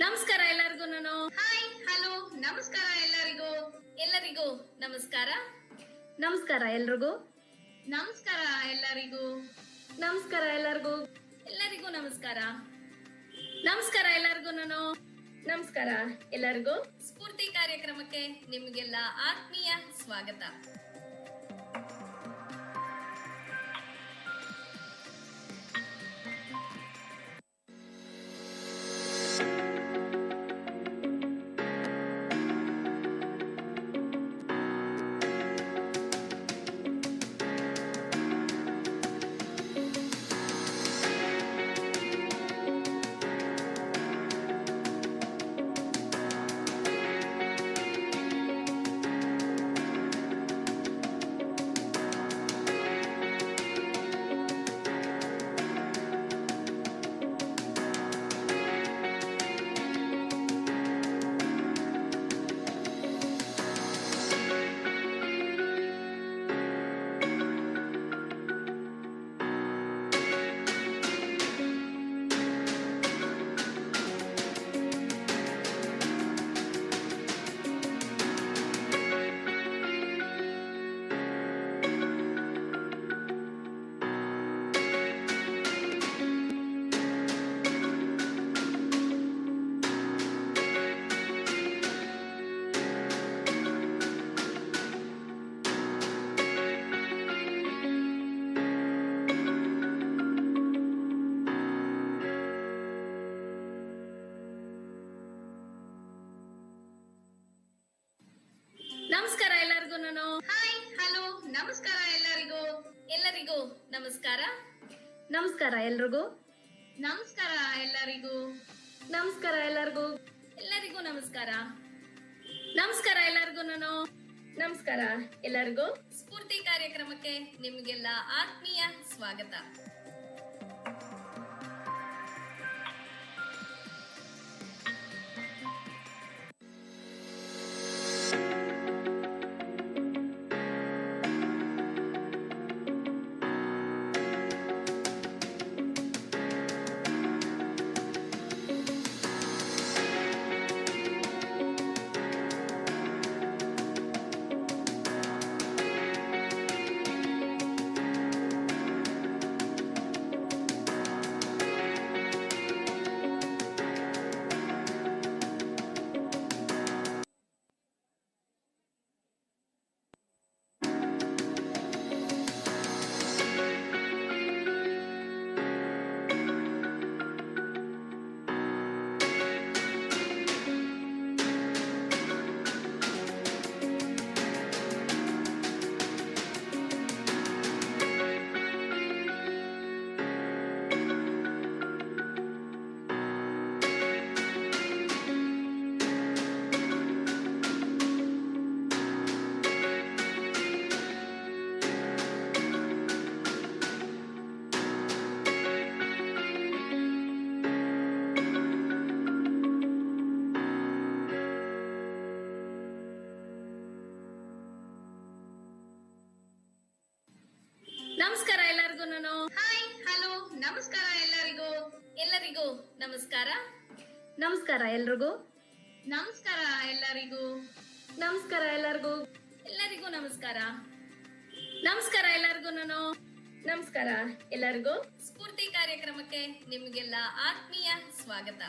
ನಮಸ್ಕಾರ ಎಲ್ಲರಿಗೂ. Hi hello ನಮಸ್ಕಾರ ಎಲ್ಲರಿಗೂ ನಮಸ್ಕಾರ. ನಮಸ್ಕಾರ ಎಲ್ರಿಗೂ. ನಮಸ್ಕಾರ ಎಲ್ಲರಿಗೂ. ನಮಸ್ಕಾರ ಎಲ್ಲರಿಗೂ. ಎಲ್ಲರಿಗೂ ನಮಸ್ಕಾರ. ನಮಸ್ಕಾರ ಎಲ್ಲರಿಗೂ. ನಮಸ್ಕಾರ ಎಲ್ಲರಿಗೂ. ಸ್ಫೂರ್ತಿ ಕಾರ್ಯಕ್ರಮಕ್ಕೆ ನಿಮಗೆಲ್ಲ ಆತ್ಮೀಯ ಸ್ವಾಗತ. ನಮಸ್ಕಾರ ಎಲ್ಲರಿಗೂ. ಹಾಯ್ ಹಲೋ ನಮಸ್ಕಾರ ಎಲ್ಲರಿಗೂ. ಎಲ್ಲರಿಗೂ ನಮಸ್ಕಾರ. ನಮಸ್ಕಾರ ಎಲ್ರಿಗೂ. ನಮಸ್ಕಾರ ಎಲ್ಲರಿಗೂ. ನಮಸ್ಕಾರ ಎಲ್ಲರಿಗೂ. ಎಲ್ಲರಿಗೂ ನಮಸ್ಕಾರ. ನಮಸ್ಕಾರ ಎಲ್ಲರಿಗೂ. ನಮಸ್ಕಾರ ಎಲ್ಲರಿಗೂ. ಸ್ಫೂರ್ತಿ ಕಾರ್ಯಕ್ರಮಕ್ಕೆ ನಿಮಗೆಲ್ಲ ಆತ್ಮೀಯ ಸ್ವಾಗತ. ನಮಸ್ಕಾರ ಎಲ್ಲರಿಗೂ. ಹಾಯ್ ಹಲೋ ನಮಸ್ಕಾರ ಎಲ್ಲರಿಗೂ. ಎಲ್ಲರಿಗೂ ನಮಸ್ಕಾರ. ನಮಸ್ಕಾರ ಎಲ್ರಿಗೂ. ನಮಸ್ಕಾರ ಎಲ್ಲರಿಗೂ. ನಮಸ್ಕಾರ ಎಲ್ಲರಿಗೂ. ಎಲ್ಲರಿಗೂ ನಮಸ್ಕಾರ. ನಮಸ್ಕಾರ ಎಲ್ಲರಿಗೂ. ನಮಸ್ಕಾರ ಎಲ್ಲರಿಗೂ. ಸ್ಫೂರ್ತಿ ಕಾರ್ಯಕ್ರಮಕ್ಕೆ ನಿಮಗೆಲ್ಲ ಆತ್ಮೀಯ ಸ್ವಾಗತ.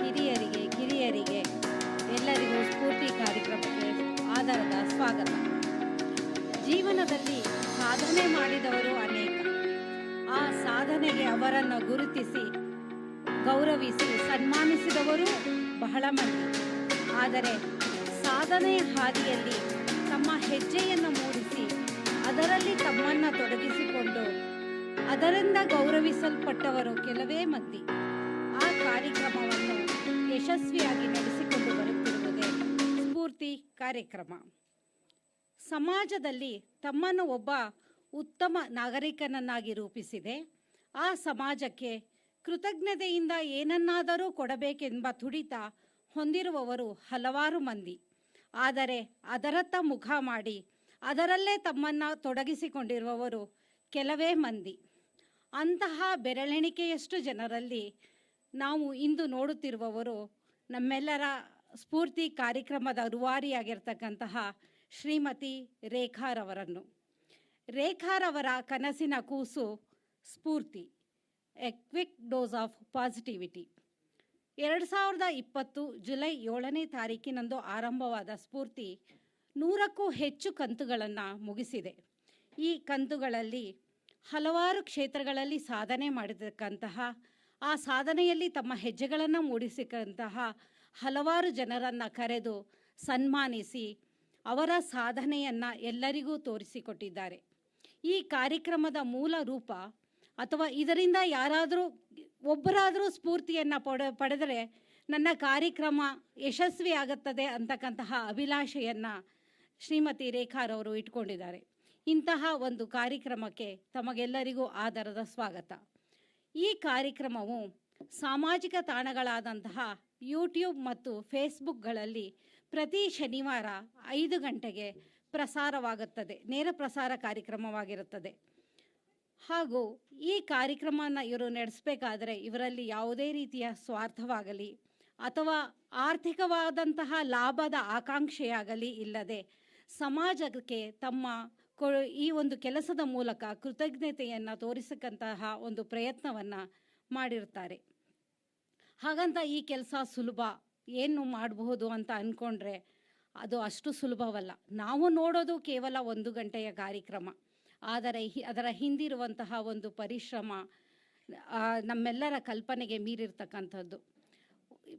ಹಿರಿಯರಿಗೆ ಕಿರಿಯರಿಗೆ ಎಲ್ಲರಿಗೂ ಸ್ಫೂರ್ತಿ ಕಾರ್ಯಕ್ರಮಕ್ಕೆ ಆಧಾರದ ಸ್ವಾಗತ. ಜೀವನದಲ್ಲಿ ಸಾಧನೆ ಮಾಡಿದವರು ಅನೇಕ. ಆ ಸಾಧನೆಗೆ ಅವರನ್ನು ಗುರುತಿಸಿ ಗೌರವಿಸಿ ಸನ್ಮಾನಿಸಿದವರು ಬಹಳ ಮಂದಿ. ಆದರೆ ಸಾಧನೆಯ ಹಾದಿಯಲ್ಲಿ ತಮ್ಮ ಹೆಜ್ಜೆಯನ್ನು ಮೂಡಿಸಿ ಅದರಲ್ಲಿ ತಮ್ಮನ್ನು ತೊಡಗಿಸಿಕೊಂಡು ಅದರಿಂದ ಗೌರವಿಸಲ್ಪಟ್ಟವರು ಕೆಲವೇ ಮಂದಿ. ಆ ಕಾರ್ಯಕ್ರಮವನ್ನು ಯಶಸ್ವಿಯಾಗಿ ನಡೆಸಿಕೊಂಡು ಬರುತ್ತಿರುವುದೇ ಸ್ಫೂರ್ತಿ ಕಾರ್ಯಕ್ರಮ. ಸಮಾಜದಲ್ಲಿ ತಮ್ಮನ್ನು ಒಬ್ಬ ಉತ್ತಮ ನಾಗರಿಕನನ್ನಾಗಿ ರೂಪಿಸಿದೆ. ಆ ಸಮಾಜಕ್ಕೆ ಕೃತಜ್ಞತೆಯಿಂದ ಏನನ್ನಾದರೂ ಕೊಡಬೇಕೆಂಬ ತುಡಿತ ಹೊಂದಿರುವವರು ಹಲವಾರು ಮಂದಿ. ಆದರೆ ಅದರತ್ತ ಮುಖ ಮಾಡಿ ಅದರಲ್ಲೇ ತಮ್ಮನ್ನು ತೊಡಗಿಸಿಕೊಂಡಿರುವವರು ಕೆಲವೇ ಮಂದಿ. ಅಂತಹ ಬೆರಳೆಣಿಕೆಯಷ್ಟು ಜನರಲ್ಲಿ ನಾವು ಇಂದು ನೋಡುತ್ತಿರುವವರು ನಮ್ಮೆಲ್ಲರ ಸ್ಫೂರ್ತಿ ಕಾರ್ಯಕ್ರಮದ ರೂವಾರಿಯಾಗಿರ್ತಕ್ಕಂತಹ ಶ್ರೀಮತಿ ರೇಖಾರವರನ್ನು. ರೇಖಾರವರ ಕನಸಿನ ಕೂಸು Spoorthi, a quick dose of positivity. 2020 July 7ನೇ ತಾರೀಕಿನಂದು ಆರಂಭವಾದ ಸ್ಫೂರ್ತಿ 100ಕ್ಕೂ ಹೆಚ್ಚು ಕಂತುಗಳನ್ನು ಮುಗಿಸಿದೆ. ಈ ಕಂತುಗಳಲ್ಲಿ ಹಲವಾರು ಕ್ಷೇತ್ರಗಳಲ್ಲಿ ಸಾಧನೆ ಮಾಡಿರ್ತಕ್ಕಂತಹ, ಆ ಸಾಧನೆಯಲ್ಲಿ ತಮ್ಮ ಹೆಜ್ಜೆಗಳನ್ನು ಮೂಡಿಸಿದಂತಹ ಹಲವಾರು ಜನರನ್ನು ಕರೆದು ಸನ್ಮಾನಿಸಿ ಅವರ ಸಾಧನೆಯನ್ನು ಎಲ್ಲರಿಗೂ ತೋರಿಸಿಕೊಟ್ಟಿದ್ದಾರೆ. ಈ ಕಾರ್ಯಕ್ರಮದ ಮೂಲ ರೂಪ ಅಥವಾ ಇದರಿಂದ ಯಾರಾದರೂ ಒಬ್ಬರಾದರೂ ಸ್ಫೂರ್ತಿಯನ್ನು ಪಡೆದರೆ ನನ್ನ ಕಾರ್ಯಕ್ರಮ ಯಶಸ್ವಿ ಆಗುತ್ತದೆ ಅಂತಕ್ಕಂತಹ ಅಭಿಲಾಷೆಯನ್ನು ಶ್ರೀಮತಿ ರೇಖಾರವರು ಇಟ್ಕೊಂಡಿದ್ದಾರೆ. ಇಂತಹ ಒಂದು ಕಾರ್ಯಕ್ರಮಕ್ಕೆ ತಮಗೆಲ್ಲರಿಗೂ ಆದರದ ಸ್ವಾಗತ. ಈ ಕಾರ್ಯಕ್ರಮವು ಸಾಮಾಜಿಕ ತಾಣಗಳಾದಂತಹ ಯೂಟ್ಯೂಬ್ ಮತ್ತು ಫೇಸ್ಬುಕ್ಗಳಲ್ಲಿ ಪ್ರತಿ ಶನಿವಾರ 5 ಗಂಟೆಗೆ ಪ್ರಸಾರವಾಗುತ್ತದೆ. ನೇರ ಪ್ರಸಾರ ಕಾರ್ಯಕ್ರಮವಾಗಿರುತ್ತದೆ. ಹಾಗೂ ಈ ಕಾರ್ಯಕ್ರಮವನ್ನು ಇವರು ನಡೆಸಬೇಕಾದರೆ ಇವರಲ್ಲಿ ಯಾವುದೇ ರೀತಿಯ ಸ್ವಾರ್ಥವಾಗಲಿ ಅಥವಾ ಆರ್ಥಿಕವಾದಂತಹ ಲಾಭದ ಆಕಾಂಕ್ಷೆಯಾಗಲಿ ಇಲ್ಲದೆ ಸಮಾಜಕ್ಕೆ ತಮ್ಮ ಈ ಒಂದು ಕೆಲಸದ ಮೂಲಕ ಕೃತಜ್ಞತೆಯನ್ನು ತೋರಿಸಕ್ಕಂತಹ ಒಂದು ಪ್ರಯತ್ನವನ್ನು ಮಾಡಿರ್ತಾರೆ. ಹಾಗಂತ ಈ ಕೆಲಸ ಸುಲಭ, ಏನು ಮಾಡಬಹುದು ಅಂತ ಅಂದ್ಕೊಂಡ್ರೆ ಅದು ಅಷ್ಟು ಸುಲಭವಲ್ಲ. ನಾವು ನೋಡೋದು ಕೇವಲ 1 ಗಂಟೆಯ ಕಾರ್ಯಕ್ರಮ, ಆದರೆ ಅದರ ಹಿಂದಿರುವಂತಹ ಒಂದು ಪರಿಶ್ರಮ ನಮ್ಮೆಲ್ಲರ ಕಲ್ಪನೆಗೆ ಮೀರಿರ್ತಕ್ಕಂಥದ್ದು.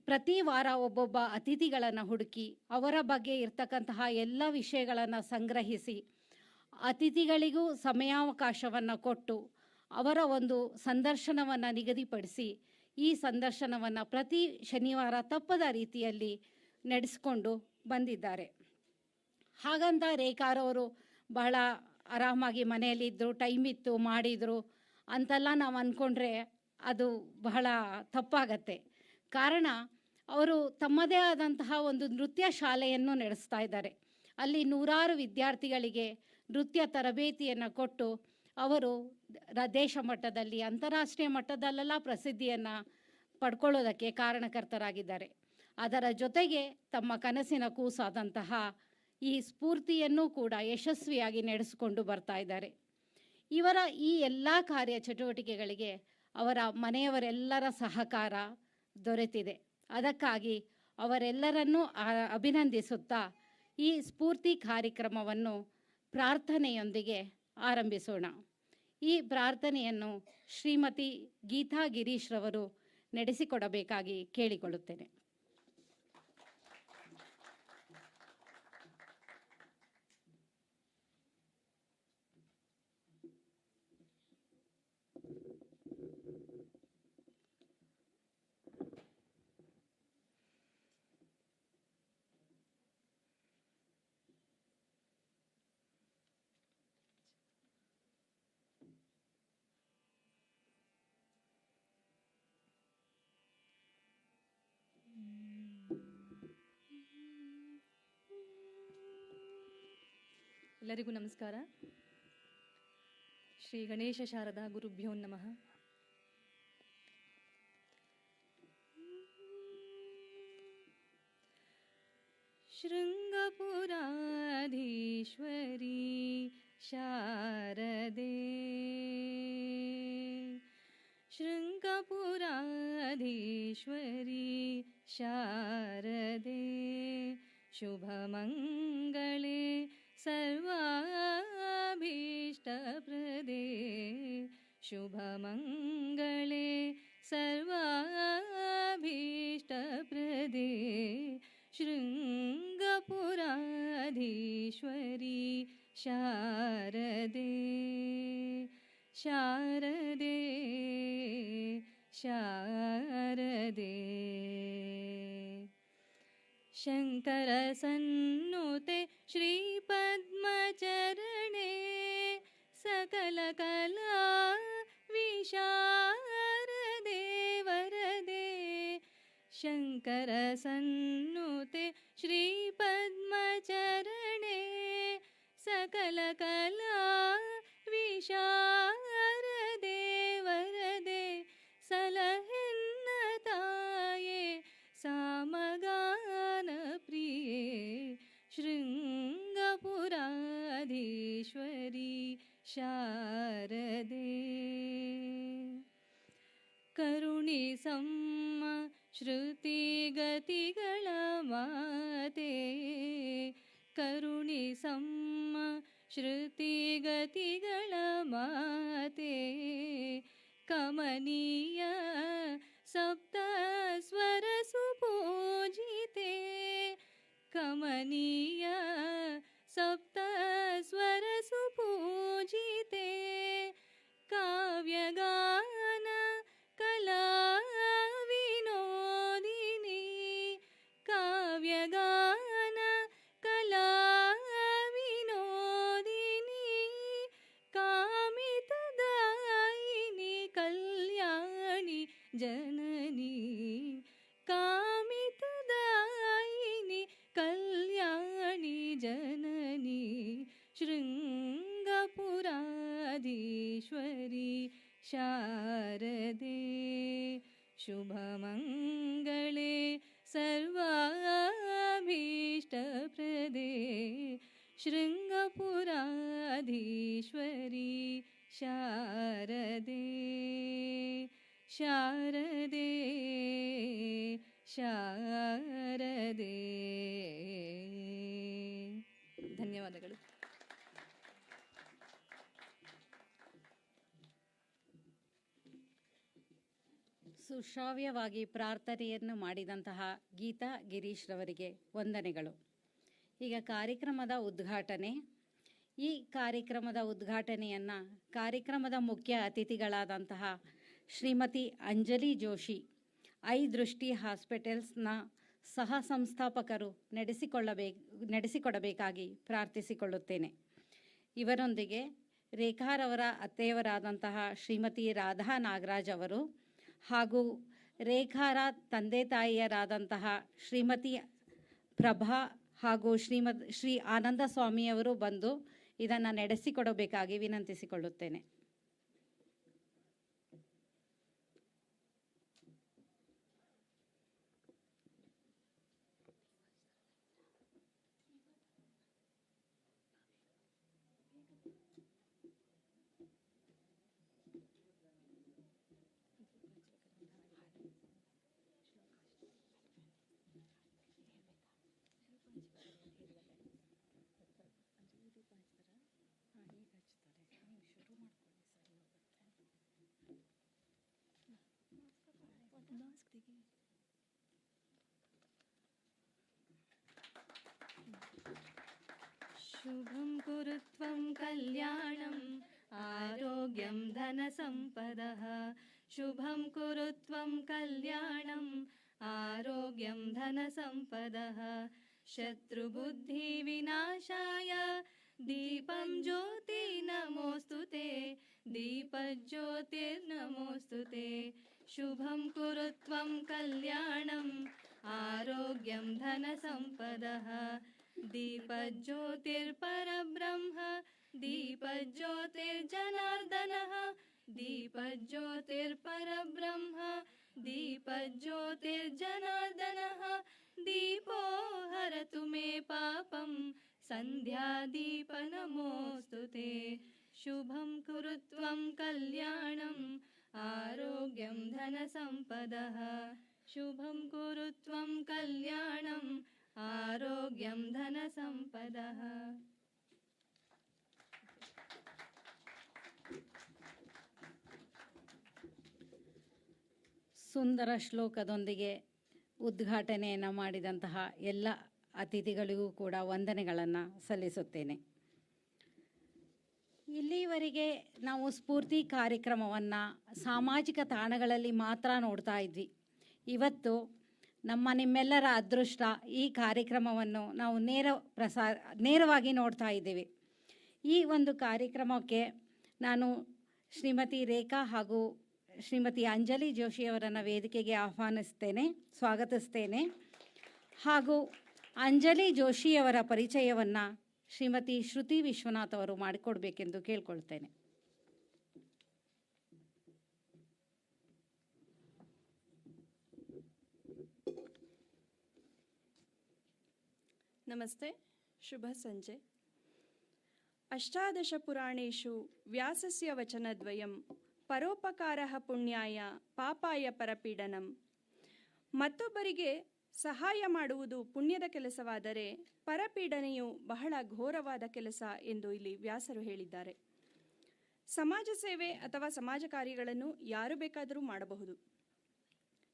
ಪ್ರತಿ ವಾರ ಒಬ್ಬೊಬ್ಬ ಅತಿಥಿಗಳನ್ನು ಹುಡುಕಿ ಅವರ ಬಗ್ಗೆ ಇರ್ತಕ್ಕಂತಹ ಎಲ್ಲ ವಿಷಯಗಳನ್ನು ಸಂಗ್ರಹಿಸಿ ಅತಿಥಿಗಳಿಗೂ ಸಮಯಾವಕಾಶವನ್ನು ಕೊಟ್ಟು ಅವರ ಒಂದು ಸಂದರ್ಶನವನ್ನು ನಿಗದಿಪಡಿಸಿ ಈ ಸಂದರ್ಶನವನ್ನು ಪ್ರತಿ ಶನಿವಾರ ತಪ್ಪದ ರೀತಿಯಲ್ಲಿ ನಡೆಸಿಕೊಂಡು ಬಂದಿದ್ದಾರೆ. ಹಾಗಂತ ರೇಖಾರವರು ಬಹಳ ಆರಾಮಾಗಿ ಮನೆಯಲ್ಲಿದ್ದರು, ಟೈಮ್ ಇತ್ತು, ಮಾಡಿದರು ಅಂತೆಲ್ಲ ನಾವು ಅಂದ್ಕೊಂಡ್ರೆ ಅದು ಬಹಳ ತಪ್ಪಾಗತ್ತೆ. ಕಾರಣ ಅವರು ತಮ್ಮದೇ ಆದಂತಹ ಒಂದು ನೃತ್ಯ ಶಾಲೆಯನ್ನು ನಡೆಸ್ತಾ ಇದ್ದಾರೆ. ಅಲ್ಲಿ 100 ವಿದ್ಯಾರ್ಥಿಗಳಿಗೆ ನೃತ್ಯ ತರಬೇತಿಯನ್ನು ಕೊಟ್ಟು ಅವರು ದೇಶ ಮಟ್ಟದಲ್ಲಿ ಅಂತಾರಾಷ್ಟ್ರೀಯ ಮಟ್ಟದಲ್ಲೆಲ್ಲ ಪ್ರಸಿದ್ಧಿಯನ್ನು ಪಡ್ಕೊಳ್ಳೋದಕ್ಕೆ ಕಾರಣಕರ್ತರಾಗಿದ್ದಾರೆ. ಅದರ ಜೊತೆಗೆ ತಮ್ಮ ಕನಸಿನ ಕೂಸಾದಂತಹ ಈ ಸ್ಫೂರ್ತಿಯನ್ನು ಕೂಡ ಯಶಸ್ವಿಯಾಗಿ ನಡೆಸಿಕೊಂಡು ಬರ್ತಾ ಇದ್ದಾರೆ. ಇವರ ಈ ಎಲ್ಲ ಕಾರ್ಯಚಟುವಟಿಕೆಗಳಿಗೆ ಅವರ ಮನೆಯವರೆಲ್ಲರ ಸಹಕಾರ ದೊರೆತಿದೆ. ಅದಕ್ಕಾಗಿ ಅವರೆಲ್ಲರನ್ನೂ ಅಭಿನಂದಿಸುತ್ತಾ ಈ ಸ್ಫೂರ್ತಿ ಕಾರ್ಯಕ್ರಮವನ್ನು ಪ್ರಾರ್ಥನೆಯೊಂದಿಗೆ ಆರಂಭಿಸೋಣ. ಈ ಪ್ರಾರ್ಥನೆಯನ್ನು ಶ್ರೀಮತಿ ಗೀತಾ ಗಿರೀಶ್ ರವರು ನಡೆಸಿಕೊಡಬೇಕಾಗಿ ಕೇಳಿಕೊಳ್ಳುತ್ತೇನೆ. ಎಲ್ಲರಿಗೂ ನಮಸ್ಕಾರ. ಶ್ರೀ ಗಣೇಶ ಶಾರದಾ ಗುರುಭ್ಯೋ ನಮಃ. ಶೃಂಗಪುರಾಧೀಶ್ವರಿ ಶಾರದೆ, ಶೃಂಗಪುರಾಧೀಶ್ವರಿ ಶಾರದೆ, ಶುಭಮಂಗಳೇ ಸರ್ವಾಭೀಷ್ಟಪ್ರದೇ, ಶುಭಮಂಗಳೇ ಸರ್ವಾಭೀಷ್ಟಪ್ರದೇ, ಶೃಂಗಪುರಾಧೀಶ್ವರಿ ಶಾರದೆ, ಶಾರದೆ ಶಾರದೆ ಶಂಕರ ಸನ್ನುತೆ ಶ್ರೀಪದ್ಮಚರಣೆ ಸಕಲ ಕಲಾ ವಿಶಾರದೆ ವರದೆ ಶಂಕರ ಸನ್ನುತೆ ಶ್ರೀಪದ್ಮಚರಣೆ ಸಕಲ ಕಲಾ ವಿಶಾರದೆ ವರದೆ ಸಲಹೆನ್ನ ತಾಯೇ ಸಾಮಗಾನ ಪ್ರಿಯೆ ಶೃಂಗಪುರಾಧೀಶ್ವರಿ ಶಾರದೆ ಕರುಣಿಸಮ್ಮ ಶ್ರುತಿಗತಿಗಳ ಮಾತೆ ಕರುಣಿಸಮ್ಮ ಶ್ರುತಿಗತಿಗಳ ಮಾತೆ ಕಮನೀಯ ಸಪ್ತ ಸ್ವರ ಸುಪೂಜಿತೆ ಕಮನೀಯ ಸಪ್ತ ಸ್ವರ ಸುಪೂಜಿತೆ ಕಾವ್ಯಗಾನ ಕಲಾ ವಿನೋದಿನಿ ಕಾವ್ಯಗಾನ ಕಲಾ ವಿನೋದಿನಿ ಕಾಮಿತದಾಯಿನಿ ಕಲ್ಯಾಣಿ ಜನನಿ ಕಾಮಿತದಾಯಿನಿ ಕಲ್ಯಾಣಿ ಜನನಿ ಶೃಂಗಪುರಾಧೀಶ್ವರಿ ಶಾರದೆ ಶುಭಮಂಗಳೇ ಸರ್ವಾಭೀಷ್ಟಪ್ರದೇ ಶೃಂಗಪುರಾಧೀಶ್ವರಿ ಶಾರದೆ ಶಾರದೆ ಶಾರದೆ ಧನ್ಯವಾದಗಳು. ಸುಶ್ರಾವ್ಯವಾಗಿ ಪ್ರಾರ್ಥನೆಯನ್ನು ಮಾಡಿದಂತಹ ಗೀತಾ ಗಿರೀಶ್ ರವರಿಗೆ ವಂದನೆಗಳು. ಈಗ ಕಾರ್ಯಕ್ರಮದ ಉದ್ಘಾಟನೆ. ಈ ಕಾರ್ಯಕ್ರಮದ ಉದ್ಘಾಟನೆಯನ್ನು ಕಾರ್ಯಕ್ರಮದ ಮುಖ್ಯ ಅತಿಥಿಗಳಾದಂತಹ ಶ್ರೀಮತಿ ಅಂಜಲಿ ಜೋಶಿ, ಐ ದೃಷ್ಟಿ ಹಾಸ್ಪಿಟಲ್ಸ್ನ ಸಹ ಸಂಸ್ಥಾಪಕರು ನಡೆಸಿಕೊಡಬೇಕಾಗಿ ಪ್ರಾರ್ಥಿಸಿಕೊಳ್ಳುತ್ತೇನೆ. ಇವರೊಂದಿಗೆ ರೇಖಾರವರ ಅತ್ತೆಯವರಾದಂತಹ ಶ್ರೀಮತಿ ರಾಧಾ ನಾಗರಾಜ್ ಅವರು ಹಾಗೂ ರೇಖಾರ ತಂದೆ ತಾಯಿಯರಾದಂತಹ ಶ್ರೀಮತಿ ಪ್ರಭಾ ಹಾಗೂ ಶ್ರೀ ಆನಂದ ಸ್ವಾಮಿಯವರು ಬಂದು ಇದನ್ನು ನಡೆಸಿಕೊಡಬೇಕಾಗಿ ವಿನಂತಿಸಿಕೊಳ್ಳುತ್ತೇನೆ. ಶುಭಂ ಕುರುತ್ವಂ ಕಲ್ಯಾಣಂ ಆರೋಗ್ಯಂ ಧನ ಸಂಪದಃ ಶುಭಂ ಕುರುತ್ವಂ ಕಲ್ಯಾಣಂ ಆರೋಗ್ಯಂ ಧನ ಸಂಪದಃ ಶತ್ರುಬುದ್ಧಿ ವಿನಾಶಾಯ ದೀಪಂ ಜ್ಯೋತಿ ನಮೋಸ್ತುತೆ ದೀಪಜ್ಯೋತಿರ್ನಮೋಸ್ತುತೆ ಶುಭಂ ಕುರುತ್ವಂ ಕಲ್ಯಾಣಂ ಆರೋಗ್ಯಂ ಧನ ಸಂಪದಃ ದೀಪಜ್ಯೋತಿರ್ಪರಬ್ರಹ್ಮ ದೀಪಜ್ಯೋತಿರ್ಜನಾರ್ದನಃ ದೀಪಜ್ಯೋತಿರ್ಪರಬ್ರಹ್ಮ ದೀಪಜ್ಯೋತಿರ್ಜನಾರ್ದನಃ ದೀಪೋ ಹರತು ಮೇ ಪಾಪಂ ಸಂಧ್ಯಾದೀಪ ನಮೋಸ್ತುತೆ ಶುಭಂ ಕುರುತ್ವಂ ಕಲ್ಯಾಣಂ ಆರೋಗ್ಯಂ ಧನ ಸಂಪದಃ ಶುಭಂ ಕುರುತ್ವಂ ಕಲ್ಯಾಣಂ ಆರೋಗ್ಯಂ ಧನ ಸಂಪದಃ. ಸುಂದರ ಶ್ಲೋಕದೊಂದಿಗೆ ಉದ್ಘಾಟನೆಯನ್ನು ಮಾಡಿದಂತಹ ಎಲ್ಲ ಅತಿಥಿಗಳಿಗೂ ಕೂಡ ವಂದನೆಗಳನ್ನು ಸಲ್ಲಿಸುತ್ತೇನೆ. ಇಲ್ಲಿವರೆಗೆ ನಾವು ಸ್ಫೂರ್ತಿ ಕಾರ್ಯಕ್ರಮವನ್ನು ಸಾಮಾಜಿಕ ತಾಣಗಳಲ್ಲಿ ಮಾತ್ರ ನೋಡ್ತಾ ಇದ್ವಿ. ಇವತ್ತು ನಿಮ್ಮೆಲ್ಲರ ಅದೃಷ್ಟ ಈ ಕಾರ್ಯಕ್ರಮವನ್ನು ನಾವು ನೇರವಾಗಿ ನೋಡ್ತಾ ಇದ್ದೇವೆ. ಈ ಒಂದು ಕಾರ್ಯಕ್ರಮಕ್ಕೆ ನಾನು ಶ್ರೀಮತಿ ರೇಖಾ ಹಾಗೂ ಶ್ರೀಮತಿ ಅಂಜಲಿ ಜೋಶಿಯವರನ್ನು ವೇದಿಕೆಗೆ ಸ್ವಾಗತಿಸ್ತೇನೆ. ಹಾಗೂ ಅಂಜಲಿ ಜೋಶಿಯವರ ಪರಿಚಯವನ್ನು ಶ್ರೀಮತಿ ಶ್ರುತಿ ವಿಶ್ವನಾಥ್ ಅವರು ಮಾಡಿಕೊಡ್ಬೇಕೆಂದು ಕೇಳ್ಕೊಳ್ತೇನೆ. ನಮಸ್ತೆ, ಶುಭ ಸಂಜೆ. ಅಷ್ಟಾದಶ ಪುರಾಣೇಷು ವ್ಯಾಸಸ್ಯ ವಚನದ್ವಯಂ ಪರೋಪಕಾರಃ ಪುಣ್ಯಾಯ ಪಾಪಾಯ ಪರಪೀಡನಂ. ಮತ್ತೊಬ್ಬರಿಗೆ ಸಹಾಯ ಮಾಡುವುದು ಪುಣ್ಯದ ಕೆಲಸವಾದರೆ ಪರಪೀಡನೆಯು ಬಹಳ ಘೋರವಾದ ಕೆಲಸ ಎಂದು ಇಲ್ಲಿ ವ್ಯಾಸರು ಹೇಳಿದ್ದಾರೆ. ಸಮಾಜ ಸೇವೆ ಅಥವಾ ಸಮಾಜ ಕಾರ್ಯಗಳನ್ನು ಯಾರು ಬೇಕಾದರೂ ಮಾಡಬಹುದು.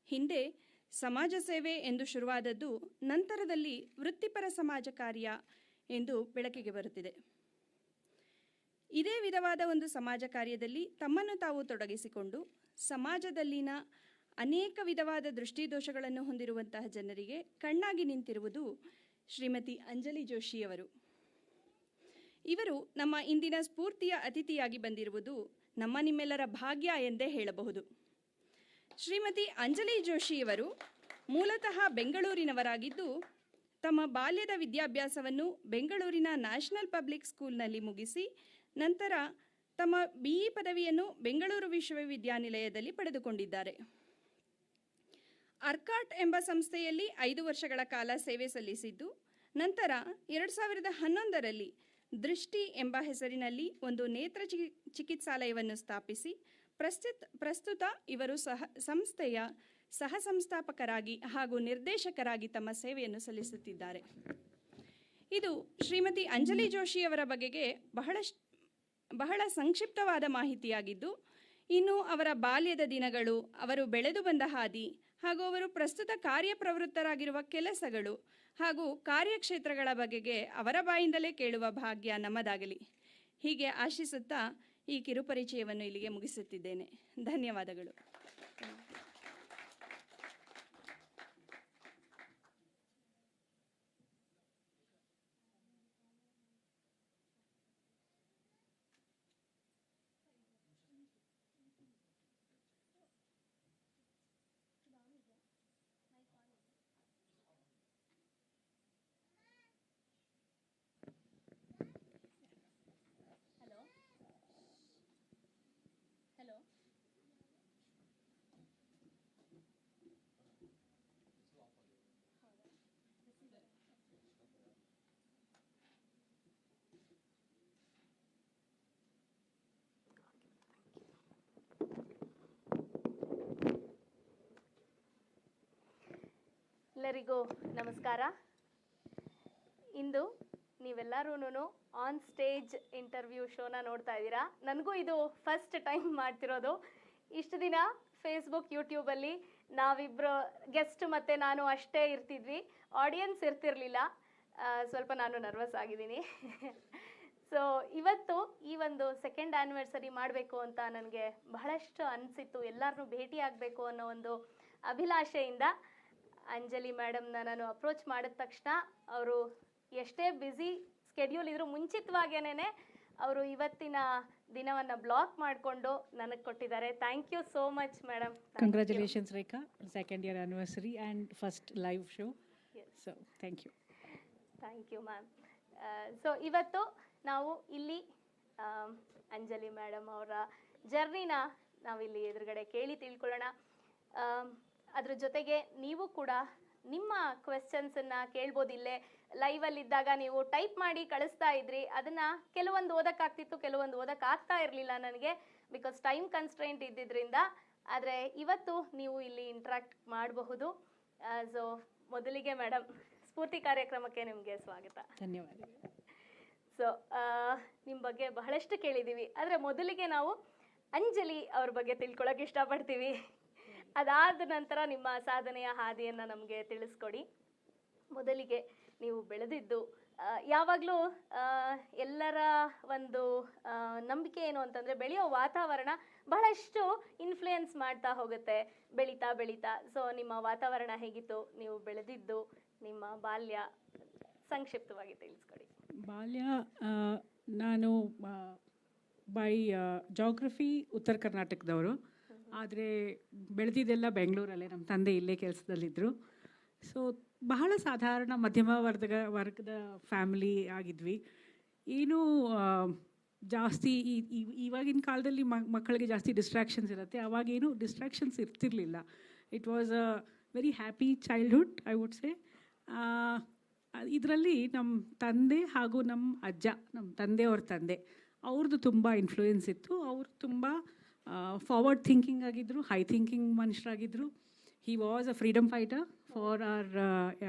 ಹಿಂದೆ ಸಮಾಜ ಸೇವೆ ಎಂದು ಶುರುವಾದದ್ದು ನಂತರದಲ್ಲಿ ವೃತ್ತಿಪರ ಸಮಾಜ ಕಾರ್ಯ ಎಂದು ಬೆಳಕಿಗೆ ಬರುತ್ತಿದೆ. ಇದೇ ವಿಧವಾದ ಒಂದು ಸಮಾಜ ಕಾರ್ಯದಲ್ಲಿ ತಮ್ಮನ್ನು ತಾವು ತೊಡಗಿಸಿಕೊಂಡು ಸಮಾಜದಲ್ಲಿನ ಅನೇಕ ವಿಧವಾದ ದೃಷ್ಟಿದೋಷಗಳನ್ನು ಹೊಂದಿರುವಂತಹ ಜನರಿಗೆ ಕಣ್ಣಾಗಿ ನಿಂತಿರುವುದು ಶ್ರೀಮತಿ ಅಂಜಲಿ ಜೋಶಿಯವರು. ಇವರು ನಮ್ಮ ಇಂದಿನ ಸ್ಫೂರ್ತಿಯ ಅತಿಥಿಯಾಗಿ ಬಂದಿರುವುದು ನಿಮ್ಮೆಲ್ಲರ ಭಾಗ್ಯ ಎಂದೇ ಹೇಳಬಹುದು. ಶ್ರೀಮತಿ ಅಂಜಲಿ ಜೋಶಿಯವರು ಮೂಲತಃ ಬೆಂಗಳೂರಿನವರಾಗಿದ್ದು ತಮ್ಮ ಬಾಲ್ಯದ ವಿದ್ಯಾಭ್ಯಾಸವನ್ನು ಬೆಂಗಳೂರಿನ ನ್ಯಾಷನಲ್ ಪಬ್ಲಿಕ್ ಸ್ಕೂಲ್ನಲ್ಲಿ ಮುಗಿಸಿ ನಂತರ ತಮ್ಮ BE ಪದವಿಯನ್ನು ಬೆಂಗಳೂರು ವಿಶ್ವವಿದ್ಯಾನಿಲಯದಲ್ಲಿ ಪಡೆದುಕೊಂಡಿದ್ದಾರೆ. ಅರ್ಕಾಟ್ ಎಂಬ ಸಂಸ್ಥೆಯಲ್ಲಿ 5 ವರ್ಷಗಳ ಕಾಲ ಸೇವೆ ಸಲ್ಲಿಸಿದ್ದು ನಂತರ 2011ರಲ್ಲಿ ದೃಷ್ಟಿ ಎಂಬ ಹೆಸರಿನಲ್ಲಿ ಒಂದು ನೇತ್ರ ಚಿಕಿತ್ಸಾಲಯವನ್ನು ಸ್ಥಾಪಿಸಿ ಪ್ರಸ್ತುತ ಇವರು ಸಂಸ್ಥೆಯ ಸಹ ಸಂಸ್ಥಾಪಕರಾಗಿ ಹಾಗೂ ನಿರ್ದೇಶಕರಾಗಿ ತಮ್ಮ ಸೇವೆಯನ್ನು ಸಲ್ಲಿಸುತ್ತಿದ್ದಾರೆ. ಇದು ಶ್ರೀಮತಿ ಅಂಜಲಿ ಜೋಶಿಯವರ ಬಗೆಗೆ ಬಹಳ ಸಂಕ್ಷಿಪ್ತವಾದ ಮಾಹಿತಿಯಾಗಿದ್ದು, ಇನ್ನು ಅವರ ಬಾಲ್ಯದ ದಿನಗಳು, ಅವರು ಬೆಳೆದು ಬಂದ ಹಾದಿ ಹಾಗೂ ಅವರು ಪ್ರಸ್ತುತ ಕಾರ್ಯಪ್ರವೃತ್ತರಾಗಿರುವ ಕೆಲಸಗಳು ಹಾಗೂ ಕಾರ್ಯಕ್ಷೇತ್ರಗಳ ಬಗೆಗೆ ಅವರ ಬಾಯಿಂದಲೇ ಕೇಳುವ ಭಾಗ್ಯ ನಮ್ಮದಾಗಲಿ. ಹೀಗೆ ಆಶಿಸುತ್ತಾ ಈ ಕಿರುಪರಿಚಯವನ್ನು ಇಲ್ಲಿಗೆ ಮುಗಿಸುತ್ತಿದ್ದೇನೆ. ಧನ್ಯವಾದಗಳು. ಎಲ್ಲರಿಗೂ ನಮಸ್ಕಾರ. ಇಂದು ನೀವೆಲ್ಲರೂ ಆನ್ ಸ್ಟೇಜ್ ಇಂಟರ್ವ್ಯೂ ಶೋನ ನೋಡ್ತಾ ಇದ್ದೀರಾ. ನನಗೂ ಇದು ಫಸ್ಟ್ ಟೈಮ್ ಮಾಡ್ತಿರೋದು. ಇಷ್ಟು ದಿನ ಫೇಸ್ಬುಕ್, ಯೂಟ್ಯೂಬಲ್ಲಿ ನಾವಿಬ್ಬರು ಗೆಸ್ಟ್ ಮತ್ತು ನಾನು ಅಷ್ಟೇ ಇರ್ತಿದ್ವಿ, ಆಡಿಯನ್ಸ್ ಇರ್ತಿರ್ಲಿಲ್ಲ. ಸ್ವಲ್ಪ ನಾನು ನರ್ವಸ್ ಆಗಿದ್ದೀನಿ. ಸೊ ಇವತ್ತು ಈ ಒಂದು ಸೆಕೆಂಡ್ ಆ್ಯನಿವರ್ಸರಿ ಮಾಡಬೇಕು ಅಂತ ನನಗೆ ಬಹಳಷ್ಟು ಅನಿಸಿತ್ತು. ಎಲ್ಲರನ್ನೂ ಭೇಟಿ ಆಗಬೇಕು ಅನ್ನೋ ಒಂದು ಅಭಿಲಾಷೆಯಿಂದ ಅಂಜಲಿ ಮೇಡಮ್ನ ನಾನು ಅಪ್ರೋಚ್ ಮಾಡಿದ ತಕ್ಷಣ ಅವರು ಎಷ್ಟೇ ಬ್ಯುಸಿ ಸ್ಕೆಡ್ಯೂಲ್ ಇದ್ರೂ ಮುಂಚಿತವಾಗೇನೆ ಅವರು ಇವತ್ತಿನ ದಿನವನ್ನು ಬ್ಲಾಕ್ ಮಾಡಿಕೊಂಡು ನನಗೆ ಕೊಟ್ಟಿದ್ದಾರೆ. Thank you so much madam. Congratulations Rekha, second year anniversary and first live show. So thank you. Thank you ma'am. So ಇವತ್ತು ನಾವು ಇಲ್ಲಿ ಅಂಜಲಿ ಮೇಡಮ್ ಅವರ ಜರ್ನಿನ ನಾವಿಲ್ಲಿ ಎದುರುಗಡೆ ಕೇಳಿ ತಿಳ್ಕೊಳ್ಳೋಣ. ಅದ್ರ ಜೊತೆಗೆ ನೀವು ಕೂಡ ನಿಮ್ಮ ಕ್ವೆಶ್ಚನ್ಸನ್ನು ಕೇಳ್ಬೋದು. ಇಲ್ಲೇ ಲೈವಲ್ಲಿದ್ದಾಗ ನೀವು ಟೈಪ್ ಮಾಡಿ ಕಳಿಸ್ತಾ ಇದ್ರಿ, ಅದನ್ನು ಕೆಲವೊಂದು ಓದೋಕ್ಕಾಗ್ತಿತ್ತು, ಕೆಲವೊಂದು ಓದೋಕ್ಕಾಗ್ತಾ ಇರಲಿಲ್ಲ ನನಗೆ, ಬಿಕಾಸ್ ಟೈಮ್ ಕನ್ಸ್ಟ್ರೈಂಟ್ ಇದ್ದಿದ್ದರಿಂದ. ಆದರೆ ಇವತ್ತು ನೀವು ಇಲ್ಲಿ ಇಂಟ್ರಾಕ್ಟ್ ಮಾಡಬಹುದು. ಸೊ ಮೊದಲಿಗೆ ಮೇಡಮ್, ಸ್ಫೂರ್ತಿ ಕಾರ್ಯಕ್ರಮಕ್ಕೆ ನಿಮಗೆ ಸ್ವಾಗತ. ಧನ್ಯವಾದಗಳು. ಸೊ ನಿಮ್ಮ ಬಗ್ಗೆ ಬಹಳಷ್ಟು ಕೇಳಿದ್ದೀವಿ, ಆದರೆ ಮೊದಲಿಗೆ ನಾವು ಅಂಜಲಿ ಅವ್ರ ಬಗ್ಗೆ ತಿಳ್ಕೊಳ್ಳೋಕೆ ಇಷ್ಟಪಡ್ತೀವಿ. ಅದಾದ ನಂತರ ನಿಮ್ಮ ಸಾಧನೆಯ ಹಾದಿಯನ್ನು ನಮಗೆ ತಿಳಿಸ್ಕೊಡಿ. ಮೊದಲಿಗೆ ನೀವು ಬೆಳೆದಿದ್ದು ಯಾವಾಗಲೂ ಎಲ್ಲರ ಒಂದು ನಂಬಿಕೆ ಏನು ಅಂತಂದರೆ ಬೆಳೆಯೋ ವಾತಾವರಣ ಬಹಳಷ್ಟು ಇನ್ಫ್ಲೂಯೆನ್ಸ್ ಮಾಡ್ತಾ ಹೋಗುತ್ತೆ ಬೆಳೀತಾ ಬೆಳೀತಾ. ಸೊ ನಿಮ್ಮ ವಾತಾವರಣ ಹೇಗಿತ್ತು, ನೀವು ಬೆಳೆದಿದ್ದು, ನಿಮ್ಮ ಬಾಲ್ಯ ಸಂಕ್ಷಿಪ್ತವಾಗಿ ತಿಳಿಸ್ಕೊಡಿ. ಬಾಲ್ಯ ನಾನು ಬೈ ಜಾಗ್ರಫಿ ಉತ್ತರ ಕರ್ನಾಟಕದವರು, ಆದರೆ ಬೆಳೆದಿದ್ದೆಲ್ಲ ಬೆಂಗಳೂರಲ್ಲೇ. ನಮ್ಮ ತಂದೆ ಇಲ್ಲೇ ಕೆಲಸದಲ್ಲಿದ್ದರು. ಸೊ ಬಹಳ ಸಾಧಾರಣ ಮಧ್ಯಮ ವರ್ಗದ ಫ್ಯಾಮಿಲಿ ಆಗಿದ್ವಿ. ಏನೂ ಜಾಸ್ತಿ ಇವಾಗಿನ ಕಾಲದಲ್ಲಿ ಮಕ್ಕಳಿಗೆ ಜಾಸ್ತಿ ಡಿಸ್ಟ್ರಾಕ್ಷನ್ಸ್ ಇರುತ್ತೆ, ಅವಾಗೇನು ಡಿಸ್ಟ್ರಾಕ್ಷನ್ಸ್ ಇರ್ತಿರ್ಲಿಲ್ಲ. It was a very happy childhood, I would say. ಇದರಲ್ಲಿ ನಮ್ಮ ತಂದೆ ಹಾಗೂ ನಮ್ಮ ಅಜ್ಜ, ನಮ್ಮ ತಂದೆಯವ್ರ ತಂದೆ, ಅವ್ರದ್ದು ತುಂಬ ಇನ್ಫ್ಲೂಯೆನ್ಸ್ ಇತ್ತು. ಅವರು ತುಂಬ ಫಾರ್ವರ್ಡ್ ಥಿಂಕಿಂಗ್ ಆಗಿದ್ದರು, ಹೈ ಥಿಂಕಿಂಗ್ ಮನುಷ್ಯರಾಗಿದ್ದರು. He was a freedom fighter for our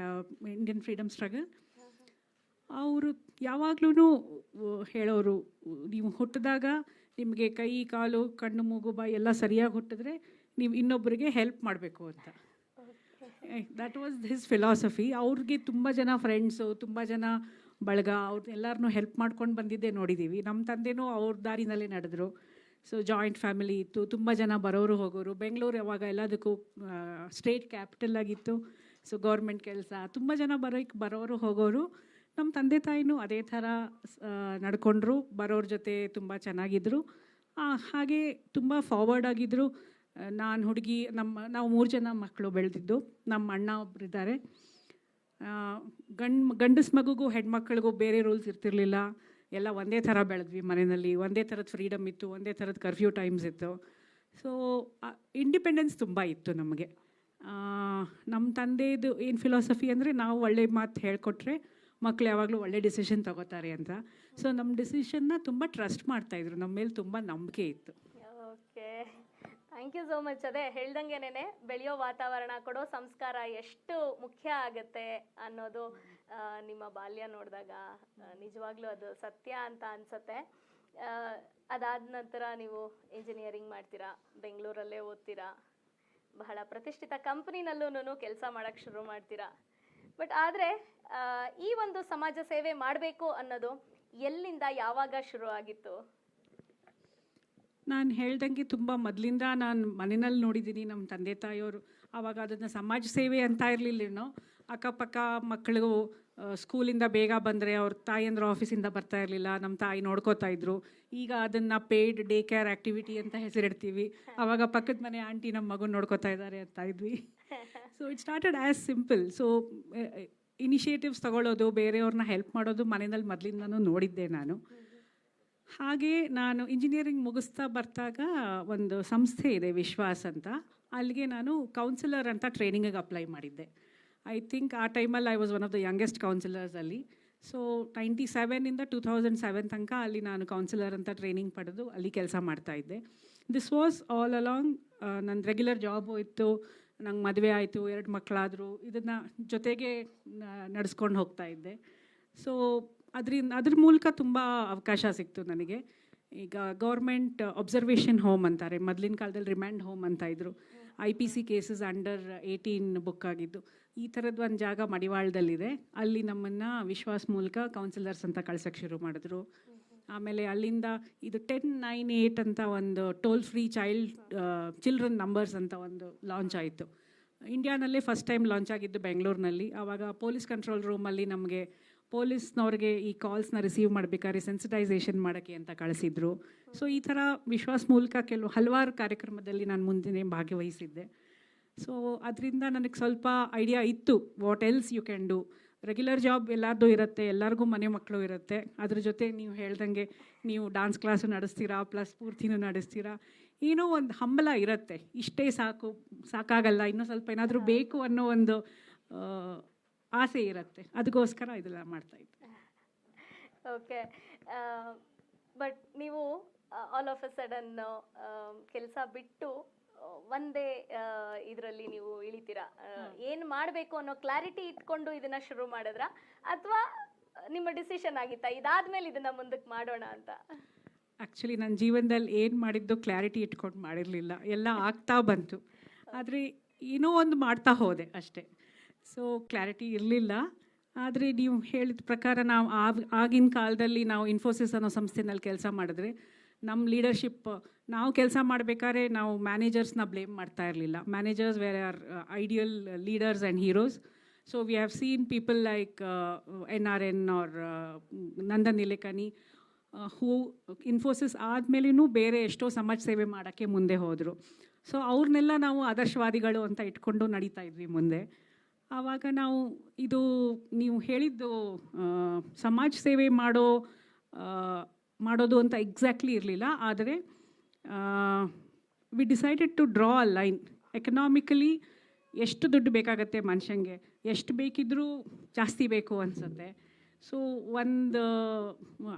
Indian freedom struggle. ಅವರು ಯಾವಾಗಲೂ ಹೇಳೋರು, ನೀವು ಹುಟ್ಟಿದಾಗ ನಿಮಗೆ ಕೈ ಕಾಲು ಕಣ್ಣು ಮೂಗು ಬಾಯಿ ಎಲ್ಲ ಸರಿಯಾಗಿ ಹುಟ್ಟಿದ್ರೆ ನೀವು ಇನ್ನೊಬ್ಬರಿಗೆ ಹೆಲ್ಪ್ ಮಾಡಬೇಕು ಅಂತ. That was his philosophy. ಅವ್ರಿಗೆ ತುಂಬ ಜನ ಫ್ರೆಂಡ್ಸು, ತುಂಬ ಜನ ಬಳಗ, ಅವ್ರನ್ನೆಲ್ಲರನ್ನೂ ಹೆಲ್ಪ್ ಮಾಡ್ಕೊಂಡು ಬಂದಿದ್ದೇ ನೋಡಿದ್ದೀವಿ. ನಮ್ಮ ತಂದೆನೂ ಅವ್ರ ದಾರಿನಲ್ಲೇ ನಡೆದ್ರು. ಸೊ ಜಾಯಿಂಟ್ ಫ್ಯಾಮಿಲಿ ಇತ್ತು, ತುಂಬ ಜನ ಬರೋರು ಹೋಗೋರು. ಬೆಂಗಳೂರು ಯಾವಾಗ ಎಲ್ಲದಕ್ಕೂ ಸ್ಟೇಟ್ ಕ್ಯಾಪಿಟಲ್ ಆಗಿತ್ತು. ಸೊ ಗೌರ್ಮೆಂಟ್ ಕೆಲಸ, ತುಂಬ ಜನ ಬರೋರು ಹೋಗೋರು. ನಮ್ಮ ತಂದೆ ತಾಯಿನೂ ಅದೇ ಥರ ನಡ್ಕೊಂಡ್ರು, ಬರೋರ ಜೊತೆ ತುಂಬ ಚೆನ್ನಾಗಿದ್ದರು. ಹಾಗೆ ತುಂಬ ಫಾರ್ವರ್ಡ್ ಆಗಿದ್ದರು. ನಾನು ಹುಡುಗಿ, ನಾವು 3 ಜನ ಮಕ್ಕಳು ಬೆಳೆದಿದ್ದು. ನಮ್ಮ ಅಣ್ಣ ಒಬ್ಬರಿದ್ದಾರೆ. ಗಂಡಸ ಮಗುಗೂ ಹೆಣ್ಮಕ್ಳಿಗೂ ಬೇರೆ ರೂಲ್ಸ್ ಇರ್ತಿರ್ಲಿಲ್ಲ. ಎಲ್ಲ ಒಂದೇ ಥರ ಬೆಳೆದ್ವಿ ಮನೆಯಲ್ಲಿ. ಒಂದೇ ಥರದ ಫ್ರೀಡಮ್ ಇತ್ತು, ಒಂದೇ ಥರದ ಕರ್ಫ್ಯೂ ಟೈಮ್ಸ್ ಇತ್ತು. ಸೊ ಇಂಡಿಪೆಂಡೆನ್ಸ್ ತುಂಬ ಇತ್ತು ನಮಗೆ. ನಮ್ಮ ತಂದೆದು ಏನು ಫಿಲಾಸಫಿ ಅಂದರೆ, ನಾವು ಒಳ್ಳೆ ಮಾತು ಹೇಳಿಕೊಟ್ರೆ ಮಕ್ಕಳು ಯಾವಾಗಲೂ ಒಳ್ಳೆ ಡಿಸಿಷನ್ ತಗೋತಾರೆ ಅಂತ. ಸೊ ನಮ್ಮ ಡಿಸಿಷನ್ನ ತುಂಬ ಟ್ರಸ್ಟ್ ಮಾಡ್ತಾಯಿದ್ರು, ನಮ್ಮ ಮೇಲೆ ತುಂಬ ನಂಬಿಕೆ ಇತ್ತು. Okay, thank you so much. ಅದೇ ಹೇಳ್ದಂಗೆನೇ ಬೆಳೆಯೋ ವಾತಾವರಣ, ಕೊಡೋ ಸಂಸ್ಕಾರ ಎಷ್ಟು ಮುಖ್ಯ ಆಗುತ್ತೆ ಅನ್ನೋದು ನಿಮ್ಮ ಬಾಲ್ಯ ನೋಡಿದಾಗ ನಿಜವಾಗ್ಲೂ ಅದು ಸತ್ಯ ಅಂತ ಅನ್ಸುತ್ತೆ. ಅದಾದ ನಂತರ ನೀವು ಇಂಜಿನಿಯರಿಂಗ್ ಮಾಡ್ತೀರಾ, ಬೆಂಗಳೂರಲ್ಲೇ ಓದ್ತೀರಾ, ಬಹಳ ಪ್ರತಿಷ್ಠಿತ ಕಂಪನಿನಲ್ಲೂ ಕೆಲಸ ಮಾಡೋಕ್ಕೆ ಶುರು ಮಾಡ್ತೀರಾ. ಬಟ್ ಆದರೆ ಈ ಒಂದು ಸಮಾಜ ಸೇವೆ ಮಾಡಬೇಕು ಅನ್ನೋದು ಎಲ್ಲಿಂದ, ಯಾವಾಗ ಶುರು ಆಗಿತ್ತು? ನಾನು ಹೇಳ್ದಂಗೆ ತುಂಬ ಮೊದಲಿಂದ ನಾನು ಮನೆಯಲ್ಲಿ ನೋಡಿದ್ದೀನಿ. ನಮ್ಮ ತಂದೆ ತಾಯಿಯವರು ಆವಾಗ ಅದನ್ನು ಸಮಾಜ ಸೇವೆ ಅಂತ ಇರಲಿಲ್ಲೇನೋ. ಅಕ್ಕಪಕ್ಕ ಮಕ್ಕಳು ಸ್ಕೂಲಿಂದ ಬೇಗ ಬಂದರೆ ಅವ್ರ ತಾಯಿಯಂದ್ರ ಆಫೀಸಿಂದ ಬರ್ತಾ ಇರಲಿಲ್ಲ, ನಮ್ಮ ತಾಯಿ ನೋಡ್ಕೋತಾ ಇದ್ರು. ಈಗ ಅದನ್ನು ಪೇಯ್ಡ್ ಡೇ ಕೇರ್ ಆ್ಯಕ್ಟಿವಿಟಿ ಅಂತ ಹೆಸರಿಡ್ತೀವಿ. ಆವಾಗ ಪಕ್ಕದ ಮನೆ ಆಂಟಿ ನಮ್ಮ ಮಗು ನೋಡ್ಕೋತಾ ಇದ್ದಾರೆ ಅಂತ ಇದ್ವಿ. So it started as simple. So initiatives ತಗೊಳ್ಳೋದು, ಬೇರೆಯವ್ರನ್ನ ಹೆಲ್ಪ್ ಮಾಡೋದು ಮನೆಯಲ್ಲಿ ಮೊದಲಿಂದನೂ ನೋಡಿದ್ದೆ ನಾನು. ಹಾಗೆ ನಾನು ಇಂಜಿನಿಯರಿಂಗ್ ಮುಗಿಸ್ತಾ ಬರ್ತಾಗ ಒಂದು ಸಂಸ್ಥೆ ಇದೆ ವಿಶ್ವಾಸ್ ಅಂತ, ಅಲ್ಲಿಗೆ ನಾನು ಕೌನ್ಸಿಲರ್ ಅಂತ ಟ್ರೈನಿಂಗಿಗೆ ಅಪ್ಲೈ ಮಾಡಿದ್ದೆ. ಐ ಥಿಂಕ್ ಆ ಟೈಮಲ್ಲಿ I was one of the youngest councillors ಅಲ್ಲಿ. ಸೊ 97ಇಂದ 2007 ತನಕ ಅಲ್ಲಿ ನಾನು ಕೌನ್ಸಿಲರ್ ಅಂತ ಟ್ರೈನಿಂಗ್ ಪಡೆದು ಅಲ್ಲಿ ಕೆಲಸ ಮಾಡ್ತಾಯಿದ್ದೆ. This was all along. ನನ್ನ ರೆಗ್ಯುಲರ್ ಜಾಬು ಇತ್ತು, ನಂಗೆ ಮದುವೆ ಆಯಿತು, 2 ಮಕ್ಕಳಾದರು. ಇದನ್ನು ಜೊತೆಗೆ ನಡೆಸ್ಕೊಂಡು ಹೋಗ್ತಾಯಿದ್ದೆ. ಸೊ ಅದ್ರ ಮೂಲಕ ತುಂಬ ಅವಕಾಶ ಸಿಕ್ತು ನನಗೆ. ಈಗ ಗೌರ್ಮೆಂಟ್ ಅಬ್ಸರ್ವೇಷನ್ ಹೋಮ್ ಅಂತಾರೆ, ಮೊದಲಿನ ಕಾಲದಲ್ಲಿ ರಿಮ್ಯಾಂಡ್ ಹೋಮ್ ಅಂತ ಇದ್ರು. IPC ಕೇಸಸ್ ಅಂಡರ್ 18 ಬುಕ್ ಆಗಿದ್ದು. ಈ ಥರದ್ದು ಒಂದು ಜಾಗ ಮಡಿವಾಳದಲ್ಲಿದೆ. ಅಲ್ಲಿ ನಮ್ಮನ್ನು ವಿಶ್ವಾಸ್ ಮೂಲಕ ಕೌನ್ಸಿಲರ್ಸ್ ಅಂತ ಕಳ್ಸೋಕ್ಕೆ ಶುರು ಮಾಡಿದ್ರು. ಆಮೇಲೆ ಅಲ್ಲಿಂದ ಇದು 1098 ಅಂತ ಒಂದು ಟೋಲ್ ಫ್ರೀ ಚಿಲ್ಡ್ರನ್ ನಂಬರ್ಸ್ ಅಂತ ಒಂದು ಲಾಂಚ್ ಆಯಿತು. ಇಂಡಿಯಾನಲ್ಲೇ ಫಸ್ಟ್ ಟೈಮ್ ಲಾಂಚ್ ಆಗಿದ್ದು ಬೆಂಗಳೂರಿನಲ್ಲಿ. ಆವಾಗ ಪೊಲೀಸ್ ಕಂಟ್ರೋಲ್ ರೂಮಲ್ಲಿ ನಮಗೆ ಪೊಲೀಸ್ನವ್ರಿಗೆ ಈ ಕಾಲ್ಸ್ನ ರಿಸೀವ್ ಮಾಡಬೇಕಾದ್ರೆ ಸೆನ್ಸಿಟೈಸೇಷನ್ ಮಾಡೋಕ್ಕೆ ಅಂತ ಕಳಿಸಿದ್ರು. ಸೊ ಈ ಥರ ವಿಶ್ವಾಸ್ ಮೂಲಕ ಹಲವಾರು ಕಾರ್ಯಕ್ರಮದಲ್ಲಿ ನಾನು ಮುಂದೆ ಭಾಗವಹಿಸಿದ್ದೆ. ಸೊ ಅದರಿಂದ ನನಗೆ ಸ್ವಲ್ಪ ಐಡಿಯಾ ಇತ್ತು, what else you can do. Regular job ಎಲ್ಲರದ್ದು ಇರುತ್ತೆ, ಎಲ್ಲರಿಗೂ ಮನೆ ಮಕ್ಕಳು ಇರುತ್ತೆ. ಅದ್ರ ಜೊತೆ ನೀವು ಹೇಳ್ದಂಗೆ ನೀವು ಡಾನ್ಸ್ ಕ್ಲಾಸು ನಡೆಸ್ತೀರಾ, ಪ್ಲಸ್ ಪೂರ್ತಿನೂ ನಡೆಸ್ತೀರಾ. ಏನೋ ಒಂದು ಹಂಬಲ ಇರುತ್ತೆ, ಇಷ್ಟೇ ಸಾಕಾಗಲ್ಲ, ಇನ್ನೂ ಸ್ವಲ್ಪ ಏನಾದರೂ ಬೇಕು ಅನ್ನೋ ಒಂದು ಆಸೆ ಇರುತ್ತೆ. ಅದಕ್ಕೋಸ್ಕರ ಇದೆಲ್ಲ ಮಾಡ್ತಾಯಿದ್ದೆ. ಓಕೆ, ಬಟ್ ನೀವು ಆಲ್ ಆಫ್ ಅ ಸಡನ್ ಕೆಲಸ ಬಿಟ್ಟು ಒಂದೇ ಇದರಲ್ಲಿ ನೀವು ಇಳಿತೀರಾ. ಏನು ಮಾಡಬೇಕು ಅನ್ನೋ ಕ್ಲಾರಿಟಿ ಇಟ್ಕೊಂಡು ಇದನ್ನು ಶುರು ಮಾಡಿದ್ರಾ, ಅಥವಾ ನಿಮ್ಮ ಡಿಸಿಷನ್ ಆಗಿತ್ತಾ ಇದಾದ್ಮೇಲೆ ಇದನ್ನು ಮುಂದಕ್ಕೆ ಮಾಡೋಣ ಅಂತ? ಆ್ಯಕ್ಚುಲಿ ನನ್ನ ಜೀವನದಲ್ಲಿ ಏನು ಮಾಡಿದ್ದು ಕ್ಲಾರಿಟಿ ಇಟ್ಕೊಂಡು ಮಾಡಿರಲಿಲ್ಲ, ಎಲ್ಲ ಆಗ್ತಾ ಬಂತು. ಆದರೆ ಏನೋ ಒಂದು ಮಾಡ್ತಾ ಹೋದೆ ಅಷ್ಟೇ. ಸೊ ಕ್ಲಾರಿಟಿ ಇರಲಿಲ್ಲ. ಆದರೆ ನೀವು ಹೇಳಿದ ಪ್ರಕಾರ ನಾವು ಆಗಿನ ಕಾಲದಲ್ಲಿ ನಾವು ಇನ್ಫೋಸಿಸ್ ಅನ್ನೋ ಸಂಸ್ಥೆನಲ್ಲಿ ಕೆಲಸ ಮಾಡಿದ್ರೆ ನಮ್ಮ ಲೀಡರ್ಶಿಪ್ ನಾವು ಕೆಲಸ ಮಾಡಬೇಕಾದ್ರೆ ನಾವು ಮ್ಯಾನೇಜರ್ಸ್ನ ಬ್ಲೇಮ್ ಮಾಡ್ತಾ ಇರಲಿಲ್ಲ. Managers were our ideal leaders and heroes. So we have seen people like NRN or Nandan Nilekani who Infosys ಆದಮೇಲೂ ಬೇರೆ ಎಷ್ಟೋ ಸಮಾಜ ಸೇವೆ ಮಾಡೋಕ್ಕೆ ಮುಂದೆ ಹೋದರು. ಸೊ ಅವ್ರನ್ನೆಲ್ಲ ನಾವು ಆದರ್ಶವಾದಿಗಳು ಅಂತ ಇಟ್ಕೊಂಡು ನಡೀತಾ ಇದ್ವಿ ಮುಂದೆ. ಆವಾಗ ನಾವು ಇದು ನೀವು ಹೇಳಿದ್ದು ಸಮಾಜ ಸೇವೆ ಮಾಡೋದು ಅಂತ ಎಕ್ಸಾಕ್ಟ್ಲಿ ಇರಲಿಲ್ಲ. ಆದರೆ we decided to draw a line. Economically ಎಷ್ಟು ದುಡ್ಡು ಬೇಕಾಗತ್ತೆ ಮನುಷ್ಯಂಗೆ, ಎಷ್ಟು ಬೇಕಿದ್ರೂ ಜಾಸ್ತಿ ಬೇಕು ಅನಿಸುತ್ತೆ. ಸೊ ಒಂದು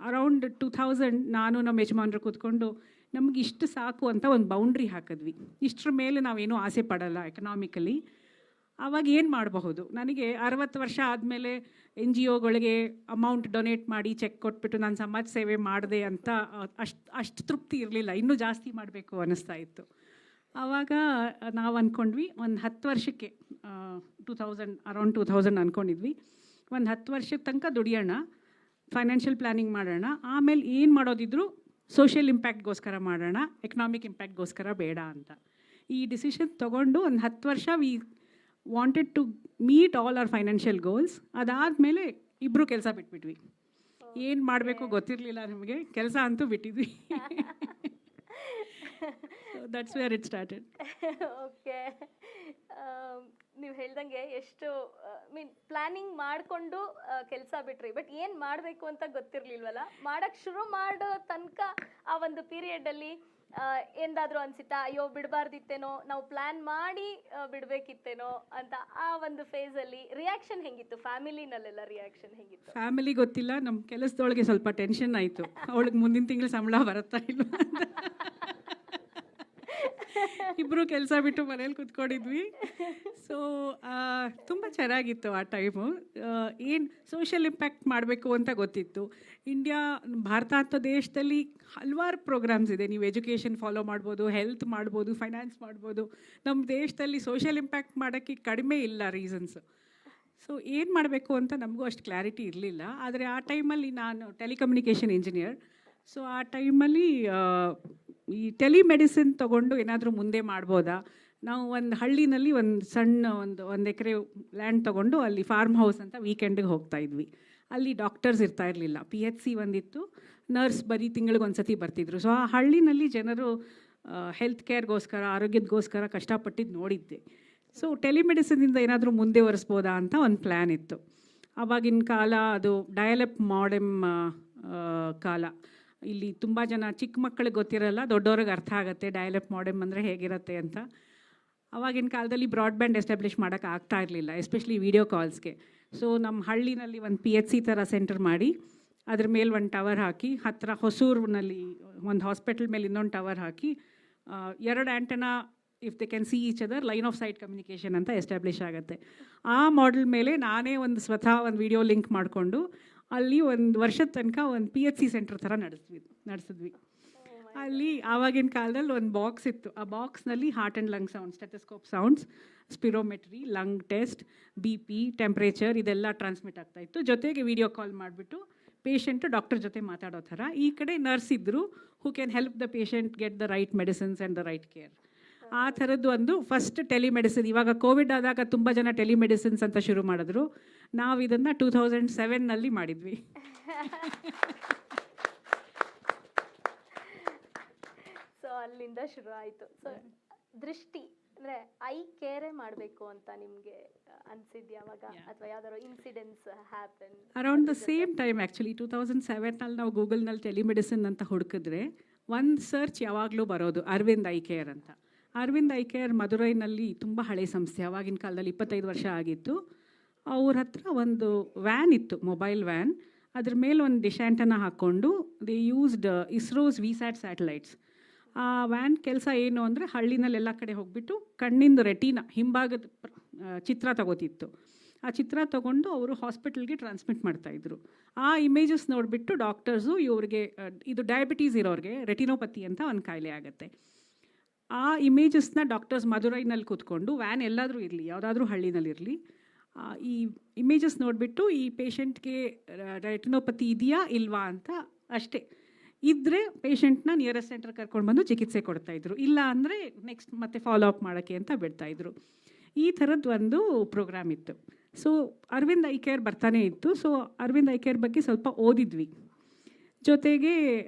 ಅರೌಂಡ್ 2000 ನಾನು ನಮ್ಮ ಯಜಮಾನ್ರು ಕೂತ್ಕೊಂಡು ನಮ್ಗೆ ಇಷ್ಟು ಸಾಕು ಅಂತ ಒಂದು ಬೌಂಡ್ರಿ ಹಾಕಿದ್ವಿ. ಇಷ್ಟರ ಮೇಲೆ ನಾವೇನೂ ಆಸೆ ಪಡಲ್ಲ ಎಕನಾಮಿಕಲಿ. ಆವಾಗ ಏನು ಮಾಡಬಹುದು? ನನಗೆ 60 ವರ್ಷ ಆದಮೇಲೆ NGOಗಳಿಗೆ ಅಮೌಂಟ್ ಡೊನೇಟ್ ಮಾಡಿ ಚೆಕ್ ಕೊಟ್ಬಿಟ್ಟು ನಾನು ಸಮಾಜ ಸೇವೆ ಮಾಡಿದೆ ಅಂತ ಅಷ್ಟು ತೃಪ್ತಿ ಇರಲಿಲ್ಲ, ಇನ್ನೂ ಜಾಸ್ತಿ ಮಾಡಬೇಕು ಅನ್ನಿಸ್ತಾ ಇತ್ತು. ಆವಾಗ ನಾವು ಅಂದ್ಕೊಂಡ್ವಿ ಒಂದು 10 ವರ್ಷಕ್ಕೆ ಅರೌಂಡ್ 2000 ಅಂದ್ಕೊಂಡಿದ್ವಿ. ಒಂದು 10 ವರ್ಷದ ತನಕ ದುಡಿಯೋಣ, ಫೈನಾನ್ಷಿಯಲ್ ಪ್ಲ್ಯಾನಿಂಗ್ ಮಾಡೋಣ, ಆಮೇಲೆ ಏನು ಮಾಡೋದಿದ್ರು ಸೋಷಿಯಲ್ ಇಂಪ್ಯಾಕ್ಟ್ಗೋಸ್ಕರ ಮಾಡೋಣ, ಎಕನಾಮಿಕ್ ಇಂಪ್ಯಾಕ್ಟ್ಗೋಸ್ಕರ ಬೇಡ ಅಂತ. ಈ ಡಿಸಿಷನ್ ತೊಗೊಂಡು ಒಂದು 10 ವರ್ಷ we wanted to meet all our financial goals. ಅದಾದಮೇಲೆ ಇಬ್ಬರು ಕೆಲಸ ಬಿಟ್ಬಿಟ್ವಿ. ಏನು ಮಾಡಬೇಕು ಗೊತ್ತಿರಲಿಲ್ಲ ನಮಗೆ, ಕೆಲಸ ಅಂತೂ ಬಿಟ್ಟಿದ್ವಿ. That's where it started. Okay, ನೀವು ಹೇಳ್ದಂಗೆ ಎಷ್ಟು ಪ್ಲಾನಿಂಗ್ ಮಾಡಿಕೊಂಡು ಕೆಲಸ ಬಿಟ್ರಿ, ಬಟ್ ಏನು ಮಾಡಬೇಕು ಅಂತ ಗೊತ್ತಿರಲಿಲ್ವಲ್ಲ. ಮಾಡೋಕ್ಕೆ ಶುರು ಮಾಡೋ ತನಕ ಆ ಒಂದು ಪೀರಿಯಡಲ್ಲಿ ಎಂದಾದರೂ ಅನಿಸುತ್ತಾ ಅಯ್ಯೋ ಬಿಡಬಾರ್ದಿತ್ತೇನೋ, ನಾವು ಪ್ಲ್ಯಾನ್ ಮಾಡಿ ಬಿಡಬೇಕಿತ್ತೇನೋ ಅಂತ? ಆ ಒಂದು ಫೇಸಲ್ಲಿ ರಿಯಾಕ್ಷನ್ ಹೆಂಗಿತ್ತು? ಫ್ಯಾಮಿಲಿನಲ್ಲೆಲ್ಲ ರಿಯಾಕ್ಷನ್ ಹೆಂಗಿತ್ತು? ಫ್ಯಾಮಿಲಿ ಗೊತ್ತಿಲ್ಲ, ನಮ್ಮ ಕೆಲಸದೊಳಗೆ ಸ್ವಲ್ಪ ಟೆನ್ಷನ್ ಆಯಿತು, ಅವಳಿಗೆ ಮುಂದಿನ ತಿಂಗಳು ಸಂಬಳ ಬರುತ್ತಾ ಇಲ್ಲ ಅಂತ. ಇಬ್ಬರು ಕೆಲಸ ಬಿಟ್ಟು ಮನೇಲಿ ಕೂತ್ಕೊಂಡಿದ್ವಿ. ಸೊ ತುಂಬ ಚೆನ್ನಾಗಿತ್ತು ಆ ಟೈಮು. ಏನು ಸೋಷಿಯಲ್ ಇಂಪ್ಯಾಕ್ಟ್ ಮಾಡಬೇಕು ಅಂತ ಗೊತ್ತಿತ್ತು. ಭಾರತ ಅಂತ ದೇಶದಲ್ಲಿ ಹಲವಾರು ಪ್ರೋಗ್ರಾಮ್ಸ್ ಇದೆ. ನೀವು ಎಜುಕೇಷನ್ ಫಾಲೋ ಮಾಡ್ಬೋದು, ಹೆಲ್ತ್ ಮಾಡ್ಬೋದು, ಫೈನಾನ್ಸ್ ಮಾಡ್ಬೋದು. ನಮ್ಮ ದೇಶದಲ್ಲಿ ಸೋಷಿಯಲ್ ಇಂಪ್ಯಾಕ್ಟ್ ಮಾಡೋಕ್ಕೆ ಕಡಿಮೆ ಇಲ್ಲ ರೀಸನ್ಸ್. ಸೊ ಏನು ಮಾಡಬೇಕು ಅಂತ ನಮಗೂ ಅಷ್ಟು ಕ್ಲಾರಿಟಿ ಇರಲಿಲ್ಲ. ಆದರೆ ಆ ಟೈಮಲ್ಲಿ ನಾನು ಟೆಲಿಕಮ್ಯುನಿಕೇಷನ್ ಇಂಜಿನಿಯರ್. ಸೊ ಆ ಟೈಮಲ್ಲಿ ಈ ಟೆಲಿಮೆಡಿಸಿನ್ ತೊಗೊಂಡು ಏನಾದರೂ ಮುಂದೆ ಮಾಡ್ಬೋದಾ? ನಾವು ಒಂದು ಹಳ್ಳಿನಲ್ಲಿ ಒಂದು ಸಣ್ಣ ಒಂದು ಎಕರೆ ಲ್ಯಾಂಡ್ ತೊಗೊಂಡು ಅಲ್ಲಿ ಫಾರ್ಮ್ ಹೌಸ್ ಅಂತ ವೀಕೆಂಡಿಗೆ ಹೋಗ್ತಾಯಿದ್ವಿ. ಅಲ್ಲಿ ಡಾಕ್ಟರ್ಸ್ ಇರ್ತಾ ಇರಲಿಲ್ಲ, PHC ಒಂದಿತ್ತು, ನರ್ಸ್ ಬರೀ ತಿಂಗಳಿಗೆ ಒಂದು ಸತಿ ಬರ್ತಿದ್ರು. ಸೊ ಆ ಹಳ್ಳಿನಲ್ಲಿ ಜನರು ಹೆಲ್ತ್ ಕೇರ್ಗೋಸ್ಕರ, ಆರೋಗ್ಯದಗೋಸ್ಕರ ಕಷ್ಟಪಟ್ಟಿದ್ದು ನೋಡಿದ್ದೆ. ಸೊ ಟೆಲಿಮೆಡಿಸಿನಿಂದ ಏನಾದರೂ ಮುಂದೆ ಒರೆಸ್ಬೋದಾ ಅಂತ ಒಂದು ಪ್ಲ್ಯಾನ್ ಇತ್ತು. ಆವಾಗಿನ ಕಾಲ ಅದು ಡಯಲ್-ಅಪ್ ಮಾಡೆಮ್ ಕಾಲ. ಇಲ್ಲಿ ತುಂಬ ಜನ ಚಿಕ್ಕ ಮಕ್ಕಳಿಗೆ ಗೊತ್ತಿರಲ್ಲ, ದೊಡ್ಡವ್ರಿಗೆ ಅರ್ಥ ಆಗುತ್ತೆ ಡಯಲ್-ಅಪ್ ಮಾಡೆಮ್ ಅಂದರೆ ಹೇಗಿರುತ್ತೆ ಅಂತ. ಆವಾಗಿನ ಕಾಲದಲ್ಲಿ ಬ್ರಾಡ್ಬ್ಯಾಂಡ್ ಎಸ್ಟಾಬ್ಲಿಷ್ ಮಾಡೋಕ್ಕೆ ಆಗ್ತಾ ಇರಲಿಲ್ಲ, ಎಸ್ಪೆಷಲಿ ವೀಡಿಯೋ ಕಾಲ್ಸ್ಗೆ. ಸೊ ನಮ್ಮ ಹಳ್ಳಿನಲ್ಲಿ ಒಂದು PHC ಥರ ಸೆಂಟರ್ ಮಾಡಿ ಅದ್ರ ಮೇಲೆ ಒಂದು ಟವರ್ ಹಾಕಿ, ಹತ್ತಿರ ಹೊಸೂರಿನಲ್ಲಿ ಒಂದು ಹಾಸ್ಪಿಟಲ್ ಮೇಲೆ ಇನ್ನೊಂದು ಟವರ್ ಹಾಕಿ, 2 antenna if they can see each other, line of sight communication ಅಂತ ಎಸ್ಟಾಬ್ಲಿಷ್ ಆಗುತ್ತೆ. ಆ ಮಾಡೆಲ್ ಮೇಲೆ ನಾನೇ ಸ್ವತಃ ಒಂದು ವಿಡಿಯೋ ಲಿಂಕ್ ಮಾಡಿಕೊಂಡು ಅಲ್ಲಿ 1 ವರ್ಷದ ತನಕ ಒಂದು PHC ಸೆಂಟರ್ ಥರ ನಡೆಸಿದ್ವಿ. ಅಲ್ಲಿ ಆವಾಗಿನ ಕಾಲದಲ್ಲಿ ಒಂದು ಬಾಕ್ಸ್ ಇತ್ತು. ಆ ಬಾಕ್ಸ್ನಲ್ಲಿ heart and lung sounds, stethoscope sounds, spirometry, lung test, BP, temperature ಇದೆಲ್ಲ ಟ್ರಾನ್ಸ್ಮಿಟ್ ಆಗ್ತಾಯಿತ್ತು. ಜೊತೆಗೆ ವಿಡಿಯೋ ಕಾಲ್ ಮಾಡಿಬಿಟ್ಟು ಪೇಷಂಟು ಡಾಕ್ಟರ್ ಜೊತೆ ಮಾತಾಡೋ ಥರ. ಈ ಕಡೆ ನರ್ಸ್ ಇದ್ದರು who can help the patient get the right medicines and the right care. ಆ ಥರದ್ದು ಒಂದು ಫಸ್ಟ್ ಟೆಲಿಮೆಡಿಸಿನ್. ಇವಾಗ ಕೋವಿಡ್ ಆದಾಗ ತುಂಬ ಜನ ಟೆಲಿಮೆಡಿಸಿನ್ಸ್ ಅಂತ ಶುರು ಮಾಡಿದ್ರು. ನಾವು ಇದನ್ನು 2007ನಲ್ಲಿ ಮಾಡಿದ್ವಿ. ಸೊ ಅಲ್ಲಿಂದ ಶುರು ಆಯಿತು. ಸೊ ದೃಷ್ಟಿ ಅಂದರೆ ಐ ಕೇರೇ ಮಾಡಬೇಕು ಅಂತ ನಿಮಗೆ ಅನಿಸಿದ್ಯಾ ಅವಾಗ, ಅಥವಾ ಯಾವ್ದಾದ್ರು incidents happen? Around the same time actually 2007ನಲ್ಲಿ ನಾವು ಗೂಗಲ್ನಲ್ಲಿ ಟೆಲಿಮೆಡಿಸಿನ್ ಅಂತ ಹುಡುಕಿದ್ರೆ ಒಂದು ಸರ್ಚ್ ಯಾವಾಗಲೂ ಬರೋದು ಅರವಿಂದ್ ಐ ಕೇರ್ ಅಂತ. ಅರವಿಂದ್ ಐ ಕೇರ್ ಮಧುರೈನಲ್ಲಿ ತುಂಬ ಹಳೆಯ ಸಂಸ್ಥೆ, ಆವಾಗಿನ ಕಾಲದಲ್ಲಿ 25 ವರ್ಷ ಆಗಿತ್ತು. ಅವ್ರ ಹತ್ರ ಒಂದು ವ್ಯಾನ್ ಇತ್ತು, ಮೊಬೈಲ್ ವ್ಯಾನ್. ಅದ್ರ ಮೇಲೆ ಒಂದು ಡಿಶ್ ಆ್ಯಂಟನ ಹಾಕ್ಕೊಂಡು ದೇ ಯೂಸ್ಡ್ ಇಸ್ರೋಸ್ ವಿಸ್ಯಾಟ್ ಸ್ಯಾಟಲೈಟ್ಸ್. ಆ ವ್ಯಾನ್ ಕೆಲಸ ಏನು ಅಂದರೆ ಹಳ್ಳಿನಲ್ಲಿ ಎಲ್ಲ ಕಡೆ ಹೋಗ್ಬಿಟ್ಟು ಕಣ್ಣಿಂದ ರೆಟಿನಾ ಹಿಂಭಾಗದ ಚಿತ್ರ ತಗೋತಿತ್ತು. ಆ ಚಿತ್ರ ತೊಗೊಂಡು ಅವರು ಹಾಸ್ಪಿಟಲ್ಗೆ ಟ್ರಾನ್ಸ್ಮಿಟ್ ಮಾಡ್ತಾಯಿದ್ರು. ಆ ಇಮೇಜಸ್ ನೋಡಿಬಿಟ್ಟು ಡಾಕ್ಟರ್ಸು ಇವ್ರಿಗೆ, ಇದು ಡಯಾಬಿಟೀಸ್ ಇರೋರಿಗೆ ರೆಟಿನೋಪತಿ ಅಂತ ಒಂದು ಕಾಯಿಲೆ ಆಗುತ್ತೆ, ಆ ಇಮೇಜಸ್ನ ಡಾಕ್ಟರ್ಸ್ ಮಧುರೈನಲ್ಲಿ ಕೂತ್ಕೊಂಡು ವ್ಯಾನ್ ಎಲ್ಲಾದರೂ ಇರಲಿ, ಯಾವುದಾದ್ರೂ ಹಳ್ಳಿನಲ್ಲಿರಲಿ, ಈ ಇಮೇಜಸ್ ನೋಡಿಬಿಟ್ಟು ಈ ಪೇಷಂಟ್ಗೆ ರೆಟಿನೋಪತಿ ಇದೆಯಾ ಇಲ್ವಾ ಅಂತ ಅಷ್ಟೇ. ಇದ್ದರೆ ಪೇಷಂಟ್ನ ನಿಯರೆಸ್ಟ್ ಸೆಂಟರ್ ಕರ್ಕೊಂಡು ಬಂದು ಚಿಕಿತ್ಸೆ ಕೊಡ್ತಾಯಿದ್ರು, ಇಲ್ಲ ಅಂದರೆ ನೆಕ್ಸ್ಟ್ ಮತ್ತೆ ಫಾಲೋ ಅಪ್ ಮಾಡೋಕ್ಕೆ ಅಂತ ಬಿಡ್ತಾಯಿದ್ರು. ಈ ಥರದ್ದು ಒಂದು ಪ್ರೋಗ್ರಾಮ್ ಇತ್ತು. ಸೊ ಅರವಿಂದ್ ಐ ಕೇರ್ ಬರ್ತಾನೆ ಇತ್ತು. ಸೊ ಅರವಿಂದ್ ಐ ಕೇರ್ ಬಗ್ಗೆ ಸ್ವಲ್ಪ ಓದಿದ್ವಿ. ಜೊತೆಗೆ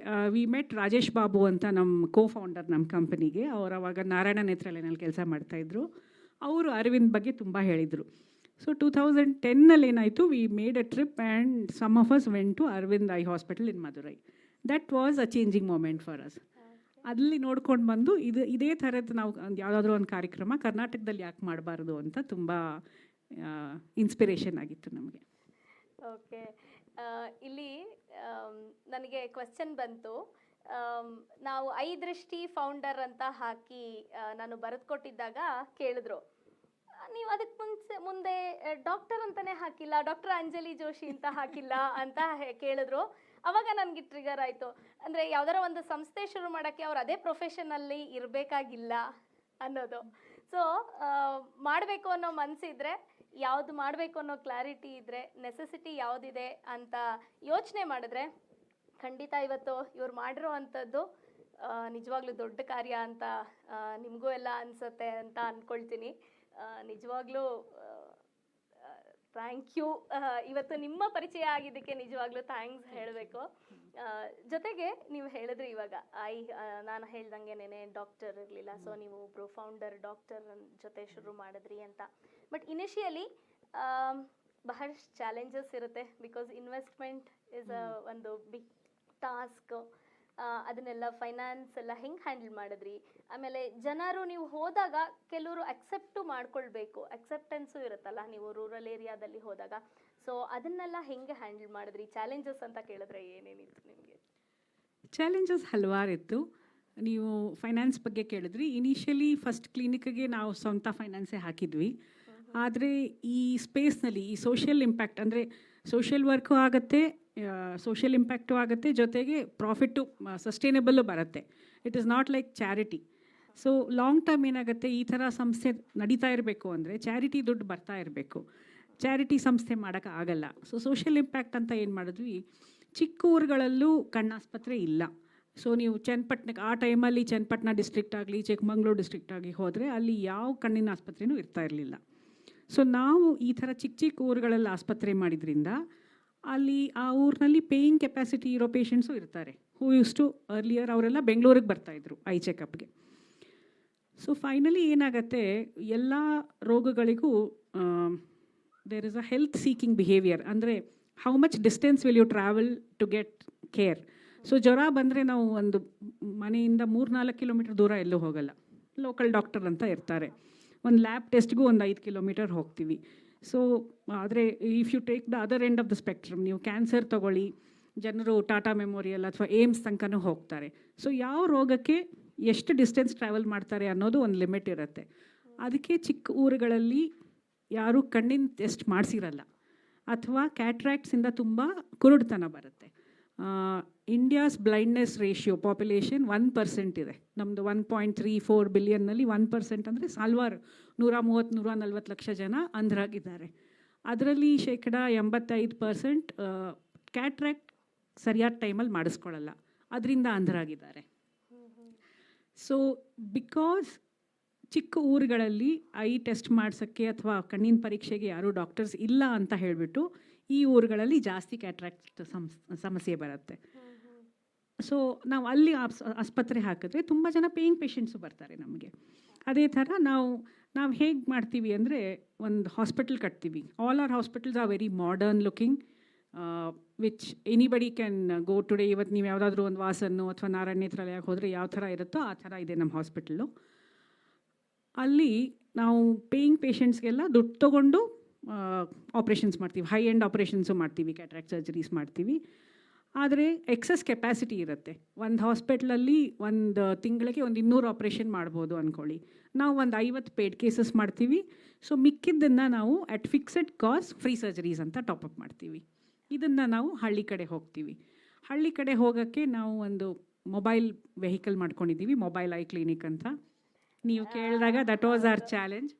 ವಿ ಮೆಟ್ ರಾಜೇಶ್ ಬಾಬು ಅಂತ ನಮ್ಮ ಫೌಂಡರ್ ನಮ್ಮ ಕಂಪನಿಗೆ. ಅವ್ರು ಅವಾಗ ನಾರಾಯಣ ನೇತ್ರಾಲಯನಲ್ಲಿ ಕೆಲಸ ಮಾಡ್ತಾಯಿದ್ರು. ಅವರು ಅರವಿಂದ್ ಬಗ್ಗೆ ತುಂಬ ಹೇಳಿದರು. ಸೊ 2010 ಏನಾಯಿತು, we made a trip and some of us went to Aravind eye hospital in Madurai. That was a changing moment for us. ಅಲ್ಲಿ ನೋಡ್ಕೊಂಡು ಬಂದು ಇದೇ ಥರದ್ದು ನಾವು ಯಾವುದಾದ್ರೂ ಒಂದು ಕಾರ್ಯಕ್ರಮ ಕರ್ನಾಟಕದಲ್ಲಿ ಯಾಕೆ ಮಾಡಬಾರ್ದು ಅಂತ ತುಂಬ ಇನ್ಸ್ಪಿರೇಷನ್ ಆಗಿತ್ತು ನಮಗೆ. ಓಕೆ, ಇಲ್ಲಿ ನನಗೆ ಕ್ವೆಶ್ಚನ್ ಬಂತು. ನಾವು ಐ ದೃಷ್ಟಿ ಫೌಂಡರ್ ಅಂತ ಹಾಕಿ ನಾನು ಬರೆದುಕೊಟ್ಟಿದ್ದಾಗ ಕೇಳಿದ್ರು, ನೀವು ಅದಕ್ಕೆ ಮುಂದೆ ಡಾಕ್ಟರ್ ಅಂತಲೇ ಹಾಕಿಲ್ಲ, ಡಾಕ್ಟರ್ ಅಂಜಲಿ ಜೋಶಿ ಅಂತ ಹಾಕಿಲ್ಲ ಅಂತ ಕೇಳಿದ್ರು. ಅವಾಗ ನನಗೆ ಟ್ರಿಗರ್ ಆಯಿತು. ಅಂದರೆ ಯಾವ್ದಾರ ಒಂದು ಸಂಸ್ಥೆ ಶುರು ಮಾಡೋಕ್ಕೆ ಅವ್ರು ಅದೇ ಪ್ರೊಫೆಷನಲ್ಲಿ ಇರಬೇಕಾಗಿಲ್ಲ ಅನ್ನೋದು. ಸೊ ಮಾಡಬೇಕು ಅನ್ನೋ ಮನಸ್ಸಿದ್ರೆ, ಯಾವುದು ಮಾಡಬೇಕು ಅನ್ನೋ ಕ್ಲಾರಿಟಿ ಇದ್ದರೆ, ನೆಸೆಸಿಟಿ ಯಾವುದಿದೆ ಅಂತ ಯೋಚನೆ ಮಾಡಿದ್ರೆ ಖಂಡಿತ ಇವತ್ತು ಇವ್ರು ಮಾಡಿರೋ ಅಂಥದ್ದು ನಿಜವಾಗ್ಲೂ ದೊಡ್ಡ ಕಾರ್ಯ ಅಂತ ನಿಮಗೂ ಎಲ್ಲ ಅನಿಸುತ್ತೆ ಅಂತ ಅಂದ್ಕೊಳ್ತೀನಿ. ನಿಜವಾಗ್ಲೂ ಥ್ಯಾಂಕ್ ಯು. ಇವತ್ತು ನಿಮ್ಮ ಪರಿಚಯ ಆಗಿದ್ದಕ್ಕೆ ನಿಜವಾಗ್ಲೂ ಥ್ಯಾಂಕ್ಸ್ ಹೇಳಬೇಕು. ಜೊತೆಗೆ ನೀವು ಹೇಳಿದ್ರಿ ಇವಾಗ ನಾನು ಹೇಳ್ದಂಗೆ ಡಾಕ್ಟರ್ ಇರಲಿಲ್ಲ, ಸೊ ನೀವು ಒಬ್ಬರು ಫೌಂಡರ್ ಡಾಕ್ಟರ್ ಜೊತೆ ಶುರು ಮಾಡಿದ್ರಿ ಅಂತ. ಬಟ್ ಇನಿಷಿಯಲಿ ಬಹಳಷ್ಟು ಚಾಲೆಂಜಸ್ ಇರುತ್ತೆ, ಬಿಕಾಸ್ ಇನ್ವೆಸ್ಟ್ಮೆಂಟ್ ಇಸ್ ಒಂದು ಬಿಗ್ ಟಾಸ್ಕ್. ಅದನ್ನೆಲ್ಲ ಫೈನಾನ್ಸ್ ಎಲ್ಲ ಹೆಂಗೆ ಹ್ಯಾಂಡಲ್ ಮಾಡಿದ್ರಿ? ಆಮೇಲೆ ಜನರು ನೀವು ಹೋದಾಗ ಕೆಲವರು ಅಕ್ಸೆಪ್ಟು ಮಾಡ್ಕೊಳ್ಬೇಕು, ಅಕ್ಸೆಪ್ಟೆನ್ಸು ಇರುತ್ತಲ್ಲ ನೀವು ರೂರಲ್ ಏರಿಯಾದಲ್ಲಿ ಹೋದಾಗ. ಸೊ ಅದನ್ನೆಲ್ಲ ಹೆಂಗೆ ಹ್ಯಾಂಡಲ್ ಮಾಡಿದ್ರಿ? ಚಾಲೆಂಜಸ್ ಅಂತ ಕೇಳಿದ್ರೆ ಏನೇನಿತ್ತು ನಿಮಗೆ? ಚಾಲೆಂಜಸ್ ಹಲವಾರಿತ್ತು. ನೀವು ಫೈನಾನ್ಸ್ ಬಗ್ಗೆ ಕೇಳಿದ್ರಿ. ಇನಿಷಿಯಲಿ ಫಸ್ಟ್ ಕ್ಲಿನಿಕ್ಗೆ ನಾವು ಸ್ವಂತ ಫೈನಾನ್ಸೇ ಹಾಕಿದ್ವಿ. ಆದರೆ ಈ ಸ್ಪೇಸ್ನಲ್ಲಿ ಈ ಸೋಷಿಯಲ್ ಇಂಪ್ಯಾಕ್ಟ್, ಅಂದರೆ ಸೋಷಿಯಲ್ ವರ್ಕು ಆಗುತ್ತೆ, ಸೋಷಿಯಲ್ ಇಂಪ್ಯಾಕ್ಟು ಆಗುತ್ತೆ, ಜೊತೆಗೆ ಪ್ರಾಫಿಟ್ಟು ಸಸ್ಟೈನೇಬಲ್ಲು ಬರುತ್ತೆ. It is not like charity. So long term ಏನಾಗುತ್ತೆ, ಈ ಥರ ಸಂಸ್ಥೆ ನಡೀತಾ ಇರಬೇಕು ಅಂದರೆ ಚಾರಿಟಿ ದುಡ್ಡು ಬರ್ತಾ ಇರಬೇಕು. ಚಾರಿಟಿ ಸಂಸ್ಥೆ ಮಾಡೋಕ್ಕೆ ಆಗಲ್ಲ. ಸೊ ಸೋಷಿಯಲ್ ಇಂಪ್ಯಾಕ್ಟ್ ಅಂತ ಏನು ಮಾಡಿದ್ವಿ, ಚಿಕ್ಕ ಊರುಗಳಲ್ಲೂ ಕಣ್ಣಾಸ್ಪತ್ರೆ ಇಲ್ಲ. ಸೊ ನೀವು ಚನ್ನಪಟ್ಟಣಕ್ಕೆ ಆ ಟೈಮಲ್ಲಿ ಚನ್ನಪಟ್ಟಣ ಡಿಸ್ಟ್ರಿಕ್ಟ್ ಆಗಲಿ ಚಿಕ್ಕಮಂಗ್ಳೂರು ಡಿಸ್ಟ್ರಿಕ್ಟ್ ಆಗಿ ಹೋದರೆ ಅಲ್ಲಿ ಯಾವ ಕಣ್ಣಿನ ಆಸ್ಪತ್ರೆನೂ ಇರ್ತಾ ಇರಲಿಲ್ಲ. ಸೊ ನಾವು ಈ ಥರ ಚಿಕ್ಕ ಚಿಕ್ಕ ಊರುಗಳಲ್ಲಿ ಆಸ್ಪತ್ರೆ ಮಾಡಿದ್ರಿಂದ ಅಲ್ಲಿ ಆ ಊರಿನಲ್ಲಿ ಪೇಯಿಂಗ್ ಕೆಪಾಸಿಟಿ ಇರೋ ಪೇಷಂಟ್ಸು ಇರ್ತಾರೆ. ಹೂ ಯೂಸ್ ಟು ಅರ್ಲಿಯರ್ ಅವರೆಲ್ಲ ಬೆಂಗಳೂರಿಗೆ ಬರ್ತಾಯಿದ್ರು ಐ ಚೆಕಪ್ಗೆ. ಸೊ ಫೈನಲಿ ಏನಾಗುತ್ತೆ, ಎಲ್ಲ ರೋಗಗಳಿಗೂ there is a health seeking behaviour. ಅಂದರೆ how much distance will you travel to get care. So ಜ್ವರ ಬಂದರೆ ನಾವು ಒಂದು ಮನೆಯಿಂದ 3-4 ಕಿಲೋಮೀಟರ್ ದೂರ ಎಲ್ಲೂ ಹೋಗಲ್ಲ, ಲೋಕಲ್ ಡಾಕ್ಟರ್ ಅಂತ ಇರ್ತಾರೆ. ಒಂದು ಲ್ಯಾಬ್ ಟೆಸ್ಟ್ಗೂ ಒಂದು 5 ಕಿಲೋಮೀಟರ್ ಹೋಗ್ತೀವಿ. ಸೊ ಆದರೆ if you take the other end of the spectrum, ನೀವು ಕ್ಯಾನ್ಸರ್ ತೊಗೊಳ್ಳಿ, ಜನರು ಟಾಟಾ ಮೆಮೋರಿಯಲ್ ಅಥವಾ ಏಮ್ಸ್ ತನಕನೂ ಹೋಗ್ತಾರೆ. ಸೊ ಯಾವ ರೋಗಕ್ಕೆ ಎಷ್ಟು ಡಿಸ್ಟೆನ್ಸ್ ಟ್ರಾವೆಲ್ ಮಾಡ್ತಾರೆ ಅನ್ನೋದು ಒಂದು ಲಿಮಿಟ್ ಇರುತ್ತೆ. ಅದಕ್ಕೆ ಚಿಕ್ಕ ಊರುಗಳಲ್ಲಿ ಯಾರೂ ಕಣ್ಣಿನ ಟೆಸ್ಟ್ ಮಾಡಿಸಿರಲ್ಲ, ಅಥವಾ ಕ್ಯಾಟ್ರಾಕ್ಟ್ಸಿಂದ ತುಂಬ ಕುರುಡುತನ ಬರುತ್ತೆ. ಇಂಡಿಯಾಸ್ ಬ್ಲೈಂಡ್ನೆಸ್ ರೇಷಿಯೋ ಪಾಪ್ಯುಲೇಷನ್ 1% ಇದೆ. ನಮ್ಮದು 1.34 ಬಿಲಿಯನ್ನಲ್ಲಿ 1% ಅಂದರೆ ಸಾಲ್ವಾರು 130-140 ಲಕ್ಷ ಜನ ಅಂಧರಾಗಿದ್ದಾರೆ. ಅದರಲ್ಲಿ 85% ಕ್ಯಾಟ್ರಾಕ್ಟ್ ಸರಿಯಾದ ಟೈಮಲ್ಲಿ ಮಾಡಿಸ್ಕೊಳ್ಳಲ್ಲ, ಅದರಿಂದ ಅಂಧರಾಗಿದ್ದಾರೆ. ಸೊ ಬಿಕಾಸ್ ಚಿಕ್ಕ ಊರುಗಳಲ್ಲಿ ಐ ಟೆಸ್ಟ್ ಮಾಡಿಸೋಕ್ಕೆ ಅಥವಾ ಕಣ್ಣಿನ ಪರೀಕ್ಷೆಗೆ ಯಾರೂ ಡಾಕ್ಟರ್ಸ್ ಇಲ್ಲ ಅಂತ ಹೇಳಿಬಿಟ್ಟು ಈ ಊರುಗಳಲ್ಲಿ ಜಾಸ್ತಿ ಕ್ಯಾಟ್ರಾಕ್ಟ್ ಸಮಸ್ಯೆ ಬರುತ್ತೆ. ಸೊ ನಾವು ಅಲ್ಲಿ ಆಸ್ಪತ್ರೆ ಹಾಕಿದ್ರೆ ತುಂಬ ಜನ ಪೇಯಿಂಗ್ ಪೇಷಂಟ್ಸು ಬರ್ತಾರೆ ನಮಗೆ. ಅದೇ ಥರ ನಾವು ಹೇಗೆ ಮಾಡ್ತೀವಿ ಅಂದರೆ, ಒಂದು ಹಾಸ್ಪಿಟಲ್ ಕಟ್ತೀವಿ. All are hospitals are very modern looking, which anybody can go today. ಇವತ್ತು ನೀವು ಯಾವುದಾದ್ರೂ ಒಂದು ವಾಸನ್ನು ಅಥವಾ ನಾರಾಯಣ ನೇತ್ರಾಲಯಕ್ಕೆ ಹೋದರೆ ಯಾವ ಥರ ಇರುತ್ತೋ ಆ ಥರ ಇದೆ ನಮ್ಮ ಹಾಸ್ಪಿಟಲ್ಲು. ಅಲ್ಲಿ ನಾವು ಪೇಯಿಂಗ್ ಪೇಷಂಟ್ಸ್ಗೆಲ್ಲ ದುಡ್ಡು ತೊಗೊಂಡು ಆಪ್ರೇಷನ್ಸ್ ಮಾಡ್ತೀವಿ, ಹೈ ಎಂಡ್ ಆಪ್ರೇಷನ್ಸು ಮಾಡ್ತೀವಿ, ಕ್ಯಾಟ್ರಾಕ್ಟ್ ಸರ್ಜರೀಸ್ ಮಾಡ್ತೀವಿ. ಆದರೆ ಎಕ್ಸಸ್ ಕೆಪಾಸಿಟಿ ಇರುತ್ತೆ. ಒಂದು ಹಾಸ್ಪಿಟ್ಲಲ್ಲಿ ಒಂದು ತಿಂಗಳಿಗೆ 200 ಆಪ್ರೇಷನ್ ಮಾಡ್ಬೋದು ಅಂದ್ಕೊಳ್ಳಿ. ನಾವು ಒಂದು 50 ಪೇಯ್ಡ್ ಕೇಸಸ್ ಮಾಡ್ತೀವಿ. ಸೊ ಮಿಕ್ಕಿದ್ದನ್ನು ನಾವು at fixed cost free surgeries ಅಂತ ಟಾಪಪ್ ಮಾಡ್ತೀವಿ. ಇದನ್ನು ನಾವು ಹಳ್ಳಿ ಕಡೆ ಹೋಗ್ತೀವಿ. ಹಳ್ಳಿ ಕಡೆ ಹೋಗೋಕ್ಕೆ ನಾವು ಒಂದು ಮೊಬೈಲ್ ವೆಹಿಕಲ್ ಮಾಡ್ಕೊಂಡಿದ್ದೀವಿ, ಮೊಬೈಲ್ ಐ ಕ್ಲಿನಿಕ್ ಅಂತ. ನೀವು ಕೇಳಿದಾಗ ದಟ್ ವಾಸ್ ಅವರ್ ಚಾಲೆಂಜ್.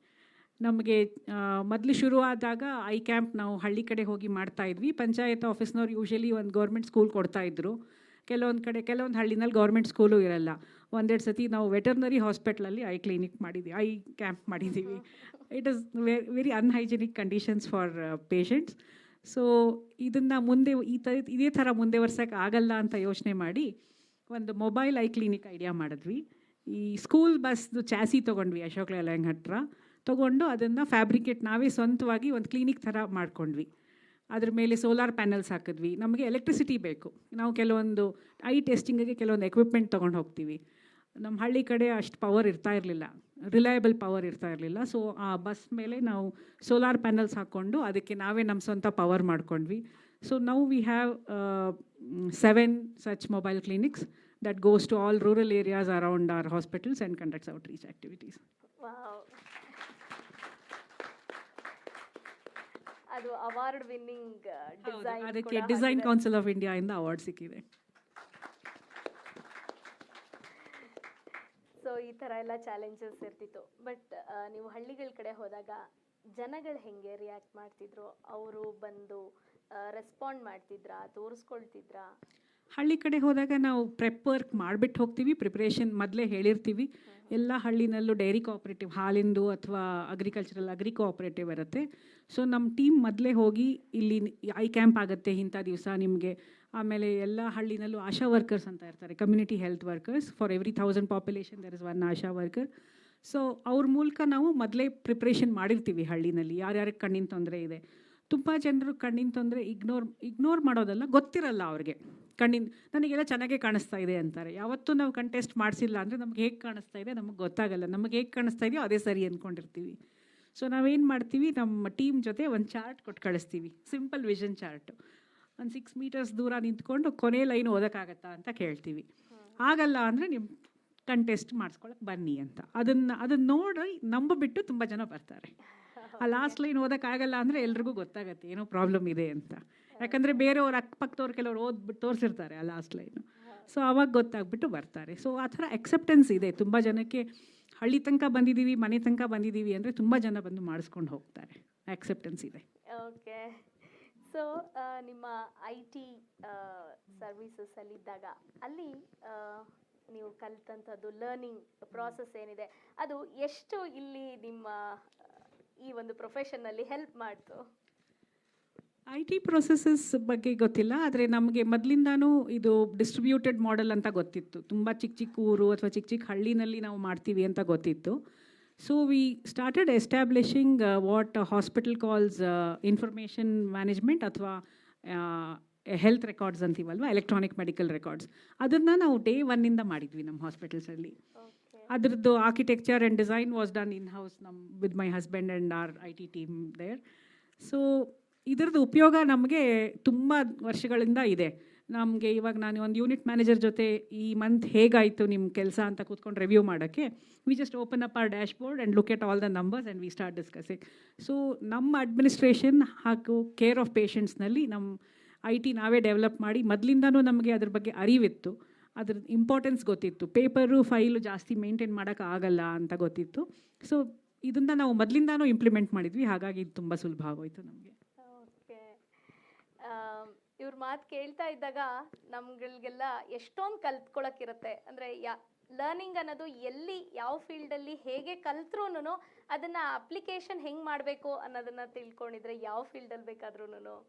ನಮಗೆ ಮೊದಲು ಶುರುವಾದಾಗ ಐ ಕ್ಯಾಂಪ್ ನಾವು ಹಳ್ಳಿ ಕಡೆ ಹೋಗಿ ಮಾಡ್ತಾಯಿದ್ವಿ. ಪಂಚಾಯತ್ ಆಫೀಸ್ನವ್ರು ಯೂಶಲಿ ಒಂದು ಗೌರ್ಮೆಂಟ್ ಸ್ಕೂಲ್ ಕೊಡ್ತಾಯಿದ್ರು. ಕೆಲವೊಂದು ಹಳ್ಳಿನಲ್ಲಿ ಗೌರ್ಮೆಂಟ್ ಸ್ಕೂಲು ಇರಲ್ಲ. ಒಂದೆರಡು ಸತಿ ನಾವು ವೆಟರ್ನರಿ ಹಾಸ್ಪಿಟ್ಲಲ್ಲಿ ಐ ಕ್ಲಿನಿಕ್ ಮಾಡಿದ್ವಿ, ಐ ಕ್ಯಾಂಪ್ ಮಾಡಿದ್ದೀವಿ. It is very unhygienic conditions for patients. So ಇದನ್ನು ಮುಂದೆ ಇದೇ ಥರ ಮುಂದೆ ವರ್ಷಕ್ಕೆ ಆಗಲ್ಲ ಅಂತ ಯೋಚನೆ ಮಾಡಿ ಒಂದು ಮೊಬೈಲ್ ಐ ಕ್ಲಿನಿಕ್ ಐಡಿಯಾ ಮಾಡಿದ್ವಿ. ಈ ಸ್ಕೂಲ್ ಬಸ್ದು ಚಾಸಿ ತೊಗೊಂಡ್ವಿ ಅಶೋಕ್ ಲೇಲ್ಯಾಂಡ್ ಹತ್ರ. ತೊಗೊಂಡು ಅದನ್ನು ಫ್ಯಾಬ್ರಿಕೇಟ್ ನಾವೇ ಸ್ವಂತವಾಗಿ ಒಂದು ಕ್ಲಿನಿಕ್ ಥರ ಮಾಡ್ಕೊಂಡ್ವಿ. ಅದ್ರ ಮೇಲೆ ಸೋಲಾರ್ ಪ್ಯಾನಲ್ಸ್ ಹಾಕಿದ್ವಿ. ನಮಗೆ ಎಲೆಕ್ಟ್ರಿಸಿಟಿ ಬೇಕು. ನಾವು ಕೆಲವೊಂದು ಐ ಟೆಸ್ಟಿಂಗಿಗೆ ಕೆಲವೊಂದು ಎಕ್ವಿಪ್ಮೆಂಟ್ ತೊಗೊಂಡು ಹೋಗ್ತೀವಿ. ನಮ್ಮ ಹಳ್ಳಿ ಕಡೆ ಅಷ್ಟು ಪವರ್ ಇರ್ತಾ ಇರಲಿಲ್ಲ, ರಿಲಯಬಲ್ ಪವರ್ ಇರ್ತಾ ಇರಲಿಲ್ಲ. ಸೊ ಆ ಬಸ್ ಮೇಲೆ ನಾವು ಸೋಲಾರ್ ಪ್ಯಾನಲ್ಸ್ ಹಾಕ್ಕೊಂಡು ಅದಕ್ಕೆ ನಾವೇ ನಮ್ಮ ಸ್ವಂತ ಪವರ್ ಮಾಡ್ಕೊಂಡ್ವಿ. So now we have 7 such mobile clinics that goes to all rural areas around our hospitals and conducts outreach activities. Wow, ಅದು ಅವಾರ್ಡ್ ವಿನ್ನಿಂಗ್ ಡಿಸೈನ್. ಅದಕ್ಕೆ ಡಿಸೈನ್ ಕೌನ್ಸಿಲ್ ಆಫ್ ಇಂಡಿಯಾ ಇಂದ award ಸಿಕ್ಕಿದೆ. ಸೊ ಈ ಥರ ಎಲ್ಲ challenges ಇರ್ತಿತ್ತು. But ನೀವು ಹಳ್ಳಿಗಳ ಕಡೆ ಹೋದಾಗ ಜನಗಳು ಹೆಂಗೆ ರಿಯಾಕ್ಟ್ ಮಾಡ್ತಿದ್ರು? ಅವರು ಬಂದು ರೆಸ್ಪಾಂಡ್ ಮಾಡ್ತಿದ್ರಾ, ತೋರಿಸ್ಕೊಳ್ತಿದ್ರಾ? ಹಳ್ಳಿ ಕಡೆ ಹೋದಾಗ ನಾವು ಪ್ರೆಪ್ ವರ್ಕ್ ಮಾಡಿಬಿಟ್ಟು ಹೋಗ್ತೀವಿ. ಪ್ರಿಪ್ರೇಷನ್ ಮೊದಲೇ ಹೇಳಿರ್ತೀವಿ. ಎಲ್ಲ ಹಳ್ಳಿನಲ್ಲೂ ಡೈರಿ ಕೋಆಪ್ರೇಟಿವ್, ಹಾಲಿಂದು ಅಥವಾ ಅಗ್ರಿ ಕೋಆಪ್ರೇಟಿವ್ ಇರುತ್ತೆ. ಸೊ ನಮ್ಮ ಟೀಮ್ ಮೊದಲೇ ಹೋಗಿ ಇಲ್ಲಿ ಐ ಕ್ಯಾಂಪ್ ಆಗುತ್ತೆ ಇಂಥ ದಿವಸ ನಿಮಗೆ. ಆಮೇಲೆ ಎಲ್ಲ ಹಳ್ಳಿನಲ್ಲೂ ಆಶಾ ವರ್ಕರ್ಸ್ ಅಂತ ಇರ್ತಾರೆ, community health workers. For every 1000 population there is 1 ASHA worker. So ಅವ್ರ ಮೂಲಕ ನಾವು ಮೊದಲೇ ಪ್ರಿಪ್ರೇಷನ್ ಮಾಡಿರ್ತೀವಿ ಹಳ್ಳಿನಲ್ಲಿ. ಯಾರ್ಯಾರಿಗೆ ಕಣ್ಣಿನ ತೊಂದರೆ ಇದೆ. ತುಂಬ ಜನರು ಕಣ್ಣಿನ ತೊಂದರೆ ಇಗ್ನೋರ್ ಮಾಡೋದಲ್ಲ, ಗೊತ್ತಿರಲ್ಲ ಅವ್ರಿಗೆ. ನನಗೆಲ್ಲ ಚೆನ್ನಾಗೇ ಕಾಣಿಸ್ತಾ ಇದೆ ಅಂತಾರೆ. ಯಾವತ್ತೂ ನಾವು ಟೆಸ್ಟ್ ಮಾಡಿಸಿಲ್ಲ ಅಂದರೆ ನಮ್ಗೆ ಹೇಗೆ ಕಾಣಿಸ್ತಾ ಇದೆ ನಮಗೆ ಗೊತ್ತಾಗಲ್ಲ. ನಮಗೆ ಹೇಗೆ ಕಾಣಿಸ್ತಾ ಇದೆಯೋ ಅದೇ ಸರಿ ಅಂದ್ಕೊಂಡಿರ್ತೀವಿ. ಸೊ ನಾವೇನು ಮಾಡ್ತೀವಿ, ನಮ್ಮ ಟೀಮ್ ಜೊತೆ ಒಂದು ಚಾರ್ಟ್ ಕೊಟ್ಟು ಕಳಿಸ್ತೀವಿ, ಸಿಂಪಲ್ ವಿಷನ್ ಚಾರ್ಟು. ಒಂದು 6 meters ದೂರ ನಿಂತ್ಕೊಂಡು ಕೊನೆ ಲೈನ್ ಓದೋಕ್ಕಾಗತ್ತಾ ಅಂತ ಕೇಳ್ತೀವಿ. ಆಗಲ್ಲ ಅಂದರೆ ನಿಮ್ಮ ಟೆಸ್ಟ್ ಮಾಡಿಸ್ಕೊಳಕ್ಕೆ ಬನ್ನಿ ಅಂತ. ಅದನ್ನು ನೋಡಿ ನಂಬಿಬಿಟ್ಟು ತುಂಬ ಜನ ಬರ್ತಾರೆ. ಆ ಲಾಸ್ಟ್ ಲೈನ್ ಓದೋಕ್ಕಾಗಲ್ಲ ಅಂದರೆ ಎಲ್ರಿಗೂ ಗೊತ್ತಾಗತ್ತೆ ಏನೋ ಪ್ರಾಬ್ಲಮ್ ಇದೆ ಅಂತ. ಯಾಕಂದರೆ ಬೇರೆಯವ್ರು ಅಕ್ಕಪಕ್ಕದವ್ರು ಕೆಲವ್ರು ಓದ್ಬಿಟ್ಟು ತೋರಿಸಿರ್ತಾರೆ ಆ ಲಾಸ್ಟ್ ಲೈನು. ಸೊ ಅವಾಗ ಗೊತ್ತಾಗ್ಬಿಟ್ಟು ಬರ್ತಾರೆ. ಸೊ ಆ ಥರ ಅಕ್ಸೆಪ್ಟೆನ್ಸ್ ಇದೆ ತುಂಬ ಜನಕ್ಕೆ. ಹಳ್ಳಿ ತನಕ ಬಂದಿದ್ದೀವಿ, ಮನೆ ತನಕ ಬಂದಿದ್ದೀವಿ ಅಂದರೆ ತುಂಬ ಜನ ಬಂದು ಮಾಡಿಸ್ಕೊಂಡು ಹೋಗ್ತಾರೆ. ಅಕ್ಸೆಪ್ಟೆನ್ಸ್ ಇದೆ. ಓಕೆ. ಸೊ ನಿಮ್ಮ IT ಸರ್ವೀಸಸ್ಸಲ್ಲಿದ್ದಾಗ ಅಲ್ಲಿ ನೀವು ಕಲಿತಂಥದ್ದು ಲರ್ನಿಂಗ್ ಪ್ರಾಸೆಸ್ ಏನಿದೆ ಅದು ಎಷ್ಟು ಇಲ್ಲಿ ನಿಮ್ಮ ಈ ಒಂದು ಪ್ರೊಫೆಷನ್ನಲ್ಲಿ ಹೆಲ್ಪ್ ಮಾಡ್ತು? IT ಪ್ರೊಸೆಸಸ್ ಬಗ್ಗೆ ಗೊತ್ತಿಲ್ಲ, ಆದರೆ ನಮಗೆ ಮೊದಲಿಂದಾನೂ ಇದು ಡಿಸ್ಟ್ರಿಬ್ಯೂಟೆಡ್ ಮಾಡೆಲ್ ಅಂತ ಗೊತ್ತಿತ್ತು. ತುಂಬ ಚಿಕ್ಕ ಊರು ಅಥವಾ ಚಿಕ್ಕ ಹಳ್ಳಿನಲ್ಲಿ ನಾವು ಮಾಡ್ತೀವಿ ಅಂತ ಗೊತ್ತಿತ್ತು. So we started establishing what hospital calls information management ಅಥವಾ ಹೆಲ್ತ್ ರೆಕಾರ್ಡ್ಸ್ ಅಂತೀವಲ್ವ, ಎಲೆಕ್ಟ್ರಾನಿಕ್ ಮೆಡಿಕಲ್ ರೆಕಾರ್ಡ್ಸ್. ಅದನ್ನು ನಾವು ಡೇ 1 ಮಾಡಿದ್ವಿ ನಮ್ಮ ಹಾಸ್ಪಿಟಲ್ಸಲ್ಲಿ. ಅದರದ್ದು architecture and design was done in house with my husband and our IT team there. So ಇದರದ್ದು ಉಪಯೋಗ ನಮಗೆ ತುಂಬ ವರ್ಷಗಳಿಂದ ಇದೆ. ನಮಗೆ ಇವಾಗ ನಾನು ಒಂದು ಯೂನಿಟ್ ಮ್ಯಾನೇಜರ್ ಜೊತೆ ಈ ಮಂತ್ ಹೇಗಾಯಿತು ನಿಮ್ಮ ಕೆಲಸ ಅಂತ ಕೂತ್ಕೊಂಡು ರಿವ್ಯೂ ಮಾಡೋಕ್ಕೆ, we just open up our dashboard and look at all the numbers and we start discussing. So ನಮ್ಮ ಅಡ್ಮಿನಿಸ್ಟ್ರೇಷನ್ ಹಾಗೂ ಕೇರ್ ಆಫ್ ಪೇಷಂಟ್ಸ್ನಲ್ಲಿ ನಮ್ಮ IT ನಾವೇ ಡೆವಲಪ್ ಮಾಡಿ ಮೊದಲಿಂದನೂ ನಮಗೆ ಅದ್ರ ಬಗ್ಗೆ ಅರಿವಿತ್ತು. ಅದ್ರ ಇಂಪಾರ್ಟೆನ್ಸ್ ಗೊತ್ತಿತ್ತು. ಪೇಪರು ಫೈಲು ಜಾಸ್ತಿ ಮೇಂಟೈನ್ ಮಾಡೋಕ್ಕೆ ಆಗಲ್ಲ ಅಂತ ಗೊತ್ತಿತ್ತು. ಸೊ ಇದನ್ನು ನಾವು ಮೊದಲಿಂದನೂ ಇಂಪ್ಲಿಮೆಂಟ್ ಮಾಡಿದ್ವಿ. ಹಾಗಾಗಿ ಇದು ತುಂಬ ಸುಲಭ ಆಗೋಯ್ತು ನಮಗೆ. ಓಕೆ. ಇವ್ರ ಮಾತು ಕೇಳ್ತಾ ಇದ್ದಾಗ ನಮ್ಗಳಿಗೆಲ್ಲ ಎಷ್ಟೊಂದು ಕಲ್ತ್ಕೊಳ್ಳೋಕ್ಕಿರುತ್ತೆ. ಅಂದರೆ ಲರ್ನಿಂಗ್ ಅನ್ನೋದು ಎಲ್ಲಿ ಯಾವ ಫೀಲ್ಡಲ್ಲಿ ಹೇಗೆ ಕಲ್ತ್ರೂ ಅದನ್ನು ಅಪ್ಲಿಕೇಶನ್ ಹೆಂಗೆ ಮಾಡಬೇಕು ಅನ್ನೋದನ್ನು ತಿಳ್ಕೊಂಡಿದ್ರೆ ಯಾವ ಫೀಲ್ಡಲ್ಲಿ ಬೇಕಾದ್ರೂ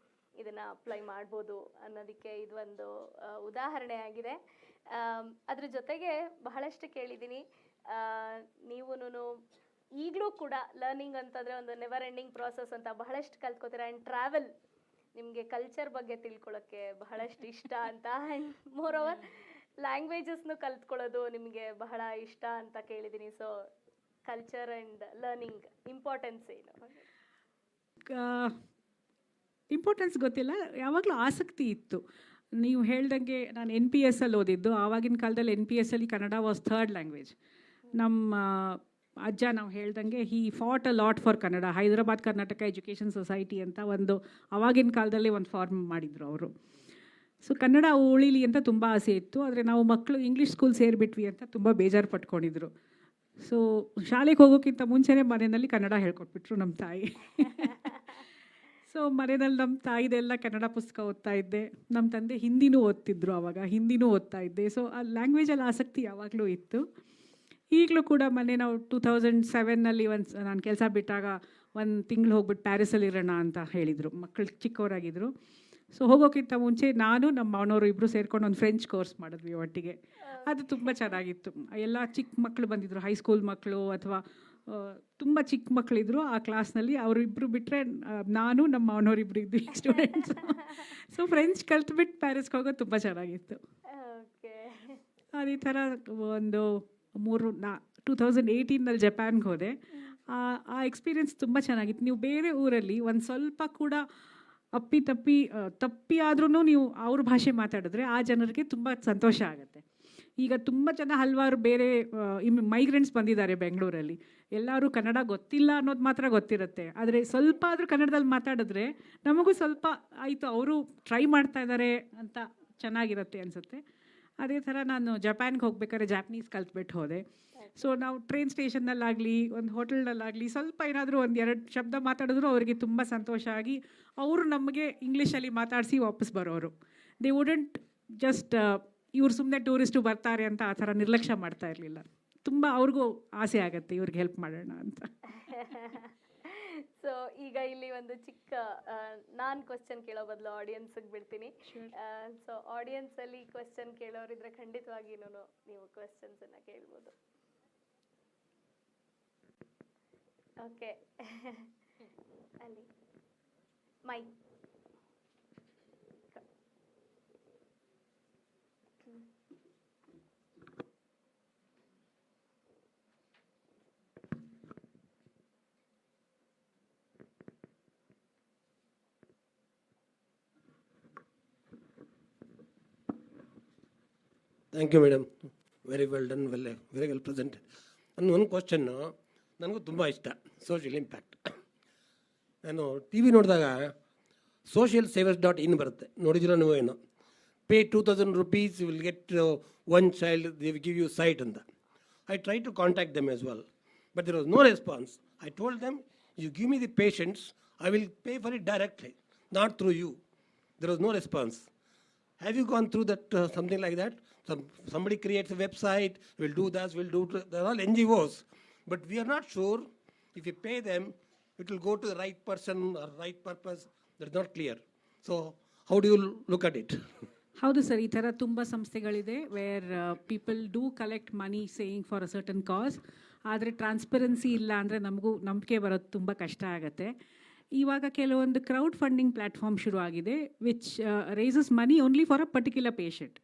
ಇದನ್ನು ಅಪ್ಲೈ ಮಾಡ್ಬೋದು ಅನ್ನೋದಕ್ಕೆ ಇದು ಒಂದು ಉದಾಹರಣೆ ಆಗಿದೆ. ಅದ್ರ ಜೊತೆಗೆ ಬಹಳಷ್ಟು ಕೇಳಿದ್ದೀನಿ, ನೀವು ಈಗಲೂ ಕೂಡ ಲರ್ನಿಂಗ್ ಅಂತಂದರೆ ಒಂದು ನೆವರ್ ಎಂಡಿಂಗ್ ಪ್ರಾಸೆಸ್ ಅಂತ ಬಹಳಷ್ಟು ಕಲ್ತ್ಕೋತೀರ. ಆ್ಯಂಡ್ ಟ್ರಾವೆಲ್, ನಿಮಗೆ ಕಲ್ಚರ್ ಬಗ್ಗೆ ತಿಳ್ಕೊಳ್ಳೋಕ್ಕೆ ಬಹಳಷ್ಟು ಇಷ್ಟ ಅಂತ. ಆ್ಯಂಡ್ ಮೋರ್ ಓವರ್ ಲ್ಯಾಂಗ್ವೇಜಸ್ನು ಕಲ್ತ್ಕೊಳ್ಳೋದು ನಿಮಗೆ ಬಹಳ ಇಷ್ಟ ಅಂತ ಕೇಳಿದ್ದೀನಿ. So culture and learning importance ಏನು? ಇಂಪಾರ್ಟೆನ್ಸ್ ಗೊತ್ತಿಲ್ಲ, ಯಾವಾಗಲೂ ಆಸಕ್ತಿ ಇತ್ತು. ನೀವು ಹೇಳ್ದಂಗೆ ನಾನು NPS ಅಲ್ಲಿ ಓದಿದ್ದು. ಆವಾಗಿನ ಕಾಲದಲ್ಲಿ NPS ಅಲ್ಲಿ ಕನ್ನಡ ವಾಸ್ 3rd ಲ್ಯಾಂಗ್ವೇಜ್. ನಮ್ಮ ಅಜ್ಜ ನಾವು ಹೇಳ್ದಂಗೆ he fought a lot for Kannada. Hyderabad Karnataka education society ಅಂತ ಒಂದು ಆವಾಗಿನ ಕಾಲದಲ್ಲಿ ಒಂದು ಫಾರ್ಮ್ ಮಾಡಿದರು ಅವರು. ಸೊ ಕನ್ನಡ ಉಳಿಲಿ ಅಂತ ತುಂಬ ಆಸೆ ಇತ್ತು. ಆದರೆ ನಾವು ಮಕ್ಕಳು ಇಂಗ್ಲೀಷ್ ಸ್ಕೂಲ್ ಸೇರಿಬಿಟ್ವಿ ಅಂತ ತುಂಬ ಬೇಜಾರು ಪಟ್ಕೊಂಡಿದ್ರು. ಸೊ ಶಾಲೆಗೆ ಹೋಗೋಕ್ಕಿಂತ ಮುಂಚೆನೇ ಮನೆಯಲ್ಲಿ ಕನ್ನಡ ಹೇಳ್ಕೊಟ್ಬಿಟ್ರು ನಮ್ಮ ತಾಯಿ. ಸೊ ಮನೆಯಲ್ಲಿ ನಮ್ಮ ತಾಯಿದೆಲ್ಲ ಕನ್ನಡ ಪುಸ್ತಕ ಓದ್ತಾ ಇದ್ದೆ. ನಮ್ಮ ತಂದೆ ಹಿಂದಿನೂ ಓದ್ತಿದ್ರು, ಆವಾಗ ಹಿಂದಿನೂ ಓದ್ತಾ ಇದ್ದೆ. ಸೊ ಆ ಲ್ಯಾಂಗ್ವೇಜಲ್ಲಿ ಆಸಕ್ತಿ ಯಾವಾಗಲೂ ಇತ್ತು. ಈಗಲೂ ಕೂಡ ಮೊನ್ನೆ ನಾವು 2007ನಲ್ಲಿ ನಾನು ಕೆಲಸ ಬಿಟ್ಟಾಗ 1 ತಿಂಗಳು ಹೋಗ್ಬಿಟ್ಟು ಪ್ಯಾರಿಸಲ್ಲಿ ಇರೋಣ ಅಂತ ಹೇಳಿದರು. ಮಕ್ಕಳು ಚಿಕ್ಕವರಾಗಿದ್ದರು. ಸೊ ಹೋಗೋಕ್ಕಿಂತ ಮುಂಚೆ ನಾನು ನಮ್ಮ ಮಾವನವರು ಇಬ್ಬರು ಸೇರ್ಕೊಂಡು ಒಂದು ಫ್ರೆಂಚ್ ಕೋರ್ಸ್ ಮಾಡಿದ್ವಿ ಒಟ್ಟಿಗೆ. ಅದು ತುಂಬ ಚೆನ್ನಾಗಿತ್ತು. ಎಲ್ಲ ಚಿಕ್ಕ ಮಕ್ಕಳು ಬಂದಿದ್ದರು, ಹೈಸ್ಕೂಲ್ ಮಕ್ಕಳು ಅಥವಾ ತುಂಬ ಚಿಕ್ಕ ಮಕ್ಕಳಿದ್ರು ಆ ಕ್ಲಾಸ್ನಲ್ಲಿ. ಅವರಿಬ್ಬರು ಬಿಟ್ಟರೆ ನಾನು ನಮ್ಮ ಮಾವನವರಿಬ್ಬರು ಇದ್ವಿ ಸ್ಟೂಡೆಂಟ್ಸ್. ಸೊ ಫ್ರೆಂಚ್ ಕಲ್ತ್ಬಿಟ್ಟು ಪ್ಯಾರಿಸ್ಗೆ ಹೋಗೋದು ತುಂಬ ಚೆನ್ನಾಗಿತ್ತು. ಅದೇ ಥರ ಒಂದು 2018ನಲ್ಲಿ ಜಪಾನ್ಗೆ ಹೋದೆ. ಆ ಎಕ್ಸ್ಪೀರಿಯೆನ್ಸ್ ತುಂಬ ಚೆನ್ನಾಗಿತ್ತು. ನೀವು ಬೇರೆ ಊರಲ್ಲಿ ಒಂದು ಸ್ವಲ್ಪ ಕೂಡ ತಪ್ಪಿ ಆದ್ರೂ ನೀವು ಅವ್ರ ಭಾಷೆ ಮಾತಾಡಿದ್ರೆ ಆ ಜನರಿಗೆ ತುಂಬ ಸಂತೋಷ ಆಗುತ್ತೆ. ಈಗ ತುಂಬ ಜನ ಹಲವಾರು ಬೇರೆ ಮೈಗ್ರೆಂಟ್ಸ್ ಬಂದಿದ್ದಾರೆ ಬೆಂಗಳೂರಲ್ಲಿ. ಎಲ್ಲರೂ ಕನ್ನಡ ಗೊತ್ತಿಲ್ಲ ಅನ್ನೋದು ಮಾತ್ರ ಗೊತ್ತಿರುತ್ತೆ. ಆದರೆ ಸ್ವಲ್ಪ ಆದರೂ ಕನ್ನಡದಲ್ಲಿ ಮಾತಾಡಿದ್ರೆ ನಮಗೂ ಸ್ವಲ್ಪ ಆಯಿತು, ಅವರು ಟ್ರೈ ಮಾಡ್ತಾ ಇದ್ದಾರೆ ಅಂತ ಚೆನ್ನಾಗಿರುತ್ತೆ ಅನಿಸುತ್ತೆ. ಅದೇ ಥರ ನಾನು ಜಪಾನ್ಗೆ ಹೋಗ್ಬೇಕಾದ್ರೆ ಜಾಪನೀಸ್ ಕಲ್ತ್ಬಿಟ್ಟು ಹೋದೆ. ಸೊ ನಾವು ಟ್ರೈನ್ ಸ್ಟೇಷನ್ನಲ್ಲಾಗಲಿ ಒಂದು ಹೋಟೆಲ್ನಲ್ಲಾಗಲಿ ಸ್ವಲ್ಪ ಏನಾದರೂ 1-2 ಶಬ್ದ ಮಾತಾಡಿದ್ರು ಅವರಿಗೆ ತುಂಬ ಸಂತೋಷ ಆಗಿ ಅವರು ನಮಗೆ ಇಂಗ್ಲೀಷಲ್ಲಿ ಮಾತಾಡಿಸಿ ವಾಪಸ್ ಬರೋರು. ದೇ ವುಡಂಟ್ ಜಸ್ಟ್ ಇವ್ರು ಸುಮ್ಮನೆ ಟೂರಿಸ್ಟು ಬರ್ತಾರೆ ಅಂತ ಆ ಥರ ನಿರ್ಲಕ್ಷ್ಯ ಮಾಡ್ತಾ ಇರಲಿಲ್ಲ. ತುಂಬ ಅವ್ರಿಗೂ ಆಸೆ ಆಗುತ್ತೆ ಇವ್ರಿಗೆ ಹೆಲ್ಪ್ ಮಾಡೋಣ ಅಂತ. ಸೊ ಈಗ ಇಲ್ಲಿ ಒಂದು ಚಿಕ್ಕ ನಾನು ಕ್ವಶನ್ ಕೇಳೋ ಬದಲು ಆಡಿಯನ್ಸ್ಗೆ ಬಿಡ್ತೀನಿ. ಸೊ ಆಡಿಯನ್ಸಲ್ಲಿ ಕ್ವಶನ್ ಕೇಳೋರಿದ್ರೆ ಖಂಡಿತವಾಗಿ ನೀವು ಕ್ವಶನ್ಸನ್ನು ಕೇಳ್ಬೋದು. ಓಕೆ, ಅಲ್ಲಿ mic. Thank you madam, very well done, very well present. ನನ್ನ ಒಂದು ಕ್ವಶನ್ನು ನನಗೂ ತುಂಬ ಇಷ್ಟ, ಸೋಷಿಯಲ್ ಇಂಪ್ಯಾಕ್ಟ್. ನಾನು ಟಿ ವಿ ನೋಡಿದಾಗ socialsavers.in ಬರುತ್ತೆ, ನೋಡಿದಿರೋ ನೀವು ಏನು? Pay 2000 rupees, you will get 1 child, they will give you sight ಅಂತ. I try to contact them as well, but there was no response. I told them, you give me the patients, I will pay for it directly, not through you. There was no response. Have you gone through that, something like that? Somebody creates a website, we'll do this, we'll do that. They're all NGOs. But we are not sure if you pay them, it will go to the right person or right purpose. That's not clear. So how do you look at it? ಹೌದು ಸರ್, ಈ ಥರ ತುಂಬ ಸಂಸ್ಥೆಗಳಿದೆ where people do collect money saying for a certain cause. ಆದರೆ transparency ಇಲ್ಲ ಅಂದರೆ ನಮಗೂ ನಂಬಿಕೆ ಬರೋದು ತುಂಬ ಕಷ್ಟ ಆಗುತ್ತೆ. ಇವಾಗ ಕೆಲವೊಂದು ಕ್ರೌಡ್ ಫಂಡಿಂಗ್ ಪ್ಲ್ಯಾಟ್ಫಾರ್ಮ್ ಶುರು ಆಗಿದೆ, which raises money only for a particular patient.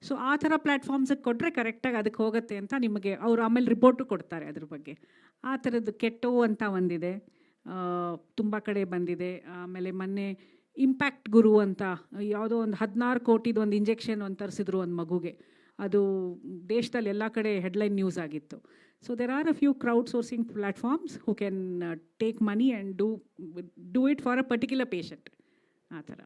So ಆ ಥರ ಪ್ಲ್ಯಾಟ್ಫಾರ್ಮ್ಸಿಗೆ ಕೊಟ್ಟರೆ ಕರೆಕ್ಟಾಗಿ ಅದಕ್ಕೆ ಹೋಗುತ್ತೆ ಅಂತ ನಿಮಗೆ ಅವರು ಆಮೇಲೆ ರಿಪೋರ್ಟು ಕೊಡ್ತಾರೆ ಅದ್ರ ಬಗ್ಗೆ. ಆ ಥರದ್ದು ಕೆಟ್ಟೋ ಅಂತ ಒಂದಿದೆ, ತುಂಬ ಕಡೆ ಬಂದಿದೆ. ಆಮೇಲೆ ಮೊನ್ನೆ ಇಂಪ್ಯಾಕ್ಟ್ ಗುರು ಅಂತ ಯಾವುದೋ ಒಂದು 16 ಕೋಟಿದು ಒಂದು ಇಂಜೆಕ್ಷನ್ ಒಂದು ತರಿಸಿದ್ರು ಒಂದು ಮಗುಗೆ. ಅದು ದೇಶದಲ್ಲಿ ಎಲ್ಲ ಕಡೆ ಹೆಡ್ಲೈನ್ ನ್ಯೂಸ್ ಆಗಿತ್ತು. So there are a few crowdsourcing platforms who can take money and do it for a particular patient. ಆ ಥರ.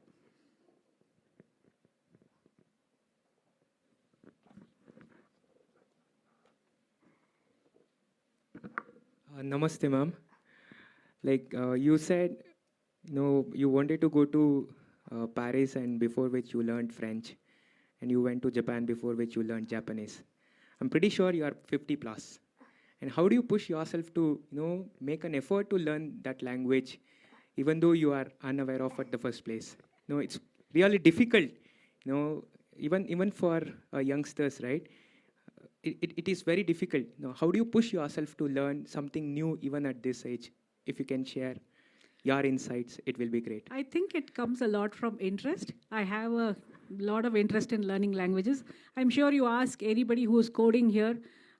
Namaste, ma'am. Like you said, you wanted to go to Paris, and before which you learned French, and you went to Japan, before which you learned Japanese. I'm pretty sure you are 50 plus. And how do you push yourself to, make an effort to learn that language, even though you are unaware of at the first place? It's really difficult, even for youngsters, right? It is very difficult. How do you push yourself to learn something new even at this age? If you can share your insights, it will be great. I think it comes a lot from interest. I have a lot of interest in learning languages. I'm sure you ask anybody who's coding here,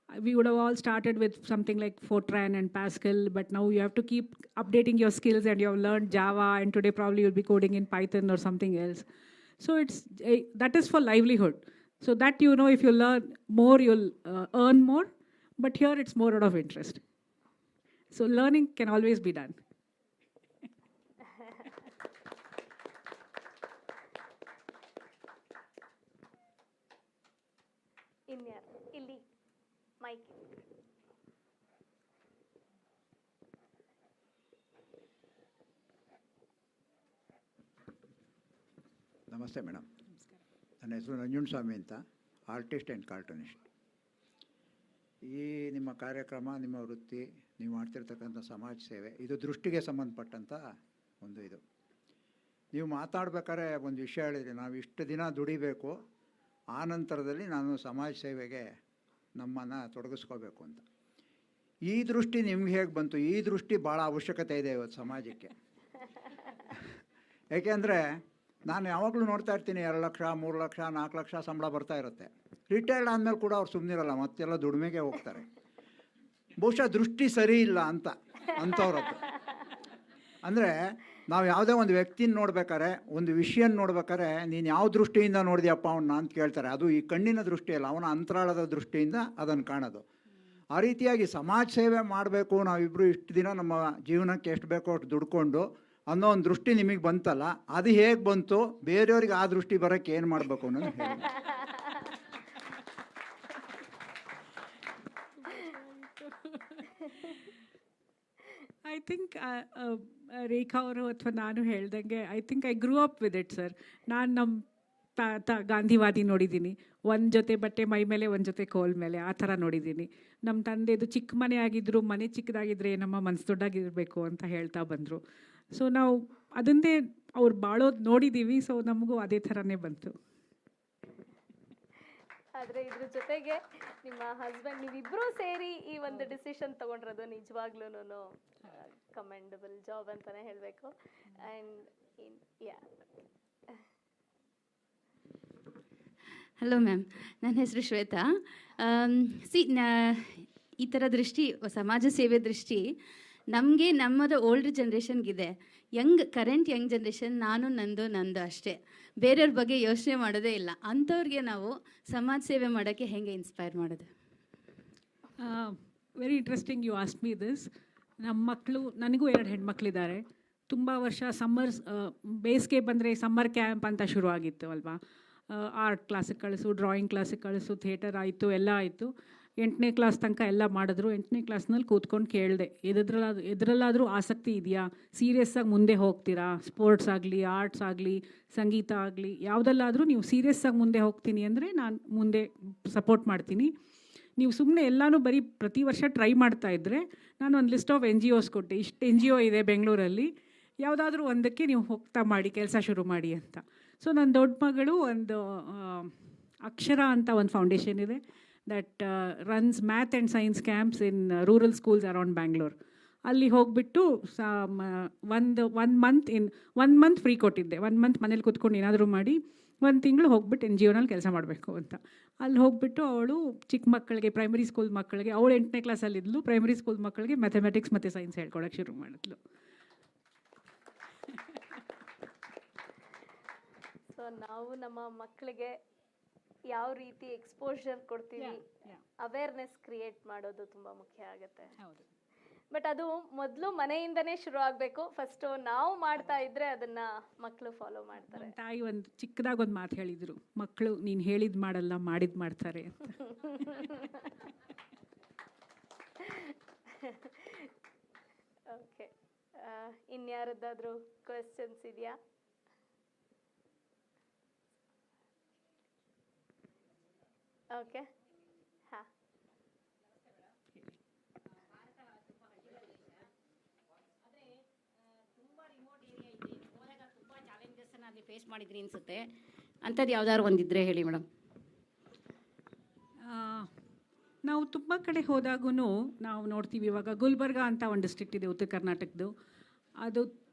we would have all started with something like Fortran and Pascal, but now you have to keep updating your skills, and you have learned Java, and today probably you'll be coding in Python or something else. So that is for livelihood. So that, if you learn more, you'll earn more, but here it's more out of interest. So learning can always be done. ಇಲ್ಲಿ mic. ನಮಸ್ತೆ madam. ನನ್ನ ಹೆಸರು ನಂಜುಂಡಸ್ವಾಮಿ ಅಂತ, artist and cartoonist. ಈ ನಿಮ್ಮ ಕಾರ್ಯಕ್ರಮ, ನಿಮ್ಮ ವೃತ್ತಿ, ನೀವು ಮಾಡ್ತಿರ್ತಕ್ಕಂಥ ಸಮಾಜ ಸೇವೆ, ಇದು ದೃಷ್ಟಿಗೆ ಸಂಬಂಧಪಟ್ಟಂಥ ಒಂದು ಇದು. ನೀವು ಮಾತಾಡ್ಬೇಕಾದ್ರೆ ಒಂದು ವಿಷಯ ಹೇಳಿದ್ರಿ, ನಾವು ಇಷ್ಟು ದಿನ ದುಡಿಬೇಕು, ಆ ನಂತರದಲ್ಲಿ ನಾನು ಸಮಾಜ ಸೇವೆಗೆ ನಮ್ಮನ್ನು ತೊಡಗಿಸ್ಕೋಬೇಕು ಅಂತ. ಈ ದೃಷ್ಟಿ ನಿಮ್ಗೆ ಹೇಗೆ ಬಂತು? ಈ ದೃಷ್ಟಿ ಭಾಳ ಅವಶ್ಯಕತೆ ಇದೆ ಇವತ್ತು ಸಮಾಜಕ್ಕೆ. ಏಕೆಂದರೆ ನಾನು ಯಾವಾಗಲೂ ನೋಡ್ತಾ ಇರ್ತೀನಿ, 2 ಲಕ್ಷ 3 ಲಕ್ಷ 4 ಲಕ್ಷ ಸಂಬಳ ಬರ್ತಾ ಇರುತ್ತೆ. ರಿಟೈರ್ಡ್ ಆದಮೇಲೆ ಕೂಡ ಅವ್ರು ಸುಮ್ಮನಿರಲ್ಲ, ಮತ್ತೆಲ್ಲ ದುಡಿಮೆಗೆ ಹೋಗ್ತಾರೆ. ಬಹುಶಃ ದೃಷ್ಟಿ ಸರಿ ಇಲ್ಲ ಅಂತ ಅಂಥವ್ರದ್ದು. ಅಂದರೆ ನಾವು ಯಾವುದೇ ಒಂದು ವ್ಯಕ್ತಿನ ನೋಡ್ಬೇಕಾರೆ, ಒಂದು ವಿಷಯನ ನೋಡ್ಬೇಕಾರೆ, ನೀನು ಯಾವ ದೃಷ್ಟಿಯಿಂದ ನೋಡಿದ್ಯಪ್ಪ ಅವನ್ನ ಅಂತ ಕೇಳ್ತಾರೆ. ಅದು ಈ ಕಣ್ಣಿನ ದೃಷ್ಟಿಯಲ್ಲ, ಅವನ ಅಂತರಾಳದ ದೃಷ್ಟಿಯಿಂದ ಅದನ್ನು ಕಾಣೋದು. ಆ ರೀತಿಯಾಗಿ ಸಮಾಜ ಸೇವೆ ಮಾಡಬೇಕು, ನಾವಿಬ್ಬರು ಇಷ್ಟು ದಿನ ನಮ್ಮ ಜೀವನಕ್ಕೆ ಎಷ್ಟು ಬೇಕೋ ಅಷ್ಟು ದುಡ್ಕೊಂಡು ಅನ್ನೋ ಒಂದು ದೃಷ್ಟಿ ನಿಮಗೆ ಬಂತಲ್ಲ, ಅದು ಹೇಗೆ ಬಂತು? ಬೇರೆಯವ್ರಿಗೆ ಆ ದೃಷ್ಟಿ ಬರೋಕ್ಕೆ ಏನು ಮಾಡಬೇಕು ಅನ್ನೋದು ಹೇಳಿ. ಐ ಥಿಂಕ್ ರೇಖಾ ಅವರು ಅಥವಾ ನಾನು ಹೇಳ್ದಂಗೆ, I think I ಗ್ರೂ up with it sir. ನಾನು ನಮ್ಮ ಗಾಂಧಿವಾದಿ ನೋಡಿದ್ದೀನಿ, ಒಂದು ಜೊತೆ ಬಟ್ಟೆ ಮೈ ಮೇಲೆ, ಒಂದು ಜೊತೆ ಕೋಲ್ ಮೇಲೆ, ಆ ಥರ ನೋಡಿದ್ದೀನಿ. ನಮ್ಮ ತಂದೆದು ಚಿಕ್ಕ ಮನೆ ಆಗಿದ್ರು, ಮನೆ ಚಿಕ್ಕದಾಗಿದ್ದರೆ ನಮ್ಮ ಮನಸ್ಸು ದೊಡ್ಡಾಗಿರಬೇಕು ಅಂತ ಹೇಳ್ತಾ ಬಂದರು. ಸೊ ನಾವು ಅದನ್ನೇ ಅವ್ರು ಬಾಳೋದು ನೋಡಿದ್ದೀವಿ. ಸೊ ನಮಗೂ ಅದೇ ಥರನೇ ಬಂತು. ಆದರೆ ಇದ್ರ ಜೊತೆಗೆ ನಿಮ್ಮ ಹಸ್ಬೆಂಡ್, ನೀವಿಬ್ಬರೂ ಸೇರಿ ಈ ಒಂದು ಡಿಸಿಷನ್ ತೊಗೊಂಡಿರೋದು ನಿಜವಾಗ್ಲೂ ಕಮೆಂಡಬಲ್ ಜಾಬ್ ಅಂತಲೇ ಹೇಳಬೇಕು. ಆ್ಯಂಡ್ ಯಾ, ಹಲೋ ಮ್ಯಾಮ್, ನನ್ನ ಹೆಸರು ಶ್ವೇತಾ. ಈ ಥರ ದೃಷ್ಟಿ, ಸಮಾಜ ಸೇವೆ ದೃಷ್ಟಿ ನಮಗೆ ನಮ್ಮದು ಓಲ್ಡ್ ಜನ್ರೇಷನ್ಗಿದೆ. ಕರೆಂಟ್ ಯಂಗ್ ಜನ್ರೇಷನ್ ನಂದು ಅಷ್ಟೇ, ಬೇರೆಯವ್ರ ಬಗ್ಗೆ ಯೋಚನೆ ಮಾಡೋದೇ ಇಲ್ಲ. ಅಂಥವ್ರಿಗೆ ನಾವು ಸಮಾಜ ಸೇವೆ ಮಾಡೋಕ್ಕೆ ಹೆಂಗೆ ಇನ್ಸ್ಪೈರ್ ಮಾಡೋದು? Very interesting you ask me this. ನಮ್ಮ ಮಕ್ಕಳು, ನನಗೂ 2 ಹೆಣ್ಮಕ್ಳಿದ್ದಾರೆ. ತುಂಬ ವರ್ಷ ಬೇಸಿಗೆ ಬಂದರೆ ಸಮ್ಮರ್ ಕ್ಯಾಂಪ್ ಅಂತ ಶುರು ಆಗಿತ್ತು ಅಲ್ವಾ. ಆರ್ಟ್ ಕ್ಲಾಸಿಗೆ ಕಳಿಸು, ಡ್ರಾಯಿಂಗ್ ಕ್ಲಾಸಿಗೆ ಕಳಿಸು, ಥಿಯೇಟರ್ ಆಯಿತು, ಎಲ್ಲ ಆಯಿತು. 8ನೇ ಕ್ಲಾಸ್ ತನಕ ಎಲ್ಲ ಮಾಡಿದ್ರು. 8ನೇ ಕ್ಲಾಸ್ನಲ್ಲಿ ಕೂತ್ಕೊಂಡು ಕೇಳಿದೆ, ಎದ್ರಲ್ಲಾದರೂ ಆಸಕ್ತಿ ಇದೆಯಾ, ಸೀರಿಯಸ್ಸಾಗಿ ಮುಂದೆ ಹೋಗ್ತೀರಾ, ಸ್ಪೋರ್ಟ್ಸ್ ಆಗಲಿ, ಆರ್ಟ್ಸ್ ಆಗಲಿ, ಸಂಗೀತ ಆಗಲಿ, ಯಾವುದಲ್ಲಾದರೂ ನೀವು ಸೀರಿಯಸ್ಸಾಗಿ ಮುಂದೆ ಹೋಗ್ತೀನಿ ಅಂದರೆ ನಾನು ಮುಂದೆ ಸಪೋರ್ಟ್ ಮಾಡ್ತೀನಿ. ನೀವು ಸುಮ್ಮನೆ ಎಲ್ಲನೂ ಬರೀ ಪ್ರತಿ ವರ್ಷ ಟ್ರೈ ಮಾಡ್ತಾಯಿದ್ರೆ, ನಾನು ಒಂದು ಲಿಸ್ಟ್ ಆಫ್ NGOs ಕೊಟ್ಟೆ, ಇಷ್ಟು NGO ಇದೆ ಬೆಂಗಳೂರಲ್ಲಿ, ಯಾವುದಾದ್ರೂ ಒಂದಕ್ಕೆ ನೀವು ಹೋಗ್ತಾ ಮಾಡಿ, ಕೆಲಸ ಶುರು ಮಾಡಿ ಅಂತ. ಸೊ ನನ್ನ ದೊಡ್ಡ ಮಗಳು ಒಂದು ಅಕ್ಷರ ಅಂತ ಒಂದು ಫೌಂಡೇಶನ್ ಇದೆ, that runs math and science camps in rural schools around Bangalore. ಅಲ್ಲಿ ಹೋಗಿಬಿಟ್ಟು ಒನ್ ಮಂತ್ ಫ್ರೀ ಕೊಟ್ಟಿದ್ದೆ. 1 ಮಂತ್ ಮನೇಲಿ ಕೂತ್ಕೊಂಡು ಏನಾದರೂ ಮಾಡಿ, 1 ತಿಂಗಳು ಹೋಗ್ಬಿಟ್ಟು NGOನಲ್ಲಿ ಕೆಲಸ ಮಾಡಬೇಕು ಅಂತ. ಅಲ್ಲಿ ಹೋಗ್ಬಿಟ್ಟು ಅವಳು ಚಿಕ್ಕ ಮಕ್ಕಳಿಗೆ, ಪ್ರೈಮರಿ ಸ್ಕೂಲ್ ಮಕ್ಕಳಿಗೆ, ಅವಳು 8ನೇ ಕ್ಲಾಸಲ್ಲಿದ್ಲು, ಪ್ರೈಮರಿ ಸ್ಕೂಲ್ ಮಕ್ಕಳಿಗೆ ಮ್ಯಾಥಮೆಟಿಕ್ಸ್ ಮತ್ತು ಸೈನ್ಸ್ ಹೇಳ್ಕೊಳಕ್ಕೆ ಶುರು ಮಾಡಿದ್ಲು. ಸೊ ನಾವು ನಮ್ಮ ಮಕ್ಕಳಿಗೆ ಯಾವ ರೀತಿ ಎಕ್ಸ್ಪೋಜರ್ ಕೊಡ್ತೀವಿ, ಅವೇರ್ನೆಸ್ ಕ್ರಿಯೇಟ್ ಮಾಡೋದು ತುಂಬ ಮುಖ್ಯ ಆಗುತ್ತೆ. ಹೌದು. ಬಟ್ ಅದು ಮೊದಲು ಮನೆಯಿಂದನೇ ಶುರು ಆಗಬೇಕು. ಫಸ್ಟು ನಾವು ಮಾಡ್ತಾ ಇದ್ರೆ ಅದನ್ನ ಮಕ್ಕಳು ಫಾಲೋ ಮಾಡ್ತಾರೆ. ತಾಯಿ ಒಂದು ಚಿಕ್ಕದಾಗಿ ಒಂದು ಮಾತು ಹೇಳಿದರು, ಮಕ್ಕಳು ನೀನು ಹೇಳಿದ್ ಮಾಡಲ್ಲ, ಮಾಡಿದ್ ಮಾಡ್ತಾರೆ ಅಂತ. ಓಕೆ, ಇನ್ಯಾರದ್ದಾದ್ರೂ ಕ್ವೆಶ್ಚನ್ಸ್ ಇದೆಯಾ? ಓಕೆ, ಹಾಂ. ಅಲ್ಲಿ ಫೇಸ್ ಮಾಡಿದ್ರಿ ಅನ್ಸುತ್ತೆ, ಅಂಥದ್ದು ಯಾವ್ದಾದ್ರು ಒಂದಿದ್ರೆ ಹೇಳಿ ಮೇಡಮ್. ನಾವು ತುಂಬ ಕಡೆ ಹೋದಾಗೂ ನಾವು ನೋಡ್ತೀವಿ, ಇವಾಗ ಗುಲ್ಬರ್ಗ ಅಂತ ಒಂದು ಡಿಸ್ಟ್ರಿಕ್ಟ್ ಇದೆ ಉತ್ತರ ಕರ್ನಾಟಕದ್ದು. ಅದು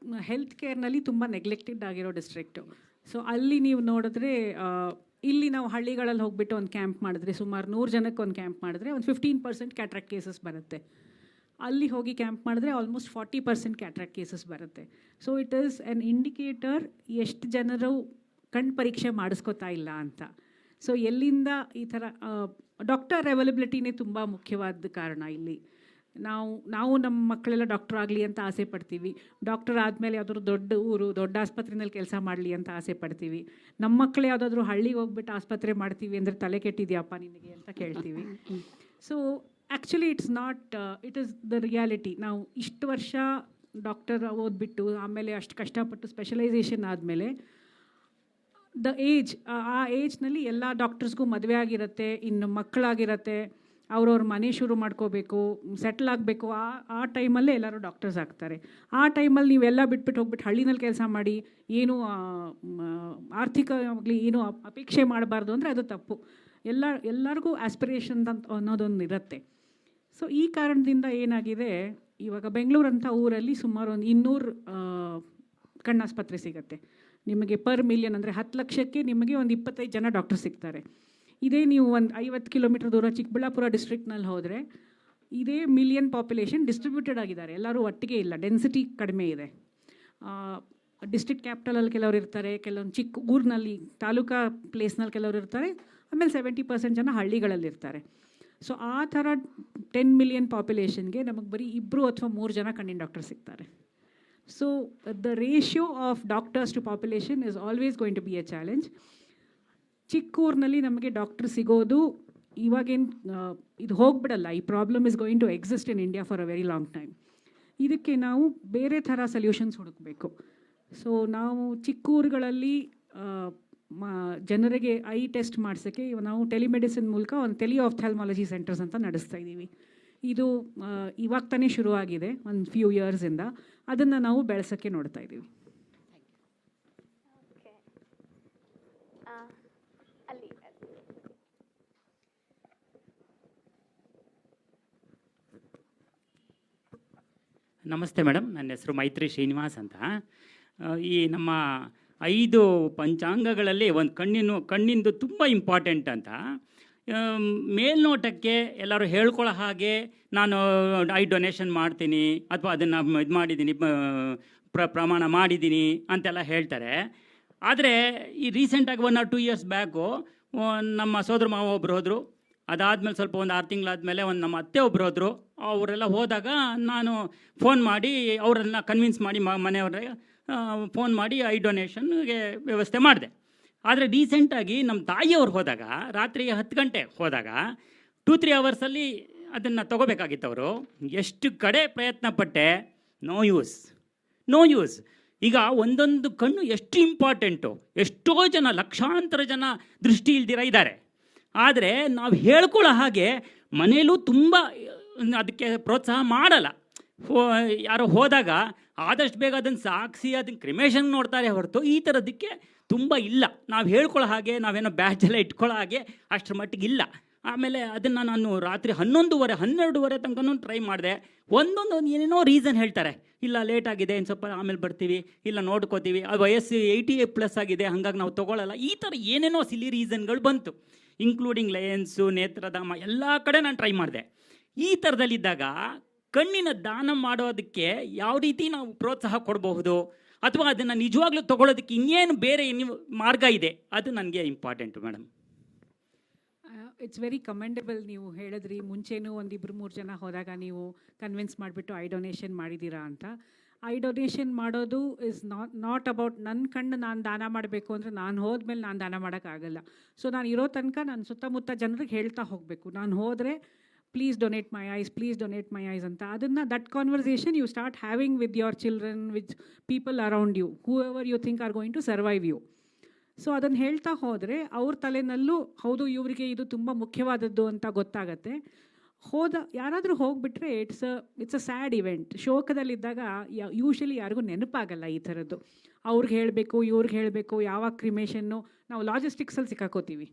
ಹೆಲ್ತ್ ಕೇರ್ನಲ್ಲಿ ತುಂಬ ನೆಗ್ಲೆಕ್ಟೆಡ್ ಆಗಿರೋ ಡಿಸ್ಟ್ರಿಕ್ಟು. ಸೊ ಅಲ್ಲಿ ನೀವು ನೋಡಿದ್ರೆ, ಇಲ್ಲಿ ನಾವು ಹಳ್ಳಿಗಳಲ್ಲಿ ಹೋಗ್ಬಿಟ್ಟು ಒಂದು ಕ್ಯಾಂಪ್ ಮಾಡಿದ್ರೆ, ಸುಮಾರು 100 ಜನಕ್ಕೆ ಒಂದು ಕ್ಯಾಂಪ್ ಮಾಡಿದ್ರೆ ಒಂದು 15% ಕ್ಯಾಟ್ರಾಕ್ಟ್ ಕೇಸಸ್ ಬರುತ್ತೆ. ಅಲ್ಲಿ ಹೋಗಿ ಕ್ಯಾಂಪ್ ಮಾಡಿದ್ರೆ ಆಲ್ಮೋಸ್ಟ್ 40% ಕ್ಯಾಟ್ರಾಕ್ಟ್ ಕೇಸಸ್ ಬರುತ್ತೆ. So it is an indicator ಎಷ್ಟು ಜನರು ಕಣ್ಣು ಪರೀಕ್ಷೆ ಮಾಡಿಸ್ಕೋತಾ ಇಲ್ಲ ಅಂತ. ಸೊ ಎಲ್ಲಿಂದ ಈ ಥರ ಡಾಕ್ಟರ್ ಅವೈಲಬಿಲಿಟಿನೇ ತುಂಬ ಮುಖ್ಯವಾದ ಕಾರಣ ಇಲ್ಲಿ. ನಾವು ನಮ್ಮ ಮಕ್ಕಳೆಲ್ಲ ಡಾಕ್ಟರ್ ಆಗಲಿ ಅಂತ ಆಸೆ ಪಡ್ತೀವಿ. ಡಾಕ್ಟರ್ ಆದಮೇಲೆ ಯಾವುದಾದ್ರು ದೊಡ್ಡ ಊರು, ದೊಡ್ಡ ಆಸ್ಪತ್ರೆಯಲ್ಲಿ ಕೆಲಸ ಮಾಡಲಿ ಅಂತ ಆಸೆ ಪಡ್ತೀವಿ. ನಮ್ಮ ಮಕ್ಕಳು ಯಾವುದಾದ್ರೂ ಹಳ್ಳಿಗೆ ಹೋಗ್ಬಿಟ್ಟು ಆಸ್ಪತ್ರೆ ಮಾಡ್ತೀವಿ ಅಂದರೆ ತಲೆ ಕೆಟ್ಟಿದೆಯಪ್ಪ ನಿನಗೆ ಅಂತ ಕೇಳ್ತೀವಿ. So actually it's not, it is the reality. ನಾವು ಇಷ್ಟು ವರ್ಷ ಡಾಕ್ಟರ್ ಓದ್ಬಿಟ್ಟು ಆಮೇಲೆ ಅಷ್ಟು ಕಷ್ಟಪಟ್ಟು ಸ್ಪೆಷಲೈಸೇಷನ್ ಆದಮೇಲೆ ದ ಏಜ್, ಆ ಏಜ್ನಲ್ಲಿ ಎಲ್ಲ ಡಾಕ್ಟರ್ಸ್ಗೂ ಮದುವೆ ಆಗಿರುತ್ತೆ, ಇನ್ನು ಮಕ್ಕಳಾಗಿರುತ್ತೆ, ಅವ್ರವ್ರ ಮನೆ ಶುರು ಮಾಡ್ಕೋಬೇಕು, ಸೆಟ್ಲ್ ಆಗಬೇಕು. ಆ ಟೈಮಲ್ಲೇ ಎಲ್ಲರೂ ಡಾಕ್ಟರ್ಸ್ ಆಗ್ತಾರೆ. ಆ ಟೈಮಲ್ಲಿ ನೀವೆಲ್ಲ ಬಿಟ್ಬಿಟ್ಟು ಹೋಗ್ಬಿಟ್ಟು ಹಳ್ಳಿನಲ್ಲಿ ಕೆಲಸ ಮಾಡಿ ಏನು ಆರ್ಥಿಕವಾಗಿ ಏನು ಅಪೇಕ್ಷೆ ಮಾಡಬಾರ್ದು ಅಂದರೆ ಅದು ತಪ್ಪು. ಎಲ್ಲರಿಗೂ ಆಸ್ಪಿರೇಷನ್ ಅಂತ ಅನ್ನೋದೊಂದು ಇರುತ್ತೆ. ಸೊ ಈ ಕಾರಣದಿಂದ ಏನಾಗಿದೆ, ಇವಾಗ ಬೆಂಗಳೂರಂಥ ಊರಲ್ಲಿ ಸುಮಾರು ಒಂದು 200 ಕಣ್ಣಾಸ್ಪತ್ರೆ ಸಿಗುತ್ತೆ. ನಿಮಗೆ ಪರ್ ಮಿಲಿಯನ್ ಅಂದರೆ 10 ಲಕ್ಷಕ್ಕೆ ನಿಮಗೆ ಒಂದು 25 ಜನ ಡಾಕ್ಟರ್ ಸಿಗ್ತಾರೆ. ಇದೇ ನೀವು ಒಂದು 50 ಕಿಲೋಮೀಟರ್ ದೂರ ಚಿಕ್ಕಬಳ್ಳಾಪುರ ಡಿಸ್ಟ್ರಿಕ್ಟ್ನಲ್ಲಿ ಹೋದರೆ ಇದೇ ಮಿಲಿಯನ್ ಪಾಪ್ಯುಲೇಷನ್ ಡಿಸ್ಟ್ರಿಬ್ಯೂಟೆಡ್ ಆಗಿದ್ದಾರೆ, ಎಲ್ಲರೂ ಒಟ್ಟಿಗೆ ಇಲ್ಲ, ಡೆನ್ಸಿಟಿ ಕಡಿಮೆ ಇದೆ. ಡಿಸ್ಟ್ರಿಕ್ಟ್ ಕ್ಯಾಪಿಟಲಲ್ಲಿ ಕೆಲವರು ಇರ್ತಾರೆ, ಕೆಲವೊಂದು ಚಿಕ್ಕ ಊರಿನಲ್ಲಿ ತಾಲೂಕಾ ಪ್ಲೇಸ್ನಲ್ಲಿ ಕೆಲವರು ಇರ್ತಾರೆ, ಆಮೇಲೆ 70% ಜನ ಹಳ್ಳಿಗಳಲ್ಲಿ ಇರ್ತಾರೆ. ಸೊ ಆ ಥರ 10 ಮಿಲಿಯನ್ ಪಾಪ್ಯುಲೇಷನ್ಗೆ ನಮಗೆ ಬರೀ 2 ಅಥವಾ 3 ಜನ ಕಣ್ಣಿನ ಡಾಕ್ಟರ್ ಸಿಗ್ತಾರೆ. So the ratio of doctors to population is always going to be a challenge. ಚಿಕ್ಕೂರಿನಲ್ಲಿ ನಮಗೆ ಡಾಕ್ಟರ್ ಸಿಗೋದು ಇವಾಗೇನು ಇದು ಹೋಗ್ಬಿಡಲ್ಲ. ಈ problem is going to exist in India for a very long time. ಇದಕ್ಕೆ ನಾವು ಬೇರೆ ಥರ ಸೊಲ್ಯೂಷನ್ಸ್ ಹುಡುಕಬೇಕು. ಸೊ ನಾವು ಚಿಕ್ಕೂರುಗಳಲ್ಲಿ ಜನರಿಗೆ ಐ ಟೆಸ್ಟ್ ಮಾಡಿಸೋಕ್ಕೆ ನಾವು ಟೆಲಿಮೆಡಿಸಿನ್ ಮೂಲಕ ಒಂದು ಟೆಲಿಆಫ್ಥಾಲ್ಮಾಲಜಿ ಸೆಂಟರ್ಸ್ ಅಂತ ನಡೆಸ್ತಾ ಇದ್ದೀವಿ. ಇದು ಇವಾಗ ತಾನೇ ಶುರುವಾಗಿದೆ, ಒಂದು ಫ್ಯೂ ಇಯರ್ಸಿಂದ. ಅದನ್ನು ನಾವು ಬೆಳೆಸೋಕ್ಕೆ ನೋಡ್ತಾ ಇದ್ದೀವಿ. ನಮಸ್ತೆ ಮೇಡಮ್, ನನ್ನ ಹೆಸರು ಮೈತ್ರಿ ಶ್ರೀನಿವಾಸ್ ಅಂತ. ಈ ನಮ್ಮ 5 ಪಂಚಾಂಗಗಳಲ್ಲಿ ಒಂದು ಕಣ್ಣಿಂದು ತುಂಬ ಇಂಪಾರ್ಟೆಂಟ್ ಅಂತ ಮೇಲ್ನೋಟಕ್ಕೆ ಎಲ್ಲರೂ ಹೇಳ್ಕೊಳ್ಳೋ ಹಾಗೆ ನಾನು ಐ ಡೊನೇಷನ್ ಮಾಡ್ತೀನಿ ಅಥವಾ ಅದನ್ನು ಇದು ಮಾಡಿದ್ದೀನಿ, ಪ್ರಮಾಣ ಮಾಡಿದ್ದೀನಿ ಅಂತೆಲ್ಲ ಹೇಳ್ತಾರೆ. ಆದರೆ ಈ ರೀಸೆಂಟಾಗಿ 1 or 2 years ಬ್ಯಾಕು ನಮ್ಮ ಸೋದರ ಮಾವ ಒಬ್ಬರು ಹೋದರು. ಅದಾದಮೇಲೆ ಸ್ವಲ್ಪ ಒಂದು 6 ತಿಂಗಳಾದಮೇಲೆ ಒಂದು ನಮ್ಮ ಅತ್ತೆ ಒಬ್ಬರು ಹೋದರು. ಅವರೆಲ್ಲ ಹೋದಾಗ ನಾನು ಫೋನ್ ಮಾಡಿ ಅವರೆಲ್ಲ ಕನ್ವಿನ್ಸ್ ಮಾಡಿ ಮನೆಯವ್ರಿಗೆ ಫೋನ್ ಮಾಡಿ ಐ ಡೊನೇಷನ್ಗೆ ವ್ಯವಸ್ಥೆ ಮಾಡಿದೆ. ಆದರೆ ರೀಸೆಂಟಾಗಿ ನಮ್ಮ ತಾಯಿಯವ್ರು ಹೋದಾಗ ರಾತ್ರಿ 10 ಗಂಟೆ ಹೋದಾಗ 2-3 ಅವರ್ಸಲ್ಲಿ ಅದನ್ನು ತೊಗೋಬೇಕಾಗಿತ್ತು. ಅವರು ಎಷ್ಟು ಕಡೆ ಪ್ರಯತ್ನ ಪಟ್ಟೆ, ನೋ ಯೂಸ್. ಈಗ ಒಂದೊಂದು ಕಣ್ಣು ಎಷ್ಟು ಇಂಪಾರ್ಟೆಂಟು. ಎಷ್ಟೋ ಜನ, ಲಕ್ಷಾಂತರ ಜನ ದೃಷ್ಟಿ ಇಲ್ದಿರ ಇದ್ದಾರೆ. ಆದರೆ ನಾವು ಹೇಳ್ಕೊಳ್ಳೋ ಹಾಗೆ ಮನೆಯಲ್ಲೂ ತುಂಬ ಅದಕ್ಕೆ ಪ್ರೋತ್ಸಾಹ ಮಾಡಲ್ಲ. ಯಾರೋ ಹೋದಾಗ ಆದಷ್ಟು ಬೇಗ ಅದನ್ನು ಸಾಗಿಸಿ ಅದನ್ನು ಕ್ರಿಮೇಷನ್ ನೋಡ್ತಾರೆ ಹೊರತು ಈ ಥರದಕ್ಕೆ ತುಂಬ ಇಲ್ಲ. ನಾವು ಹೇಳ್ಕೊಳ್ಳೋ ಹಾಗೆ, ನಾವೇನೋ ಬ್ಯಾಚ್ ಎಲ್ಲ ಇಟ್ಕೊಳ್ಳೋ ಹಾಗೆ ಅಷ್ಟರ ಮಟ್ಟಿಗೆ ಇಲ್ಲ. ಆಮೇಲೆ ಅದನ್ನು ನಾನು ರಾತ್ರಿ 11:30 ತನಕ ಟ್ರೈ ಮಾಡಿದೆ. ಒಂದೊಂದು ಏನೇನೋ ರೀಸನ್ ಹೇಳ್ತಾರೆ. ಇಲ್ಲ ಲೇಟ್ ಆಗಿದೆ, ಇನ್ನು ಸ್ವಲ್ಪ ಆಮೇಲೆ ಬರ್ತೀವಿ, ಇಲ್ಲ ನೋಡ್ಕೋತೀವಿ, ಅದು ವಯಸ್ಸು 80+ ಆಗಿದೆ, ಹಾಗಾಗಿ ನಾವು ತೊಗೊಳ್ಳಲ್ಲ, ಈ ಥರ ಏನೇನೋ ಸಿಲಿ ರೀಸನ್ಗಳು ಬಂತು. ಇನ್ಕ್ಲೂಡಿಂಗ್ ಲಯನ್ಸು, ನೇತ್ರಧಾಮ, ಎಲ್ಲ ಕಡೆ ನಾನು ಟ್ರೈ ಮಾಡಿದೆ. ಈ ಥರದಲ್ಲಿದ್ದಾಗ ಕಣ್ಣಿನ ದಾನ ಮಾಡೋದಕ್ಕೆ ಯಾವ ರೀತಿ ನಾವು ಪ್ರೋತ್ಸಾಹ ಕೊಡಬಹುದು, ಅಥವಾ ಅದನ್ನು ನಿಜವಾಗ್ಲೂ ತೊಗೊಳ್ಳೋದಕ್ಕೆ ಇನ್ನೇನು ಬೇರೆ ಮಾರ್ಗ ಇದೆ, ಅದು ನನಗೆ important madam. It's very commendable. ನೀವು ಹೇಳಿದ್ರಿ ಮುಂಚೆನೂ 1-2-3 ಜನ ಹೋದಾಗ ನೀವು ಕನ್ವಿನ್ಸ್ ಮಾಡಿಬಿಟ್ಟು ಐ ಡೊನೇಷನ್ ಮಾಡಿದ್ದೀರಾ ಅಂತ. ಐ ಡೊನೇಷನ್ ಮಾಡೋದು ಇಸ್ ನಾಟ್ ಅಬೌಟ್ ನನ್ನ ಕಣ್ಣು ನಾನು ದಾನ ಮಾಡಬೇಕು ಅಂದರೆ ನಾನು ಹೋದ್ಮೇಲೆ ನಾನು ದಾನ ಮಾಡೋಕ್ಕಾಗಲ್ಲ. ಸೊ ನಾನು ಇರೋ ತನಕ ನಾನು ಸುತ್ತಮುತ್ತ ಜನರಿಗೆ ಹೇಳ್ತಾ ಹೋಗಬೇಕು, ನಾನು ಹೋದರೆ ಪ್ಲೀಸ್ ಡೊನೇಟ್ ಮೈ ಐಸ್ ಅಂತ. ಅದನ್ನು that conversation you start having with your children, with people around you, whoever you think are going to survive you. So ಅದನ್ನು ಹೇಳ್ತಾ ಹೋದರೆ ಅವ್ರ ತಲೆನಲ್ಲೂ ಹೌದು ಇವರಿಗೆ ಇದು ತುಂಬ ಮುಖ್ಯವಾದದ್ದು ಅಂತ ಗೊತ್ತಾಗತ್ತೆ. ಯಾರಾದರೂ ಹೋಗಿಬಿಟ್ರೆ ಇಟ್ಸ್ ಅ ಸ್ಯಾಡ್ ಇವೆಂಟ್. ಶೋಕದಲ್ಲಿದ್ದಾಗ ಯೂಶಲಿ ಯಾರಿಗೂ ನೆನಪಾಗಲ್ಲ ಈ ಥರದ್ದು. ಅವ್ರಿಗೆ ಹೇಳಬೇಕು, ಇವ್ರಿಗೆ ಹೇಳಬೇಕು, ಯಾವಾಗ ಕ್ರಿಮೇಷನ್ನು, ನಾವು ಲಾಜಿಸ್ಟಿಕ್ಸಲ್ಲಿ ಸಿಕ್ಕಾಕೋತೀವಿ,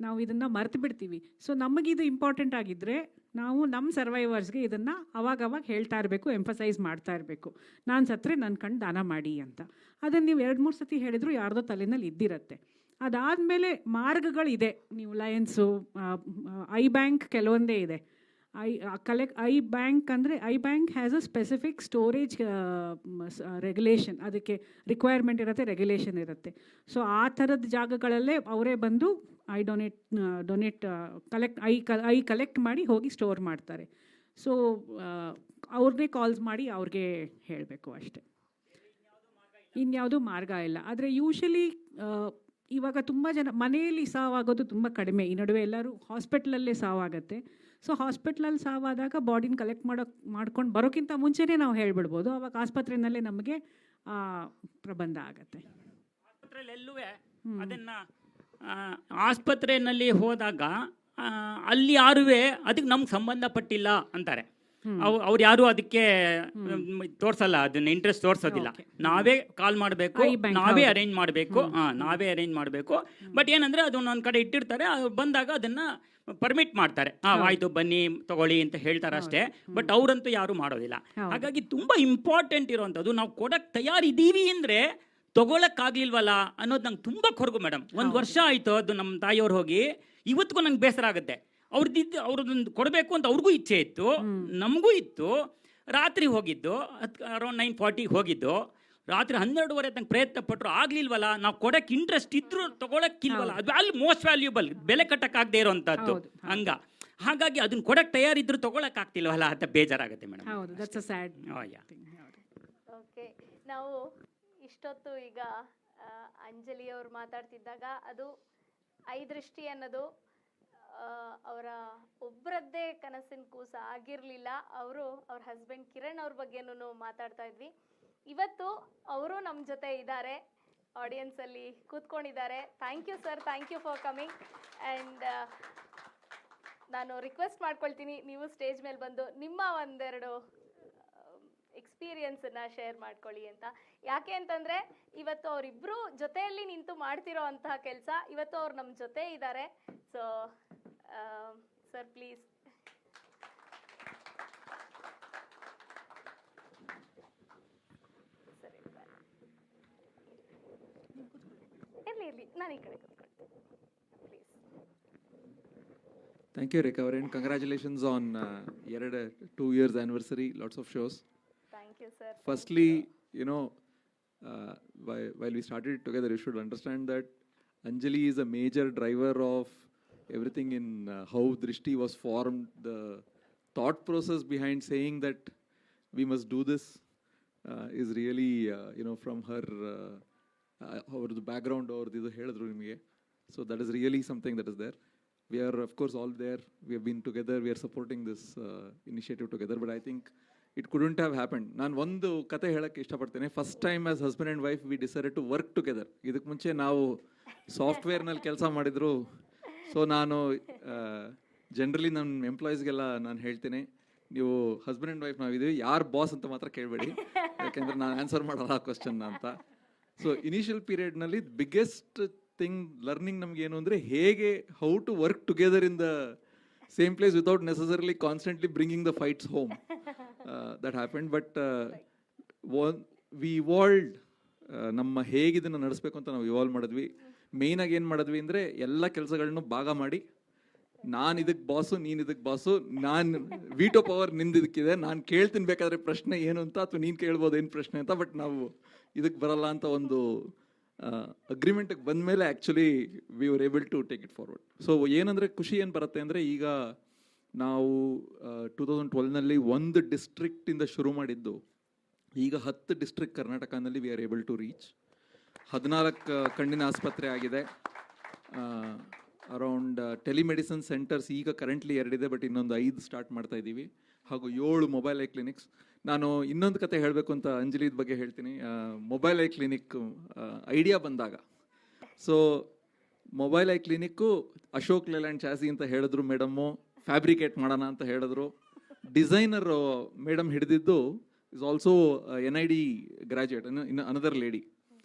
ನಾವು ಇದನ್ನು ಮರೆತು ಬಿಡ್ತೀವಿ. ಸೊ ನಮಗಿದು ಇಂಪಾರ್ಟೆಂಟ್ ಆಗಿದ್ದರೆ ನಾವು ನಮ್ಮ ಸರ್ವೈವರ್ಸ್ಗೆ ಇದನ್ನು ಅವಾಗವಾಗ ಹೇಳ್ತಾ ಇರಬೇಕು, ಎಂಫಸೈಸ್ ಮಾಡ್ತಾ ಇರಬೇಕು, ನಾನು ಸತ್ತರೆ ನನ್ನ ಕಣ್ಣು ದಾನ ಮಾಡಿ ಅಂತ. ಅದನ್ನು ನೀವು 2-3 ಸತಿ ಹೇಳಿದ್ರು ಯಾರ್ದೋ ತಲೆಯಲ್ಲಿ ಇದ್ದಿರತ್ತೆ. ಅದಾದಮೇಲೆ ಮಾರ್ಗಗಳಿದೆ. ನೀವು ಲಯನ್ಸು, ಐ ಬ್ಯಾಂಕ್ ಕೆಲವೊಂದೇ ಇದೆ. ಐ ಬ್ಯಾಂಕ್ ಅಂದರೆ I bank has a specific storage regulation, ಅದಕ್ಕೆ ರಿಕ್ವೈರ್ಮೆಂಟ್ ಇರುತ್ತೆ, ರೆಗ್ಯುಲೇಷನ್ ಇರುತ್ತೆ. ಸೊ ಆ ಥರದ ಜಾಗಗಳಲ್ಲೇ ಅವರೇ ಬಂದು ಐ ಕಲೆಕ್ಟ್ ಮಾಡಿ ಹೋಗಿ ಸ್ಟೋರ್ ಮಾಡ್ತಾರೆ. ಸೊ ಅವ್ರನ್ನೇ ಕಾಲ್ಸ್ ಮಾಡಿ ಅವ್ರಿಗೆ ಹೇಳಬೇಕು ಅಷ್ಟೆ, ಇನ್ಯಾವುದೂ ಮಾರ್ಗ ಇಲ್ಲ. ಆದರೆ ಯೂಶಲಿ ಇವಾಗ ತುಂಬ ಜನ ಮನೆಯಲ್ಲಿ ಸಾವಾಗೋದು ತುಂಬ ಕಡಿಮೆ. ಈ ನಡುವೆ ಎಲ್ಲರೂ ಹಾಸ್ಪಿಟ್ಲಲ್ಲೇ ಸಾವಾಗತ್ತೆ. ಸೊ ಹಾಸ್ಪಿಟ್ಲಲ್ಲಿ ಸಾವಾದಾಗ ಬಾಡಿನ ಕಲೆಕ್ಟ್ ಮಾಡ್ಕೊಂಡು ಬರೋಕ್ಕಿಂತ ಮುಂಚೆನೇ ನಾವು ಹೇಳ್ಬಿಡ್ಬೋದು, ಅವಾಗ ಆಸ್ಪತ್ರೆಯಲ್ಲೇ ನಮಗೆ ಪ್ರಬಂಧ ಆಗತ್ತೆ. ಆಸ್ಪತ್ರೆಯಲ್ಲೆಲ್ಲೂ ಅದನ್ನು ಆಸ್ಪತ್ರೆಯಲ್ಲಿ ಹೋದಾಗ ಅಲ್ಲಿ ಯಾರೂ ಅದಕ್ಕೆ ನಮ್ಗೆ ಸಂಬಂಧಪಟ್ಟಿಲ್ಲ ಅಂತಾರೆ. ಅವ್ರು ಯಾರು ಅದಕ್ಕೆ ತೋರ್ಸಲ್ಲ, ಅದನ್ನ ಇಂಟ್ರೆಸ್ಟ್ ತೋರ್ಸೋದಿಲ್ಲ. ನಾವೇ ಕಾಲ್ ಮಾಡಬೇಕು, ನಾವೇ ಅರೇಂಜ್ ಮಾಡಬೇಕು. ಬಟ್ ಏನಂದ್ರೆ ಅದನ್ನ ಒಂದು ಕಡೆ ಇಟ್ಟಿರ್ತಾರೆ, ಬಂದಾಗ ಅದನ್ನ ಪರ್ಮಿಟ್ ಮಾಡ್ತಾರೆ. ಆಯ್ತು ಬನ್ನಿ ತಗೊಳ್ಳಿ ಅಂತ ಹೇಳ್ತಾರೆ ಅಷ್ಟೇ. ಬಟ್ ಅವರಂತೂ ಯಾರು ಮಾಡೋದಿಲ್ಲ. ಹಾಗಾಗಿ ತುಂಬಾ ಇಂಪಾರ್ಟೆಂಟ್ ಇರುವಂಥದ್ದು, ನಾವು ಕೊಡಕ್ಕೆ ತಯಾರಿದ್ದೀವಿ ಅಂದ್ರೆ ತಗೊಳಕ್ಕಾಗ್ಲಿಲ್ವಲ್ಲ ಅನ್ನೋದು ನಂಗೆ ತುಂಬ ಕೊರಗು ಮೇಡಮ್. 1 ವರ್ಷ ಆಯಿತು ಅದು ನಮ್ಮ ತಾಯಿಯವ್ರು ಹೋಗಿ, ಇವತ್ತಿಗೂ ನಂಗೆ ಬೇಸರ ಆಗುತ್ತೆ. ಅವ್ರದ್ದೊಂದು ಕೊಡಬೇಕು ಅಂತ ಅವ್ರಿಗೂ ಇಚ್ಛೆ ಇತ್ತು, ನಮಗೂ ಇತ್ತು. ರಾತ್ರಿ ಹೋಗಿದ್ದು ಅರೌಂಡ್ 9:40 ಹೋಗಿದ್ದು, ರಾತ್ರಿ 12:30 ತನಕ ಪ್ರಯತ್ನ ಪಟ್ಟರು, ಆಗ್ಲಿಲ್ವಲ್ಲ. ನಾವು ಕೊಡಕ್ಕೆ ಇಂಟ್ರೆಸ್ಟ್ ಇದ್ರು ತಗೊಳಕ್ಕಿಲ್ವಲ್ಲ, ಅದು ಅಲ್ಲಿ ಮೋಸ್ಟ್ ವ್ಯಾಲ್ಯೂಬಲ್, ಬೆಲೆ ಕಟ್ಟಕ್ಕಾಗದೇ ಇರೋವಂಥದ್ದು ಹಂಗ. ಹಾಗಾಗಿ ಅದನ್ನ ಕೊಡಕ್ಕೆ ತಯಾರಿದ್ರು ತಗೊಳಕ್ಕಾಗ್ತಿಲ್ವಲ್ಲ ಅಂತ ಬೇಜಾರಾಗುತ್ತೆ ಮೇಡಮ್. ಓಕೆ, ನಾವು ಇಷ್ಟೊತ್ತು ಈಗ ಅಂಜಲಿ ಅವ್ರು ಮಾತಾಡ್ತಿದ್ದಾಗ ಅದು ಐ ದೃಷ್ಟಿ ಅನ್ನೋದು ಅವರ ಒಬ್ಬರದ್ದೇ ಕನಸಿನ ಕೂಸ ಆಗಿರಲಿಲ್ಲ. ಅವ್ರ ಹಸ್ಬೆಂಡ್ ಕಿರಣ್ ಅವ್ರ ಬಗ್ಗೆನೂ ಮಾತಾಡ್ತಾ ಇದ್ವಿ. ಇವತ್ತು ಅವರು ನಮ್ಮ ಜೊತೆ ಇದ್ದಾರೆ, ಆಡಿಯನ್ಸಲ್ಲಿ ಕೂತ್ಕೊಂಡಿದ್ದಾರೆ. Thank you sir, thank you for coming. And ನಾನು ರಿಕ್ವೆಸ್ಟ್ ಮಾಡ್ಕೊಳ್ತೀನಿ, ನೀವು ಸ್ಟೇಜ್ ಮೇಲೆ ಬಂದು ನಿಮ್ಮ ಒಂದೆರಡು ಎಕ್ಸ್ಪೀರಿಯನ್ಸನ್ನು ಶೇರ್ ಮಾಡ್ಕೊಳ್ಳಿ ಅಂತ. ಯಾಕೆ ಅಂತಂದರೆ ಇವತ್ತು ಅವರಿಬ್ಬರು ಜೊತೆಯಲ್ಲಿ ನಿಂತು ಮಾಡ್ತಿರೋ ಅಂತಹ ಕೆಲಸ, ಇವತ್ತು ಅವ್ರು ನಮ್ಮ ಜೊತೆ ಇದ್ದಾರೆ. So sir please. ಇರಲಿ ನಾನು ಈ ಕಡೆ ಕೂತ್ಕೊಳ್ತೀನಿ please. Thank you, Rekha, and congratulations on 2 years anniversary. Lots of shows. Thank you, sir. Firstly, while we started together, you should understand that Anjali is a major driver of everything in how Drishti was formed. The thought process behind saying that we must do this is really, from her the background or the heladru nimage. So that is really something that is there. We are, of course, all there. We have been together. We are supporting this initiative together. But I think it couldn't have happened. ನಾನು ಒಂದು ಕತೆ ಹೇಳಕ್ಕೆ ಇಷ್ಟಪಡ್ತೇನೆ. First time as husband and wife we decided to work together. ಇದಕ್ಕೆ ಮುಂಚೆ ನಾವು ಸಾಫ್ಟ್ವೇರ್ನಲ್ಲಿ ಕೆಲಸ ಮಾಡಿದ್ರು. ಸೊ ನಾನು ಜನರಲಿ ನನ್ನ ಎಂಪ್ಲಾಯೀಸ್ಗೆಲ್ಲ ನಾನು ಹೇಳ್ತೇನೆ, ನೀವು ಹಸ್ಬೆಂಡ್ ಆ್ಯಂಡ್ ವೈಫ್ ನಾವಿದ್ದೀವಿ, ಯಾರು ಬಾಸ್ ಅಂತ ಮಾತ್ರ ಕೇಳಬೇಡಿ, ಯಾಕೆಂದರೆ ನಾನು ಆನ್ಸರ್ ಮಾಡಲ್ಲ ಆ ಕ್ವಶನ್ನ ಅಂತ. ಸೊ ಇನಿಷಿಯಲ್ ಪೀರಿಯಡ್ನಲ್ಲಿ ಬಿಗ್ಗೆಸ್ಟ್ ಥಿಂಗ್ ಲರ್ನಿಂಗ್ ನಮ್ಗೆ ಏನು ಅಂದರೆ ಹೇಗೆ how to work together in the same place without necessarily constantly bringing the fights home. That happened. But we evolved. ನಮ್ಮ ಹೇಗಿದನ್ನು ನಡೆಸಬೇಕು ಅಂತ ನಾವು ಇವಾಲ್ವ್ ಮಾಡಿದ್ವಿ. ಮೇಯ್ನಾಗಿ ಏನು ಮಾಡಿದ್ವಿ ಅಂದರೆ ಎಲ್ಲ ಕೆಲಸಗಳನ್ನು ಭಾಗ ಮಾಡಿ, ನಾನು ಇದಕ್ಕೆ ಬಾಸು, ನೀನು ಇದಕ್ಕೆ ಬಾಸು, ನಾನು ವೀಟೋ ಪವರ್ ನಿಂದು ಇದಕ್ಕಿದೆ, ನಾನು ಕೇಳ್ತೀನಿ ಬೇಕಾದ್ರೆ ಪ್ರಶ್ನೆ ಏನು ಅಂತ, ಅಥವಾ ನೀನು ಕೇಳ್ಬೋದು ಏನು ಪ್ರಶ್ನೆ ಅಂತ, ಬಟ್ ನಾವು ಇದಕ್ಕೆ ಬರಲ್ಲ ಅಂತ ಒಂದು ಅಗ್ರಿಮೆಂಟಿಗೆ ಬಂದ ಮೇಲೆ actually we were able to take it forward. So ಏನಂದರೆ ಖುಷಿ ಏನು ಬರುತ್ತೆ ಅಂದರೆ, ಈಗ ನಾವು 2012ನಲ್ಲಿ 1 ಡಿಸ್ಟ್ರಿಕ್ಟಿಂದ ಶುರು ಮಾಡಿದ್ದು, ಈಗ 10 ಡಿಸ್ಟ್ರಿಕ್ಟ್ ಕರ್ನಾಟಕನಲ್ಲಿ we are able to reach. 14 ಕಣ್ಣಿನ ಆಸ್ಪತ್ರೆ ಆಗಿದೆ. ಅರೌಂಡ್ ಟೆಲಿಮೆಡಿಸಿನ್ ಸೆಂಟರ್ಸ್ ಈಗ ಕರೆಂಟ್ಲಿ 2 ಇದೆ, ಬಟ್ ಇನ್ನೊಂದು 5 ಸ್ಟಾರ್ಟ್ ಮಾಡ್ತಾ ಇದ್ದೀವಿ. ಹಾಗೂ 7 ಮೊಬೈಲ್ ಐ ಕ್ಲಿನಿಕ್ಸ್. ನಾನು ಇನ್ನೊಂದು ಕತೆ ಹೇಳಬೇಕು ಅಂತ ಅಂಜಲಿದ ಬಗ್ಗೆ ಹೇಳ್ತೀನಿ. ಮೊಬೈಲ್ ಐ ಕ್ಲಿನಿಕ್ ಐಡಿಯಾ ಬಂದಾಗ, so mobile eye clinic Ashok Leyland chassis ಅಂತ ಹೇಳಿದ್ರು ಮೇಡಮ್ಮು, ಫ್ಯಾಬ್ರಿಕೇಟ್ ಮಾಡೋಣ ಅಂತ ಹೇಳಿದ್ರು. ಡಿಸೈನರ್ ಮೇಡಮ್ ಹಿಡಿದಿದ್ದು ಇಸ್ ಆಲ್ಸೋ NID ಗ್ರಾಜ್ಯುಯೇಟ್, ಇನ್ನು ಅನದರ್ ಲೇಡಿ.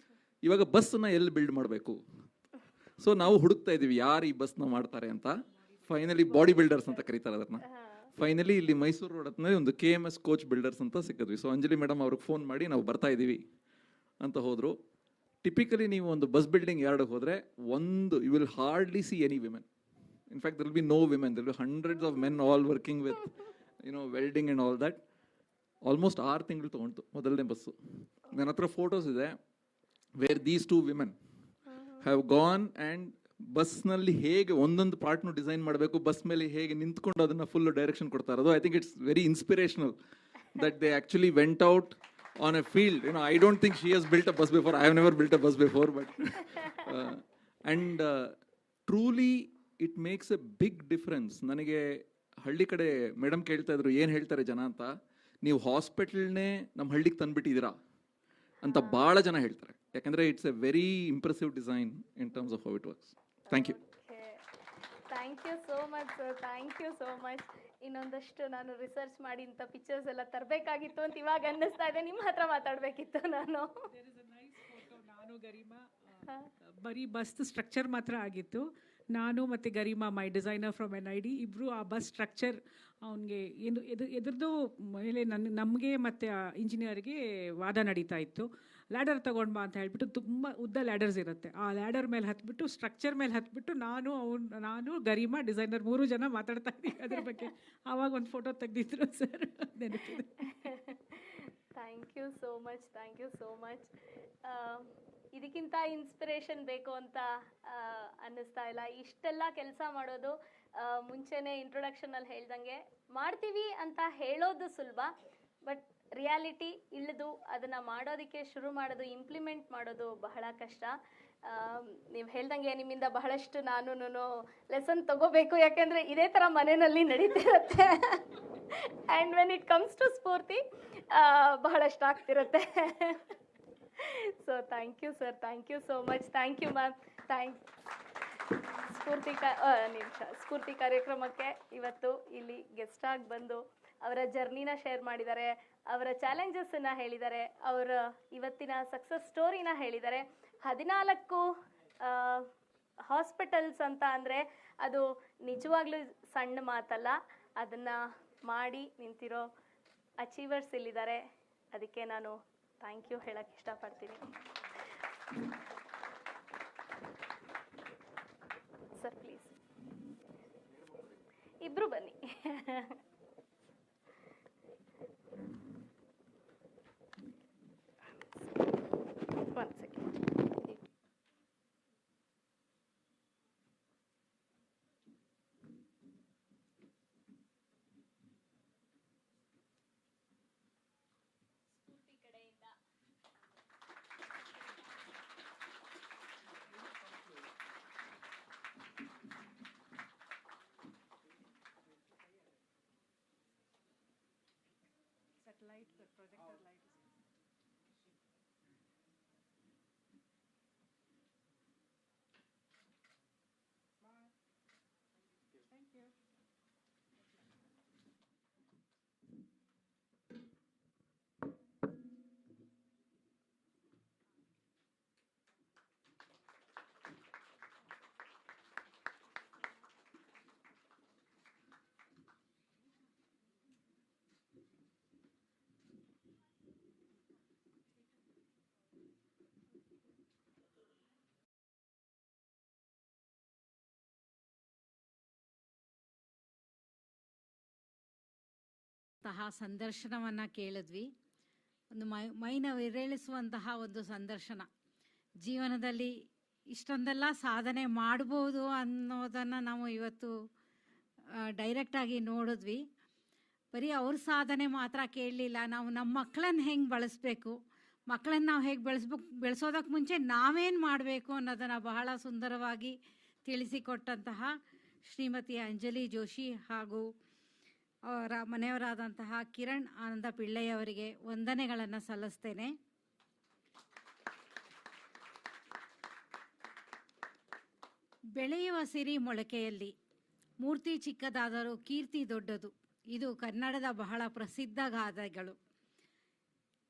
ಇವಾಗ ಬಸ್ಸನ್ನು ಎಲ್ಲಿ ಬಿಲ್ಡ್ ಮಾಡಬೇಕು, ಸೊ ನಾವು ಹುಡುಕ್ತಾ ಇದ್ದೀವಿ ಯಾರು ಈ ಬಸ್ನ ಮಾಡ್ತಾರೆ ಅಂತ. ಫೈನಲಿ ಬಾಡಿ ಬಿಲ್ಡರ್ಸ್ ಅಂತ ಕರೀತಾರೆ ಅದನ್ನ. ಫೈನಲಿ ಇಲ್ಲಿ ಮೈಸೂರು ರೋಡ್ ಹತ್ತಿರ ಒಂದು KMS ಕೋಚ್ ಬಿಲ್ಡರ್ಸ್ ಅಂತ ಸಿಕ್ಕಿದ್ವಿ. ಸೊ ಅಂಜಲಿ ಮೇಡಮ್ ಅವ್ರಿಗೆ ಫೋನ್ ಮಾಡಿ ನಾವು ಬರ್ತಾ ಇದ್ದೀವಿ ಅಂತ ಹೋದರು. ಟಿಪಿಕಲಿ ನೀವು ಒಂದು ಬಸ್ ಬಿಲ್ಡಿಂಗ್ ಯಾರ್ಡಿಗೆ ಹೋದರೆ you will hardly see any women. In fact there will be no women, there will be hundreds of men all working with welding and all that. Almost 6 ತಿಂಗಳು ತೊಗೊಂಡು ಮೊದಲನೇ ಬಸ್ಸು. ನನ್ನ ಹತ್ರ ಫೋಟೋಸ್ ಇದೆ where these 2 women have gone and ಬಸ್ನಲ್ಲಿ ಹೇಗೆ ಒಂದೊಂದು ಪಾರ್ಟ್ನು design ಮಾಡಬೇಕು, ಬಸ್ ಮೇಲೆ ಹೇಗೆ ನಿಂತ್ಕೊಂಡು ಅದನ್ನು ಫುಲ್ ಡೈರೆಕ್ಷನ್ ಕೊಡ್ತಾ ಇರೋದು. I think it's very inspirational that they actually went out on a field. I don't think she has built a bus before. I have never built a bus before, but and truly it makes a big difference. ನನಗೆ ಹಳ್ಳಿ ಕಡೆ madam ಕೇಳ್ತಾ ಇದ್ರು ಏನು ಹೇಳ್ತಾರೆ ಜನ ಅಂತ, ನೀವು ಹಾಸ್ಪಿಟಲ್ನೇ ನಮ್ಮ ಹಳ್ಳಿಗೆ ತಂದುಬಿಟ್ಟಿದ್ದೀರಾ ಅಂತ ಭಾಳ ಜನ ಹೇಳ್ತಾರೆ. ಯಾಕಂದರೆ it's a very impressive design in terms of how it works. Thank you. Thank you so much sir, thank you so much. ಇನ್ನೊಂದಷ್ಟು ನಾನು ರಿಸರ್ಚ್ ಮಾಡಿ ಇಂಥ ಪಿಕ್ಚರ್ಸ್ ಎಲ್ಲ ತರಬೇಕಾಗಿತ್ತು ಅಂತ ಇವಾಗ ಅನ್ನಿಸ್ತಾ ಇದೆ. ನಿಮ್ಮ ಹತ್ರ ಮಾತಾಡಬೇಕಿತ್ತು ನಾನು. ನಾನು ಗರಿಮಾ ಬರೀ ಬಸ್ ಸ್ಟ್ರಕ್ಚರ್ ಮಾತ್ರ ಆಗಿತ್ತು. ನಾನು ಮತ್ತು ಗರಿಮಾ, ಮೈ ಡಿಸೈನರ್ ಫ್ರಮ್ NID, ಇಬ್ಬರು ಆ ಬಸ್ ಸ್ಟ್ರಕ್ಚರ್ ಅವನಿಗೆ ಎದ್ರದ್ದು ಮೇಲೆ ನಮಗೆ ಮತ್ತು ಇಂಜಿನಿಯರ್ಗೆ ವಾದ ನಡೀತಾ ಇತ್ತು. ಲ್ಯಾಡರ್ ತೊಗೊಂಡು ಬಾ ಅಂತ ಹೇಳ್ಬಿಟ್ಟು, ತುಂಬ ಉದ್ದ ಲ್ಯಾಡರ್ಸ್ ಇರುತ್ತೆ, ಆ ಲ್ಯಾಡರ್ ಮೇಲೆ ಹತ್ಬಿಟ್ಟು ಸ್ಟ್ರಕ್ಚರ್ ಮೇಲೆ ಹತ್ಬಿಟ್ಟು ನಾನು ಗರಿಮಾ ಡಿಸೈನರ್ 3 ಜನ ಮಾತಾಡ್ತಾ ಇದ್ದೀವಿ ಅದ್ರ ಬಗ್ಗೆ. ಆವಾಗ ಒಂದು ಫೋಟೋ ತೆಗೆದಿದ್ರು ಸರ್, ನೆನಪಿದೆ. Thank you so much, thank you so much. ಇದಕ್ಕಿಂತ ಇನ್ಸ್ಪಿರೇಷನ್ ಬೇಕು ಅಂತ ಅನ್ನಿಸ್ತಾ ಇಲ್ಲ. ಇಷ್ಟೆಲ್ಲ ಕೆಲಸ ಮಾಡೋದು ಮುಂಚೆನೇ ಇಂಟ್ರೊಡಕ್ಷನಲ್ಲಿ ಹೇಳ್ದಂಗೆ ಮಾಡ್ತೀವಿ ಅಂತ ಹೇಳೋದು ಸುಲಭ, ಬಟ್ ರಿಯಾಲಿಟಿ ಇಳಿದು ಅದನ್ನು ಮಾಡೋದಕ್ಕೆ ಶುರು ಮಾಡೋದು, ಇಂಪ್ಲಿಮೆಂಟ್ ಮಾಡೋದು ಬಹಳ ಕಷ್ಟ. ನೀವು ಹೇಳ್ದಂಗೆ ನಿಮ್ಮಿಂದ ಬಹಳಷ್ಟು ನಾನು ಲೆಸನ್ ತಗೋಬೇಕು, ಯಾಕೆಂದರೆ ಇದೇ ಥರ ಮನೆಯಲ್ಲಿ ನಡೀತಿರುತ್ತೆ. And when it comes to Spoorthi ಬಹಳಷ್ಟು ಆಗ್ತಿರುತ್ತೆ. So thank you sir, thank you so much. Thank you ma'am. Spoorthi ಕಾರ್ಯಕ್ರಮಕ್ಕೆ ಇವತ್ತು ಇಲ್ಲಿ ಗೆಸ್ಟ್ ಆಗಿ ಬಂದು ಅವರ ಜರ್ನಿನ ಶೇರ್ ಮಾಡಿದ್ದಾರೆ, ಅವರ ಚಾಲೆಂಜಸ್ಸನ್ನು ಹೇಳಿದ್ದಾರೆ, ಅವರ ಇವತ್ತಿನ ಸಕ್ಸಸ್ ಸ್ಟೋರಿನ ಹೇಳಿದ್ದಾರೆ. 14 ಹಾಸ್ಪಿಟಲ್ಸ್ ಅಂತ ಅಂದರೆ ಅದು ನಿಜವಾಗ್ಲೂ ಸಣ್ಣ ಮಾತಲ್ಲ. ಅದನ್ನು ಮಾಡಿ ನಿಂತಿರೋ ಅಚೀವರ್ಸ್ ಇಲ್ಲಿದ್ದಾರೆ. ಅದಕ್ಕೆ ನಾನು ಥ್ಯಾಂಕ್ ಯು ಹೇಳಕ್ಕೆ ಇಷ್ಟಪಡ್ತೀನಿ. ಸರ್ ಪ್ಲೀಸ್ ಇಬ್ರು ಬನ್ನಿ. One second. ಸಂದರ್ಶನವನ್ನು ಕೇಳಿದ್ವಿ. ಒಂದು ಮೈನ ವಿರೇಳಿಸುವಂತಹ ಒಂದು ಸಂದರ್ಶನ. ಜೀವನದಲ್ಲಿ ಇಷ್ಟೊಂದೆಲ್ಲ ಸಾಧನೆ ಮಾಡ್ಬೋದು ಅನ್ನೋದನ್ನು ನಾವು ಇವತ್ತು ಡೈರೆಕ್ಟಾಗಿ ನೋಡಿದ್ವಿ. ಬರೀ ಅವ್ರ ಸಾಧನೆ ಮಾತ್ರ ಕೇಳಲಿಲ್ಲ, ನಾವು ನಮ್ಮ ಮಕ್ಕಳನ್ನು ಹೆಂಗೆ ಬಳಸಬೇಕು, ಮಕ್ಕಳನ್ನು ನಾವು ಹೇಗೆ ಬೆಳೆಸೋದಕ್ಕೆ ಮುಂಚೆ ನಾವೇನು ಮಾಡಬೇಕು ಅನ್ನೋದನ್ನು ಬಹಳ ಸುಂದರವಾಗಿ ತಿಳಿಸಿಕೊಟ್ಟಂತಹ ಶ್ರೀಮತಿ ಅಂಜಲಿ ಜೋಶಿ ಹಾಗೂ ಅವರ ಮನೆಯವರಾದಂತಹ ಕಿರಣ್ ಆನಂದ ಪಿಳ್ಳೆಯವರಿಗೆ ವಂದನೆಗಳನ್ನು ಸಲ್ಲಿಸ್ತೇನೆ. ಬೆಳೆಯುವ ಸಿರಿ ಮೊಳಕೆಯಲ್ಲಿ ಮೂರ್ತಿ ಚಿಕ್ಕದಾದರೂ ಕೀರ್ತಿ ದೊಡ್ಡದು. ಇದು ಕನ್ನಡದ ಬಹಳ ಪ್ರಸಿದ್ಧ ಗಾದೆಗಳು.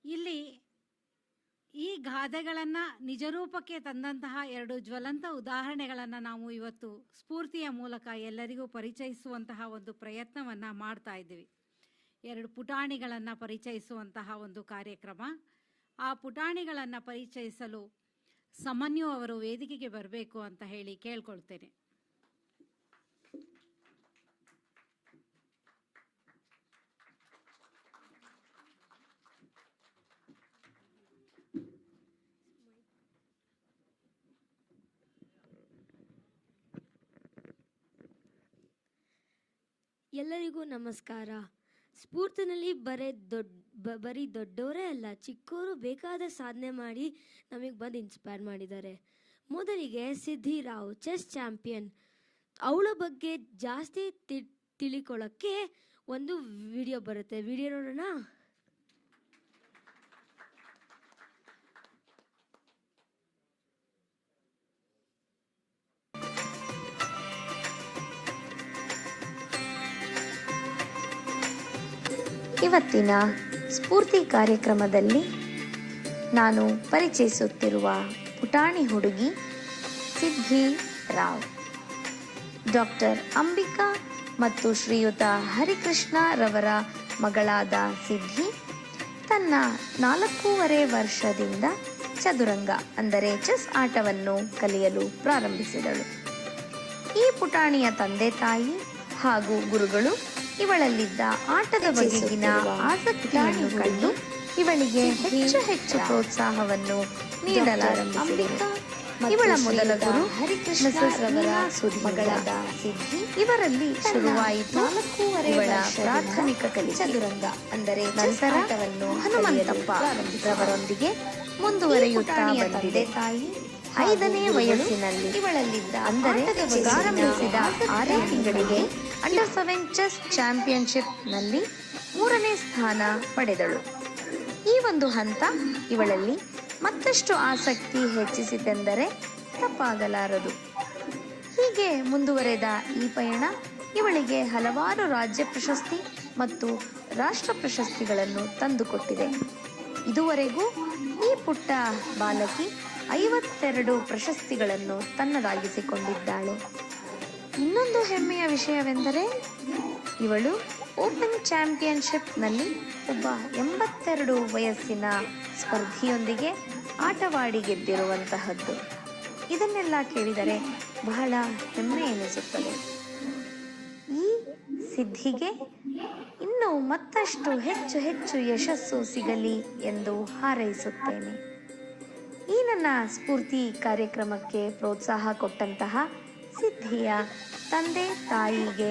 ಇಲ್ಲಿ ಈ ಗಾದೆಗಳನ್ನು ನಿಜರೂಪಕ್ಕೆ ತಂದಂತಹ 2 ಜ್ವಲಂತ ಉದಾಹರಣೆಗಳನ್ನು ನಾವು ಇವತ್ತು ಸ್ಫೂರ್ತಿಯ ಮೂಲಕ ಎಲ್ಲರಿಗೂ ಪರಿಚಯಿಸುವಂತಹ ಒಂದು ಪ್ರಯತ್ನವನ್ನು ಮಾಡ್ತಾ ಇದ್ದೀವಿ. 2 ಪುಟಾಣಿಗಳನ್ನು ಪರಿಚಯಿಸುವಂತಹ ಒಂದು ಕಾರ್ಯಕ್ರಮ. ಆ ಪುಟಾಣಿಗಳನ್ನು ಪರಿಚಯಿಸಲು ಸಮನ್ಯು ಅವರು ವೇದಿಕೆಗೆ ಬರಬೇಕು ಅಂತ ಹೇಳಿ ಕೇಳ್ಕೊಳ್ತೇನೆ. ಎಲ್ಲರಿಗೂ ನಮಸ್ಕಾರ. ಸ್ಫೂರ್ತಿನಲ್ಲಿ ಬರೀ ದೊಡ್ಡವರೇ ಅಲ್ಲ, ಚಿಕ್ಕವರು ಬೇಕಾದ ಸಾಧನೆ ಮಾಡಿ ನಮಗೆ ಬಂದು ಇನ್ಸ್ಪೈರ್ ಮಾಡಿದ್ದಾರೆ. ಮೊದಲಿಗೆ ಸಿದ್ಧಿ ರಾವ್, ಚೆಸ್ ಚಾಂಪಿಯನ್, ಅವಳ ಬಗ್ಗೆ ಜಾಸ್ತಿ ತಿಳಿಕೊಳ್ಳೋಕ್ಕೆ ಒಂದು ವಿಡಿಯೋ ಬರುತ್ತೆ. ವಿಡಿಯೋ ನೋಡೋಣ. ಇವತ್ತಿನ ಸ್ಫೂರ್ತಿ ಕಾರ್ಯಕ್ರಮದಲ್ಲಿ ನಾನು ಪರಿಚಯಿಸುತ್ತಿರುವ ಪುಟಾಣಿ ಹುಡುಗಿ ಸಿದ್ಧಿ ರಾವ್. ಡಾಕ್ಟರ್ ಅಂಬಿಕಾ ಮತ್ತು ಶ್ರೀಯುತ ಹರಿಕೃಷ್ಣ ರವರ ಮಗಳಾದ ಸಿದ್ಧಿ ತನ್ನ 4.5 ವರ್ಷದಿಂದ ಚದುರಂಗ ಅಂದರೆ ಚೆಸ್ ಆಟವನ್ನು ಕಲಿಯಲು ಪ್ರಾರಂಭಿಸಿದಳು. ಈ ಪುಟಾಣಿಯ ತಂದೆ ತಾಯಿ ಹಾಗೂ ಗುರುಗಳು ಇವಳಲ್ಲಿದ್ದ ಆಟದ ಬಗೆಗಿನ ಆಸಕ್ತಿಯನ್ನು ಕಂಡು ಇವಳಿಗೆ ಹೆಚ್ಚು ಪ್ರೋತ್ಸಾಹವನ್ನು ನೀಡಲಾರಂಭಿಸಿದರು. ಇವಳ ಮೊದಲ ಗುರು ಮಿಸಸ್ ರವರ ಮಗಳಾದ ಸಿದ್ಧಿ ಇವರಲ್ಲಿ ಶುರುವಾಯಿತು ಇವಳ ಪ್ರಾಥಮಿಕ ಕಲಿಕೆ ಚದುರಂಗ ಅಂದರೆ ನಂತರ ಹನುಮಂತಪ್ಪ ರವರೊಂದಿಗೆ ಮುಂದುವರಿಯುತ್ತಾ ಬಂದಿದೆ. ತಾಯಿ 5ನೇ ವಯಸ್ಸಿನಲ್ಲಿ ಇವಳಲ್ಲಿದ್ದ ಅಂದರೆ ಪ್ರಾರಂಭಿಸಿದ 6 ತಿಂಗಳಿಗೆ ಅಂಡರ್ 7 ಚೆಸ್ ಚಾಂಪಿಯನ್ಶಿಪ್ನಲ್ಲಿ 3ನೇ ಸ್ಥಾನ ಪಡೆದಳು. ಈ ಒಂದು ಹಂತ ಇವಳಲ್ಲಿ ಮತ್ತಷ್ಟು ಆಸಕ್ತಿ ಹೆಚ್ಚಿಸಿತೆಂದರೆ ತಪ್ಪಾಗಲಾರದು. ಹೀಗೆ ಮುಂದುವರೆದ ಈ ಪಯಣ ಇವಳಿಗೆ ಹಲವಾರು ರಾಜ್ಯ ಪ್ರಶಸ್ತಿ ಮತ್ತು ರಾಷ್ಟ್ರ ಪ್ರಶಸ್ತಿಗಳನ್ನು ತಂದುಕೊಟ್ಟಿದೆ. ಇದುವರೆಗೂ ಈ ಪುಟ್ಟ ಬಾಲಕಿ 52 ಪ್ರಶಸ್ತಿಗಳನ್ನು ತನ್ನದಾಗಿಸಿಕೊಂಡಿದ್ದಾಳೆ. ಇನ್ನೊಂದು ಹೆಮ್ಮೆಯ ವಿಷಯವೆಂದರೆ ಇವಳು ಓಪನ್ ಚಾಂಪಿಯನ್ಶಿಪ್ನಲ್ಲಿ ಒಬ್ಬ 82 ವಯಸ್ಸಿನ ಸ್ಪರ್ಧಿಯೊಂದಿಗೆ ಆಟವಾಡಿ ಗೆದ್ದಿರುವಂತಹದ್ದು. ಇದನ್ನೆಲ್ಲ ಕೇಳಿದರೆ ಬಹಳ ಹೆಮ್ಮೆ ಎನಿಸುತ್ತದೆ. ಈ ಸಿದ್ಧಿಗೆ ಇನ್ನೂ ಮತ್ತಷ್ಟು ಹೆಚ್ಚು ಯಶಸ್ಸು ಸಿಗಲಿ ಎಂದು ಹಾರೈಸುತ್ತೇನೆ. ಈ ನನ್ನ ಸ್ಫೂರ್ತಿ ಕಾರ್ಯಕ್ರಮಕ್ಕೆ ಪ್ರೋತ್ಸಾಹ ಕೊಟ್ಟಂತಹ ಸಿದ್ಧಿಯ ತಂದೆ ತಾಯಿಗೆ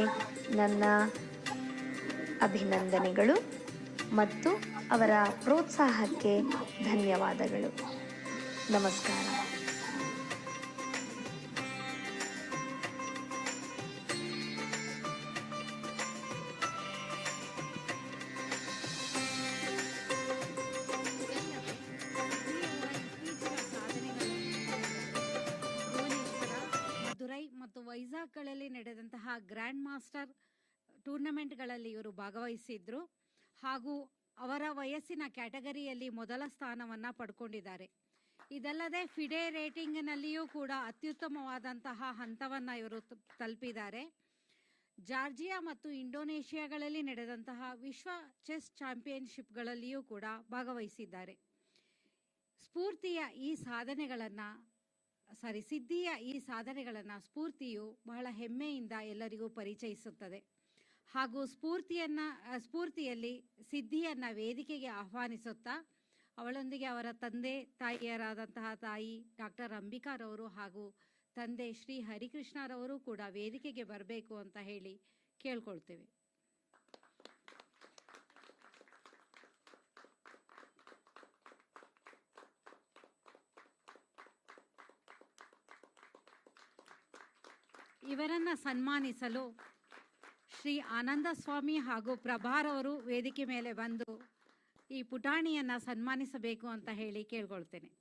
ನನ್ನ ಅಭಿನಂದನೆಗಳು ಮತ್ತು ಅವರ ಪ್ರೋತ್ಸಾಹಕ್ಕೆ ಧನ್ಯವಾದಗಳು. ನಮಸ್ಕಾರ. ಮದುರೈ ಮತ್ತು ವೈಜಾಗ್ಗಳಲ್ಲಿ ನಡೆದಂತಹ ಗ್ರ್ಯಾಂಡ್ ಮಾಸ್ಟರ್ ಟೂರ್ನಮೆಂಟ್ಗಳಲ್ಲಿ ಇವರು ಭಾಗವಹಿಸಿದ್ರು ಹಾಗೂ ಅವರ ವಯಸ್ಸಿನ ಕ್ಯಾಟಗರಿಯಲ್ಲಿ ಮೊದಲ ಸ್ಥಾನವನ್ನು ಪಡ್ಕೊಂಡಿದ್ದಾರೆ. ಇದಲ್ಲದೆ ಫಿಡೆ ರೇಟಿಂಗ್ನಲ್ಲಿಯೂ ಕೂಡ ಅತ್ಯುತ್ತಮವಾದಂತಹ ಹಂತವನ್ನು ಇವರು ತಲುಪಿದ್ದಾರೆ. ಜಾರ್ಜಿಯಾ ಮತ್ತು ಇಂಡೋನೇಷಿಯಾಗಳಲ್ಲಿ ನಡೆದಂತಹ ವಿಶ್ವ ಚೆಸ್ ಚಾಂಪಿಯನ್ಶಿಪ್ಗಳಲ್ಲಿಯೂ ಕೂಡ ಭಾಗವಹಿಸಿದ್ದಾರೆ. ಸಿದ್ಧಿಯ ಈ ಸಾಧನೆಗಳನ್ನು ಸ್ಫೂರ್ತಿಯು ಬಹಳ ಹೆಮ್ಮೆಯಿಂದ ಎಲ್ಲರಿಗೂ ಪರಿಚಯಿಸುತ್ತದೆ ಹಾಗೂ ಸ್ಫೂರ್ತಿಯಲ್ಲಿ ಸಿದ್ಧಿಯನ್ನು ವೇದಿಕೆಗೆ ಆಹ್ವಾನಿಸುತ್ತಾ ಅವಳೊಂದಿಗೆ ಅವರ ತಂದೆ ತಾಯಿಯರಾದಂತಹ ತಾಯಿ ಡಾಕ್ಟರ್ ಅಂಬಿಕಾರವರು ಹಾಗೂ ತಂದೆ ಶ್ರೀ ಹರಿಕೃಷ್ಣರವರು ಕೂಡ ವೇದಿಕೆಗೆ ಬರಬೇಕು ಅಂತ ಹೇಳಿ ಕೇಳ್ಕೊಳ್ತೇವೆ. ಇವರನ್ನು ಸನ್ಮಾನಿಸಲು ಶ್ರೀ ಆನಂದ ಸ್ವಾಮಿ ಹಾಗೂ ಪ್ರಭಾರವರು ವೇದಿಕೆ ಮೇಲೆ ಬಂದು ಈ ಪುಟಾಣಿಯನ್ನು ಸನ್ಮಾನಿಸಬೇಕು ಅಂತ ಹೇಳಿ ಕೇಳ್ಕೊಳ್ತೇನೆ.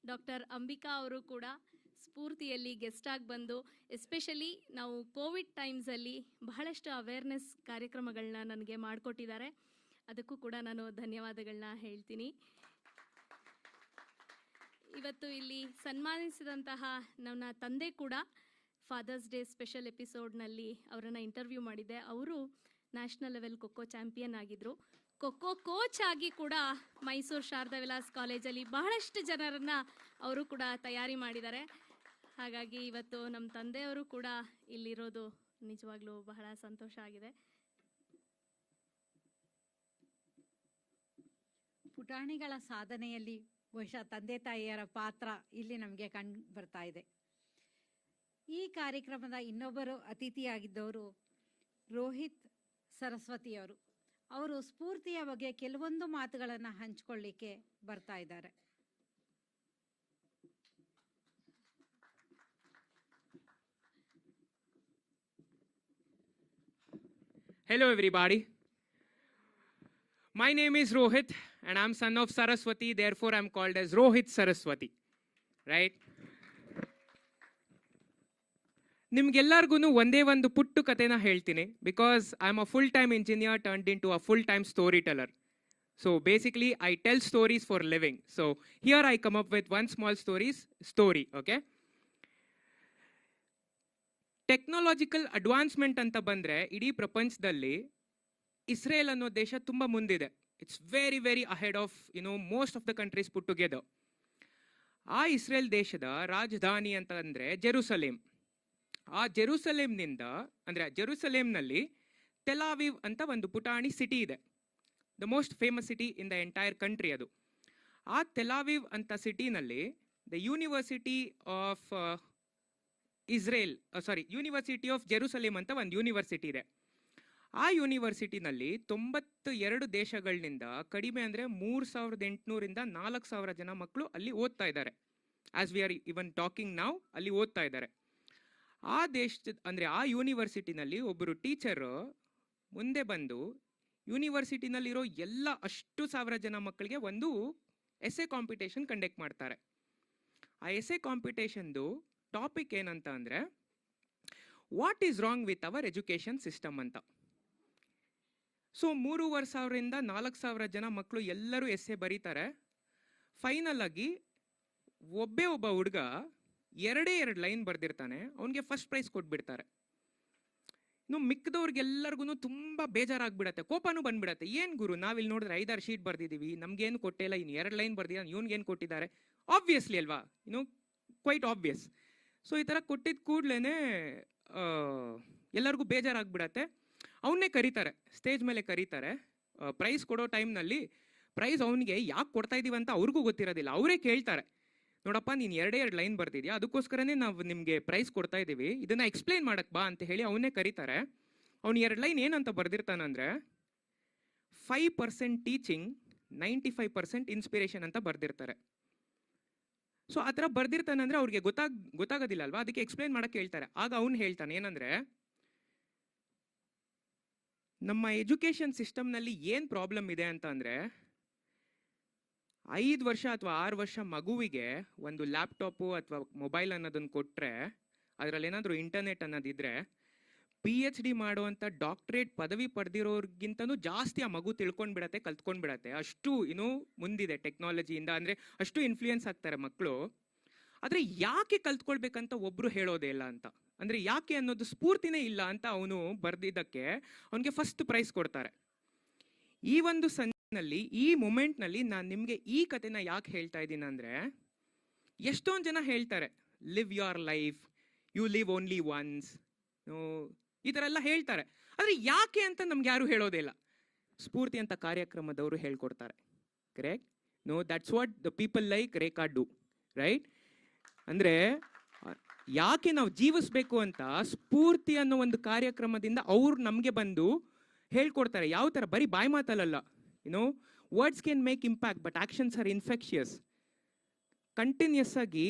ಡಾಕ್ಟರ್ ಅಂಬಿಕಾ ಅವರು ಕೂಡ ಸ್ಫೂರ್ತಿಯಲ್ಲಿ ಗೆಸ್ಟ್ ಆಗಿ ಬಂದು ಎಸ್ಪೆಷಲಿ ನಾವು ಕೋವಿಡ್ ಟೈಮ್ಸಲ್ಲಿ ಬಹಳಷ್ಟು ಅವೇರ್ನೆಸ್ ಕಾರ್ಯಕ್ರಮಗಳನ್ನ ನನಗೆ ಮಾಡಿಕೊಟ್ಟಿದ್ದಾರೆ. ಅದಕ್ಕೂ ಕೂಡ ನಾನು ಧನ್ಯವಾದಗಳನ್ನ ಹೇಳ್ತೀನಿ. ಇವತ್ತು ಇಲ್ಲಿ ಸನ್ಮಾನಿಸಿದಂತಹ ನನ್ನ ತಂದೆ ಕೂಡ ಫಾದರ್ಸ್ ಡೇ ಸ್ಪೆಷಲ್ ಎಪಿಸೋಡ್ನಲ್ಲಿ ಅವರನ್ನು ಇಂಟರ್ವ್ಯೂ ಮಾಡಿದ್ದೆ. ಅವರು ನ್ಯಾಷನಲ್ ಲೆವೆಲ್ ಖೋಖೋ ಚಾಂಪಿಯನ್ ಆಗಿದ್ದರು. ಖೋಖೋ ಕೋಚ್ ಆಗಿ ಕೂಡ ಮೈಸೂರು ಶಾರದಾ ವಿಲಾಸ್ ಕಾಲೇಜಲ್ಲಿ ಬಹಳಷ್ಟು ಜನರನ್ನು ಅವರು ಕೂಡ ತಯಾರಿ ಮಾಡಿದ್ದಾರೆ. ಹಾಗಾಗಿ ಇವತ್ತು ನಮ್ಮ ತಂದೆಯವರು ಕೂಡ ಇಲ್ಲಿರೋದು ನಿಜವಾಗ್ಲೂ ಬಹಳ ಸಂತೋಷ ಆಗಿದೆ. ಪುಟಾಣಿಗಳ ಸಾಧನೆಯಲ್ಲಿ ಬಹುಶಃ ತಂದೆ ತಾಯಿಯರ ಪಾತ್ರ ಇಲ್ಲಿ ನಮಗೆ ಕಂಡು ಬರ್ತಾ ಇದೆ. ಈ ಕಾರ್ಯಕ್ರಮದ ಇನ್ನೊಬ್ಬರು ಅತಿಥಿಯಾಗಿದ್ದವರು ರೋಹಿತ್ ಸರಸ್ವತಿಯವರು. ಅವರು ಸ್ಫೂರ್ತಿಯ ಬಗ್ಗೆ ಕೆಲವೊಂದು ಮಾತುಗಳನ್ನು ಹಂಚಿಕೊಳ್ಳಿಕ್ಕೆ ಬರ್ತಾ ಇದ್ದಾರೆ. Hello everybody. My name is Rohit and I'm son of Saraswati, therefore I'm called as Rohit Saraswati. Right? ನಿಮ್ಗೆಲ್ಲರಿಗೂ ಒಂದೇ ಒಂದು ಪುಟ್ಟು ಕಥೆನ ಹೇಳ್ತೀನಿ, because I am a full time engineer turned into a full time storyteller. So basically I tell stories for living. So here I come up with one small story, okay? Technological advancement ಅಂತ ಬಂದರೆ ಇಡೀ ಪ್ರಪಂಚದಲ್ಲಿ Israel ಅನ್ನೋ ದೇಶ ತುಂಬ ಮುಂದಿದೆ. It's very very ahead of most of the countries put together. ಆ Israel ದೇಶದ ರಾಜಧಾನಿ ಅಂತ ಅಂದರೆ ಜೆರೂಸಲೇಮ್. ಆ ಜೆರೂಸಲೇಮ್ನಿಂದ ಅಂದರೆ ಜೆರೂಸಲೇಮ್ನಲ್ಲಿ ಟೆಲಾವಿವ್ ಅಂತ ಒಂದು ಪುಟಾಣಿ ಸಿಟಿ ಇದೆ. The most famous city in the entire country ಅದು. ಆ ಟೆಲಾವಿವ್ ಅಂತ ಸಿಟಿನಲ್ಲಿ the university of university of Jerusalem ಅಂತ ಒಂದು ಯೂನಿವರ್ಸಿಟಿ ಇದೆ. ಆ ಯೂನಿವರ್ಸಿಟಿನಲ್ಲಿ 92 ದೇಶಗಳಿಂದ ಕಡಿಮೆ ಅಂದರೆ 3800ರಿಂದ 4000 ಜನ ಮಕ್ಕಳು ಅಲ್ಲಿ ಓದ್ತಾ ಇದ್ದಾರೆ. As we are even talking ನಾವು ಅಲ್ಲಿ ಓದ್ತಾ ಇದ್ದಾರೆ. ಆ ಆ ಯೂನಿವರ್ಸಿಟಿನಲ್ಲಿ ಒಬ್ಬರು ಟೀಚರು ಮುಂದೆ ಬಂದು ಯೂನಿವರ್ಸಿಟಿನಲ್ಲಿರೋ ಎಲ್ಲ ಅಷ್ಟು 1000 ಜನ ಮಕ್ಕಳಿಗೆ ಒಂದು ಎಸ್ಸೆ ಕಾಂಪಿಟೇಷನ್ ಕಂಡಕ್ಟ್ ಮಾಡ್ತಾರೆ. ಆ ಎಸ್ಸೆ ಕಾಂಪಿಟೇಷನ್ದು ಟಾಪಿಕ್ ಏನಂತ ಅಂದರೆ what is wrong with our education system ಅಂತ. ಸೊ 3500ರಿಂದ 4000 ಜನ ಮಕ್ಕಳು ಎಲ್ಲರೂ ಎಸ್ಸೆ ಬರೀತಾರೆ. ಫೈನಲ್ ಆಗಿ ಒಬ್ಬ ಹುಡುಗ 2 ಲೈನ್ ಬರೆದಿರ್ತಾನೆ, ಅವನಿಗೆ ಫಸ್ಟ್ ಪ್ರೈಸ್ ಕೊಟ್ಬಿಡ್ತಾರೆ. ಇನ್ನು ಮಿಕ್ಕದವ್ರಿಗೆಲ್ಲರಿಗೂ ತುಂಬ ಬೇಜಾರಾಗ್ಬಿಡತ್ತೆ, ಕೋಪನೂ ಬಂದ್ಬಿಡತ್ತೆ. ಏನು ಗುರು, ನಾವಿಲ್ಲಿ ನೋಡಿದ್ರೆ 5-6 ಶೀಟ್ ಬರ್ದಿದ್ದೀವಿ, ನಮಗೇನು ಕೊಟ್ಟಿಲ್ಲ, ಇನ್ನು 2 ಲೈನ್ ಬರ್ದಿದ್ದಾನೆ, ಇವ್ನಿಗೇನು ಕೊಟ್ಟಿದ್ದಾರೆ? ಆಬ್ವಿಯಸ್ಲಿ ಅಲ್ವಾ, ಕ್ವೈಟ್ ಆಬ್ವಿಯಸ್. ಸೊ ಈ ಥರ ಕೊಟ್ಟಿದ್ದ ಕೂಡಲೇ ಎಲ್ಲರಿಗೂ ಬೇಜಾರಾಗ್ಬಿಡತ್ತೆ. ಅವನ್ನೇ ಕರೀತಾರೆ, ಸ್ಟೇಜ್ ಮೇಲೆ ಕರೀತಾರೆ. ಪ್ರೈಸ್ ಕೊಡೋ ಟೈಮ್ನಲ್ಲಿ ಪ್ರೈಸ್ ಅವನಿಗೆ ಯಾಕೆ ಕೊಡ್ತಾ ಇದ್ದೀವಿ ಅಂತ ಅವ್ರಿಗೂ ಗೊತ್ತಿರೋದಿಲ್ಲ. ಅವರೇ ಕೇಳ್ತಾರೆ, ನೋಡಪ್ಪ ನೀನು 2 ಲೈನ್ ಬರ್ತಿದ್ಯಾ, ಅದಕ್ಕೋಸ್ಕರನೇ ನಾವು ನಿಮಗೆ ಪ್ರೈಸ್ ಕೊಡ್ತಾ ಇದ್ದೀವಿ, ಇದನ್ನು ಎಕ್ಸ್ಪ್ಲೈನ್ ಮಾಡಕ್ಕೆ ಬಾ ಅಂತ ಹೇಳಿ ಅವನ್ನೇ ಕರೀತಾರೆ. ಅವ್ನು 2 ಲೈನ್ ಏನಂತ ಬರ್ದಿರ್ತಾನಂದರೆ 5% ಟೀಚಿಂಗ್ 95% ಇನ್ಸ್ಪಿರೇಷನ್ ಅಂತ ಬರ್ದಿರ್ತಾರೆ. ಸೊ ಆ ಥರ ಬರ್ದಿರ್ತಾನೆ ಅಂದರೆ ಅವ್ರಿಗೆ ಗೊತ್ತಾಗೋದಿಲ್ಲ ಅಲ್ವಾ, ಅದಕ್ಕೆ ಎಕ್ಸ್ಪ್ಲೈನ್ ಮಾಡೋಕ್ಕೆ ಹೇಳ್ತಾರೆ. ಆಗ ಅವ್ನು ಹೇಳ್ತಾನೆ ಏನಂದರೆ, ನಮ್ಮ ಎಜುಕೇಷನ್ ಸಿಸ್ಟಮ್ನಲ್ಲಿ ಏನು ಪ್ರಾಬ್ಲಮ್ ಇದೆ ಅಂತ ಅಂದರೆ 5 ವರ್ಷ ಅಥವಾ 6 ವರ್ಷ ಮಗುವಿಗೆ ಒಂದು ಲ್ಯಾಪ್ಟಾಪು ಅಥವಾ ಮೊಬೈಲ್ ಅನ್ನೋದನ್ನು ಕೊಟ್ಟರೆ, ಅದರಲ್ಲಿ ಏನಾದರೂ ಇಂಟರ್ನೆಟ್ ಅನ್ನೋದಿದ್ರೆ PhD ಮಾಡುವಂಥ ಡಾಕ್ಟ್ರೇಟ್ ಪದವಿ ಪಡೆದಿರೋರ್ಗಿಂತನೂ ಜಾಸ್ತಿ ಆ ಮಗು ತಿಳ್ಕೊಂಡ್ಬಿಡತ್ತೆ, ಕಲ್ತ್ಕೊಂಡ್ಬಿಡತ್ತೆ. ಅಷ್ಟು ಮುಂದಿದೆ ಟೆಕ್ನಾಲಜಿಯಿಂದ, ಅಂದರೆ ಅಷ್ಟು ಇನ್ಫ್ಲೂಯೆನ್ಸ್ ಆಗ್ತಾರೆ ಮಕ್ಕಳು. ಆದರೆ ಯಾಕೆ ಕಲ್ತ್ಕೊಳ್ಬೇಕಂತ ಒಬ್ಬರು ಹೇಳೋದೇ ಇಲ್ಲ ಅಂತ, ಅಂದರೆ ಯಾಕೆ ಅನ್ನೋದು ಸ್ಫೂರ್ತಿನೇ ಇಲ್ಲ ಅಂತ ಅವನು ಬರೆದಿದ್ದಕ್ಕೆ ಅವನಿಗೆ ಫಸ್ಟ್ ಪ್ರೈಸ್ ಕೊಡ್ತಾರೆ. ಈ ಒಂದು ಸಂದರ್ಭದಲ್ಲಿ, ಈ ಮೂಮೆಂಟ್ನಲ್ಲಿ ನಾನು ನಿಮಗೆ ಈ ಕಥೆನ ಯಾಕೆ ಹೇಳ್ತಾ ಇದ್ದೀನಿ ಅಂದರೆ, ಎಷ್ಟೊಂದು ಜನ ಹೇಳ್ತಾರೆ live your life, you live only once, ಈ ಥರ ಎಲ್ಲ ಹೇಳ್ತಾರೆ. ಆದರೆ ಯಾಕೆ ಅಂತ ನಮ್ಗೆ ಯಾರು ಹೇಳೋದೇ ಇಲ್ಲ. ಸ್ಫೂರ್ತಿ ಅಂತ ಕಾರ್ಯಕ್ರಮದವರು ಹೇಳ್ಕೊಡ್ತಾರೆ. Correct? That's what the people like Rekha do, right? ಅಂದರೆ ಯಾಕೆ ನಾವು ಜೀವಿಸ್ಬೇಕು ಅಂತ ಸ್ಫೂರ್ತಿ ಅನ್ನೋ ಒಂದು ಕಾರ್ಯಕ್ರಮದಿಂದ ಅವ್ರು ನಮಗೆ ಬಂದು ಹೇಳ್ಕೊಡ್ತಾರೆ. ಯಾವ ಥರ, ಬರೀ ಬಾಯಿ ಮಾತಲ್ಲ. Words can make impact but actions are infectious. Continuous ಆಗಿ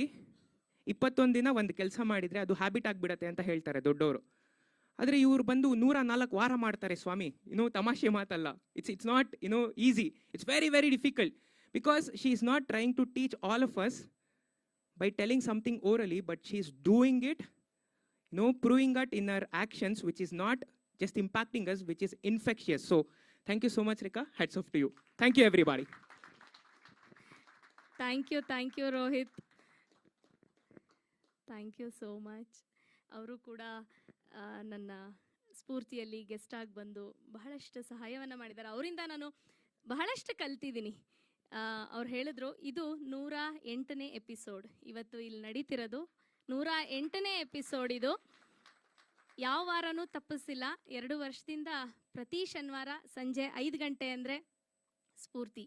21 ದಿನ ಒಂದು ಕೆಲಸ ಮಾಡಿದರೆ ಅದು ಹ್ಯಾಬಿಟ್ ಆಗಿಬಿಡತ್ತೆ ಅಂತ ಹೇಳ್ತಾರೆ ದೊಡ್ಡವರು. ಆದರೆ ಇವ್ರು ಬಂದು 104 ವಾರ ಮಾಡ್ತಾರೆ ಸ್ವಾಮಿ. ತಮಾಷೆ ಮಾತಲ್ಲ. It's not easy. It's very very difficult, because she is not trying to teach all of us by telling something orally, but she is doing it, proving it in her actions, which is not just impacting us, which is infectious. So thank you so much, Rika. Hats off to you. Thank you, everybody. Thank you Rohit. Thank you so much. ಅವರು ಕೂಡ ನನ್ನ ಸ್ಫೂರ್ತಿಯಲ್ಲಿ guest ಆಗಿ ಬಂದು ಬಹಳಷ್ಟು ಸಹಾಯವನ್ನು ಮಾಡಿದ್ದಾರೆ. ಅವರಿಂದ ನಾನು ಬಹಳಷ್ಟು ಕಲ್ತಿದ್ದೀನಿ. ಅವ್ರು ಹೇಳಿದ್ರು ಇದು 108ನೇ ಎಪಿಸೋಡ್. ಇವತ್ತು ಇಲ್ಲಿ ನಡೀತಿರೋದು 108ನೇ ಎಪಿಸೋಡ್. ಇದು ಯಾವ ವಾರನೂ ತಪ್ಪಿಸಿಲ್ಲ. 2 ವರ್ಷದಿಂದ ಪ್ರತಿ ಶನಿವಾರ ಸಂಜೆ 5 ಗಂಟೆ ಅಂದರೆ ಸ್ಫೂರ್ತಿ,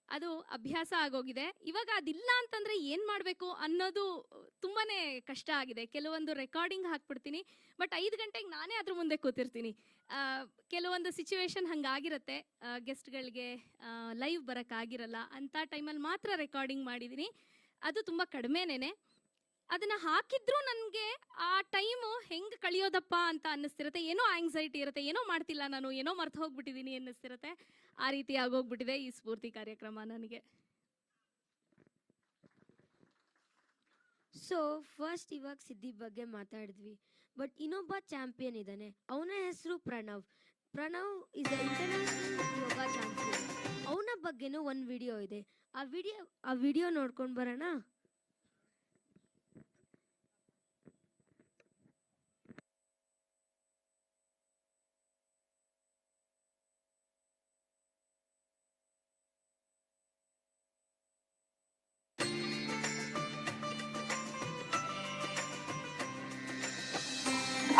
ಅದು ಅಭ್ಯಾಸ ಆಗೋಗಿದೆ. ಇವಾಗ ಅದಿಲ್ಲ ಅಂತಂದರೆ ಏನು ಮಾಡಬೇಕು ಅನ್ನೋದು ತುಂಬಾ ಕಷ್ಟ ಆಗಿದೆ. ಕೆಲವೊಂದು ರೆಕಾರ್ಡಿಂಗ್ ಹಾಕ್ಬಿಡ್ತೀನಿ, ಬಟ್ 5 ಗಂಟೆಗೆ ನಾನೇ ಅದ್ರ ಮುಂದೆ ಕೂತಿರ್ತೀನಿ. ಕೆಲವೊಂದು ಸಿಚುವೇಶನ್ ಹಂಗಾಗಿರುತ್ತೆ, ಗೆಸ್ಟ್ಗಳಿಗೆ ಲೈವ್ ಬರೋಕ್ಕಾಗಿರಲ್ಲ. ಅಂಥ ಟೈಮಲ್ಲಿ ಮಾತ್ರ ರೆಕಾರ್ಡಿಂಗ್ ಮಾಡಿದ್ದೀನಿ. ಅದು ತುಂಬ ಕಡಿಮೆನೇ. ಅದನ್ನು ಹಾಕಿದ್ರೂ ನನಗೆ ಆ ಟೈಮು ಹೆಂಗೆ ಕಳಿಯೋದಪ್ಪ ಅಂತ ಅನ್ನಿಸ್ತಿರುತ್ತೆ. ಏನೋ ಆಂಗ್ಸೈಟಿ ಇರುತ್ತೆ, ಏನೋ ಮಾಡ್ತಿಲ್ಲ ನಾನು, ಏನೋ ಮರ್ತು ಹೋಗ್ಬಿಟ್ಟಿದ್ದೀನಿ ಅನ್ನಿಸ್ತಿರುತ್ತೆ. ಆ ರೀತಿ ಆಗೋಗ್ಬಿಟ್ಟಿದೆ ಈ ಸ್ಫೂರ್ತಿ ಕಾರ್ಯಕ್ರಮ ನನಗೆ. ಸೊ ಫಸ್ಟ್ ಇವಾಗ ಸಿದ್ಧಿ ಬಗ್ಗೆ ಮಾತಾಡಿದ್ವಿ, ಬಟ್ ಇನ್ನೊಬ್ಬ ಚಾಂಪಿಯನ್ ಇದ್ದಾನೆ. ಅವನ ಹೆಸರು Pranav. Pranav is international yoga champion. ಅವನ ಬಗ್ಗೆನೂ ಒಂದು ವಿಡಿಯೋ ಇದೆ. ಆ ವಿಡಿಯೋ ನೋಡ್ಕೊಂಡು ಬರೋಣ.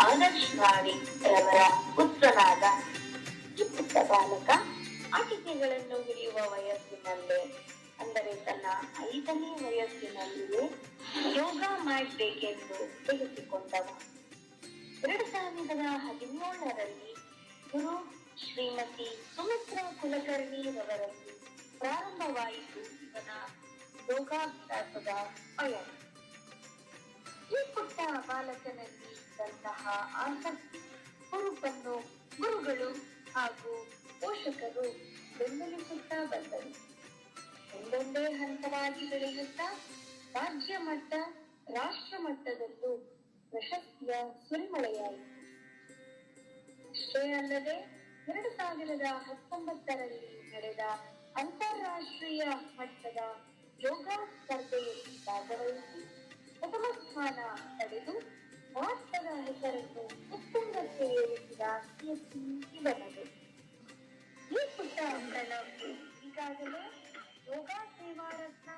ಆದರ್ಶ್ ನಾಡಿ ರವರ ಪುತ್ರನಾದ ಈ ಪುಟ್ಟ ಬಾಲಕ ಆಟಿಕೆಗಳನ್ನು ಹಿಡಿಯುವ ವಯಸ್ಸಿನಲ್ಲೇ, ಅಂದರೆ ತನ್ನ 5ನೇ ವಯಸ್ಸಿನಲ್ಲಿಯೇ ಯೋಗ ಮಾಡಬೇಕೆಂದು ತೆಗೆದುಕೊಂಡವ. 2017ರಲ್ಲಿ ಗುರು ಶ್ರೀಮತಿ ಸುಮಿತ್ರಾ ಕುಲಕರ್ಣಿ ರವರಲ್ಲಿ ಪ್ರಾರಂಭವಾಯಿತು ಇವನ ಯೋಗಾಭ್ಯಾಸದ ಪಯಣ. ಈ ಪುಟ್ಟ ಬಾಲಕನಲ್ಲಿ ಇದ್ದಂತಹ ಆಸಕ್ತಿ ಹುರುಪನ್ನು ಗುರುಗಳು ಹಾಗೂ ಪೋಷಕರು ಬೆಂಬಲಿಸುತ್ತಾ ಬಂದರು. ಒಂದೊಂದೇ ಹಂತವಾಗಿ ಬೆಳೆಯುತ್ತಾ ರಾಜ್ಯ ಮಟ್ಟ, ರಾಷ್ಟ್ರ ಮಟ್ಟದಲ್ಲೂ ಪ್ರಶಸ್ತಿಯ ಸುರಿಮಳೆಯಾಯಿತು. ಅಷ್ಟೇ ಅಲ್ಲದೆ 2019ರಲ್ಲಿ ನಡೆದ ಅಂತಾರಾಷ್ಟ್ರೀಯ ಮಟ್ಟದ ಯೋಗ ಸ್ಪರ್ಧೆಯಲ್ಲಿ ಭಾಗವಹಿಸಿ ಪ್ರಥಮ ಸ್ಥಾನ ಪಡೆದು ರಾಷ್ಟ್ರದ ಹೆಸರನ್ನು ಉತ್ತುಂಗಕ್ಕೆ ಏರಿಸಿದ ಕೀರ್ತಿ ಇವನದು. ಈ ಪುಟ್ಟ ಪ್ರಣವ್ಗೆ ಈಗಾಗಲೇ ಯೋಗ ಸೇವಾರತ್ನ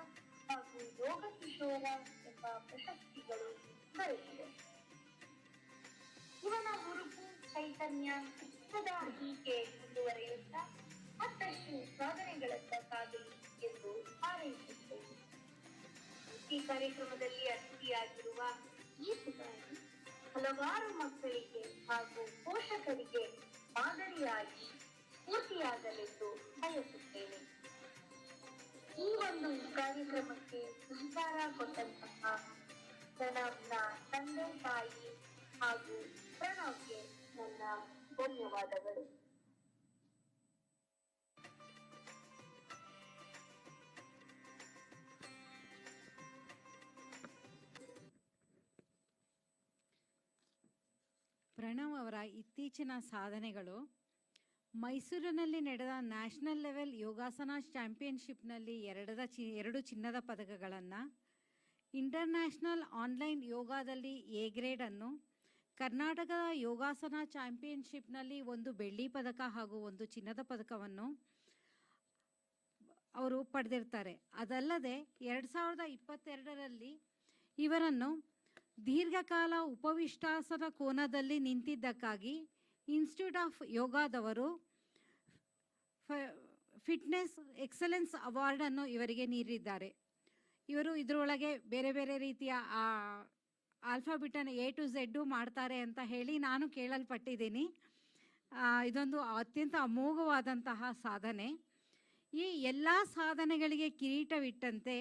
ಹಾಗೂ ಯೋಗ ಕಿಶೋರ ಎಂಬ ಪ್ರಶಸ್ತಿಗಳು ದೊರೆತಿವೆ. ಇವನ ಹುರುಪು ಚೈತನ್ಯ ಸದಾ ಹೀಗೆ ಮುಂದುವರೆಯುತ್ತಾ ಮತ್ತಷ್ಟು ಸಾಧನೆಗಳತ್ತ ಸಾಗಲಿ ಎಂದು ಹಾರೈಸುತ್ತೇವೆ. ಈ ಕಾರ್ಯಕ್ರಮದಲ್ಲಿ ಅತಿಥಿಯಾಗಿರುವ ಈ ಪುಟಾಣಿ ಹಲವಾರು ಮಕ್ಕಳಿಗೆ ಹಾಗೂ ಪೋಷಕರಿಗೆ ಮಾದರಿಯಾಗಿ ಸ್ಫೂರ್ತಿಯಾಗಲೆಂದು ಬಯಸುತ್ತೇನೆ. ಈ ಒಂದು ಕಾರ್ಯಕ್ರಮಕ್ಕೆ ಸಹಕಾರ ಕೊಟ್ಟಂತಹ ಪ್ರಣವ್ನ ತಂದೆ ತಾಯಿ ಹಾಗೂ ಪ್ರಣವ್ಗೆ ನನ್ನ ಧನ್ಯವಾದಗಳು. ಪ್ರಣವ್ ಅವರ ಇತ್ತೀಚಿನ ಸಾಧನೆಗಳು: ಮೈಸೂರಿನಲ್ಲಿ ನಡೆದ ನ್ಯಾಷನಲ್ ಲೆವೆಲ್ ಯೋಗಾಸನ ಚಾಂಪಿಯನ್ಶಿಪ್ನಲ್ಲಿ 2 ಚಿನ್ನದ ಪದಕಗಳನ್ನು, ಇಂಟರ್ನ್ಯಾಷನಲ್ ಆನ್ಲೈನ್ ಯೋಗಾದಲ್ಲಿ ಎ ಗ್ರೇಡನ್ನು, ಕರ್ನಾಟಕದ ಯೋಗಾಸನ ಚಾಂಪಿಯನ್ಶಿಪ್ನಲ್ಲಿ 1 ಬೆಳ್ಳಿ ಪದಕ ಹಾಗೂ 1 ಚಿನ್ನದ ಪದಕವನ್ನು ಅವರು ಪಡೆದಿರ್ತಾರೆ. ಅದಲ್ಲದೆ 2022ರಲ್ಲಿ ಇವರನ್ನು ದೀರ್ಘಕಾಲ ಉಪವಿಷ್ಟಾಸನ ಕೋನದಲ್ಲಿ ನಿಂತಿದ್ದಕ್ಕಾಗಿ ಇನ್ಸ್ಟಿಟ್ಯೂಟ್ ಆಫ್ ಯೋಗಾದವರು ಫಿಟ್ನೆಸ್ ಎಕ್ಸಲೆನ್ಸ್ ಅವಾರ್ಡನ್ನು ಇವರಿಗೆ ನೀಡಿದ್ದಾರೆ. ಇವರು ಇದರೊಳಗೆ ಬೇರೆ ಬೇರೆ ರೀತಿಯ ಆಲ್ಫಾಬಿಟನ್ನು A to Z ಮಾಡ್ತಾರೆ ಅಂತ ಹೇಳಿ ನಾನು ಕೇಳಲ್ಪಟ್ಟಿದ್ದೀನಿ. ಇದೊಂದು ಅತ್ಯಂತ ಅಮೋಘವಾದಂತಹ ಸಾಧನೆ. ಈ ಎಲ್ಲ ಸಾಧನೆಗಳಿಗೆ ಕಿರೀಟವಿಟ್ಟಂತೆ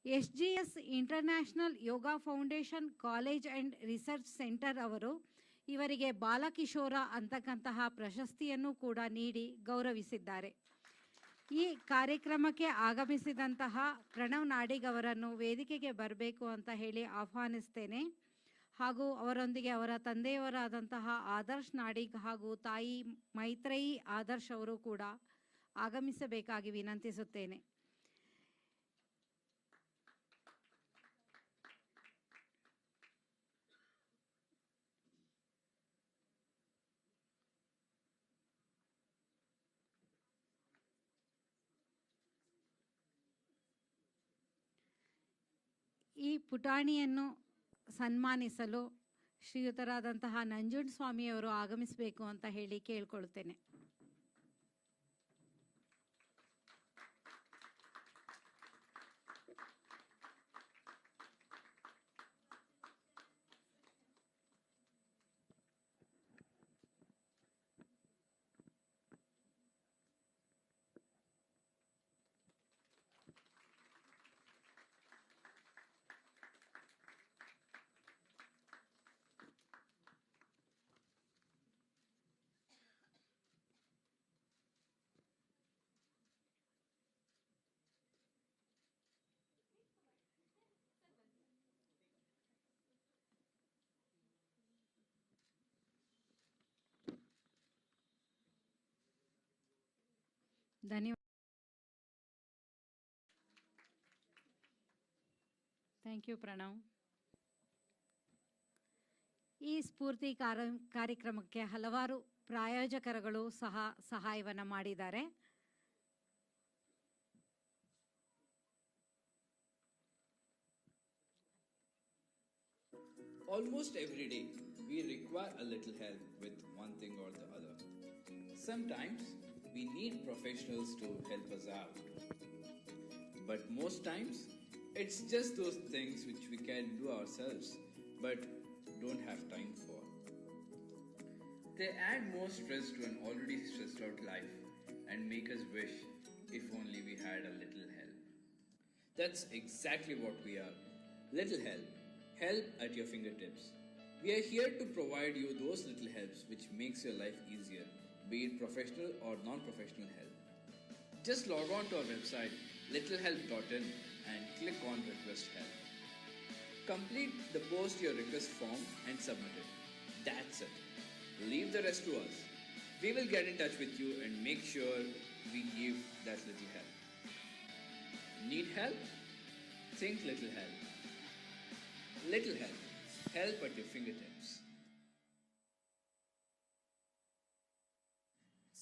SGS international yoga foundation college and research centre ಅವರು ಇವರಿಗೆ ಬಾಲಕಿಶೋರ ಅಂತಕ್ಕಂತಹ ಪ್ರಶಸ್ತಿಯನ್ನು ಕೂಡ ನೀಡಿ ಗೌರವಿಸಿದ್ದಾರೆ. ಈ ಕಾರ್ಯಕ್ರಮಕ್ಕೆ ಆಗಮಿಸಿದಂತಹ ಪ್ರಣವ್ ನಾಡಿಗ್ ಅವರನ್ನು ವೇದಿಕೆಗೆ ಬರಬೇಕು ಅಂತ ಹೇಳಿ ಆಹ್ವಾನಿಸ್ತೇನೆ. ಹಾಗೂ ಅವರೊಂದಿಗೆ ಅವರ ತಂದೆಯವರಾದಂತಹ ಆದರ್ಶ್ ನಾಡಿಗ್ ಹಾಗೂ ತಾಯಿ ಮೈತ್ರೇಯಿ ಆದರ್ಶ್ ಅವರು ಕೂಡ ಆಗಮಿಸಬೇಕಾಗಿ ವಿನಂತಿಸುತ್ತೇನೆ. ಈ ಪುಟಾಣಿಯನ್ನು ಸನ್ಮಾನಿಸಲು ಶ್ರೀಯುತರಾದಂತಹ ನಂಜುಂಡಸ್ವಾಮಿಯವರು ಆಗಮಿಸಬೇಕು ಅಂತ ಹೇಳಿ ಕೇಳ್ಕೊಳ್ತೇನೆ. ಧನ್ಯವಾದ. Thank you Pranav. ಈ ಸ್ಫೂರ್ತಿ ಕಾರ್ಯಕ್ರಮಕ್ಕೆ ಹಲವಾರು ಪ್ರಾಯೋಜಕರುಗಳು ಸಹ ಸಹಾಯವನ್ನು ಮಾಡಿದ್ದಾರೆ. Almost every day, we require a little help with one thing or the other. Sometimes we need professionals to help us out. But most times, it's just those things which we can do ourselves but don't have time for. They add more stress to an already stressed out life and make us wish if only we had a little help. That's exactly what we are. Little help. Help at your fingertips. We are here to provide you those little helps which makes your life easier, be it professional or non-professional help. Just log on to our website littlehelp.in and click on request help. Complete the post your request form and submit it. That's it. Leave the rest to us. We will get in touch with you and make sure we give that little help. Need help? Think little help. Little help. Help at your fingertips.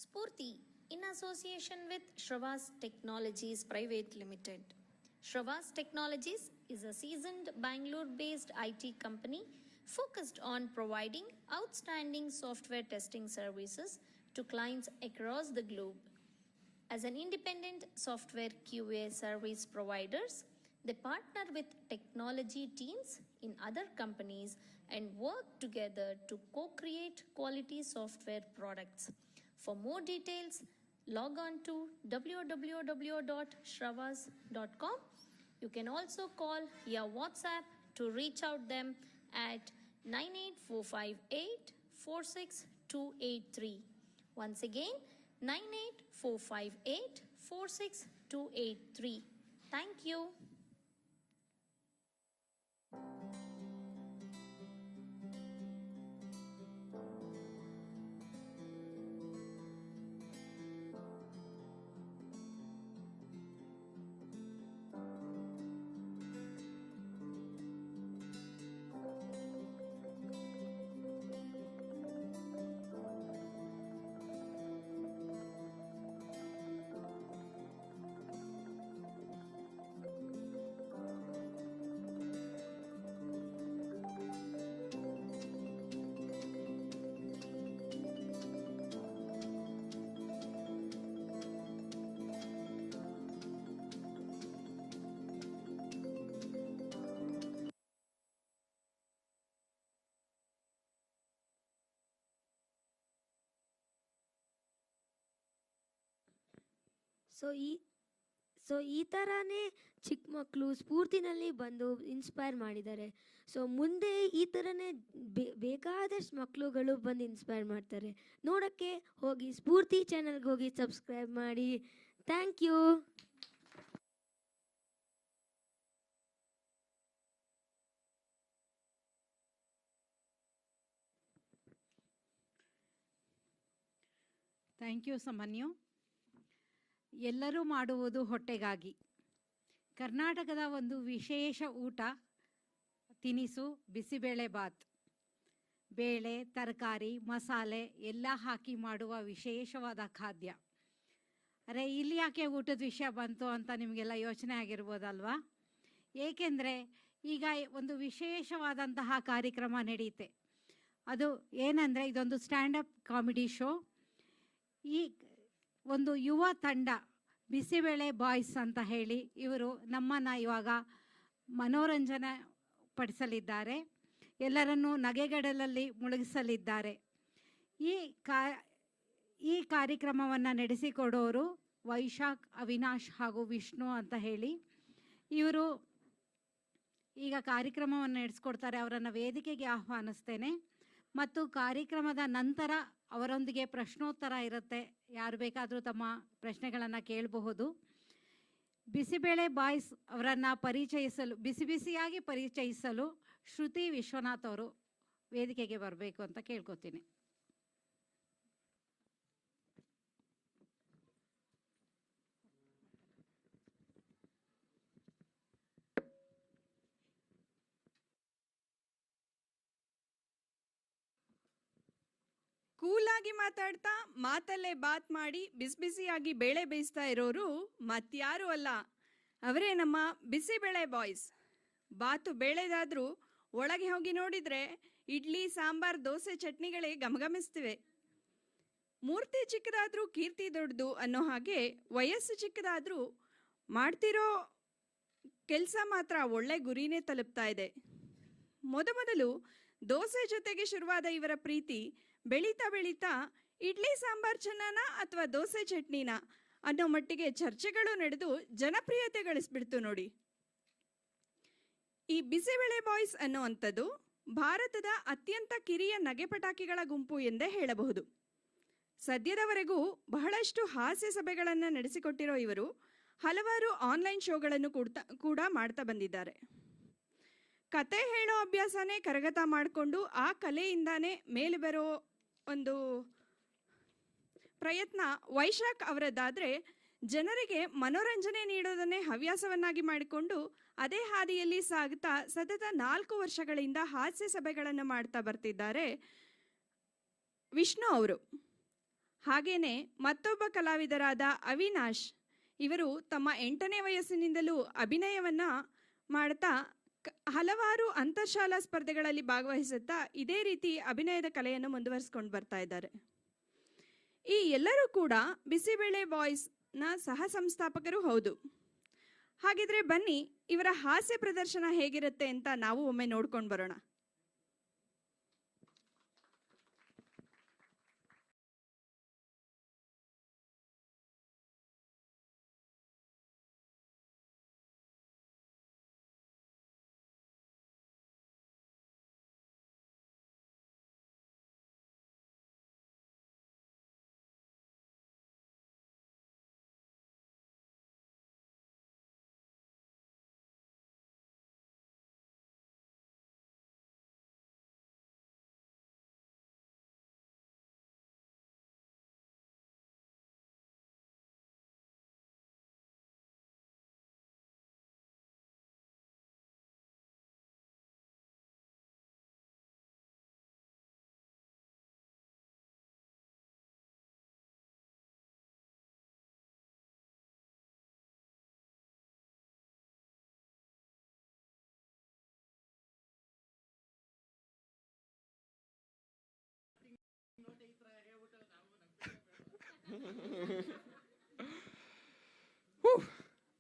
Spurti, in association with Shravas Technologies Private Limited. Shravas Technologies is a seasoned Bangalore-based IT company focused on providing outstanding software testing services to clients across the globe. As an independent software QA service providers, they partner with technology teams in other companies and work together to co-create quality software products. For more details, log on to www.shravas.com. You can also call via WhatsApp to reach out them at 98458 46283. Once again, 98458 46283. Thank you. So ಈ ಥರನೇ ಚಿಕ್ಕ ಮಕ್ಕಳು ಸ್ಫೂರ್ತಿನಲ್ಲಿ ಬಂದು inspire ಮಾಡಿದ್ದಾರೆ. So ಮುಂದೆ ಈ ಥರನೇ ಬೇಕಾದಷ್ಟು ಮಕ್ಕಳುಗಳು ಬಂದು ಇನ್ಸ್ಪೈರ್ ಮಾಡ್ತಾರೆ. ನೋಡೋಕ್ಕೆ ಹೋಗಿ ಸ್ಫೂರ್ತಿ ಚಾನಲ್ಗೆ ಹೋಗಿ ಸಬ್ಸ್ಕ್ರೈಬ್ ಮಾಡಿ. Thank you. Thank you Samanyu. ಎಲ್ಲರೂ ಮಾಡುವುದು ಹೊಟ್ಟೆಗಾಗಿ. ಕರ್ನಾಟಕದ ಒಂದು ವಿಶೇಷ ಊಟ ತಿನಿಸು ಬಿಸಿಬೇಳೆ ಬಾತ್. ಬೇಳೆ, ತರಕಾರಿ, ಮಸಾಲೆ ಎಲ್ಲ ಹಾಕಿ ಮಾಡುವ ವಿಶೇಷವಾದ ಖಾದ್ಯ. ಅರೆ, ಇಲ್ಲಿ ಯಾಕೆ ಊಟದ ವಿಷಯ ಬಂತು ಅಂತ ನಿಮಗೆಲ್ಲ ಯೋಚನೆ ಆಗಿರ್ಬೋದಲ್ವಾ? ಏಕೆಂದರೆ ಈಗ ಒಂದು ವಿಶೇಷವಾದಂತಹ ಕಾರ್ಯಕ್ರಮ ನಡೆಯುತ್ತೆ. ಅದು ಏನಂದರೆ, ಇದೊಂದು ಸ್ಟ್ಯಾಂಡಪ್ ಕಾಮಿಡಿ ಶೋ. ಈ ಒಂದು ಯುವ ತಂಡ ಬಿಸಿಬೇಳೆ ಬಾಯ್ಸ್ ಅಂತ ಹೇಳಿ ಇವರು ನಮ್ಮನ್ನು ಇವಾಗ ಮನೋರಂಜನೆ ಪಡಿಸಲಿದ್ದಾರೆ, ಎಲ್ಲರನ್ನೂ ನಗೆಗಡಲಲ್ಲಿ ಮುಳುಗಿಸಲಿದ್ದಾರೆ. ಈ ಕಾರ್ಯಕ್ರಮವನ್ನು ನಡೆಸಿಕೊಡೋರು ವೈಶಾಖ್, ಅವಿನಾಶ್ ಹಾಗೂ ವಿಷ್ಣು ಅಂತ ಹೇಳಿ. ಇವರು ಈಗ ಕಾರ್ಯಕ್ರಮವನ್ನು ನಡೆಸ್ಕೊಡ್ತಾರೆ. ಅವರನ್ನು ವೇದಿಕೆಗೆ ಆಹ್ವಾನಿಸ್ತೇನೆ. ಮತ್ತು ಕಾರ್ಯಕ್ರಮದ ನಂತರ ಅವರೊಂದಿಗೆ ಪ್ರಶ್ನೋತ್ತರ ಇರುತ್ತೆ. ಯಾರು ಬೇಕಾದರೂ ತಮ್ಮ ಪ್ರಶ್ನೆಗಳನ್ನು ಕೇಳಬಹುದು. ಬಿಸಿಬೇಳೆ ಬಾಯ್ಸ್ ಅವರನ್ನು ಬಿಸಿಯಾಗಿ ಪರಿಚಯಿಸಲು ಶ್ರುತಿ ವಿಶ್ವನಾಥ್ ಅವರು ವೇದಿಕೆಗೆ ಬರಬೇಕು ಅಂತ ಕೇಳ್ಕೊತೀನಿ. ಕೂಲಾಗಿ ಮಾತಾಡ್ತಾ ಮಾತಲ್ಲೇ ಬಾತ್ ಮಾಡಿ ಬಿಸಿಯಾಗಿ ಬೇಳೆ ಬೇಯಿಸ್ತಾ ಇರೋರು ಮತ್ಯಾರೂ ಅಲ್ಲ, ಅವರೇ ನಮ್ಮ ಬಿಸಿಬೇಳೆ ಬಾಯ್ಸ್. ಬಾತು ಬೇಳೆದಾದ್ರೂ ಒಳಗೆ ಹೋಗಿ ನೋಡಿದ್ರೆ ಇಡ್ಲಿ, ಸಾಂಬಾರ್, ದೋಸೆ, ಚಟ್ನಿಗಳೇ ಗಮಗಮಿಸ್ತಿವೆ. ಮೂರ್ತಿ ಚಿಕ್ಕದಾದ್ರೂ ಕೀರ್ತಿ ದೊಡ್ಡದು ಅನ್ನೋ ಹಾಗೆ ವಯಸ್ಸು ಚಿಕ್ಕದಾದ್ರೂ ಮಾಡ್ತಿರೋ ಕೆಲಸ ಮಾತ್ರ ಒಳ್ಳೆ ಗುರಿನೇ ತಲುಪ್ತಾ ಇದೆ. ಮೊದಲು ದೋಸೆ ಜೊತೆಗೆ ಶುರುವಾದ ಇವರ ಪ್ರೀತಿ ಬೆಳೀತಾ ಇಡ್ಲಿ ಸಾಂಬಾರ್ ಚೆನ್ನನ ಅಥವಾ ದೋಸೆ ಚಟ್ನಿನ ಅನ್ನೋ ಮಟ್ಟಿಗೆ ಚರ್ಚೆಗಳು ನಡೆದು ಜನಪ್ರಿಯತೆ ಗಳಿಸ್ಬಿಡ್ತು ನೋಡಿ. ಈ ಬಿಸಿಬೇಳೆ ಬಾಯ್ಸ್ ಅನ್ನುವಂಥದ್ದು ಭಾರತದ ಅತ್ಯಂತ ಕಿರಿಯ ನಗೆ ಪಟಾಕಿಗಳ ಗುಂಪು ಎಂದೇ ಹೇಳಬಹುದು. ಸದ್ಯದವರೆಗೂ ಬಹಳಷ್ಟು ಹಾಸ್ಯ ಸಭೆಗಳನ್ನು ನಡೆಸಿಕೊಟ್ಟಿರೋ ಇವರು ಹಲವಾರು ಆನ್ಲೈನ್ ಶೋಗಳನ್ನು ಕೂಡ ಮಾಡ್ತಾ ಬಂದಿದ್ದಾರೆ. ಕತೆ ಹೇಳೋ ಅಭ್ಯಾಸನೇ ಕರಗತ ಮಾಡಿಕೊಂಡು ಆ ಕಲೆಯಿಂದಾನೇ ಮೇಲೆ ಬರೋ ಒಂದು ಪ್ರಯತ್ನ ವೈಶಾಖ್ ಅವರದ್ದಾದರೆ, ಜನರಿಗೆ ಮನೋರಂಜನೆ ನೀಡೋದನ್ನೇ ಹವ್ಯಾಸವನ್ನಾಗಿ ಮಾಡಿಕೊಂಡು ಅದೇ ಹಾದಿಯಲ್ಲಿ ಸಾಗುತ್ತಾ ಸತತ 4 ವರ್ಷಗಳಿಂದ ಹಾಸ್ಯ ಸಭೆಗಳನ್ನು ಮಾಡ್ತಾ ಬರ್ತಿದ್ದಾರೆ ವಿಷ್ಣು ಅವರು. ಹಾಗೇನೆ ಮತ್ತೊಬ್ಬ ಕಲಾವಿದರಾದ ಅವಿನಾಶ್ ಇವರು ತಮ್ಮ 8ನೇ ವಯಸ್ಸಿನಿಂದಲೂ ಅಭಿನಯವನ್ನು ಮಾಡ್ತಾ ಹಲವಾರು ಅಂತರ್ಶಾಲಾ ಸ್ಪರ್ಧೆಗಳಲ್ಲಿ ಭಾಗವಹಿಸುತ್ತಾ ಇದೇ ರೀತಿ ಅಭಿನಯದ ಕಲೆಯನ್ನು ಮುಂದುವರಿಸಿಕೊಂಡು ಬರ್ತಾ ಇದ್ದಾರೆ. ಈ ಎಲ್ಲರೂ ಕೂಡ ಬಿಸಿಬೇಳೆ ಬಾಯ್ಸ್ನ ಸಹ ಸಂಸ್ಥಾಪಕರು ಹೌದು. ಹಾಗಿದ್ರೆ ಬನ್ನಿ ಇವರ ಹಾಸ್ಯ ಪ್ರದರ್ಶನ ಹೇಗಿರುತ್ತೆ ಅಂತ ನಾವು ಒಮ್ಮೆ ನೋಡ್ಕೊಂಡು ಬರೋಣ.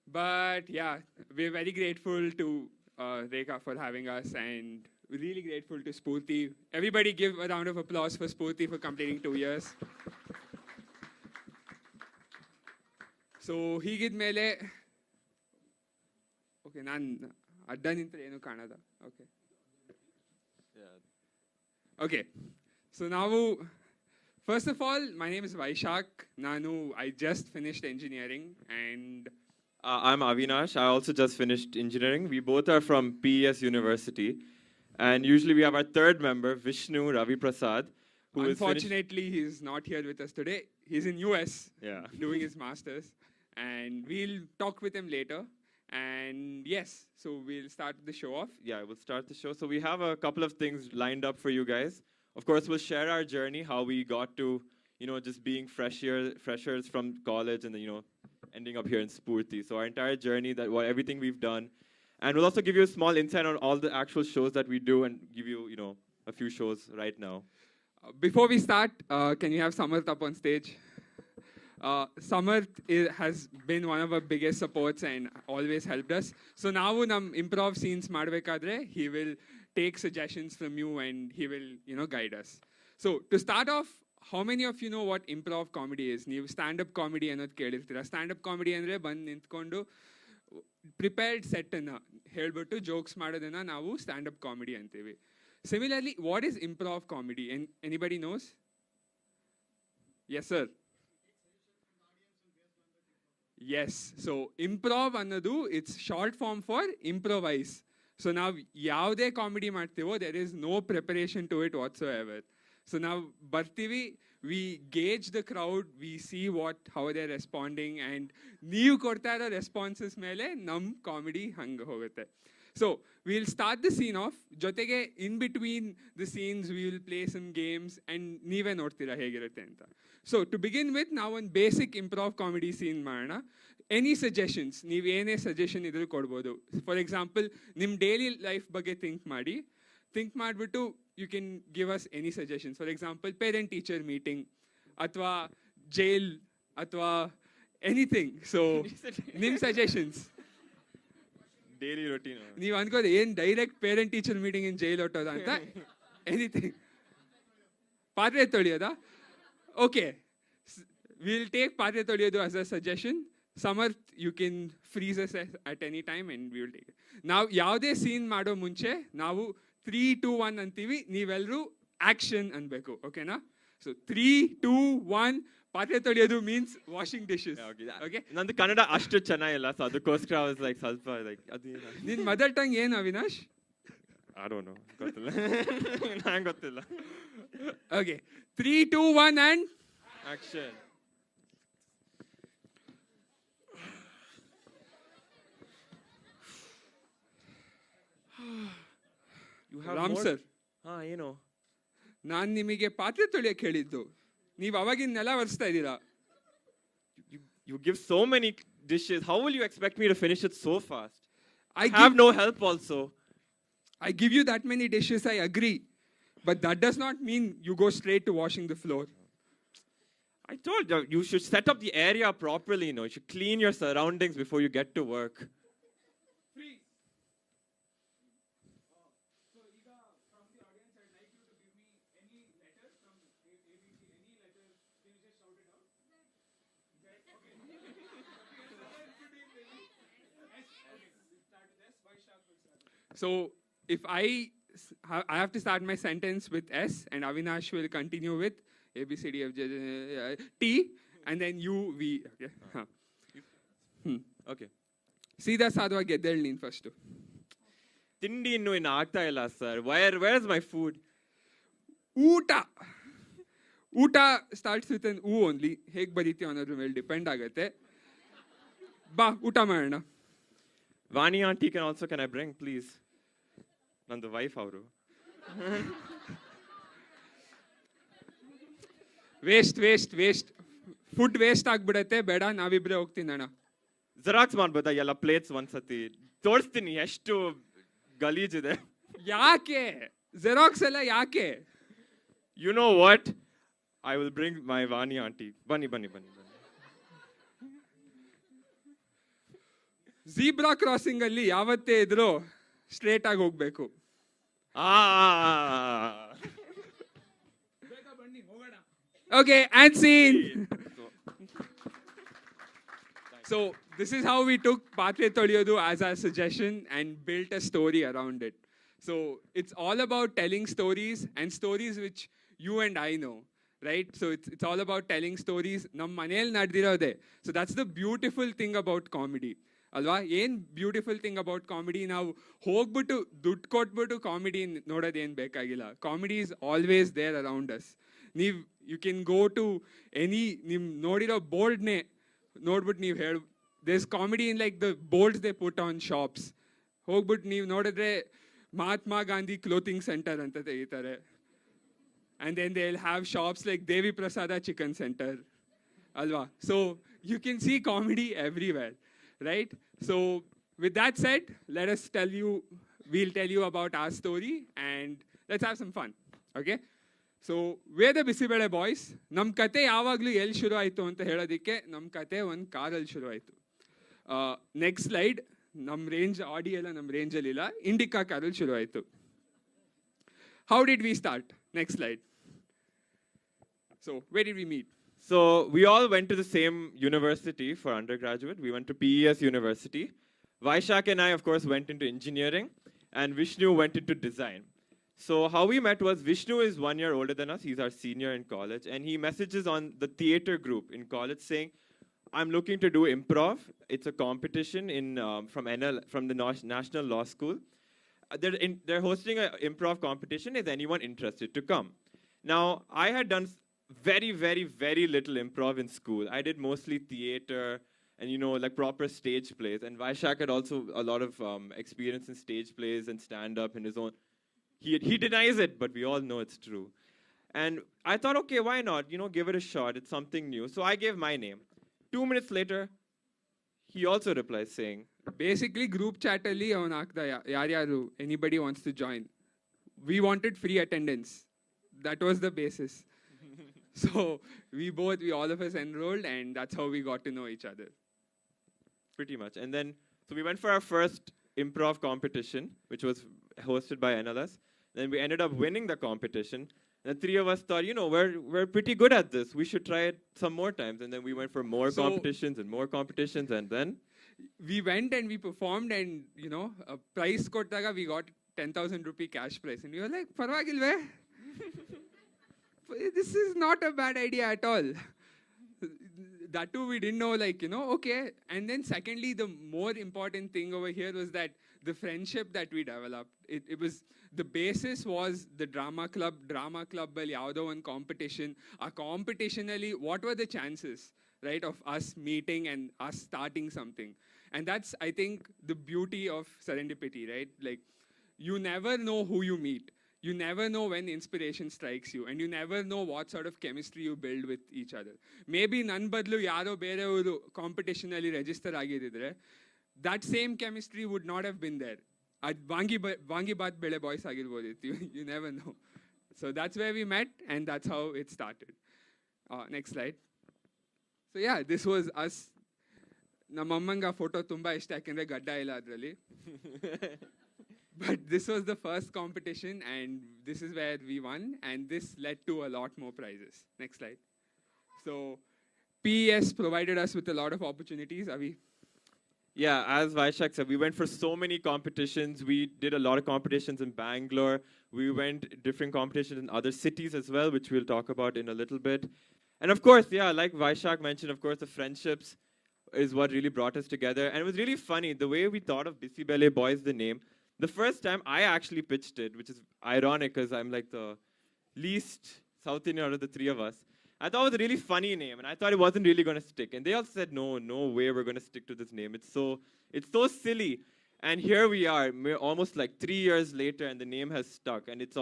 But yeah, we're very grateful to Rekha for having us, and we're really grateful to Spurti. Everybody give a round of applause for Spurti for completing 2 years. So ಹೀಗಿದ್ಮೇಲೆ okay ನಾನು ಅಡ್ಡ ನಿಂತರೆ ಏನು ಕಾಣದ. ಓಕೆ ಓಕೆ ಸೊ ನಾವು first of all, my name is Vaishak. I just finished engineering, and I'm Avinash. I also just finished engineering. We both are from PES University, and usually we have our third member, Vishnu Ravi Prasad, who unfortunately he's not here with us today. He's in US doing his masters, and we'll talk with him later. And yes, so we'll start the show off. Yeah, we'll start the show. So we have a couple of things lined up for you guys. Of course, we'll share our journey, how we got to, just being freshers from college and then, ending up here in Spurti. So our entire journey, everything we've done. And we'll also give you a small insight on all the actual shows that we do and give you, a few shows right now. Before we start, can you have Samarth up on stage? Samarth has been one of our biggest supports and always helped us. So now nam improv scenes madbekadre, he will take suggestions from you and he will, guide us. So to start off, how many of you know what improv comedy is? ನೀವು stand-up comedy ಅನ್ನೋದು ಕೇಳಿರ್ತೀರಾ. stand-up comedy ಅಂದರೆ ಬಂದು ನಿಂತ್ಕೊಂಡು prepared ಸೆಟ್ಟನ್ನು ಹೇಳ್ಬಿಟ್ಟು jokes ಮಾಡೋದನ್ನು ನಾವು stand-up comedy ಅಂತೀವಿ. Similarly, what is improv comedy? Anybody knows? Yes, sir. Yes. So improv ಅನ್ನೋದು it's short form for improvise. So now ಯಾವುದೇ ಕಾಮಿಡಿ ಮಾಡ್ತೀವೋ there is no preparation to it whatsoever. So now ಬರ್ತೀವಿ, we gauge the crowd, we see how they're responding, and ನೀವು ಕೊಡ್ತಾ ಇರೋ responses ಮೇಲೆ ನಮ್ಮ comedy ಹಂಗೆ ಹೋಗುತ್ತೆ. So we'll start the scene off. ಜೊತೆಗೆ in between the scenes we will play some games and ನೀವೇ ನೋಡ್ತೀರಾ ಹೇಗಿರುತ್ತೆ ಅಂತ. So to begin with, ನಾವು ಒಂದು ಬೇಸಿಕ್ ಇಂಪ್ರೂವ್ ಕಾಮಿಡಿ ಸೀನ್ ಮಾಡೋಣ. ಎನಿ ಸಜೆಷನ್ಸ್, ನೀವು ಏನೇ ಸಜೆಷನ್ ಇದ್ರೂ ಕೊಡ್ಬೋದು. ಫಾರ್ ಎಕ್ಸಾಂಪಲ್, ನಿಮ್ಮ ಡೈಲಿ ಲೈಫ್ ಬಗ್ಗೆ ಥಿಂಕ್ ಮಾಡಿಬಿಟ್ಟು you can give us any suggestions. For example, parent teacher meeting ಅಥವಾ ಜೈಲ್ ಅಥವಾ ಎನಿಥಿಂಗ್. ಸೊ ನಿಮ್ಮ ಸಜೆಷನ್ಸ್ ಡೈಲಿ ರೊಟೀನ್. ನೀವು ಅನ್ಕೋದು ಏನು direct parent teacher meeting in jail ಹೊಟ್ಟೋದ ಅಂತ. ಎನಿಥಿಂಗ್. ಪಾತ್ರೆ ತೊಳೆಯೋದಾ? ಓಕೆ, ವಿಲ್ ಟೇಕ್ ಪಾತ್ರೆ ತೊಳೆಯೋದು as a suggestion. Samarth, you can freeze us at any time and we will take it. ನಾವು ಯಾವುದೇ ಸೀನ್ ಮಾಡೋ ಮುಂಚೆ ನಾವು 3, 2, 1 ಅಂತೀವಿ, ನೀವೆಲ್ಲರೂ ಆಕ್ಷನ್ ಅನ್ಬೇಕು. ಓಕೆನಾ? ಸೊ 3, 2, 1. ಪಾತ್ರೆ ತೊಳೆಯೋದು ಮೀನ್ಸ್ ವಾಷಿಂಗ್ ಡಿಶಸ್. ಓಕೆ, ನಂದು ಕನ್ನಡ ಅಷ್ಟು ಚೆನ್ನಾಗಿಲ್ಲ, ಸೊ ಅದಕ್ಕೋಸ್ಕರ ಸ್ವಲ್ಪ ನಿನ್ನ ಮದರ್ ಟಂಗ್ ಏನು ಅವಿನಾಶ್? I don't know, ಗೊತ್ತಿಲ್ಲ. ನಂಗೆ ಗೊತ್ತಿಲ್ಲ. Okay, 3, 2, 1 and action. Ram sir, ಏನು ನಾನು ನಿಮಗೆ ಪಾತ್ರೆ ತೊಳೆಯಕ್ಕೆ ಹೇಳಿದ್ದು, ನೀವು ಅವಾಗಿನ ನೆಲ ಒರೆಸ್ತಾ ಇದ್ದೀರಾ. You give so many dishes. How will you expect me to finish it so fast? I have no help also. I give you that many dishes, I agree. But that does not mean you go straight to washing the floor. I told you, you should set up the area properly, you should clean your surroundings before you get to work. So if I have to start my sentence with S and Avinash will continue with A, B, C, D, F, G, T, and then U, V. Okay. Okay. ಸೀದಾ ಸಾಧವಾಗಿ ಎದ್ದೇಳಿ ನೀನು first. ತಿಂಡಿ ಇನ್ನೂ ಆಗ್ತಾ ಇಲ್ಲ sir. Where is my food? ಊಟ starts with an ಊ only. ಹೇಗೆ ಬರೀತೀವಿ ಅನ್ನೋದ್ರ ಮೇಲೆ ಡಿಪೆಂಡ್ ಆಗುತ್ತೆ. ಬಾ ಊಟ ಮಾಡೋಣ. Vani auntie can I bring, please? Nandu wife ಅವರು. ವೇಸ್ಟ್ ಫುಡ್ ವೇಸ್ಟ್ ಆಗ್ಬಿಡತ್ತೆ. ಬೇಡ, ನಾವಿಬ್ರೆ ಹೋಗ್ತೀನಿ ಅಣ್ಣ. ಜೆರಾಕ್ಸ್ ಮಾಡ್ಬೋದಾ ಎಲ್ಲ ಪ್ಲೇಟ್ಸ್ ಒಂದ್ಸತಿ? ತೋರಿಸ್ತೀನಿ ಎಷ್ಟು ಗಲೀಜಿದೆ. ಯಾಕೆ ಜೆರಾಕ್ಸ್ ಎಲ್ಲ ಯಾಕೆ? You know what? I will bring my Vani auntie. ಬನ್ನಿ. ಝೀಬ್ರಾ ಕ್ರಾಸಿಂಗ್ ಅಲ್ಲಿ ಯಾವತ್ತೇ ಇದ್ರು ಸ್ಟ್ರೇಟ್ ಆಗಿ ಹೋಗ್ಬೇಕು. Okay, and scene. So this is how we took Patre Toliyodu as our suggestion and built a story around it. So it's all about telling stories and stories which you and I know, right? So it's all about telling stories. Nam manel nadirode. So that's the beautiful thing about comedy. ಅಲ್ವಾ? ಏನು beautiful thing about comedy, ನಾವು ಹೋಗ್ಬಿಟ್ಟು ದುಡ್ಡು ಕೊಟ್ಬಿಟ್ಟು comedy ನೋಡೋದೇನು ಬೇಕಾಗಿಲ್ಲ. Comedy is always there around us. You can go to any, ನೀವು ನೋಡಿರೋ ಬೋರ್ಡ್ನೇ ನೋಡ್ಬಿಟ್ಟು ನೀವು there is comedy in like the boards they put on shops. ಹೋಗ್ಬಿಟ್ಟು ನೀವು ನೋಡಿದ್ರೆ ಮಹಾತ್ಮ ಗಾಂಧಿ ಕ್ಲೋತಿಂಗ್ ಸೆಂಟರ್ ಅಂತ ತೆಗಿತಾರೆ. And then they will have shops like Devi Prasada chicken centre, ಅಲ್ವಾ? So you can see comedy everywhere. Right? So with that said, we'll tell you about our story and let's have some fun. Okay? So, we're the Bisibele boys. Nam kate yavaglu el shuru aitu anta heladikke nam kate one ಕಾರಲ್ಲಿ ಶುರು ಆಯಿತು. Next slide. Nam range Audi ಎಲ್ಲ ನಮ್ಮ ರೇಂಜಲ್ಲಿ ಇಲ್ಲ, Indica ಕಾರಲ್ಲಿ ಶುರು ಆಯಿತು. How did we start? Next slide. So, where did we meet? So we all went to the same university for undergraduate. We went to PES University. Vaishak and I, of course, went into engineering, and Vishnu went into design. So how we met was Vishnu is 1 year older than us. He's our senior in college, and he messages on the theater group in college saying, "I'm looking to do improv. It's a competition from the National Law School. They're hosting an improv competition. Is anyone interested to come?" Now, I had done very, very, very little improv in school. I did mostly theater and, like proper stage plays. And Vaishak had also a lot of experience in stage plays and stand-up in his own. He denies it, but we all know it's true. And I thought, okay, why not? Give it a shot. It's something new. So I gave my name. 2 minutes later, he also replies saying, basically, group chat alli avanu hakda yaryaru anybody wants to join. We wanted free attendance. That was the basis. So we all of us enrolled, and that's how we got to know each other. Pretty much. And then, so we went for our first improv competition, which was hosted by NLS. Then we ended up winning the competition. And the three of us thought, we're pretty good at this. We should try it some more times. And then we went for more competitions and more competitions. And then we went and we performed, and a prize kottaga we got 10,000 rupee cash prize. And we were like, parvagilve? This is not a bad idea at all. That too, we didn't know, okay. And then secondly, the more important thing over here was that the friendship that we developed, it was, the basis was the drama club bali yavado one competition. A competitionally, what were the chances, right, of us meeting and us starting something? And that's, I think, the beauty of serendipity, right? Like, you never know who you meet. You never know when inspiration strikes you, and you never know what sort of chemistry you build with each other. Maybe nan badlu yaro berevaru competition alli register agididre, that same chemistry would not have been there. Ad vangi baat bele boys agirbodu. You never know. So that's where we met, and that's how it started. Next slide. So yeah, this was us. Namammanga photo tumba ishta yakandre gadda illa adralli. But this was the first competition, and this is where we won, and this led to a lot more prizes. Next slide. So, PES provided us with a lot of opportunities. Avi? Yeah, as Vaishak said, we went for so many competitions. We did a lot of competitions in Bangalore. We went different competitions in other cities as well, which we'll talk about in a little bit. And of course, yeah, like Vaishak mentioned, of course, the friendships is what really brought us together. And it was really funny, the way we thought of Bisibele Boys, the name. The first time I actually pitched it, which is ironic because I'm like the least South Indian out of the three of us. I thought it was a really funny name, and I thought it wasn't really going to stick. And they all said, no way we're going to stick to this name. It's so silly. And here we are, almost like 3 years later, and the name has stuck. And it's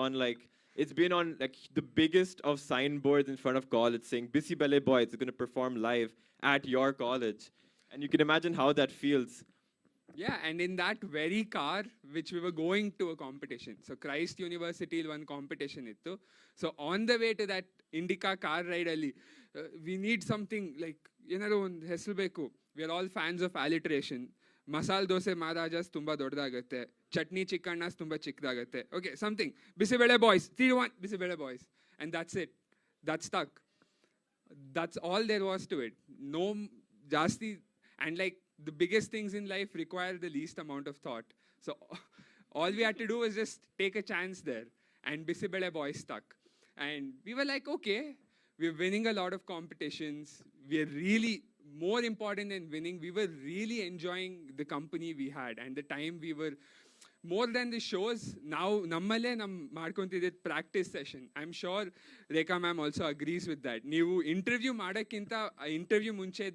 been on like the biggest of signboards in front of college saying, Bisibele Boys is going to perform live at your college. And you can imagine how that feels. Yeah, and in that very car, which we were going to a competition. So Christ University one competition ittu. So on the way to that Indica car ride ali, we need something like, hesalbeku. We are all fans of alliteration. Masal dose Maharajas tumba doddagatte. Chutney chikkannas tumba chikkadagutte. Okay, something. Bisibele Boys. 3-1 Bisibele Boys. And that's it. That stuck. That's all there was to it. No jasti. And like, the biggest things in life require the least amount of thought. So all we had to do was just take a chance there. And Bisibele Boys stuck. And we were like, okay, we're winning a lot of competitions. We're really, more important than winning, we were really enjoying the company we had and the time we were, more than the shows, now nammale nam ಮಾಡ್ಕೊಂತಿದ್ದೆ practice session. I'm sure Rekha ma'am also agrees with that. ನೀವು interview ಮಾಡಕ್ಕಿಂತ interview ಮುಂಚೆ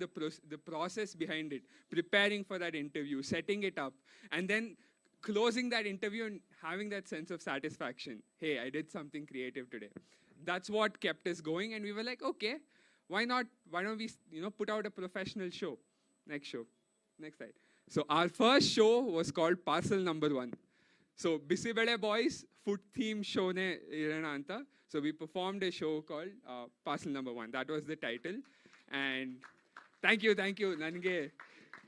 the process behind it, preparing for that interview, setting it up, and then closing that interview and having that sense of satisfaction. Hey, I did something creative today. That's what kept us going, and we were like, okay, why not? Why don't we, put out a professional show? Next slide. So our first show was called Parcel Number 1. So Bisibele Boys food theme show ne irana anta. So we performed a show called Parcel Number 1. That was the title. And thank you. Nange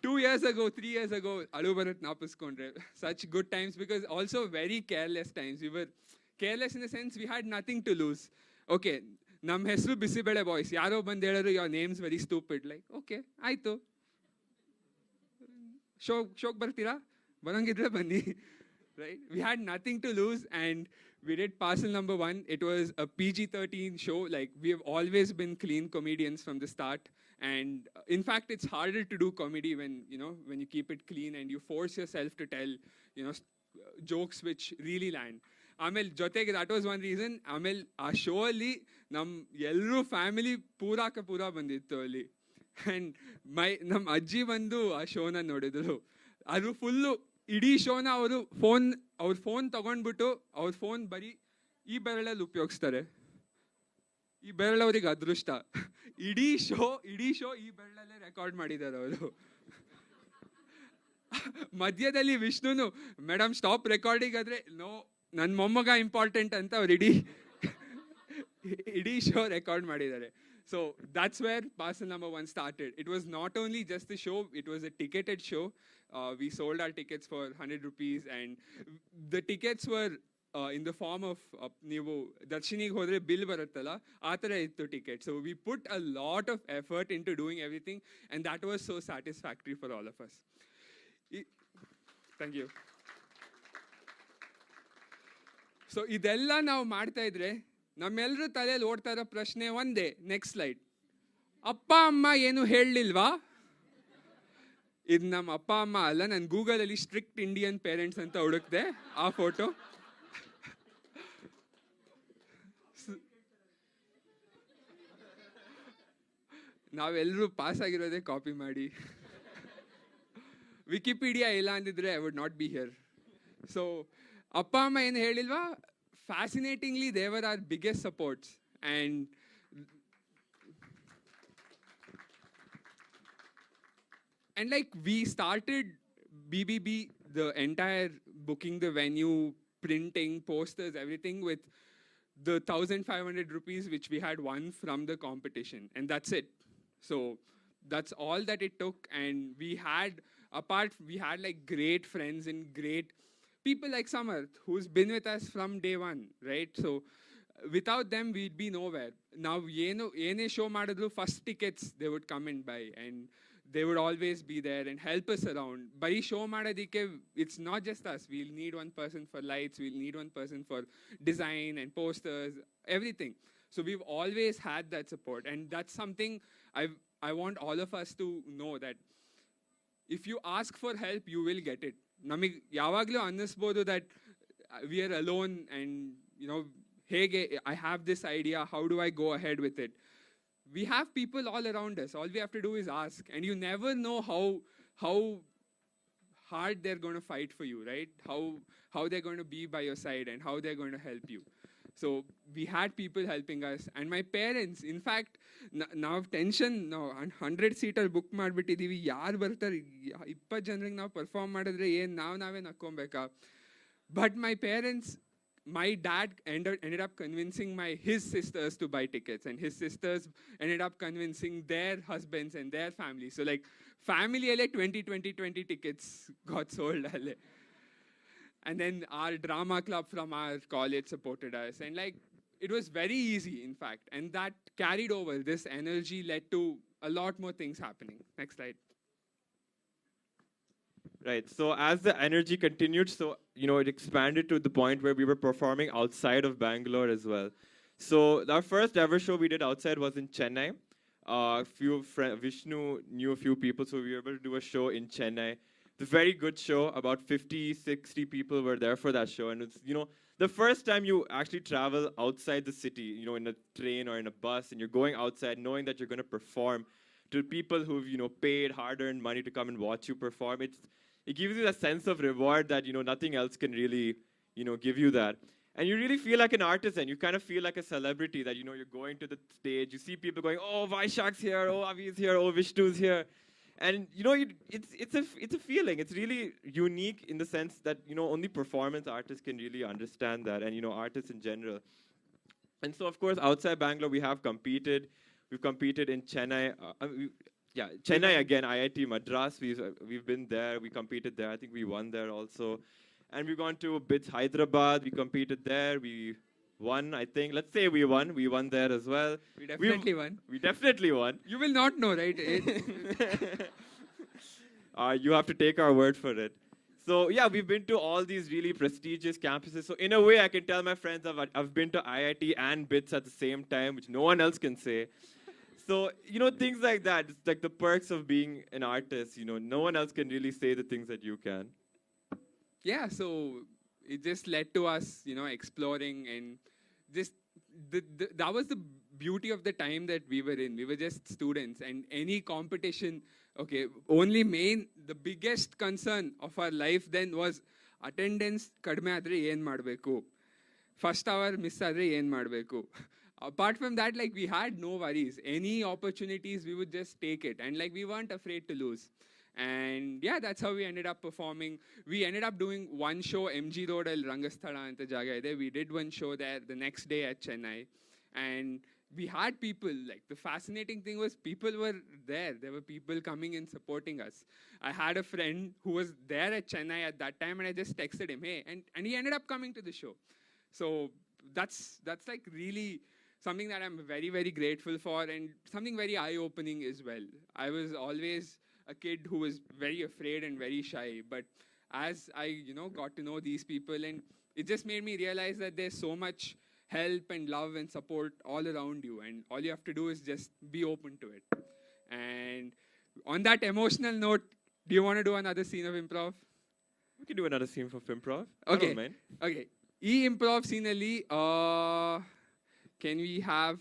2 years ago, 3 years ago, alu barat napuskondre. Such good times, because also very careless times. We were careless in the sense we had nothing to lose. Okay, nam hesru Bisibele Boys. Yaro band helaru, your name's very stupid. Like, okay, aito. Shok bartira? Barangidre bandi. Right? We had nothing to lose, and we did Parcel Number 1. It was a PG-13 show. Like, we have always been clean comedians from the start. And in fact, it's harder to do comedy when you keep it clean and you force yourself to tell, jokes which really land. Amel, jotege, that was one reason. Amel, a show alli, nam yelru family pura ka pura bandittu alli. And nam ajji bandu a show na nodidru. Adu fullu ಇಡೀ ಶೋನ ಅವರು ಅವ್ರ phone ತಗೊಂಡ್ಬಿಟ್ಟು ಅವ್ರ phone ಬರೀ ಈ ಬೆರಳಲ್ಲಿ ಉಪಯೋಗಿಸ್ತಾರೆ. ಈ ಬೆರಳು ಅವ್ರಿಗೆ ಅದೃಷ್ಟ. ಇಡೀ ಶೋ ಈ ಬೆರಳಲ್ಲೇ ರೆಕಾರ್ಡ್ ಮಾಡಿದ್ದಾರೆ ಅವರು. ಮಧ್ಯದಲ್ಲಿ ವಿಷ್ಣುನು ಮೇಡಮ್ ಸ್ಟಾಪ್ ರೆಕಾರ್ಡಿಂಗ್ ಆದ್ರೆ ನೋ, ನನ್ನ ಮೊಮ್ಮಗ ಇಂಪಾರ್ಟೆಂಟ್ ಅಂತ ಅವ್ರು ಇಡೀ ಶೋ ರೆಕಾರ್ಡ್ ಮಾಡಿದ್ದಾರೆ. So that's where Parcel Number 1 started. It was not only just the show, it was a ticketed show. We sold our tickets for 100 rupees, and the tickets were in the form of ನೀವು ದರ್ಶನಿಗೆ ಹೋದರೆ bill ಬರುತ್ತಲ್ಲ ಆ ಥರ ಇತ್ತು ticket. So we put a lot of effort into doing everything, and that was so satisfactory for all of us. Thank you. So ಇದೆಲ್ಲ ನಾವು ಮಾಡ್ತಾ ಇದ್ರೆ ನಮ್ಮೆಲ್ಲರೂ ತಲೆಯಲ್ಲಿ ಓಡ್ತಾ ಇರೋ ಪ್ರಶ್ನೆ ಒಂದೇ. Next slide. ಅಪ್ಪ ಅಮ್ಮ ಏನು ಹೇಳಲಿಲ್ವಾ? ಇದು ನಮ್ಮ ಅಪ್ಪ ಅಮ್ಮ ಅಲ್ಲ. ನಾನು ಗೂಗಲಲ್ಲಿ ಸ್ಟ್ರಿಕ್ಟ್ ಇಂಡಿಯನ್ ಪೇರೆಂಟ್ಸ್ ಅಂತ ಹುಡುಕ್ದೆ ಆ ಫೋಟೋ. ನಾವೆಲ್ಲರೂ ಪಾಸ್ ಆಗಿರೋದೇ ಕಾಪಿ ಮಾಡಿ. ವಿಕಿಪೀಡಿಯಾ ಇಲ್ಲ ಅಂದಿದ್ರೆ I would not be here. So ಅಪ್ಪ ಅಮ್ಮ ಏನು ಹೇಳಿಲ್ವಾ? Fascinatingly, they were our biggest supports, and like we started BBB, the entire booking the venue, printing, posters, everything with the 1,500 rupees which we had won from the competition, and that's it. So that's all that it took, and we had like great friends and great people like Samarth, who's been with us from day one, right? So without them, we'd be nowhere. Now, yene show madadru, first tickets they would come and buy, and they would always be there and help us around. Bari show madadike, it's not just us. We'll need one person for lights, we'll need one person for design and posters, everything. So we've always had that support, and that's something I want all of us to know, that if you ask for help, you will get it. ನಮಗೆ ಯಾವಾಗಲೂ ಅನ್ನಿಸ್ಬೋದು that we are alone and ಹೇಗೆ I have this idea, how do I go ahead with it? We have people all around us. All we have to do is ask, and you never know how hard they're going to fight for you, right? How they're going to be by your side and how they're going to help you. So we had people helping us, and my parents, in fact, now tension, now 100 seater book ಮಾಡ್ಬಿಟ್ಟಿದೀವಿ, ಯಾರು ಬರ್ತಾರೆ, 20 ಜನರಿಗೆ ನಾವು perform ಮಾಡಿದ್ರೆ ಏನು ನಾವೇ ನಕ್ಕೊಬೇಕಾ? But my parents, my dad ended up convincing his sisters to buy tickets, and his sisters ended up convincing their husbands and their families. So like family alle 20 tickets got sold alle. And then our drama club from our college supported us, and like it was very easy, in fact, and that carried over. This energy led to a lot more things happening. Next slide. Right. So as the energy continued, so it expanded to the point where we were performing outside of Bangalore as well. So our first ever show we did outside was in Chennai. Vishnu knew a few people, so we were able to do a show in Chennai. It's a very good show. About 50-60 people were there for that show, and it's the first time you actually travel outside the city, in a train or in a bus, and you're going outside knowing that you're going to perform to people who've paid hard-earned money to come and watch you perform. It gives you a sense of reward that nothing else can really give you that. And you really feel like an artisan. You kind of feel like a celebrity, that you're going to the stage, you see people going, oh, Vaishak's here, oh, Avi's here, oh, Vishnu's here. And it's a feeling. It's really unique in the sense that only performance artists can really understand that, and artists in general. And so, of course, outside Bangalore, we have competed. We've competed in Chennai. Chennai again, IIT Madras. We've been there. We competed there. I think we won there also. And we've gone to BITS Hyderabad. We competed there. We won, I think. Let's say we won. We won there as well. We definitely won. We definitely won. You will not know, right? You have to take our word for it. So yeah, we've been to all these really prestigious campuses. So in a way, I can tell my friends I've been to IIT and BITS at the same time, which no one else can say. So, things like that. It's like the perks of being an artist. No one else can really say the things that you can. Yeah, so it just led to us, exploring, and just that was the beauty of the time that we were in. We were just students, and any competition, the biggest concern of our life then was attendance kadme adre yen madbeku, first hour miss adre yen madbeku. Apart from that, we had no worries. Any opportunities, we would just take it, and we weren't afraid to lose. And yeah, that's how we ended up performing. We ended up doing one show, MG Road al Rangasthala anta jaga ide. We did one show there the next day at Chennai. And we had people, the fascinating thing was people were there. There were people coming and supporting us. I had a friend who was there at Chennai at that time, and I just texted him, hey, and he ended up coming to the show. So that's really something that I'm very, very grateful for, and something very eye-opening as well. I was always a kid who was very afraid and very shy, but as I, got to know these people, and it just made me realize that there's so much help and love and support all around you, and all you have to do is just be open to it. And on that emotional note, do you want to do another scene of improv? We can do another scene of improv. Okay. I don't mind. Okay. E improv scene alli, can we have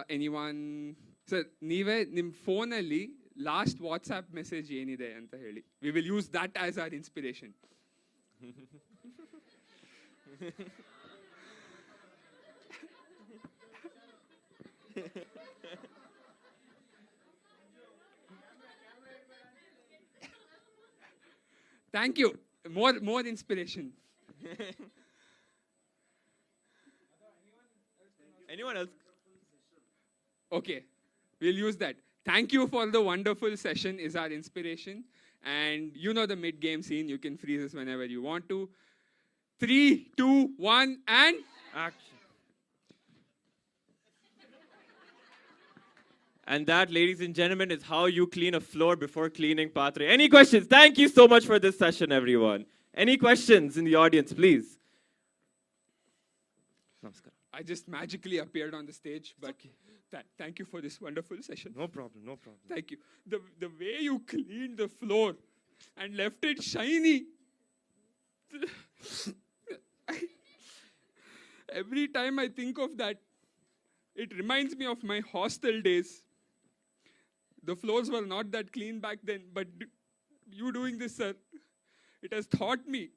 anyone? Sir, ನೀವೇ ನಿಮ್ಮ ಫೋನಲ್ಲಿ last WhatsApp message ಏನಿದೆ ಅಂತ ಹೇಳಿ. We will use that as our inspiration. Thank you. More inspiration. Anyone else? Okay, we'll use that. Thank you for the wonderful session is our inspiration. And you know the mid-game scene. You can freeze us whenever you want to. 3, 2, 1, and action. And that, ladies and gentlemen, is how you clean a floor before cleaning Patre. Any questions? Thank you so much for this session, everyone. Any questions in the audience, please? Namaskar. I just magically appeared on the stage, but thank you for this wonderful session. No problem, no problem. Thank you. The way you cleaned the floor and left it shiny. Every time I think of that, it reminds me of my hostel days. The floors were not that clean back then, but you doing this, sir, it has taught me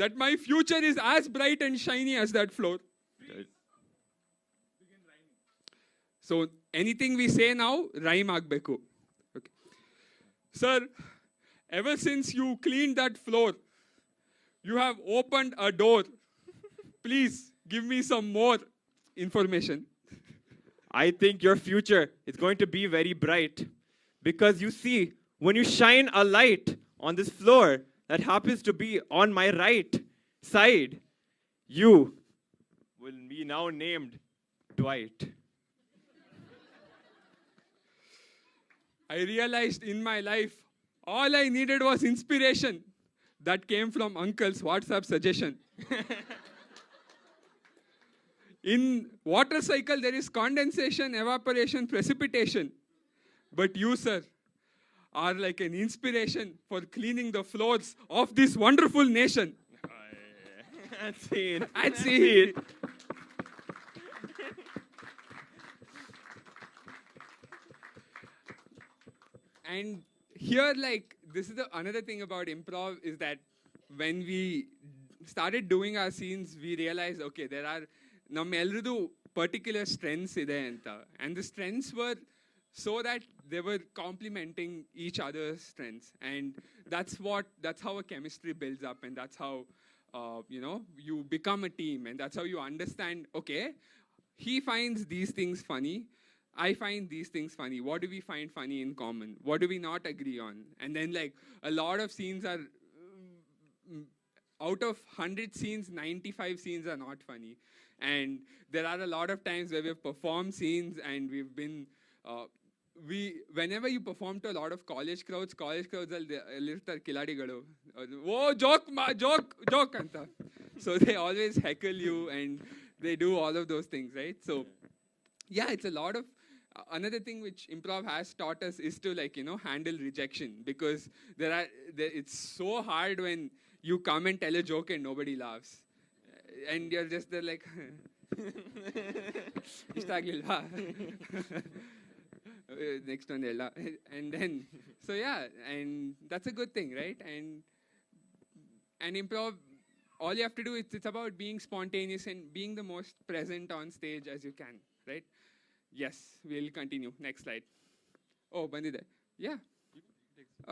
that my future is as bright and shiny as that floor. So anything we say now, rhyme agbeku. Okay. Sir, ever since you cleaned that floor, you have opened a door. Please give me some more information. I think your future is going to be very bright, because you see, when you shine a light on this floor that happens to be on my right side, you will be now named Dwight. I realized in my life, all I needed was inspiration. That came from Uncle's WhatsApp suggestion. In water cycle, there is condensation, evaporation, precipitation. But you, sir, are like an inspiration for cleaning the floors of this wonderful nation. That's it. That's it. And here, this is another thing about improv is that when we started doing our scenes, we realized, okay, there are nammelrudu particular strengths ide anta. And the strengths were so that they were complementing each other's strengths. And that's how a chemistry builds up, and that's how you become a team, and that's how you understand, okay, he finds these things funny, I find these things funny. What do we find funny in common? What do we not agree on? And then, like, a lot of scenes are, out of 100 scenes, 95 scenes are not funny. And there are a lot of times where we've performed scenes and we've been, whenever you perform to a lot of college crowds ಅಲ್ಲಿರ್ತಾರೆ Khiladigalu, O joke ಅಂತ. So they always heckle you and they do all of those things, right? So yeah, it's a lot of, another thing which improv has taught us is to, like, handle rejection, because it's so hard when you come and tell a joke and nobody laughs. And you're just there like, ಇಷ್ಟ ಆಗ್ಲಿಲ್ವಾ? Next one, ella. And then, so yeah, and that's a good thing, right? And improv, all you have to do, it's about being spontaneous and being the most present on stage as you can, right? Yes, we'll continue. Next slide. Oh, bandide. Yeah.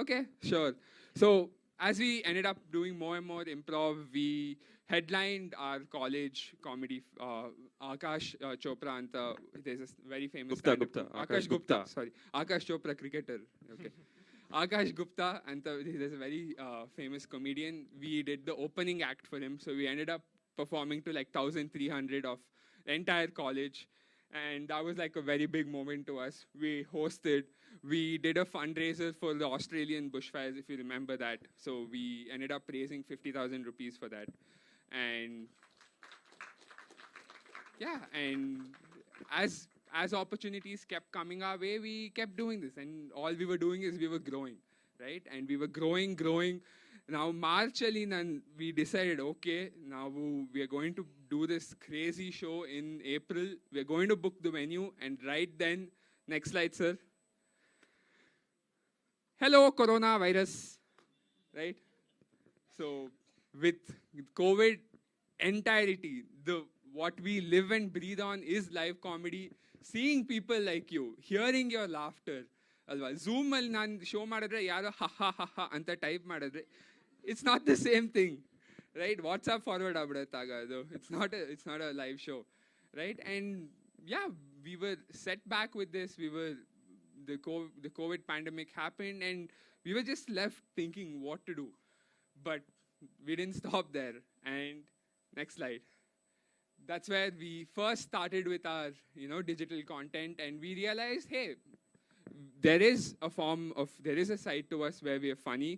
Okay, sure. So as we ended up doing more and more improv, we headlined our college comedy. Akash Chopra anta, there's a very famous Gupta. Akash Gupta. Sorry, Akash Chopra, cricketer. Okay. Akash Gupta anta, there's a very famous comedian. We did the opening act for him, so we ended up performing to like 1,300 of the entire college. And that was like a very big moment to us. We did a fundraiser for the Australian bushfires, if you remember that. So we ended up raising 50,000 rupees for that. And yeah, and as opportunities kept coming our way, we kept doing this. And all we were doing is we were growing, right? And we were growing. Now, March ali we decided, okay, now we are going to do this crazy show in April. We are going to book the venue, and right then, next slide, sir. Hello, coronavirus, right? So, with COVID entirety, what we live and breathe on is live comedy. Seeing people like you, hearing your laughter, alva. Zoom ಅಲ್ಲಿ ನಾನು show ಮಾಡಿದ್ರೆ ಯಾರೋ ha ಅಂತ type ಮಾಡಿದ್ರೆ, it's not the same thing, right? WhatsApp forward ಆಗ್ಬಿಡುತ್ತೆ ಆಗ ಅದು. It's not a live show, right? And yeah, we were set back with this. The COVID pandemic happened, and we were just left thinking what to do. But we didn't stop there. And next slide. That's where we first started with our, digital content, and we realized, hey, there is a side to us where we are funny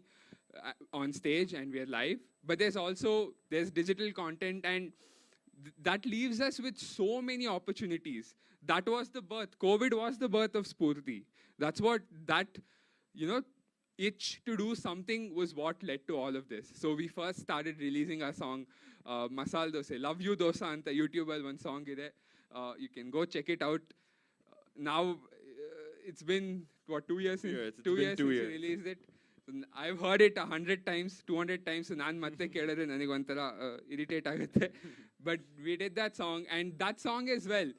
on stage and we are live, but there's digital content, and that leaves us with so many opportunities. That was the birth. COVID was the birth of Spurti. That's what itch to do something was what led to all of this. So we first started releasing our song, Masal Dosa, Love You Dosa anta YouTube ಅಲ್ಲಿ one song ide. You can go check it out. Now it's been 2 years since 2 years since we released it. I've heard it 100 times, 200 times. ನಾನು ಮತ್ತೆ ಕೇಳಿದ್ರೆ ನನಗೆ ಒಂಥರ irritate ಆಗುತ್ತೆ. But we did that song, and that song as well,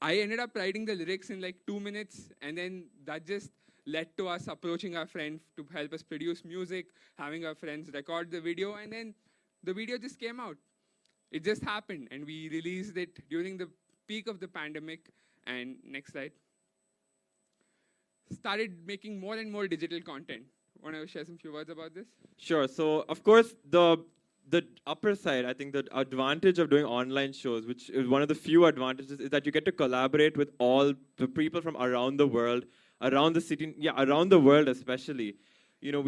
I ended up writing the lyrics in like 2 minutes, and then that just led to us approaching our friend to help us produce music, having our friends record the video, and then the video just came out. It just happened, and we released it during the peak of the pandemic. And next slide. Started making more and more digital content. Want to share some few words about this? Sure. So, of course, the upper side, I think the advantage of doing online shows, which is one of the few advantages, is that you get to collaborate with all the people from around the world, around the city, around the world especially.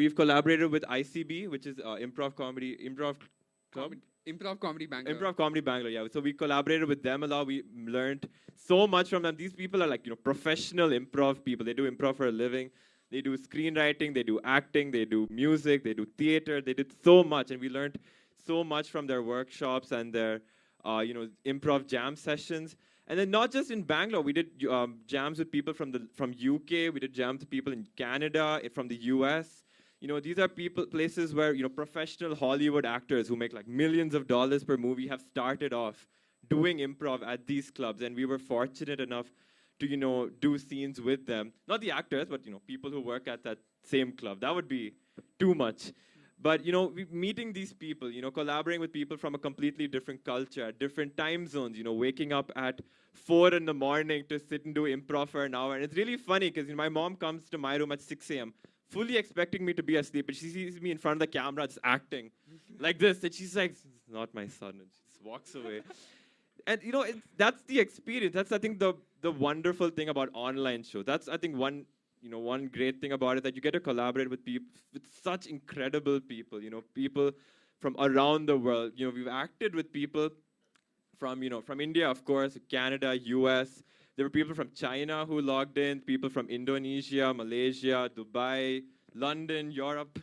We've collaborated with ICB, which is Improv Comedy Bangalore. Improv Comedy Bangalore, yeah. So we collaborated with them a lot. We learned so much from them. These people are like, professional improv people. They do improv for a living. They do screenwriting, they do acting, they do music, they do theater. They did so much, and we learned so much from their workshops and their, improv jam sessions. And then not just in Bangalore, we did jams with people from UK. We did jams with people in Canada, from the US. These are places where, professional Hollywood actors who make like millions of dollars per movie have started off doing improv at these clubs. And we were fortunate enough to, you know, do scenes with them. Not the actors, but, you know, people who work at that same club. That would be too much. But, you know, meeting these people, you know, collaborating with people from a completely different culture, different time zones, you know, waking up at 4 in the morning to sit and do improv for an hour. And it's really funny because, you know, my mom comes to my room at 6 a.m., fully expecting me to be asleep, and she sees me in front of the camera just acting like this, and she's like, "It's not my son," and she just walks away. And, you know, that's the experience. That's, I think, the wonderful thing about online shows. That's, I think, one great thing about it, that you get to collaborate with people, with such incredible people, you know, people from around the world. You know, we've acted with people from, you know, from India, of course, Canada, US. There were people from China who logged in, people from Indonesia, Malaysia, Dubai, London, Europe.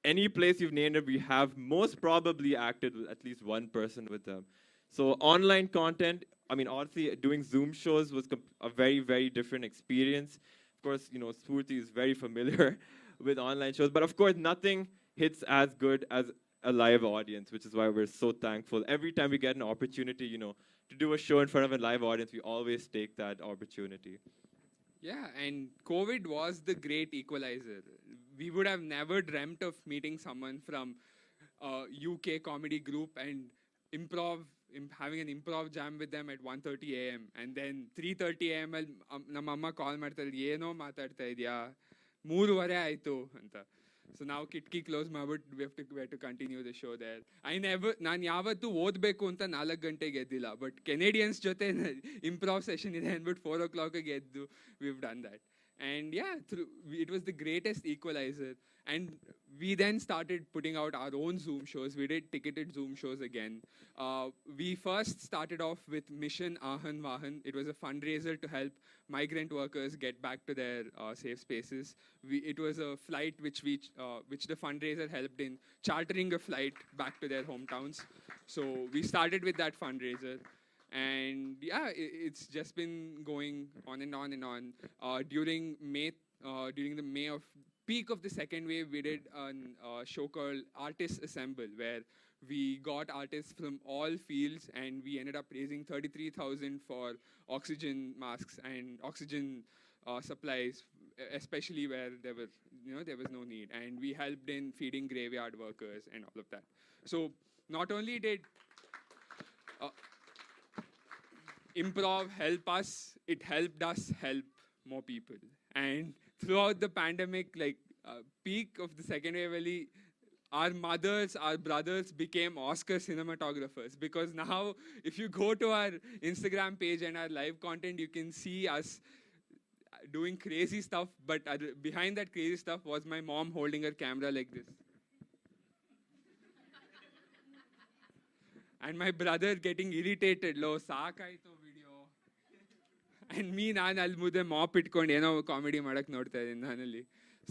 Any place you've named it, we have most probably acted with at least one person with them. So online content, I mean, honestly, doing Zoom shows was a very, very different experience. Of course, you know, Spurti is very familiar with online shows, but of course, nothing hits as good as a live audience, which is why we're so thankful. Every time we get an opportunity, you know, to do a show in front of a live audience, we always take that opportunity. Yeah, and COVID was the great equalizer. We would have never dreamt of meeting someone from a UK comedy group and having an improv jam with them at 1:30 a.m. And then 3:30 a.m. ನಮ್ಮ ಅಮ್ಮ ಕಾಲ್ ಮಾಡ್ತಾರೆ, ಏನೋ ಮಾತಾಡ್ತಾ ಇದೆಯಾ, 3:15 ಆಯಿತು ಅಂತ. So now ಕಿಟಕಿ close ಮಾಡ್ಬಿಟ್ಟು we have to continue the show there. ನಾನು ಯಾವತ್ತೂ ಓದಬೇಕು ಅಂತ 4 ಗಂಟೆಗೆ ಎದ್ದಿಲ್ಲ, ಬಟ್ ಕೆನೆಡಿಯನ್ಸ್ ಜೊತೆ ಇಂಪ್ರಾವ್ ಸೆಷನ್ ಇದೆ ಅಂದ್ಬಿಟ್ಟು 4 o'clockಗೆ ಎದ್ದು we've done that. And yeah, it was the greatest equalizer. And we then started putting out our own Zoom shows. We did ticketed Zoom shows again. We first started off with Mission Ahan Vahan. It was a fundraiser to help migrant workers get back to their safe spaces. It was a flight which the fundraiser helped in chartering a flight back to their hometowns. So we started with that fundraiser. And yeah, it's just been going on and on and on. During the May of peak of the second wave, we did a show called Artists Assemble, where we got artists from all fields, and we ended up raising 33,000 for oxygen masks and oxygen supplies, especially where there was no need. And we helped in feeding graveyard workers and all of that. So not only did improv help us, it helped us help more people. And throughout the pandemic, peak of the second wave, our mothers, our brothers became Oscar cinematographers, because now if you go to our Instagram page and our live content, you can see us doing crazy stuff, but behind that crazy stuff was my mom holding her camera like this. And my brother getting irritated, lo saakaito video. And me, ನಾನು ಅಲ್ಲಿ ಮುದ್ದೆ mop ಇಟ್ಕೊಂಡು ಏನೋ comedy ಮಾಡಕ್ಕೆ ನೋಡ್ತಾ ಇದ್ದೀನಿ ನಾನಲ್ಲಿ.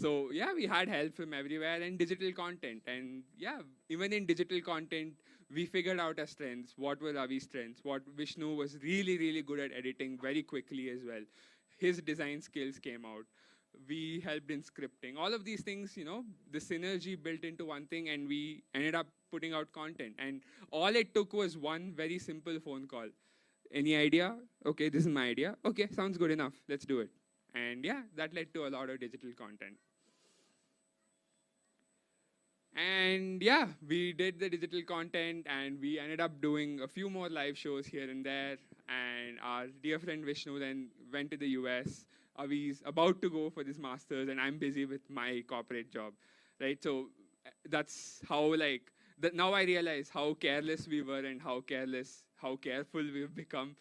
So yeah, we had help from everywhere, and digital content. And yeah, even in digital content, we figured out our strengths. What were Ravi's strengths? What Vishnu was really, really good at editing very quickly as well. His design skills came out. We helped in scripting. All of these things, the synergy built into one thing, and we ended up putting out content. And all it took was one very simple phone call. Any idea? Okay, this is my idea. Okay, sounds good enough. Let's do it. And yeah, that led to a lot of digital content. And yeah, we did the digital content, and we ended up doing a few more live shows here and there. And our dear friend Vishnu then went to the US. Avi's about to go for this master's, and I'm busy with my corporate job, right? So that's how now I realize how careless we were and how careful we've become.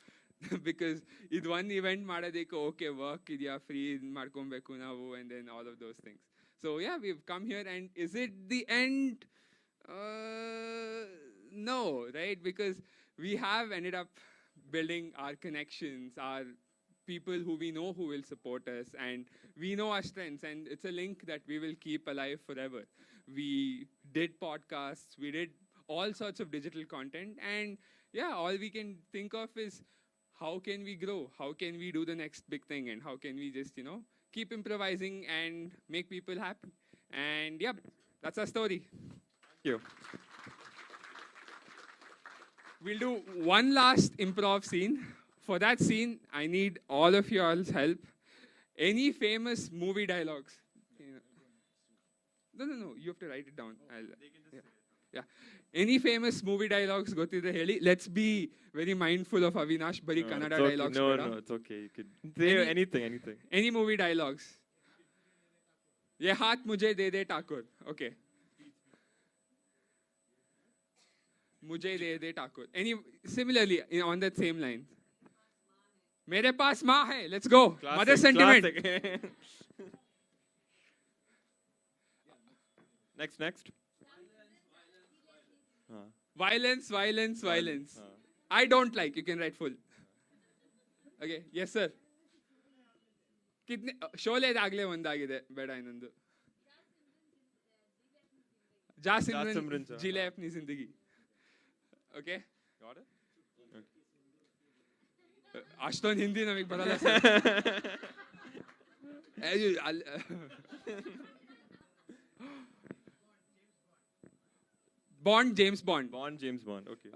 Because ಇದು one event ಮಾಡೋದಕ್ಕೆ okay, work ಇದೆಯಾ, free ಮಾಡ್ಕೊಬೇಕು ನಾವು, and then all of those things. So yeah, we've come here, and is it the end? No, right? Because we have ended up building our connections, our people who we know who will support us, and we know our strengths, and it's a link that we will keep alive forever. We did podcasts, we did all sorts of digital content, and yeah, all we can think of is how can we grow? How can we do the next big thing? And how can we just, keep improvising and make people happy? And yeah, that's our story. Thank you. We'll do one last improv scene For that scene, I need all of y'all's help. Any famous movie dialogues? No. You have to write it down. Yeah. Any famous movie dialogues ಗೊತ್ತಿದ್ರೆ ಹೇಳಿ. Let's be very mindful of Avinash bari Kannada dialogues. No, it's okay. You could say anything. Any movie dialogues. ये हाथ मुझे दे दे Thakur. Okay. मुझे दे दे Thakur. Similarly on that same line. मेरे पास माँ है. Let's go. Mother sentiment. Next. Violence. I don't like. You can write full. Okay. Yes, sir. कितने शोलेದಾಗಲೇ ಒಂದಾಗಿದೆ ಬೇಡ ಇನ್ನೊಂದು जा सिमरन जी ले अपनी जिंदगी. Okay. Got it? ಅಷ್ಟೊಂದು ಹಿಂದಿ ನಮಗೆ ಬರಲ್ಲ James Bond. Okay.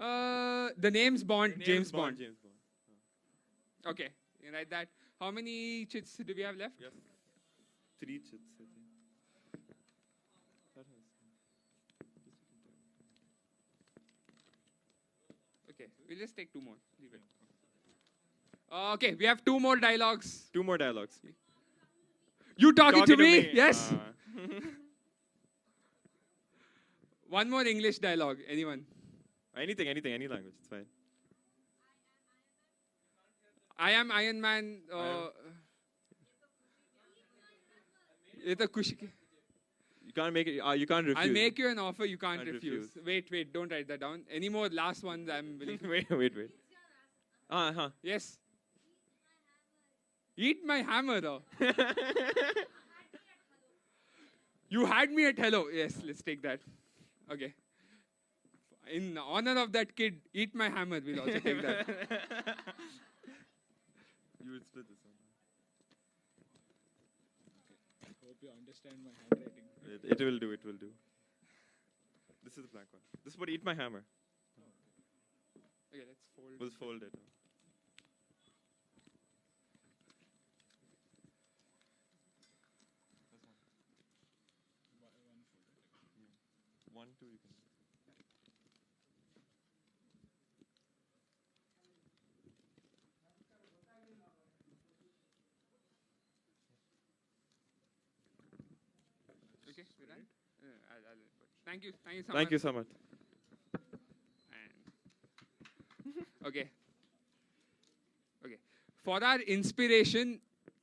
The name's Bond, James Bond. Okay, you write that. How many chits do we have left? Yes. 3 chits, I think. Okay, we'll just take 2 more. Leave it. Okay, we have 2 more dialogues. 2 more dialogues. You talking to me? Yes. One more English dialogue. Anyone? Anything, any language. It's fine. I am Iron Man. You can't make it. You can't refuse. I'll make you an offer you can't refuse. Wait. Don't write that down. Any more last ones I'm willing to... Wait. Yes. Eat my hammer, though. You had me at hello. Yes, let's take that. Okay. In honor of that kid, eat my hammer. We'll also take that. You would split this one. Hope you understand my handwriting. It will do. This is the blank one. This would eat my hammer. Okay, let's fold. We'll fold it. One, two, you can. Okay, we're done. Thank you so much. Thank you so much. Okay. For our inspiration,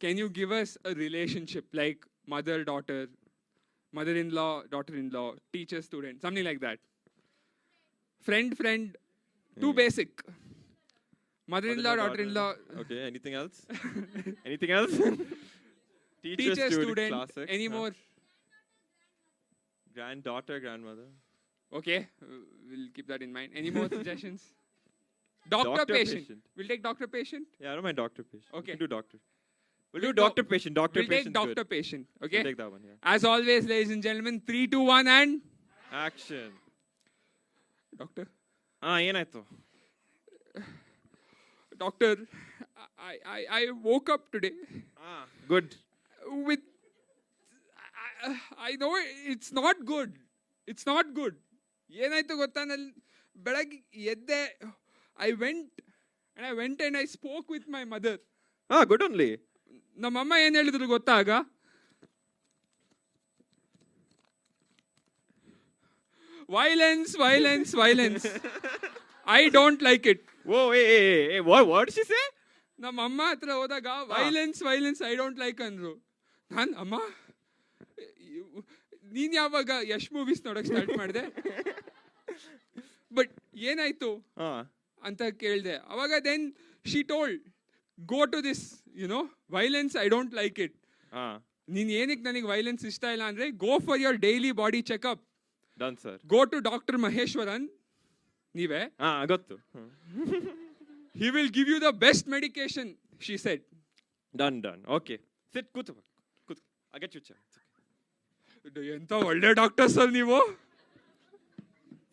can you give us a relationship like mother-daughter, mother-in-law, daughter-in-law, teacher-student, something like that? Friend, too basic. Mother-in-law, daughter-in-law. Okay, anything else? Anything else? Teacher, student, classic. any more? Granddaughter, grandmother. Okay, we'll keep that in mind. Any more suggestions? Doctor, patient. We'll take doctor, patient. Yeah, I don't mind doctor, patient. Okay. We'll do doctor. We'll do doctor, patient. Doctor, we'll patient. We'll take doctor, patient. Okay. We'll take that one, yeah. As always, ladies and gentlemen, 3, 2, 1, and... Action. Doctor. Yenaito. Doctor, I woke up today. Good. With... I know it's not good. It's not good. ಏನಾಯ್ತು ಗೊತ್ತಾ ಬೆಳಗ್ಗೆ ಎದ್ದೆ I went and I spoke with my mother. Good only. ನಮ್ಮಮ್ಮ ಏನು ಹೇಳಿದ್ರು ಗೊತ್ತಾ ಆಗ? Violence. I don't like it. Whoa, hey, what did she say? ನಮ್ಮಮ್ಮ ಹತ್ರ ಹೋದಾಗ violence I don't like ಅಂದ್ರು. ನಾನು ಅಮ್ಮ ನೀನ್ ಯಾವಾಗ ಯಶ್ ಮೂವೀಸ್ ನೋಡಕ್ ಸ್ಟಾರ್ಟ್ ಮಾಡಿದೆ? ಬಟ್ ಏನಾಯ್ತು ಅಂತ ಕೇಳಿದೆ. ಅವಾಗ then she told go to this violence I don't like it. ನೀನ್ ಏನಕ್ಕೆ ನನಗೆ ವೈಲೆನ್ಸ್ ಇಷ್ಟ ಇಲ್ಲ ಅಂದ್ರೆ go for your daily body checkup. Done sir. Go to doctor Maheshwaran. ನೀವೇ? ಗೊತ್ತು. He will give you the best medication, she said. Done. Okay. Sit, ಕೂತು. I get you chair. ಎಂತ ಒಳ್ಳೆ ಡಾಕ್ಟರ್ ಸರ್ ನೀವು.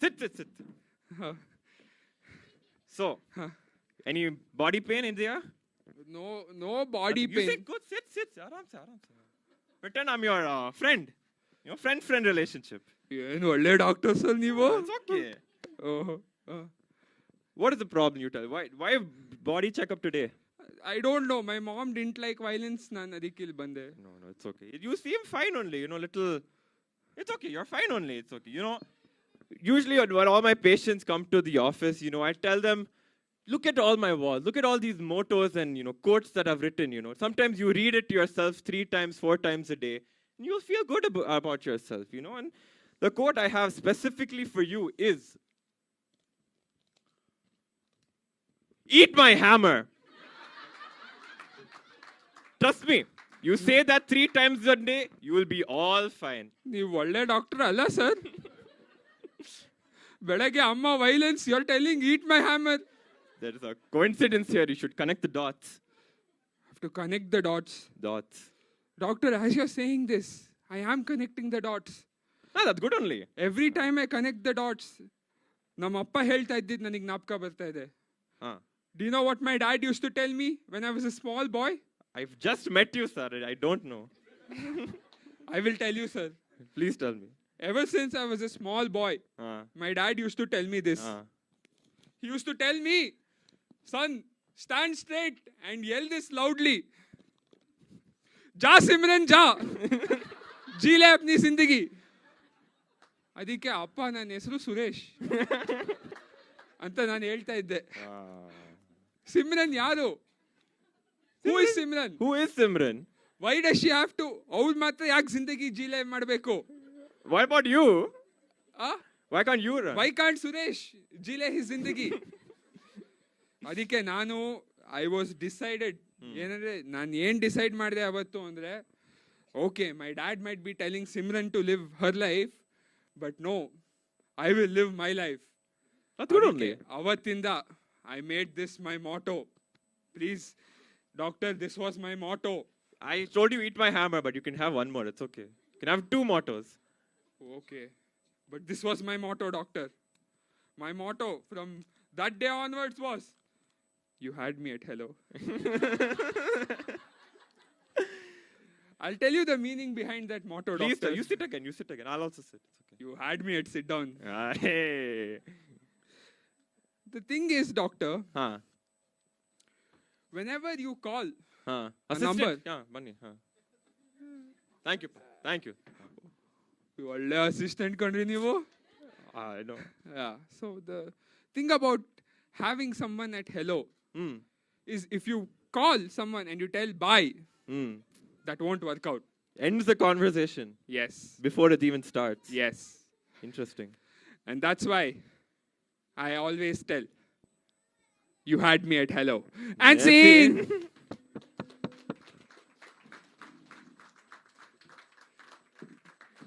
Sit. So, Any body pain in there? No body You pain. sit, good, sit. Aram se. Pretend I'm your friend. Friend relationship. ಏನು ಒಳ್ಳೆ doctor sir ನೀವು. It's okay. What is the problem, you tell? Why body checkup today? I don't know. My mom didn't like violence. ನಾನು ಅದಕ್ಕೆ ಇಲ್ಲಿ ಬಂದೆ. No, it's okay. You seem fine only, little. It's okay. You're fine only. It's okay. Usually when all my patients come to the office, I tell them, look at all my walls. Look at all these mottos and, quotes that I've written, Sometimes you read it to yourself 3 times, 4 times a day, and you'll feel good about yourself, And the quote I have specifically for you is, eat my hammer. Trust me. You say that 3 times a day, you will be all fine. ನೀವು ಒಳ್ಳೆ doctor ಅಲ್ಲ sir. ಬೆಳಗ್ಗೆ ಅಮ್ಮ violence, you are telling eat my hammer. There is a coincidence here. You should connect the dots. Have to connect the dots. Doctor, as you're saying this, I am connecting the dots. That's good only. Every time I connect the dots, ನಮ್ಮ ಅಪ್ಪ ಹೇಳ್ತಾ ಇದ್ದಿದ್ದು ನನಗೆ ಜ್ಞಾಪಕ ಬರ್ತಾ ಇದೆ. Do you know what my dad used to tell me when I was a small boy? I've just met you, sir. I don't know. I will tell you, sir. Please tell me. Ever since I was a small boy, my dad used to tell me this. He used to tell me, son, stand straight and yell this loudly. Ja Simran ja. जी ले अपनी जिंदगी. ಅದಕ್ಕೆ ಅಪ್ಪ ನನ್ನ ಹೆಸರು ಸುರೇಶ್ ಅಂತ ನಾನು ಹೇಳ್ತಾ ಇದ್ದೆ. ಸಿಮ್ರನ್ ಯಾರು? Who is Simran? Why does she have to? ಅವ್ರು ಮಾತ್ರ ಯಾಕೆ ಜಿಂದಗಿ ಜೀಲೆ ಮಾಡಬೇಕು? What about you? Why can't you run? Why can't Suresh ಜೀಲೆ his ಜಿಂದಗಿ? ಅದಕ್ಕೆ ನಾನು ಐ ವಾಸ್ ಡಿಸೈಡೆಡ್. ಏನಂದ್ರೆ ನಾನು ಏನು ಡಿಸೈಡ್ ಮಾಡಿದೆ ಅವತ್ತು ಅಂದರೆ, okay my dad might be telling Simran to live her life, but no, I will live my life. ಅವತ್ತಿಂದ I made this my motto. Please doctor, this was my motto. I told you eat my hammer, but you can have one more. It's okay. You can have 2 mottos. Okay. But this was my motto, doctor. My motto from that day onwards was, you had me at hello. I'll tell you the meaning behind that motto, Please, doctor. you sit again. I'll also sit. It's okay. You had me at sit down. Hey. The thing is, doctor, whenever you call a number. Yeah, money. Thank you. You ಒಳ್ಳೆ assistant ಕಂಡ್ರಿ ನೀವು. I know. Yeah. So the thing about having someone at hello is, if you call someone and you tell bye, that won't work out. Ends the conversation. Yes. Before it even starts. Yes. Interesting. And that's why I always tell, you had me at hello. And scene.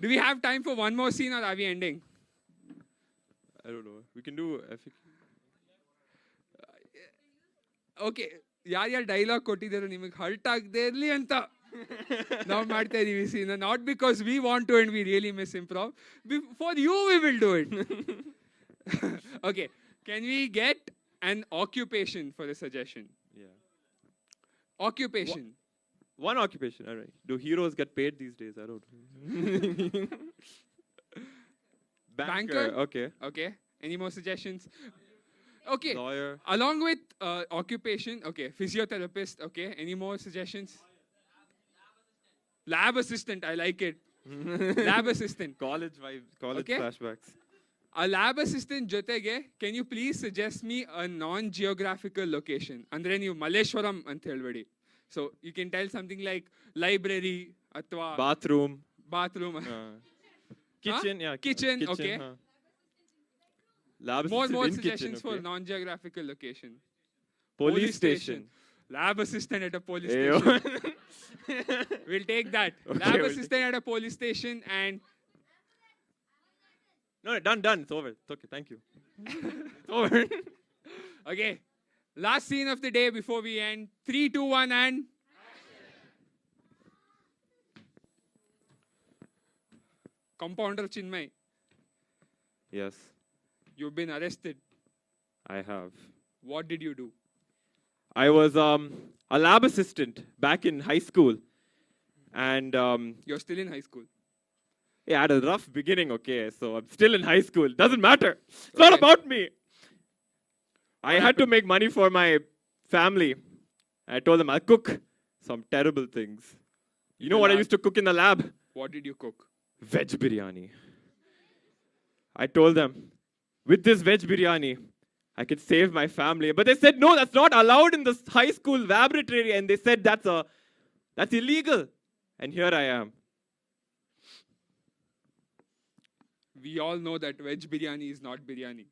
Do we have time for one more scene, or are we ending? I don't know. We can do Okay. ಯಾರ್ಯಾರು dialogue ಕೊಟ್ಟಿದ್ದಾರೆ ನಿಮಗೆ hurt ಆಗದೆ ಇರಲಿ ಅಂತ ನಾವು ಮಾಡ್ತಾ ಇದೀವಿ scene. Not because we want to and we really miss improve. For you we will do it. Okay. Can we get an occupation for the suggestion? Yeah. Occupation. One occupation. All right. Do heroes get paid these days? I don't know. Banker. Okay. Any more suggestions? Okay. Lawyer. Along with occupation, okay. Physiotherapist, okay. Any more suggestions? Lab assistant, I like it. Lab assistant. College vibes, college flashbacks. A lab assistant ಜೊತೆಗೆ, can you please suggest me a non-geographical location? ಅಂದ್ರೆ ನೀವು ಮಲ್ಲೇಶ್ವರಂ ಅಂತ ಹೇಳ್ಬೇಡಿ. So you can tell something like library ಅಥವಾ bathroom. Kitchen, kitchen, okay. Lab more assistant in suggestions kitchen, okay. for non-geographical location. Police station. Lab assistant at a police station. We'll take that. Okay, Lab assistant at a police station and... No, done. It's over. It's okay. Thank you. It's over. Okay. Last scene of the day before we end. 3, 2, 1 and... Compounder Chinmay. Yes. You've been arrested. I have. What did you do? I was a lab assistant back in high school. And You're still in high school. yeah, I had a rough beginning, okay? So I'm still in high school. Doesn't matter. It's not about me. I had to make money for my family. I told them I'll cook some terrible things. You know what I used to cook in the lab? What did you cook? Veg biryani. I told them, with this veg biryani, I could save my family. But they said, no, that's not allowed in the high school laboratory. And they said, that's illegal. And here I am. We all know that veg biryani is not biryani.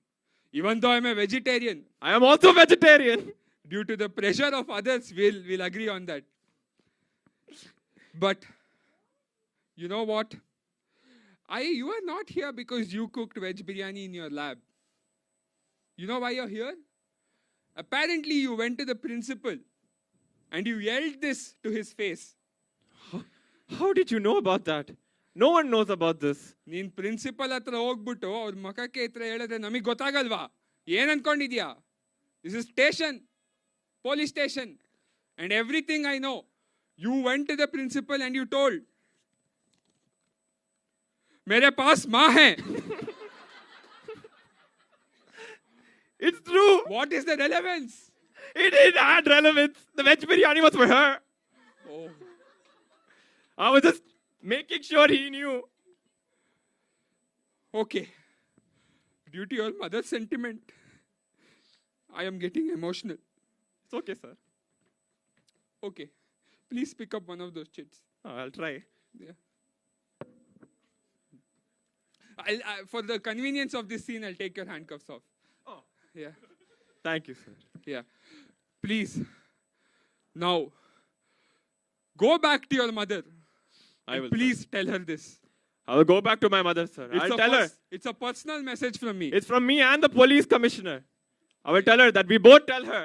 Even though I'm a vegetarian. I am also vegetarian. Due to the pressure of others, we'll agree on that. But, you know what? You are not here because you cooked veg biryani in your lab. You know why you're here? Apparently, you went to the principal and you yelled this to his face. How did you know about that? No one knows about this. ನೀನ್ principal ಹತ್ರ ಹೋಗ್ಬಿಟ್ಟು ಅವ್ರ ಮಖಕ್ಕೆ ಹತ್ರ ಹೇಳಿದ್ರೆ ನಮಗೆ ಗೊತ್ತಾಗಲ್ವಾ? ಏನ್ ಅನ್ಕೊಂಡಿದ್ಯಾ? This is station, police station, and everything I know. You went to the principal and you told, मेरे पास माँ है. It's true. What is the relevance? It had relevance. The veg biryani was for her. Oh. I was just making sure he knew. Okay. Due to your mother's sentiment, I am getting emotional. It's okay, sir. Okay. Please pick up one of those chits. I'll try. Yeah. For the convenience of this scene, I'll take your handcuffs off. Oh. Yeah. Thank you, sir. Yeah. Please. Now, go back to your mother. I will. Please tell her this. I will go back to my mother, sir. I'll tell her. It's a personal message from me. It's from me and the police commissioner. I will tell her that we both tell her.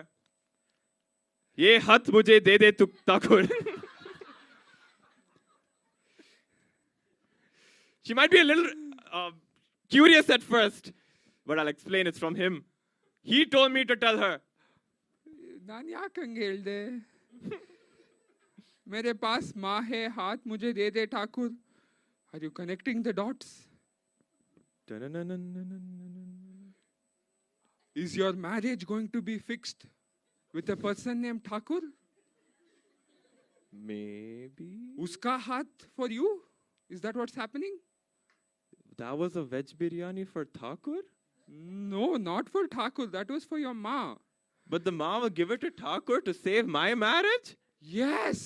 Ye hath mujhe de de tu Thakur. She might be a little curious at first, but I'll explain it's from him. He told me to tell her. ನಾನು ಯಾಕೆ ಹಂಗೆ ಹೇಳ್ದೆ? मेरे पास माँ है, हाथ मुझे दे दे Thakur. Are you connecting the dots? Is your marriage going to be fixed with a person named Thakur? Maybe. Uska hath for you? Is that what's happening? That was a veg biryani for Thakur? No, not for Thakur. That was for your ma. But the ma will give it to Thakur to save my marriage? Yes.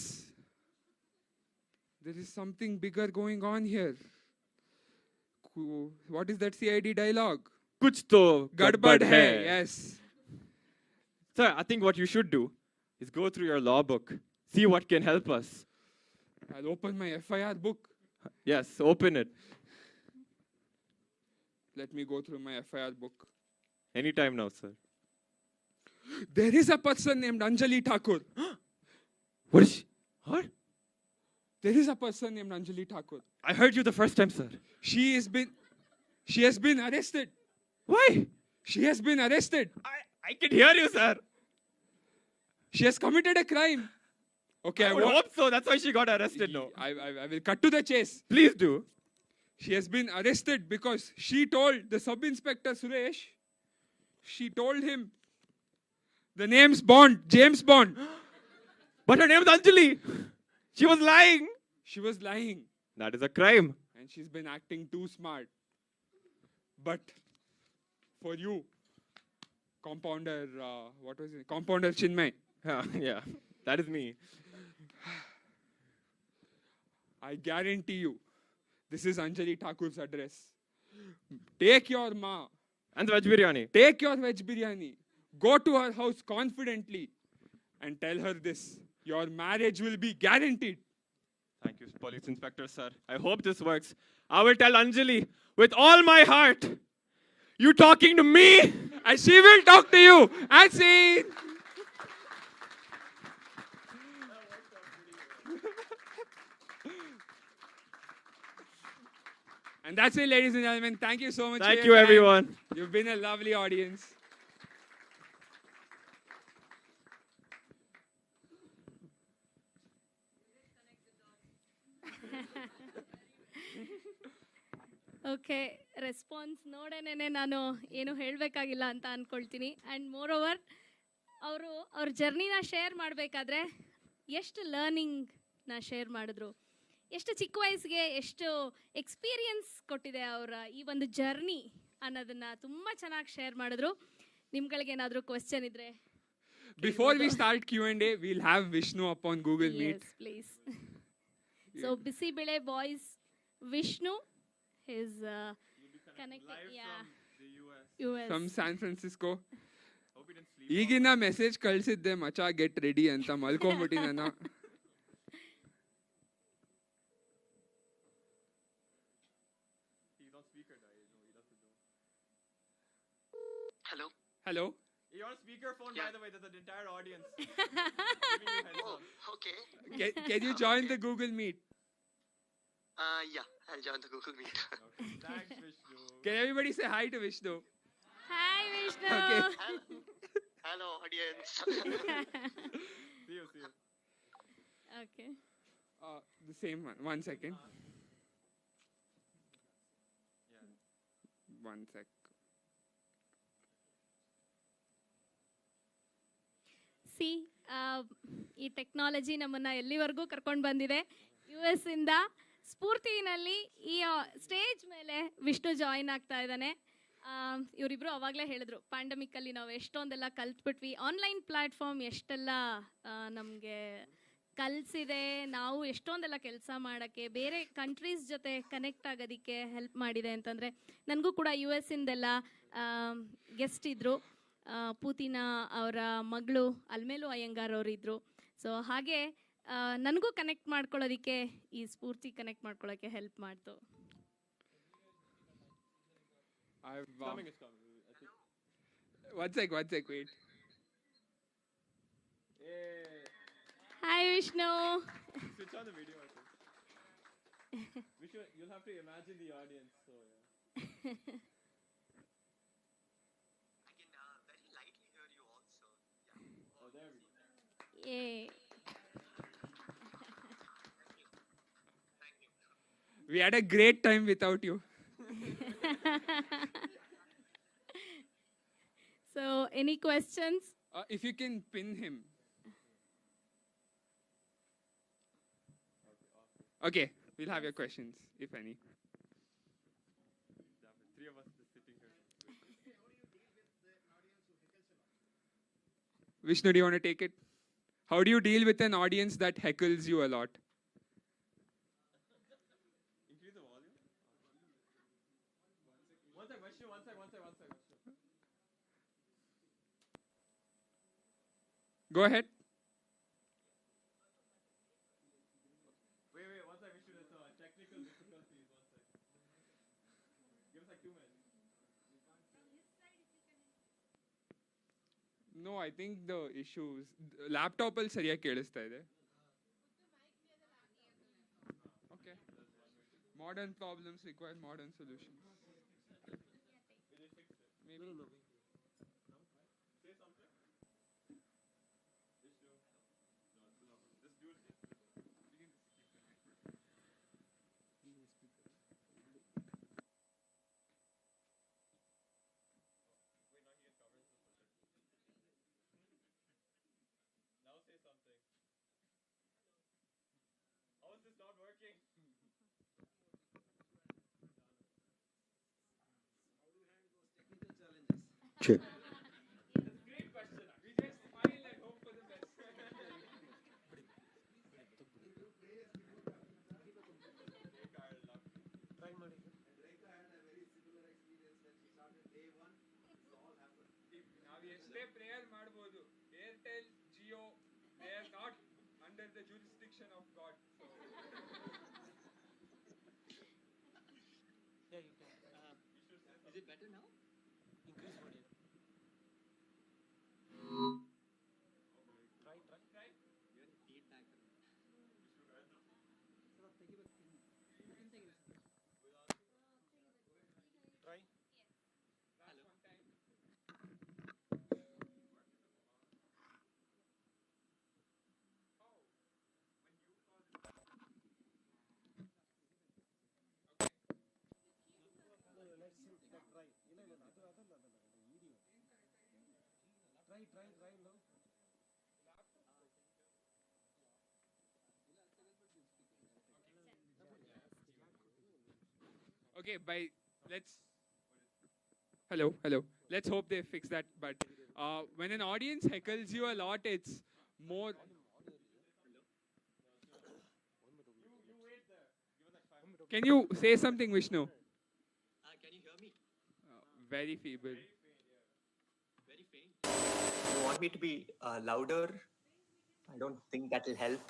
There is something bigger going on here. What is that CID dialogue? Kuch to gadbad hai. Yes. Sir, I think what you should do is go through your law book. See what can help us. I'll open my FIR book. Yes, open it. Let me go through my FIR book. Anytime now, sir. There is a person named Anjali Thakur. What is she? What? There is a person named Anjali Thakur. I heard you the first time, sir. She has been arrested. Why? She has been arrested. I can hear you, sir. She has committed a crime. Okay, I would hope so. That's why she got arrested now. I will cut to the chase. Please do. She has been arrested because she told the sub-inspector Suresh, she told him the name's Bond, James Bond. But her name's Anjali. She was lying. She was lying. That is a crime. And she's been acting too smart. But for you, compounder, what was it? Compounder Chinmay. Yeah, that is me. I guarantee you, this is Anjali Thakur's address. Take your ma. And the veg biryani. Take your veg biryani. Go to her house confidently and tell her this. Your marriage will be guaranteed. Thank you, Police Inspector, sir. I hope this works. I will tell Anjali with all my heart. You talking to me? And she will talk to you. And see. And that's it, ladies and gentlemen. Thank you so much. Thank you, everyone. You've been a lovely audience. Okay, response ನೋಡೇನೆ ನಾನು ಏನು ಹೇಳಬೇಕಾಗಿಲ್ಲ ಅಂತ ಅಂದ್ಕೊಳ್ತೀನಿ. And more over ಅವರು ಅವ್ರ ಜರ್ನಿನ share ಮಾಡಬೇಕಾದ್ರೆ ಎಷ್ಟು ಲರ್ನಿಂಗ್ನ ಶೇರ್ ಮಾಡಿದ್ರು, ಎಷ್ಟು ಚಿಕ್ಕ ವಯಸ್ಸಿಗೆ ಎಷ್ಟು ಎಕ್ಸ್ಪೀರಿಯನ್ಸ್ ಕೊಟ್ಟಿದೆ ಅವರ ಈ ಒಂದು ಜರ್ನಿ ಅನ್ನೋದನ್ನು ತುಂಬ ಚೆನ್ನಾಗಿ ಶೇರ್ ಮಾಡಿದ್ರು. ನಿಮ್ಗಳಿಗೇನಾದರೂ ಕ್ವೆಶ್ಚನ್ ಇದ್ದರೆ Before we start Q&A, we'll have Vishnu up on Google Meet. Yes, please. So, Busy Bile Boys, Vishnu is connected. Yeah. US. From San Francisco. ಈಗಿನ ಮೆಸೇಜ್ ಕಳಿಸಿದ್ದೆ ಮಚಾ ಗೆಟ್ ರೆಡಿ ಅಂತ ಮಲ್ಕೊಂಬಿಟ್ಟಿ ನಾನು. Hello. Hello. You're on speakerphone, by the way. There's an entire audience. Oh, okay. Can you join the Google Meet? Yeah, I'll join the Google Meet. Thanks, Vishnu. Can everybody say hi to Vishnu? Hi, Vishnu. Okay. Hello, audience. See you. Okay. The same one. 1 second. One sec. C ಈ technology ನಮ್ಮನ್ನು ಎಲ್ಲಿವರೆಗೂ ಕರ್ಕೊಂಡು ಬಂದಿದೆ. US ಇಂದ ಸ್ಫೂರ್ತಿನಲ್ಲಿ ಈ stage ಮೇಲೆ Vishnu join ಆಗ್ತಾ ಇದ್ದಾನೆ. ಇವರಿಬ್ಬರು ಅವಾಗಲೇ ಹೇಳಿದ್ರು, ಪ್ಯಾಂಡಮಿಕ್ಕಲ್ಲಿ ನಾವು ಎಷ್ಟೊಂದೆಲ್ಲ ಕಲ್ತ್ಬಿಟ್ವಿ, ಆನ್ಲೈನ್ ಪ್ಲ್ಯಾಟ್ಫಾರ್ಮ್ ಎಷ್ಟೆಲ್ಲ ನಮಗೆ ಕಲಿಸಿದೆ, ನಾವು ಎಷ್ಟೊಂದೆಲ್ಲ ಕೆಲಸ ಮಾಡೋಕ್ಕೆ, ಬೇರೆ ಕಂಟ್ರೀಸ್ ಜೊತೆ ಕನೆಕ್ಟ್ ಆಗೋದಕ್ಕೆ ಹೆಲ್ಪ್ ಮಾಡಿದೆ ಅಂತಂದರೆ, ನನಗೂ ಕೂಡ US ಇಂದೆಲ್ಲ ಗೆಸ್ಟ್ ಇದ್ದರು. ಪೂತಿನ ಅವರ ಮಗಳು ಅಲ್ಮೇಲು ಅಯ್ಯಂಗಾರ್ ಅವರಿದ್ದರು. ಸೊ ಹಾಗೆ ನನಗೂ ಕನೆಕ್ಟ್ ಮಾಡ್ಕೊಳ್ಳೋದಕ್ಕೆ ಈ ಸ್ಫೂರ್ತಿ ಕನೆಕ್ಟ್ ಮಾಡ್ಕೊಳ್ಳೋಕ್ಕೆ ಹೆಲ್ಪ್ ಮಾಡ್ತು. One sec, wait. Hi, Vishnu. Switch on the video, I think. Vishnu, you'll have to imagine the audience. So, yeah. Yay. We had a great time without you. So, any questions? If you can pin him. Okay, we'll have your questions, if any. Three of us just sitting here. Vishnu, do you want to take it? How do you deal with an audience that heckles you a lot? Increase the volume. One sec. Go ahead. Wait, one sec, Vishnu. There's a technical difficulties. One sec. Give us like 2 minutes. No, I think the issues. Laptop ಅಲ್ಲಿ ಸರಿಯಾಗಿ ಕೇಳಿಸ್ತಾ ಇದೆ. Okay. Modern problems require modern solutions. Maybe. No. Say something. Vishnu. No. Just do it. Say something. How is this not working? Sure. That's a great question. We just smile and hope for the best. ನಾವು ಎಷ್ಟೇ prayer ಮಾಡ್ಬೋದು, Airtel, Jio, they are not under the jurisdiction of God. So. Yeah, you can. Is it better now? Increase volume. Try. Feedback. Try. Okay, let's hello. Let's hope they fix that. But when an audience heckles you a lot, it's more. Can you say something, Vishnu? Can you hear me? Very feeble. Very faint. You want me to be louder? I don't think that will help.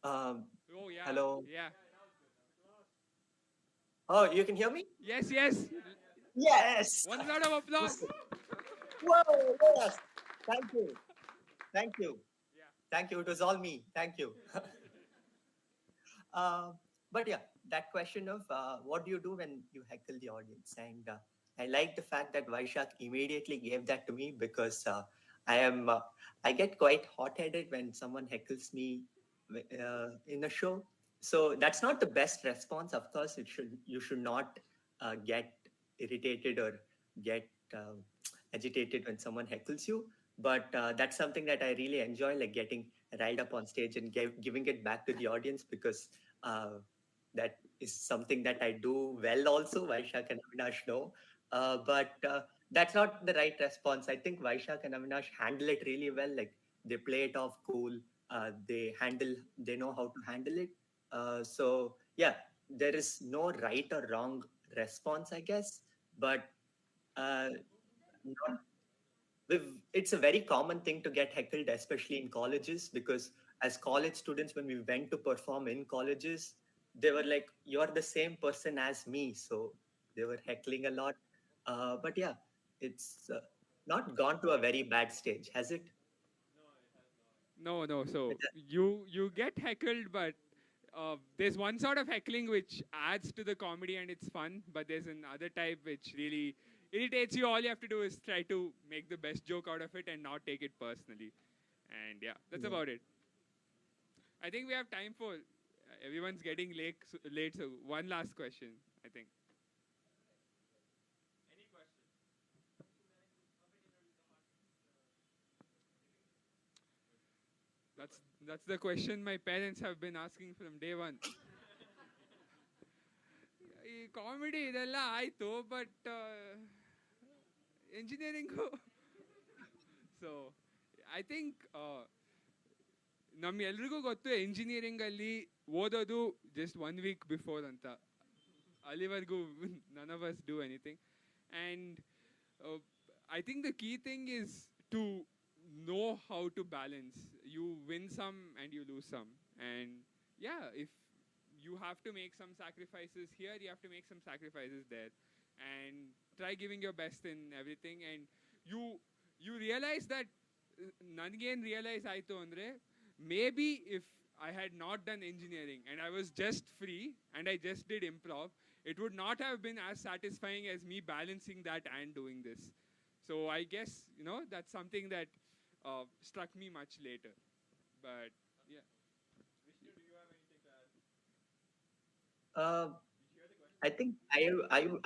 Oh yeah. Hello. Yeah. Oh, you can hear me? Yes. Yes. One round of applause. Whoa, yes. Thank you. Thank you. Thank you. It was all me. Thank you. But yeah, that question of what do you do when you heckle the audience? And I like the fact that Vaishak immediately gave that to me because I get quite hot-headed when someone heckles me in a show. So that's not the best response. Of course, you should not get irritated or get agitated when someone heckles you. But that's something that I really enjoy, like getting right up on stage and giving it back to the audience because that is something that I do well also. Vaishak and Avinash know. But that's not the right response. I think Vaishak and Avinash handle it really well. Like they play it off cool. They know how to handle it. So yeah, there is no right or wrong response, I guess. But not it's a very common thing to get heckled, especially in colleges, because as college students, when we went to perform in colleges, they were like, "You're the same person as me," so they were heckling a lot. But yeah, it's not gone to a very bad stage, has it? No. So you get heckled, but there's one sort of heckling which adds to the comedy and it's fun, but there's another type which really irritates you. All you have to do is try to make the best joke out of it and not take it personally. And yeah, that's about it. I think we have time for everyone's getting late. So one last question, I think. Any question? That's the question my parents have been asking from day one. ಈ comedy ಇದೆಲ್ಲ ಆಯಿತು but engineering so I think ನಮ್ಮೆಲ್ರಿಗೂ ಗೊತ್ತು ಇಂಜಿನಿಯರಿಂಗಲ್ಲಿ ಓದೋದು just 1 weak before ಅಂತ ಅಲ್ಲಿವರೆಗೂ none of us do anything and I think the key thing is to know how to balance. You win some and you lose some. And yeah, if you have to make some sacrifices here, you have to make some sacrifices there. And try giving your best in everything. And you realize that nanigen realize aaytu andre maybe if I had not done engineering and I was just free and I just did improv, it would not have been as satisfying as me balancing that and doing this. So I guess, that's something that struck me much later. But yeah. Vishnu, do you have anything to add? I think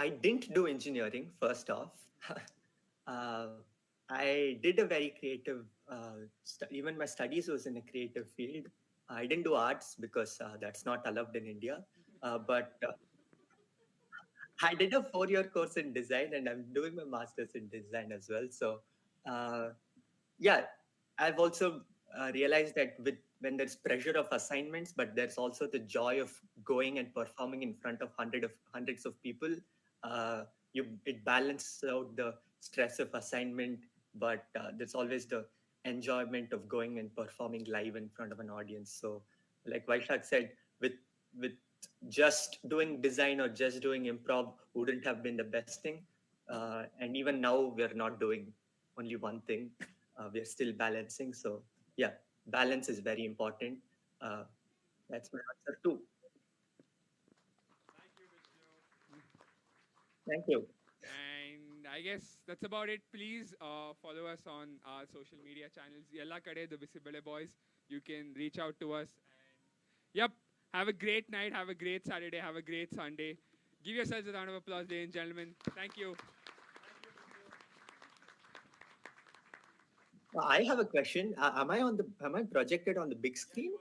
I didn't do engineering, first off. I did a very creative, even my studies was in a creative field. I didn't do arts because that's not allowed in India. But I did a 4-year course in design and I'm doing my master's in design as well. So yeah, I've also realized that when there's pressure of assignments, but there's also the joy of going and performing in front of hundreds of people. It balances out the stress of assignment, but there's always the enjoyment of going and performing live in front of an audience. So, like Vaishak said, with just doing design or just doing improv wouldn't have been the best thing. And even now, we're not doing only one thing. We're still balancing. So yeah, balance is very important. That's my answer too. Thank you. And I guess that's about it. Please follow us on our social media channels. Yella kade the Bisibele Boys. You can reach out to us. And yep, Have a great night. Have a great Saturday. Have a great Sunday. Give yourselves a round of applause, ladies and gentlemen. Thank you. I have a question. Am I projected on the big screen?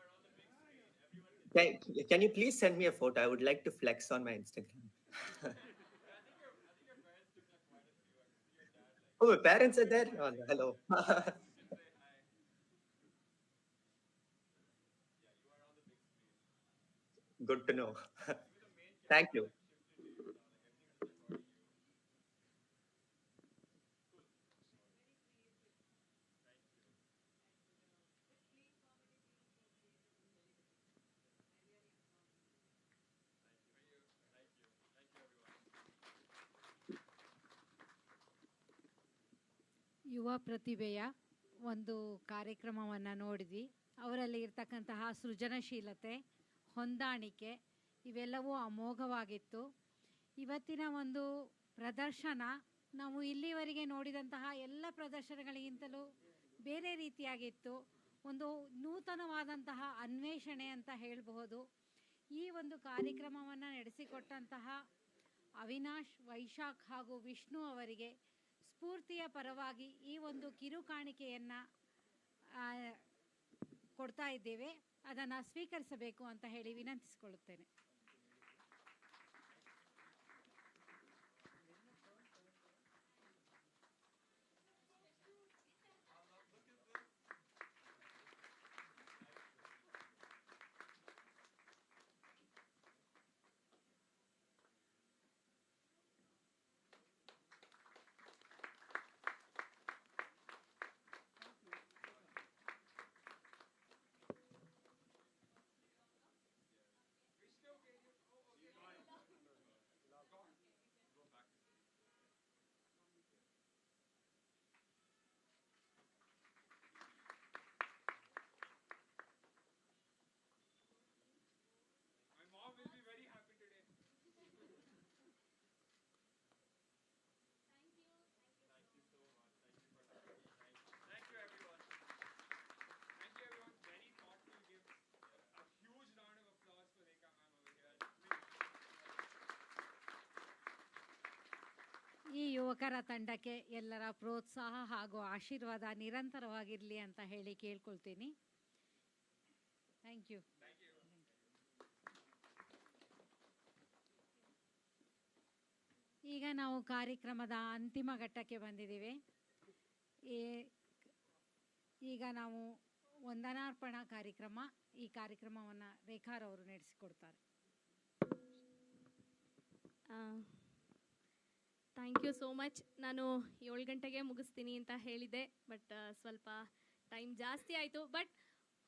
Can you please send me a photo? I would like to flex on my Instagram. Oh, my parents are there? Oh, hello. Good to know. Thank you. ಯುವ ಪ್ರತಿಭೆಯ ಒಂದು ಕಾರ್ಯಕ್ರಮವನ್ನು ನೋಡಿದ್ವಿ. ಅವರಲ್ಲಿ ಇರ್ತಕ್ಕಂತಹ ಸೃಜನಶೀಲತೆ, ಹೊಂದಾಣಿಕೆ ಇವೆಲ್ಲವೂ ಅಮೋಘವಾಗಿತ್ತು. ಇವತ್ತಿನ ಒಂದು ಪ್ರದರ್ಶನ ನಾವು ಇಲ್ಲಿವರೆಗೆ ನೋಡಿದಂತಹ ಎಲ್ಲ ಪ್ರದರ್ಶನಗಳಿಗಿಂತಲೂ ಬೇರೆ ರೀತಿಯಾಗಿತ್ತು. ಒಂದು ನೂತನವಾದಂತಹ ಅನ್ವೇಷಣೆ ಅಂತ ಹೇಳಬಹುದು. ಈ ಒಂದು ಕಾರ್ಯಕ್ರಮವನ್ನು ನಡೆಸಿಕೊಟ್ಟಂತಹ ಅವಿನಾಶ್, ವೈಶಾಖ್ ಹಾಗೂ ವಿಷ್ಣು ಅವರಿಗೆ ಸ್ಫೂರ್ತಿಯ ಪರವಾಗಿ ಈ ಒಂದು ಕಿರು ಕಾಣಿಕೆಯನ್ನು ಕೊಡ್ತಾ ಇದ್ದೇವೆ. ಅದನ್ನು ಸ್ವೀಕರಿಸಬೇಕು ಅಂತ ಹೇಳಿ ವಿನಂತಿಸಿಕೊಳ್ಳುತ್ತೇನೆ. ಈ ಯುವಕರ ತಂಡಕ್ಕೆ ಎಲ್ಲರ ಪ್ರೋತ್ಸಾಹ ಹಾಗೂ ಆಶೀರ್ವಾದ ನಿರಂತರವಾಗಿರಲಿ ಅಂತ ಹೇಳಿ ಕೇಳ್ಕೊಳ್ತೀನಿ. Thank you. ಈಗ ನಾವು ಕಾರ್ಯಕ್ರಮದ ಅಂತಿಮ ಘಟ್ಟಕ್ಕೆ ಬಂದಿದ್ದೀವಿ. ಈಗ ನಾವು ವಂದನಾರ್ಪಣಾ ಕಾರ್ಯಕ್ರಮ, ಈ ಕಾರ್ಯಕ್ರಮವನ್ನು ರೇಖಾರವರು ನಡೆಸಿಕೊಡ್ತಾರೆ. Thank you so much. ನಾನು 7 ಗಂಟೆಗೆ ಮುಗಿಸ್ತೀನಿ ಅಂತ ಹೇಳಿದೆ, ಬಟ್ ಸ್ವಲ್ಪ ಟೈಮ್ ಜಾಸ್ತಿ ಆಯಿತು. ಬಟ್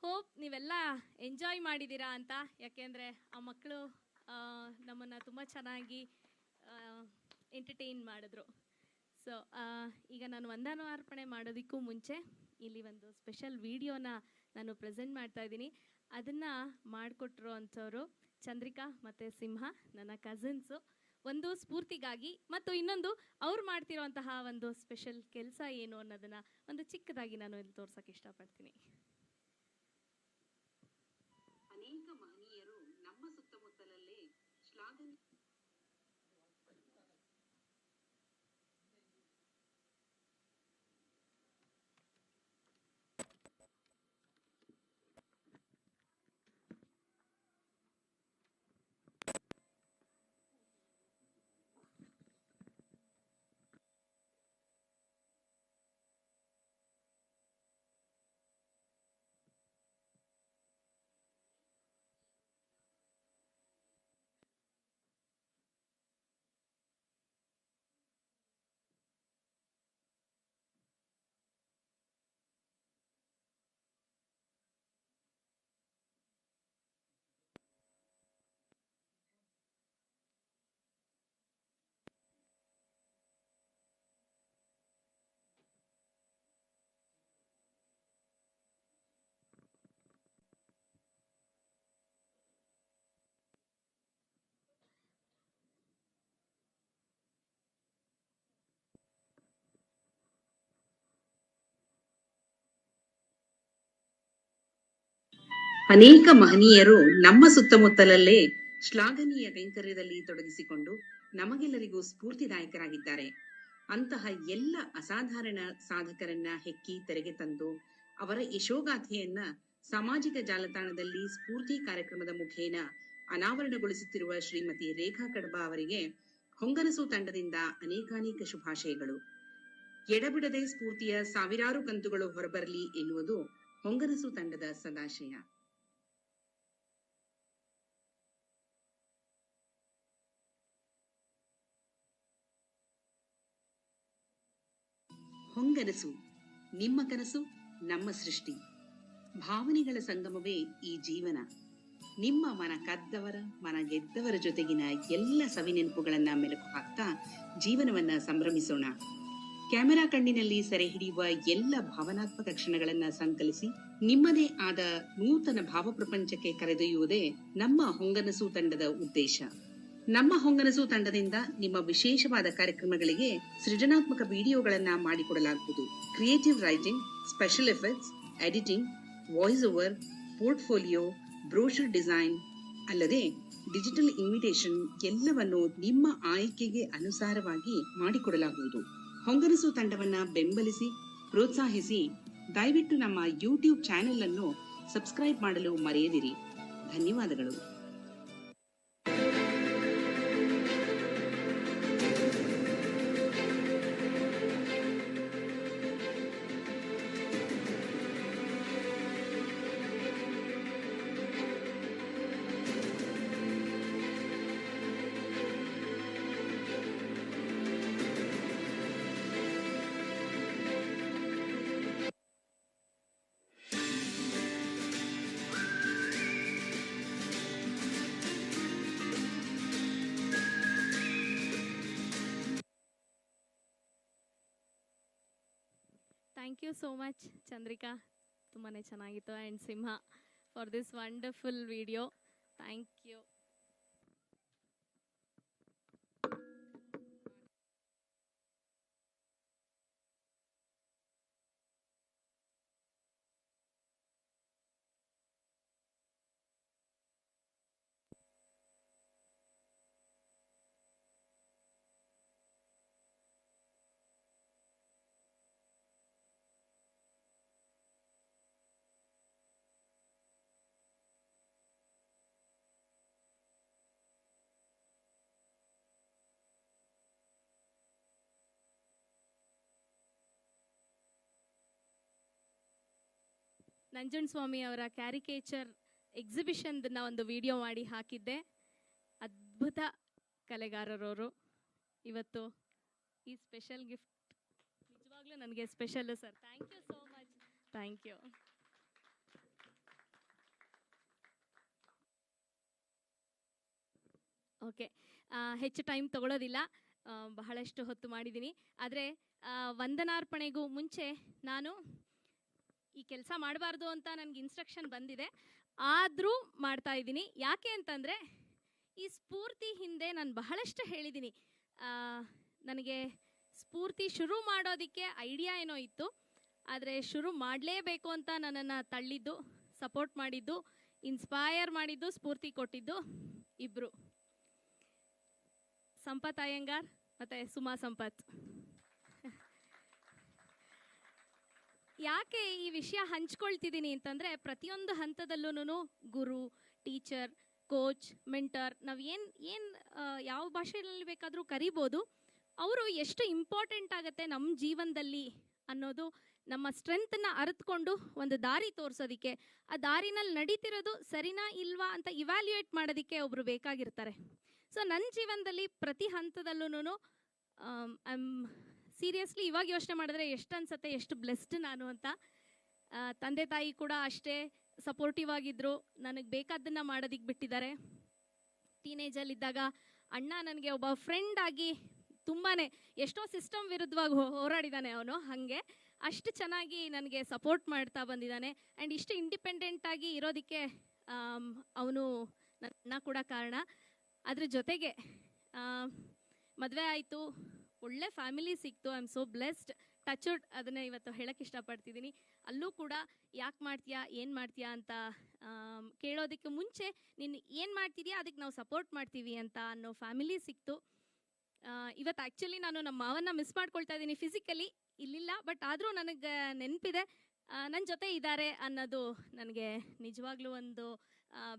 ಹೋಪ್ ನೀವೆಲ್ಲ ಎಂಜಾಯ್ ಮಾಡಿದ್ದೀರಾ ಅಂತ, ಯಾಕೆಂದರೆ ಆ ಮಕ್ಕಳು ನಮ್ಮನ್ನು ತುಂಬ ಚೆನ್ನಾಗಿ ಎಂಟರ್ಟೈನ್ ಮಾಡಿದ್ರು. ಸೊ ಈಗ ನಾನು ವಂದನಾರ್ಪಣೆ ಮಾಡೋದಕ್ಕೂ ಮುಂಚೆ ಇಲ್ಲಿ ಒಂದು ಸ್ಪೆಷಲ್ ವಿಡಿಯೋನ ನಾನು ಪ್ರೆಸೆಂಟ್ ಮಾಡ್ತಾ ಇದ್ದೀನಿ. ಅದನ್ನು ಮಾಡಿಕೊಟ್ರು ಅಂಥವ್ರು ಚಂದ್ರಿಕಾ ಮತ್ತು ಸಿಂಹ, ನನ್ನ ಕಸಿನ್ಸು. ಒಂದು ಸ್ಫೂರ್ತಿಗಾಗಿ ಮತ್ತು ಇನ್ನೊಂದು ಅವ್ರು ಮಾಡ್ತಿರೋಂತಹ ಒಂದು ಸ್ಪೆಷಲ್ ಕೆಲಸ ಏನು ಅನ್ನೋದನ್ನು ಒಂದು ಚಿಕ್ಕದಾಗಿ ನಾನು ಇಲ್ಲಿ ತೋರ್ಸೋಕ್ಕೆ ಇಷ್ಟಪಡ್ತೀನಿ. ಅನೇಕ ಮಹನೀಯರು ನಮ್ಮ ಸುತ್ತಮುತ್ತಲಲ್ಲೇ ಶ್ಲಾಘನೆ ಅನೇಕ ಮಹನೀಯರು ನಮ್ಮ ಸುತ್ತಮುತ್ತಲಲ್ಲೇ ಶ್ಲಾಘನೀಯ ಕೈಂಕರ್ಯದಲ್ಲಿ ತೊಡಗಿಸಿಕೊಂಡು ನಮಗೆಲ್ಲರಿಗೂ ಸ್ಫೂರ್ತಿದಾಯಕರಾಗಿದ್ದಾರೆ. ಅಂತಹ ಎಲ್ಲ ಅಸಾಧಾರಣ ಸಾಧಕರನ್ನ ಹೆಕ್ಕಿ ತೆರೆಗೆ ತಂದು ಅವರ ಯಶೋಗಾಥೆಯನ್ನ ಸಾಮಾಜಿಕ ಜಾಲತಾಣದಲ್ಲಿ ಸ್ಫೂರ್ತಿ ಕಾರ್ಯಕ್ರಮದ ಮುಖೇನ ಅನಾವರಣಗೊಳಿಸುತ್ತಿರುವ ಶ್ರೀಮತಿ ರೇಖಾ ಕಡಬ ಅವರಿಗೆ ಹೊಂಗನಸು ತಂಡದಿಂದ ಅನೇಕಾನೇಕ ಶುಭಾಶಯಗಳು. ಎಡಬಿಡದೆ ಸ್ಫೂರ್ತಿಯ ಸಾವಿರಾರು ಕಂತುಗಳು ಹೊರಬರಲಿ ಎನ್ನುವುದು ಹೊಂಗನಸು ತಂಡದ ಸದಾಶಯ. ಹೊಂಗನಸು, ನಿಮ್ಮ ಕನಸು ನಮ್ಮ ಸೃಷ್ಟಿ. ಭಾವನೆಗಳ ಸಂಗಮವೇ ಈ ಜೀವನ. ನಿಮ್ಮ ಮನ ಕದ್ದವರ ಮನ ಗೆದ್ದವರ ಜೊತೆಗಿನ ಎಲ್ಲ ಸವಿನೆನಪುಗಳನ್ನ ಮೆಲುಕು ಹಾಕ್ತಾ ಜೀವನವನ್ನ ಸಂಭ್ರಮಿಸೋಣ. ಕ್ಯಾಮೆರಾ ಕಣ್ಣಿನಲ್ಲಿ ಸೆರೆ ಹಿಡಿಯುವ ಎಲ್ಲ ಭಾವನಾತ್ಮಕ ಕ್ಷಣಗಳನ್ನ ಸಂಕಲಿಸಿ ನಿಮ್ಮದೇ ಆದ ನೂತನ ಭಾವಪ್ರಪಂಚಕ್ಕೆ ಕರೆದೊಯ್ಯುವುದೇ ನಮ್ಮ ಹೊಂಗನಸು ತಂಡದ ಉದ್ದೇಶ. ನಮ್ಮ ಹೊಂಗನಸು ತಂಡದಿಂದ ನಿಮ್ಮ ವಿಶೇಷವಾದ ಕಾರ್ಯಕ್ರಮಗಳಿಗೆ ಸೃಜನಾತ್ಮಕ ವಿಡಿಯೋಗಳನ್ನ ಮಾಡಿಕೊಡಲಾಗುವುದು. Creative writing, special effects, editing, voice over, portfolio, brochure design ಅಲ್ಲದೆ ಡಿಜಿಟಲ್ ಇನ್ವಿಟೇಷನ್ ಎಲ್ಲವನ್ನು ನಿಮ್ಮ ಆಯ್ಕೆಗೆ ಅನುಸಾರವಾಗಿ ಮಾಡಿಕೊಡಲಾಗುವುದು. ಹೊಂಗನಸು ತಂಡವನ್ನ ಬೆಂಬಲಿಸಿ ಪ್ರೋತ್ಸಾಹಿಸಿ ದಯವಿಟ್ಟು ನಮ್ಮ ಯೂಟ್ಯೂಬ್ ಚಾನೆಲ್ ಅನ್ನು ಸಬ್ಸ್ಕ್ರೈಬ್ ಮಾಡಲು ಮರೆಯದಿರಿ. ಧನ್ಯವಾದಗಳು. Thank you so much Chandrika, ತುಂಬಾ ಚೆನ್ನಾಗಿತ್ತು. And Simha for this wonderful video. Thank you. Nanjunda Swamy ಅವರ ಕ್ಯಾರಿಕೇಚರ್ ಎಕ್ಸಿಬಿಷನ್ದನ್ನ ಒಂದು ವಿಡಿಯೋ ಮಾಡಿ ಹಾಕಿದ್ದೆ. ಅದ್ಭುತ ಕಲೆಗಾರರವರು. ಇವತ್ತು ಈ ಸ್ಪೆಷಲ್ ಗಿಫ್ಟ್ ನಿಜವಾಗ್ಲೂ ನನಗೆ special sir. Thank you so much. Thank you. Okay, ಹೆಚ್ಚು ಟೈಮ್ ತಗೊಳ್ಳೋದಿಲ್ಲ, ಬಹಳಷ್ಟು ಹೊತ್ತು ಮಾಡಿದ್ದೀನಿ. ಆದರೆ ವಂದನಾರ್ಪಣೆಗೂ ಮುಂಚೆ ನಾನು ಈ ಕೆಲಸ ಮಾಡಬಾರ್ದು ಅಂತ ನನಗೆ ಇನ್ಸ್ಟ್ರಕ್ಷನ್ ಬಂದಿದೆ, ಆದರೂ ಮಾಡ್ತಾ ಇದ್ದೀನಿ. ಯಾಕೆ ಅಂತಂದರೆ ಈ ಸ್ಫೂರ್ತಿ ಹಿಂದೆ ನಾನು ಬಹಳಷ್ಟು ಹೇಳಿದ್ದೀನಿ. ನನಗೆ ಸ್ಫೂರ್ತಿ ಶುರು ಮಾಡೋದಕ್ಕೆ ಐಡಿಯಾ ಏನೋ ಇತ್ತು, ಆದರೆ ಶುರು ಮಾಡಲೇಬೇಕು ಅಂತ ನನ್ನನ್ನು ತಳ್ಳಿದ್ದು, ಸಪೋರ್ಟ್ ಮಾಡಿದ್ದು, ಇನ್ಸ್ಪೈರ್ ಮಾಡಿದ್ದು, ಸ್ಫೂರ್ತಿ ಕೊಟ್ಟಿದ್ದು ಇಬ್ಬರು, ಸಂಪತ್ ಅಯ್ಯಂಗಾರ್ ಮತ್ತು ಸುಮಾ ಸಂಪತ್. ಯಾಕೆ ಈ ವಿಷಯ ಹಂಚ್ಕೊಳ್ತಿದ್ದೀನಿ ಅಂತಂದರೆ ಪ್ರತಿಯೊಂದು ಹಂತದಲ್ಲೂ ಗುರು, ಟೀಚರ್, ಕೋಚ್, ಮೆಂಟರ್, ನಾವು ಏನು ಯಾವ ಭಾಷೆಯಲ್ಲಿ ಬೇಕಾದರೂ ಕರಿಬೋದು, ಅವರು ಎಷ್ಟು ಇಂಪಾರ್ಟೆಂಟ್ ಆಗುತ್ತೆ ನಮ್ಮ ಜೀವನದಲ್ಲಿ ಅನ್ನೋದು ನಮ್ಮ ಸ್ಟ್ರೆಂತನ್ನು ಅರಿತುಕೊಂಡು ಒಂದು ದಾರಿ ತೋರಿಸೋದಕ್ಕೆ, ಆ ದಾರಿನಲ್ಲಿ ನಡೀತಿರೋದು ಸರಿನಾ ಇಲ್ವಾ ಅಂತ ಇವ್ಯಾಲ್ಯೂಯೇಟ್ ಮಾಡೋದಕ್ಕೆ ಒಬ್ಬರು ಬೇಕಾಗಿರ್ತಾರೆ. ಸೊ ನನ್ನ ಜೀವನದಲ್ಲಿ ಪ್ರತಿ ಹಂತದಲ್ಲೂ ಸೀರಿಯಸ್ಲಿ ಇವಾಗ ಯೋಚನೆ ಮಾಡಿದ್ರೆ ಎಷ್ಟು ಅನ್ಸುತ್ತೆ, ಎಷ್ಟು ಬ್ಲೆಸ್ಡ್ ನಾನು ಅಂತ. ತಂದೆ ತಾಯಿ ಕೂಡ ಅಷ್ಟೇ ಸಪೋರ್ಟಿವ್ ಆಗಿದ್ದರು, ನನಗೆ ಬೇಕಾದ್ದನ್ನು ಮಾಡೋದಕ್ಕೆ ಬಿಟ್ಟಿದ್ದಾರೆ. ಟೀನೇಜಲ್ಲಿದ್ದಾಗ ಅಣ್ಣ ನನಗೆ ಒಬ್ಬ ಫ್ರೆಂಡ್ ಆಗಿ ತುಂಬಾ ಎಷ್ಟೋ ಸಿಸ್ಟಮ್ ವಿರುದ್ಧವಾಗಿ ಹೋರಾಡಿದ್ದಾನೆ ಅವನು, ಹಾಗೆ ಅಷ್ಟು ಚೆನ್ನಾಗಿ ನನಗೆ ಸಪೋರ್ಟ್ ಮಾಡ್ತಾ ಬಂದಿದ್ದಾನೆ. ಆ್ಯಂಡ್ ಇಷ್ಟು ಇಂಡಿಪೆಂಡೆಂಟಾಗಿ ಇರೋದಕ್ಕೆ ಅವನು ನನ್ನ ಕೂಡ ಕಾರಣ. ಅದ್ರ ಜೊತೆಗೆ ಮದುವೆ ಆಯಿತು, ಒಳ್ಳೆ ಫ್ಯಾಮಿಲಿ ಸಿಕ್ತು. I am so blessed, touchwood. ಅದನ್ನೇ ಇವತ್ತು ಹೇಳಕ್ಕೆ ಇಷ್ಟಪಡ್ತಿದ್ದೀನಿ. ಅಲ್ಲೂ ಕೂಡ ಯಾಕೆ ಮಾಡ್ತೀಯಾ, ಏನು ಮಾಡ್ತೀಯಾ ಅಂತ ಕೇಳೋದಕ್ಕೆ ಮುಂಚೆ ನೀನು ಏನು ಮಾಡ್ತಿದ್ಯಾ ಅದಕ್ಕೆ ನಾವು ಸಪೋರ್ಟ್ ಮಾಡ್ತೀವಿ ಅಂತ ಅನ್ನೋ ಫ್ಯಾಮಿಲಿ ಸಿಕ್ತು. ಇವತ್ತು ಆ್ಯಕ್ಚುಲಿ ನಾನು ನಮ್ಮ ಮಾವನ್ನ ಮಿಸ್ ಮಾಡ್ಕೊಳ್ತಾ ಇದ್ದೀನಿ, ಫಿಸಿಕಲಿ ಇಲ್ಲಿಲ್ಲ, ಬಟ್ ಆದರೂ ನನಗೆ ನೆನಪಿದೆ ನನ್ನ ಜೊತೆ ಇದ್ದಾರೆ ಅನ್ನೋದು ನನಗೆ ನಿಜವಾಗ್ಲೂ ಒಂದು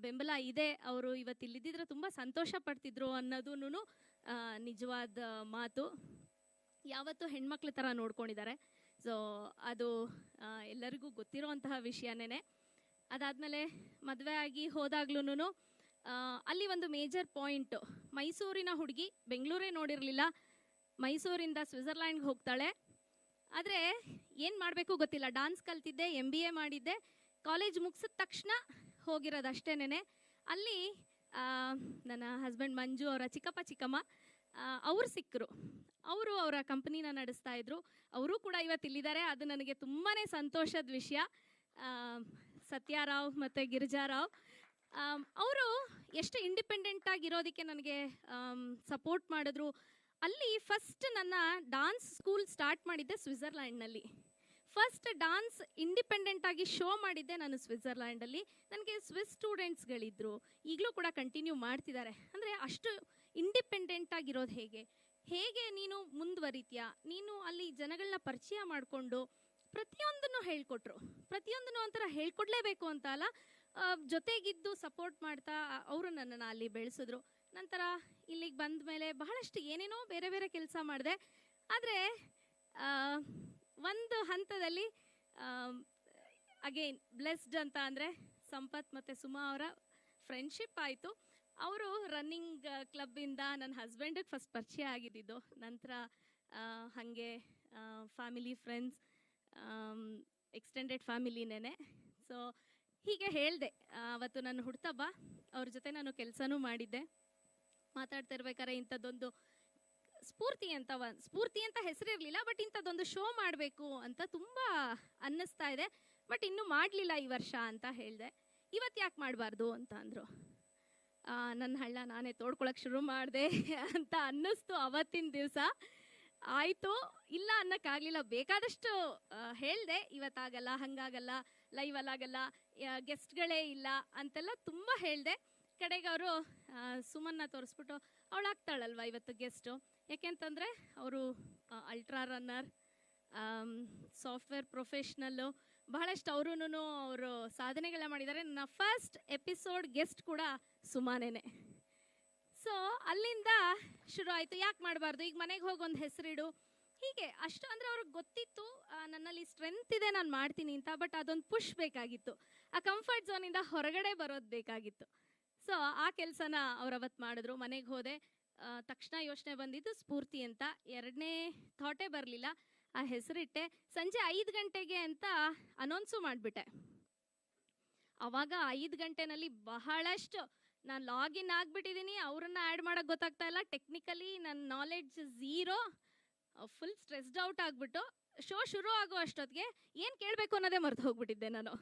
ಬೆಂಬಲ ಇದೆ. ಅವರು ಇವತ್ತು ಇಲ್ಲಿದ್ದಿದ್ರೆ ತುಂಬ ಸಂತೋಷ ಪಡ್ತಿದ್ರು ಅನ್ನೋದೂ ನಿಜವಾದ ಮಾತು. ಯಾವತ್ತೂ ಹೆಣ್ಮಕ್ಳ ಥರ ನೋಡ್ಕೊಂಡಿದ್ದಾರೆ. ಸೊ ಅದು ಎಲ್ಲರಿಗೂ ಗೊತ್ತಿರೋವಂತಹ ವಿಷಯನೇ. ಅದಾದಮೇಲೆ ಮದುವೆ ಆಗಿ ಹೋದಾಗ್ಲೂ ಅಲ್ಲಿ ಒಂದು ಮೇಜರ್ ಪಾಯಿಂಟು, ಮೈಸೂರಿನ ಹುಡುಗಿ ಬೆಂಗಳೂರೇ ನೋಡಿರಲಿಲ್ಲ, ಮೈಸೂರಿಂದ ಸ್ವಿಟ್ಜರ್ಲ್ಯಾಂಡ್ಗೆ ಹೋಗ್ತಾಳೆ. ಆದರೆ ಏನು ಮಾಡಬೇಕು ಗೊತ್ತಿಲ್ಲ. ಡಾನ್ಸ್ ಕಲ್ತಿದ್ದೆ, MBA ಮಾಡಿದ್ದೆ, ಕಾಲೇಜ್ ಮುಗಿಸಿದ ತಕ್ಷಣ ಹೋಗಿರೋದು ಅಷ್ಟೇನೆ. ಅಲ್ಲಿ ನನ್ನ ಹಸ್ಬೆಂಡ್ ಮಂಜು ಅವರ ಚಿಕ್ಕಪ್ಪ ಚಿಕ್ಕಮ್ಮ ಅವ್ರು ಸಿಕ್ಕರು. ಅವರು ಅವರ ಕಂಪ್ನಿನ ನಡೆಸ್ತಾ ಇದ್ರು. ಅವರು ಕೂಡ ಇವತ್ತು ಇಲ್ಲಿದ್ದಾರೆ. ಅದು ನನಗೆ ತುಂಬಾ ಸಂತೋಷದ ವಿಷಯ. ಸತ್ಯಾರಾವ್ ಮತ್ತು ಗಿರಿಜಾರಾವ್ ಅವರು ಎಷ್ಟು ಇಂಡಿಪೆಂಡೆಂಟ್ ಆಗಿರೋದಕ್ಕೆ ನನಗೆ ಸಪೋರ್ಟ್ ಮಾಡಿದ್ರು. ಅಲ್ಲಿ ಫಸ್ಟ್ ನನ್ನ ಡಾನ್ಸ್ ಸ್ಕೂಲ್ ಸ್ಟಾರ್ಟ್ ಮಾಡಿದ್ದೆ ಸ್ವಿಟ್ಜರ್ಲ್ಯಾಂಡ್ನಲ್ಲಿ. ಫಸ್ಟ್ ಡಾನ್ಸ್ ಇಂಡಿಪೆಂಡೆಂಟಾಗಿ ಶೋ ಮಾಡಿದ್ದೆ ನಾನು ಸ್ವಿಟ್ಜರ್ಲ್ಯಾಂಡಲ್ಲಿ. ನನಗೆ ಸ್ವಿಸ್ ಸ್ಟೂಡೆಂಟ್ಸ್ಗಳಿದ್ದರು, ಈಗಲೂ ಕೂಡ ಕಂಟಿನ್ಯೂ ಮಾಡ್ತಿದ್ದಾರೆ. ಅಂದರೆ ಅಷ್ಟು ಇಂಡಿಪೆಂಡೆಂಟಾಗಿರೋದು ಹೇಗೆ ನೀನು ಮುಂದುವರಿತೀಯ, ನೀನು ಅಲ್ಲಿ ಜನಗಳನ್ನ ಪರಿಚಯ ಮಾಡಿಕೊಂಡು ಪ್ರತಿಯೊಂದನ್ನು ಹೇಳ್ಕೊಟ್ರು. ಪ್ರತಿಯೊಂದನ್ನು ಒಂಥರ ಹೇಳ್ಕೊಡ್ಲೇಬೇಕು ಅಂತ ಅಲ್ಲ, ಜೊತೆಗಿದ್ದು ಸಪೋರ್ಟ್ ಮಾಡ್ತಾ ಅವರು ನನ್ನನ್ನು ಅಲ್ಲಿ ಬೆಳೆಸಿದ್ರು. ನಂತರ ಇಲ್ಲಿಗೆ ಬಂದ ಮೇಲೆ ಬಹಳಷ್ಟು ಏನೇನೋ ಬೇರೆ ಬೇರೆ ಕೆಲಸ ಮಾಡಿದೆ. ಆದರೆ ಒಂದು ಹಂತದಲ್ಲಿ ಅಗೇನ್ ಬ್ಲೆಸ್ಡ್ ಅಂತ ಅಂದರೆ ಸಂಪತ್ ಮತ್ತು ಸುಮಾ ಅವರ ಫ್ರೆಂಡ್ಶಿಪ್ ಆಯಿತು. ಅವರು ರನ್ನಿಂಗ್ ಕ್ಲಬ್ಬಿಂದ ನನ್ನ ಹಸ್ಬೆಂಡಿಗೆ ಫಸ್ಟ್ ಪರಿಚಯ ಆಗಿದ್ದಿದ್ದು. ನಂತರ ಹಾಗೆ ಫ್ಯಾಮಿಲಿ, ಫ್ರೆಂಡ್ಸ್, ಎಕ್ಸ್ಟೆಂಡೆಡ್ ಫ್ಯಾಮಿಲಿನೇ. ಸೊ ಹೀಗೆ ಹೇಳಿದೆ. ಅವತ್ತು ನನ್ನ ಹುಡ್ತಬ್ಬ, ಅವ್ರ ಜೊತೆ ನಾನು ಕೆಲಸನೂ ಮಾಡಿದ್ದೆ. ಮಾತಾಡ್ತಾ ಇರ್ಬೇಕಾದ್ರೆ ಇಂಥದ್ದೊಂದು ಸ್ಫೂರ್ತಿ ಅಂತ ಹೆಸರಿರಲಿಲ್ಲ, ಬಟ್ ಇಂಥದ್ದೊಂದು ಶೋ ಮಾಡಬೇಕು ಅಂತ ತುಂಬ ಅನ್ನಿಸ್ತಾ ಇದೆ, ಬಟ್ ಇನ್ನೂ ಮಾಡಲಿಲ್ಲ ಈ ವರ್ಷ ಅಂತ ಹೇಳಿದೆ. ಇವತ್ತು ಯಾಕೆ ಮಾಡಬಾರ್ದು ಅಂತ ಅಂದರು. ನನ್ನ ಹಳ್ಳ ನಾನೇ ತೋಡ್ಕೊಳಕ್ಕೆ ಶುರು ಮಾಡಿದೆ ಅಂತ ಅನ್ನಿಸ್ತು ಅವತ್ತಿನ ದಿವಸ. ಆಯಿತು, ಇಲ್ಲ ಅನ್ನೋಕ್ಕಾಗಲಿಲ್ಲ. ಬೇಕಾದಷ್ಟು ಹೇಳಿದೆ, ಇವತ್ತಾಗಲ್ಲ, ಹಾಗಾಗಲ್ಲ, ಲೈವಲ್ಲಾಗಲ್ಲ, ಗೆಸ್ಟ್ಗಳೇ ಇಲ್ಲ ಅಂತೆಲ್ಲ ತುಂಬ ಹೇಳಿದೆ. ಕಡೆಗೆ ಅವರು ಸುಮನ್ನ ತೋರಿಸ್ಬಿಟ್ಟು ಅವಳಾಗ್ತಾಳಲ್ವ ಇವತ್ತು ಗೆಸ್ಟು, ಯಾಕೆಂತಂದರೆ ಅವರು ಅಲ್ಟ್ರಾ ರನ್ನರ್, ಸಾಫ್ಟ್ವೇರ್ ಪ್ರೊಫೆಷ್ನಲ್ಲು, ಬಹಳಷ್ಟು ಅವರು ಸಾಧನೆಗಳನ್ನ ಮಾಡಿದ್ದಾರೆ. ನನ್ನ ಫಸ್ಟ್ ಎಪಿಸೋಡ್ ಗೆಸ್ಟ್ ಕೂಡ ಸುಮಾನೇನೆ. ಸೊ ಅಲ್ಲಿಂದ ಶುರು ಆಯಿತು, ಯಾಕೆ ಮಾಡಬಾರ್ದು, ಈಗ ಮನೆಗೆ ಹೋಗಿ ಒಂದು ಹೆಸರಿಡು, ಹೀಗೆ ಅಷ್ಟು. ಅಂದರೆ ಅವ್ರಿಗೆ ಗೊತ್ತಿತ್ತು ನನ್ನಲ್ಲಿ ಸ್ಟ್ರೆಂತ್ ಇದೆ, ನಾನು ಮಾಡ್ತೀನಿ ಅಂತ. ಬಟ್ ಅದೊಂದು ಪುಷ್ ಬೇಕಾಗಿತ್ತು, ಆ ಕಂಫರ್ಟ್ ಝೋನಿಂದ ಹೊರಗಡೆ ಬರೋದು ಬೇಕಾಗಿತ್ತು. ಸೊ ಆ ಕೆಲಸನ ಅವ್ರು ಅವತ್ತು ಮಾಡಿದ್ರು. ಮನೆಗೆ ಹೋದೆ, ತಕ್ಷಣ ಯೋಚನೆ ಬಂದಿದ್ದು ಸ್ಫೂರ್ತಿ ಅಂತ. ಎರಡನೇ ಥಾಟೇ ಬರಲಿಲ್ಲ, ಆ ಹೆಸರಿಟ್ಟೆ. ಸಂಜೆ 5 ಗಂಟೆಗೆ ಅಂತ ಅನೌನ್ಸು ಮಾಡಿಬಿಟ್ಟೆ. ಆವಾಗ 5 ಗಂಟೆನಲ್ಲಿ ಬಹಳಷ್ಟು ನಾನು ಲಾಗಿನ್ ಆಗಿಬಿಟ್ಟಿದ್ದೀನಿ, ಅವರನ್ನು ಆ್ಯಡ್ ಮಾಡೋಕ್ಕೆ ಗೊತ್ತಾಗ್ತಾ ಇಲ್ಲ. ಟೆಕ್ನಿಕಲಿ ನನ್ನ knowledge zero, full stressed out ಆಗಿಬಿಟ್ಟು ಶೋ ಶುರು ಆಗೋ ಅಷ್ಟೊತ್ತಿಗೆ ಏನು ಕೇಳಬೇಕು ಅನ್ನೋದೇ ಮರೆತು ಹೋಗ್ಬಿಟ್ಟಿದ್ದೆ ನಾನು.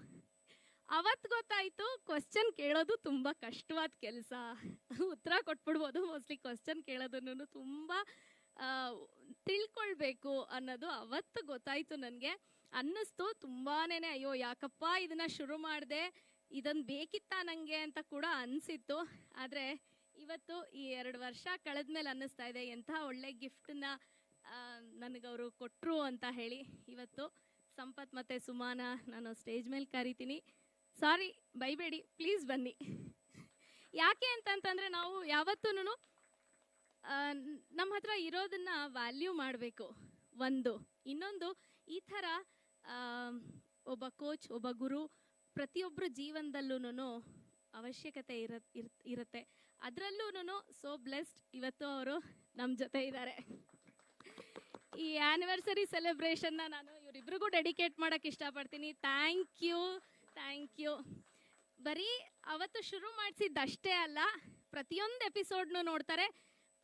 ಅವತ್ತು ಗೊತ್ತಾಯಿತು ಕ್ವಶನ್ ಕೇಳೋದು ತುಂಬ ಕಷ್ಟವಾದ ಕೆಲಸ. ಉತ್ತರ ಕೊಟ್ಬಿಡ್ಬೋದು, ಮೋಸ್ಟ್ಲಿ ಕ್ವಶನ್ ಕೇಳೋದನ್ನು ತುಂಬ ತಿಳ್ಕೊಳ್ಬೇಕು ಅನ್ನೋದು ಅವತ್ತು ಗೊತ್ತಾಯಿತು. ನನಗೆ ಅನ್ನಿಸ್ತು ತುಂಬಾನೇ, ಅಯ್ಯೋ ಯಾಕಪ್ಪ ಇದನ್ನು ಶುರು ಮಾಡಿದೆ, ಇದನ್ನು ಬೇಕಿತ್ತಾ ನನಗೆ ಅಂತ ಕೂಡ ಅನಿಸಿತ್ತು. ಆದರೆ ಇವತ್ತು ಈ 2 ವರ್ಷ ಕಳೆದ್ಮೇಲೆ ಅನ್ನಿಸ್ತಾ ಇದೆ ಎಂಥ ಒಳ್ಳೆ ಗಿಫ್ಟನ್ನ ನನಗವರು ಕೊಟ್ಟರು ಅಂತ ಹೇಳಿ. ಇವತ್ತು ಸಂಪತ್ ಮತ್ತು ಸುಮಾನ ನಾನು ಸ್ಟೇಜ್ ಮೇಲೆ ಕರಿತೀನಿ. ಸಾರಿ, ಬೈಬೇಡಿ, ಪ್ಲೀಸ್ ಬನ್ನಿ. ಯಾಕೆ ಅಂತಂತಂದರೆ ನಾವು ಯಾವತ್ತೂ ನಮ್ಮ ಹತ್ರ ಇರೋದನ್ನು ವ್ಯಾಲ್ಯೂ ಮಾಡಬೇಕು. ಇನ್ನೊಂದು ಈ ಥರ ಒಬ್ಬ ಕೋಚ್, ಒಬ್ಬ ಗುರು ಪ್ರತಿಯೊಬ್ಬರ ಜೀವನದಲ್ಲೂ ಅವಶ್ಯಕತೆ ಇರುತ್ತೆ. ಅದರಲ್ಲೂ ಸೋ ಬ್ಲೆಸ್ಡ್, ಇವತ್ತು ಅವರು ನಮ್ಮ ಜೊತೆ ಇದ್ದಾರೆ. ಈ ಆ್ಯನಿವರ್ಸರಿ ಸೆಲೆಬ್ರೇಷನ್ನ ನಾನು ಇವರಿಬ್ರಿಗೂ ಡೆಡಿಕೇಟ್ ಮಾಡೋಕ್ಕೆ ಇಷ್ಟಪಡ್ತೀನಿ. Thank you. ಬರೀ ಅವತ್ತು ಶುರು ಮಾಡಿಸಿದ್ದಷ್ಟೇ ಅಲ್ಲ, ಪ್ರತಿಯೊಂದು ಎಪಿಸೋಡ್ನು ನೋಡ್ತಾರೆ,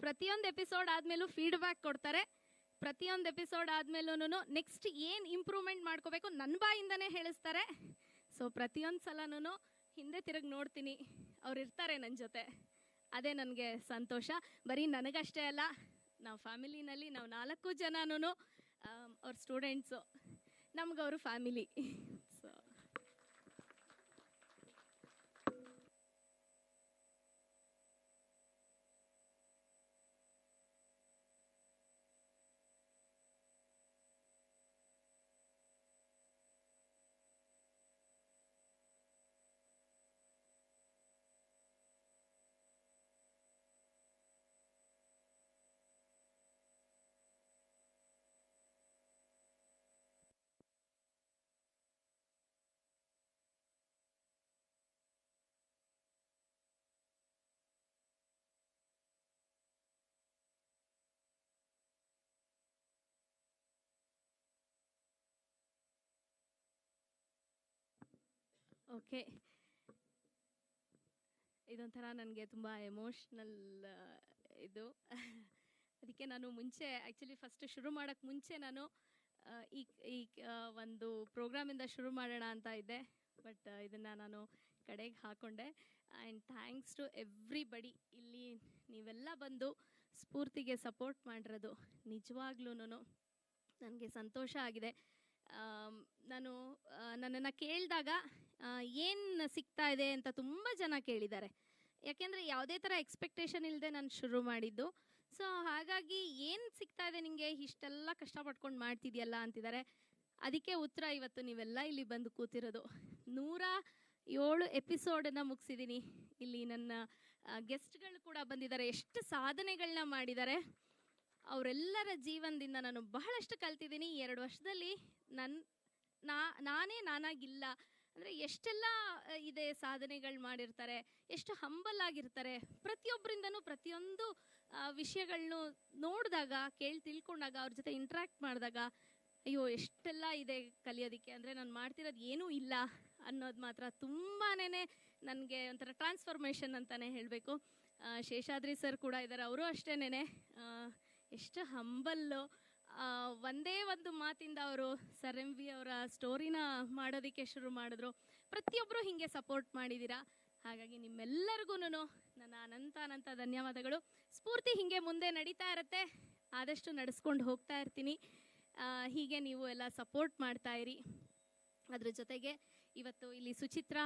ಪ್ರತಿಯೊಂದು ಎಪಿಸೋಡ್ ಆದಮೇಲೂ ಫೀಡ್ಬ್ಯಾಕ್ ಕೊಡ್ತಾರೆ, ಪ್ರತಿಯೊಂದು ಎಪಿಸೋಡ್ ಆದಮೇಲೂ ನೆಕ್ಸ್ಟ್ ಏನು ಇಂಪ್ರೂವ್ಮೆಂಟ್ ಮಾಡ್ಕೋಬೇಕು ನನ್ನ ಬಾಯಿಂದನೇ ಹೇಳಿಸ್ತಾರೆ. ಸೊ ಪ್ರತಿಯೊಂದು ಸಲನೂ ಹಿಂದೆ ತಿರುಗಿ ನೋಡ್ತೀನಿ, ಅವ್ರು ಇರ್ತಾರೆ ನನ್ನ ಜೊತೆ. ಅದೇ ನನಗೆ ಸಂತೋಷ. ಬರೀ ನನಗಷ್ಟೇ ಅಲ್ಲ, ನಾವು ಫ್ಯಾಮಿಲಿನಲ್ಲಿ ನಾವು 4 ಜನನೂ ಅವ್ರ ಸ್ಟೂಡೆಂಟ್ಸು, ನಮಗವರು ಫ್ಯಾಮಿಲಿ. ಸೊ ಓಕೆ, ಇದೊಂಥರ ನನಗೆ ತುಂಬ ಎಮೋಷ್ನಲ್ ಇದು. ಅದಕ್ಕೆ ನಾನು ಮುಂಚೆ ಆ್ಯಕ್ಚುಲಿ ಫಸ್ಟ್ ಶುರು ಮಾಡೋಕ್ಕೆ ಮುಂಚೆ ನಾನು ಈ ಈ ಒಂದು ಪ್ರೋಗ್ರಾಮಿಂದ ಶುರು ಮಾಡೋಣ ಅಂತ ಇದ್ದೆ, ಬಟ್ ಇದನ್ನು ನಾನು ಕಡೆಗೆ ಹಾಕ್ಕೊಂಡೆ. And thanks to everybody. ಇಲ್ಲಿ ನೀವೆಲ್ಲ ಬಂದು ಸ್ಫೂರ್ತಿಗೆ ಸಪೋರ್ಟ್ ಮಾಡಿರೋದು ನಿಜವಾಗ್ಲೂ ನನಗೆ ಸಂತೋಷ ಆಗಿದೆ. ನನ್ನನ್ನು ಕೇಳಿದಾಗ ಏನು ಸಿಗ್ತಾ ಇದೆ ಅಂತ ತುಂಬ ಜನ ಕೇಳಿದ್ದಾರೆ. ಯಾಕೆಂದರೆ ಯಾವುದೇ ಥರ ಎಕ್ಸ್ಪೆಕ್ಟೇಷನ್ ಇಲ್ಲದೆ ನಾನು ಶುರು ಮಾಡಿದ್ದು. ಸೊ ಹಾಗಾಗಿ ಏನು ಸಿಗ್ತಾ ಇದೆ ನಿಮಗೆ, ಇಷ್ಟೆಲ್ಲ ಕಷ್ಟಪಟ್ಕೊಂಡು ಮಾಡ್ತಿದ್ಯಲ್ಲ ಅಂತಿದ್ದಾರೆ. ಅದಕ್ಕೆ ಉತ್ತರ ಇವತ್ತು ನೀವೆಲ್ಲ ಇಲ್ಲಿ ಬಂದು ಕೂತಿರೋದು. 107 ಎಪಿಸೋಡನ್ನು ಮುಗಿಸಿದ್ದೀನಿ. ಇಲ್ಲಿ ನನ್ನ ಗೆಸ್ಟ್ಗಳು ಕೂಡ ಬಂದಿದ್ದಾರೆ, ಎಷ್ಟು ಸಾಧನೆಗಳನ್ನ ಮಾಡಿದ್ದಾರೆ. ಅವರೆಲ್ಲರ ಜೀವನದಿಂದ ನಾನು ಬಹಳಷ್ಟು ಕಲ್ತಿದ್ದೀನಿ. 2 ವರ್ಷದಲ್ಲಿ ನಾನೇ ನಾನಾಗಿಲ್ಲ ಅಂದರೆ ಎಷ್ಟೆಲ್ಲ ಇದೆ ಸಾಧನೆಗಳು ಮಾಡಿರ್ತಾರೆ, ಎಷ್ಟು ಹಂಬಲ್ ಆಗಿರ್ತಾರೆ. ಪ್ರತಿಯೊಬ್ಬರಿಂದನೂ ಪ್ರತಿಯೊಂದು ವಿಷಯಗಳನ್ನೂ ನೋಡಿದಾಗ, ತಿಳ್ಕೊಂಡಾಗ, ಅವ್ರ ಜೊತೆ ಇಂಟ್ರ್ಯಾಕ್ಟ್ ಮಾಡಿದಾಗ ಅಯ್ಯೋ ಎಷ್ಟೆಲ್ಲ ಇದೆ ಕಲಿಯೋದಕ್ಕೆ. ಅಂದರೆ ನಾನು ಮಾಡ್ತಿರೋದು ಏನೂ ಇಲ್ಲ ಅನ್ನೋದು ಮಾತ್ರ ತುಂಬಾ ನನಗೆ ಒಂಥರ ಟ್ರಾನ್ಸ್ಫಾರ್ಮೇಷನ್ ಅಂತಲೇ ಹೇಳಬೇಕು. ಶೇಷಾದ್ರಿ ಸರ್ ಕೂಡ ಇದ್ದಾರೆ, ಅವರು ಅಷ್ಟೇನೆ ಎಷ್ಟು ಹಂಬಲ್ಲು. ಒಂದೇ ಒಂದು ಮಾತಿಂದ ಅವರು ಸರ್ ಎಂ ವಿ ಅವರ ಸ್ಟೋರಿನ ಮಾಡೋದಕ್ಕೆ ಶುರು ಮಾಡಿದ್ರು. ಪ್ರತಿಯೊಬ್ಬರು ಹೀಗೆ ಸಪೋರ್ಟ್ ಮಾಡಿದ್ದೀರಾ. ಹಾಗಾಗಿ ನಿಮ್ಮೆಲ್ಲರಿಗೂ ನನ್ನ ಅನಂತ ಧನ್ಯವಾದಗಳು. ಸ್ಫೂರ್ತಿ ಹೀಗೆ ಮುಂದೆ ನಡೀತಾ ಇರುತ್ತೆ, ಆದಷ್ಟು ನಡೆಸ್ಕೊಂಡು ಹೋಗ್ತಾ ಇರ್ತೀನಿ. ಹೀಗೆ ನೀವು ಎಲ್ಲ ಸಪೋರ್ಟ್ ಮಾಡ್ತಾ ಇರಿ. ಅದ್ರ ಜೊತೆಗೆ ಇವತ್ತು ಇಲ್ಲಿ Suchitra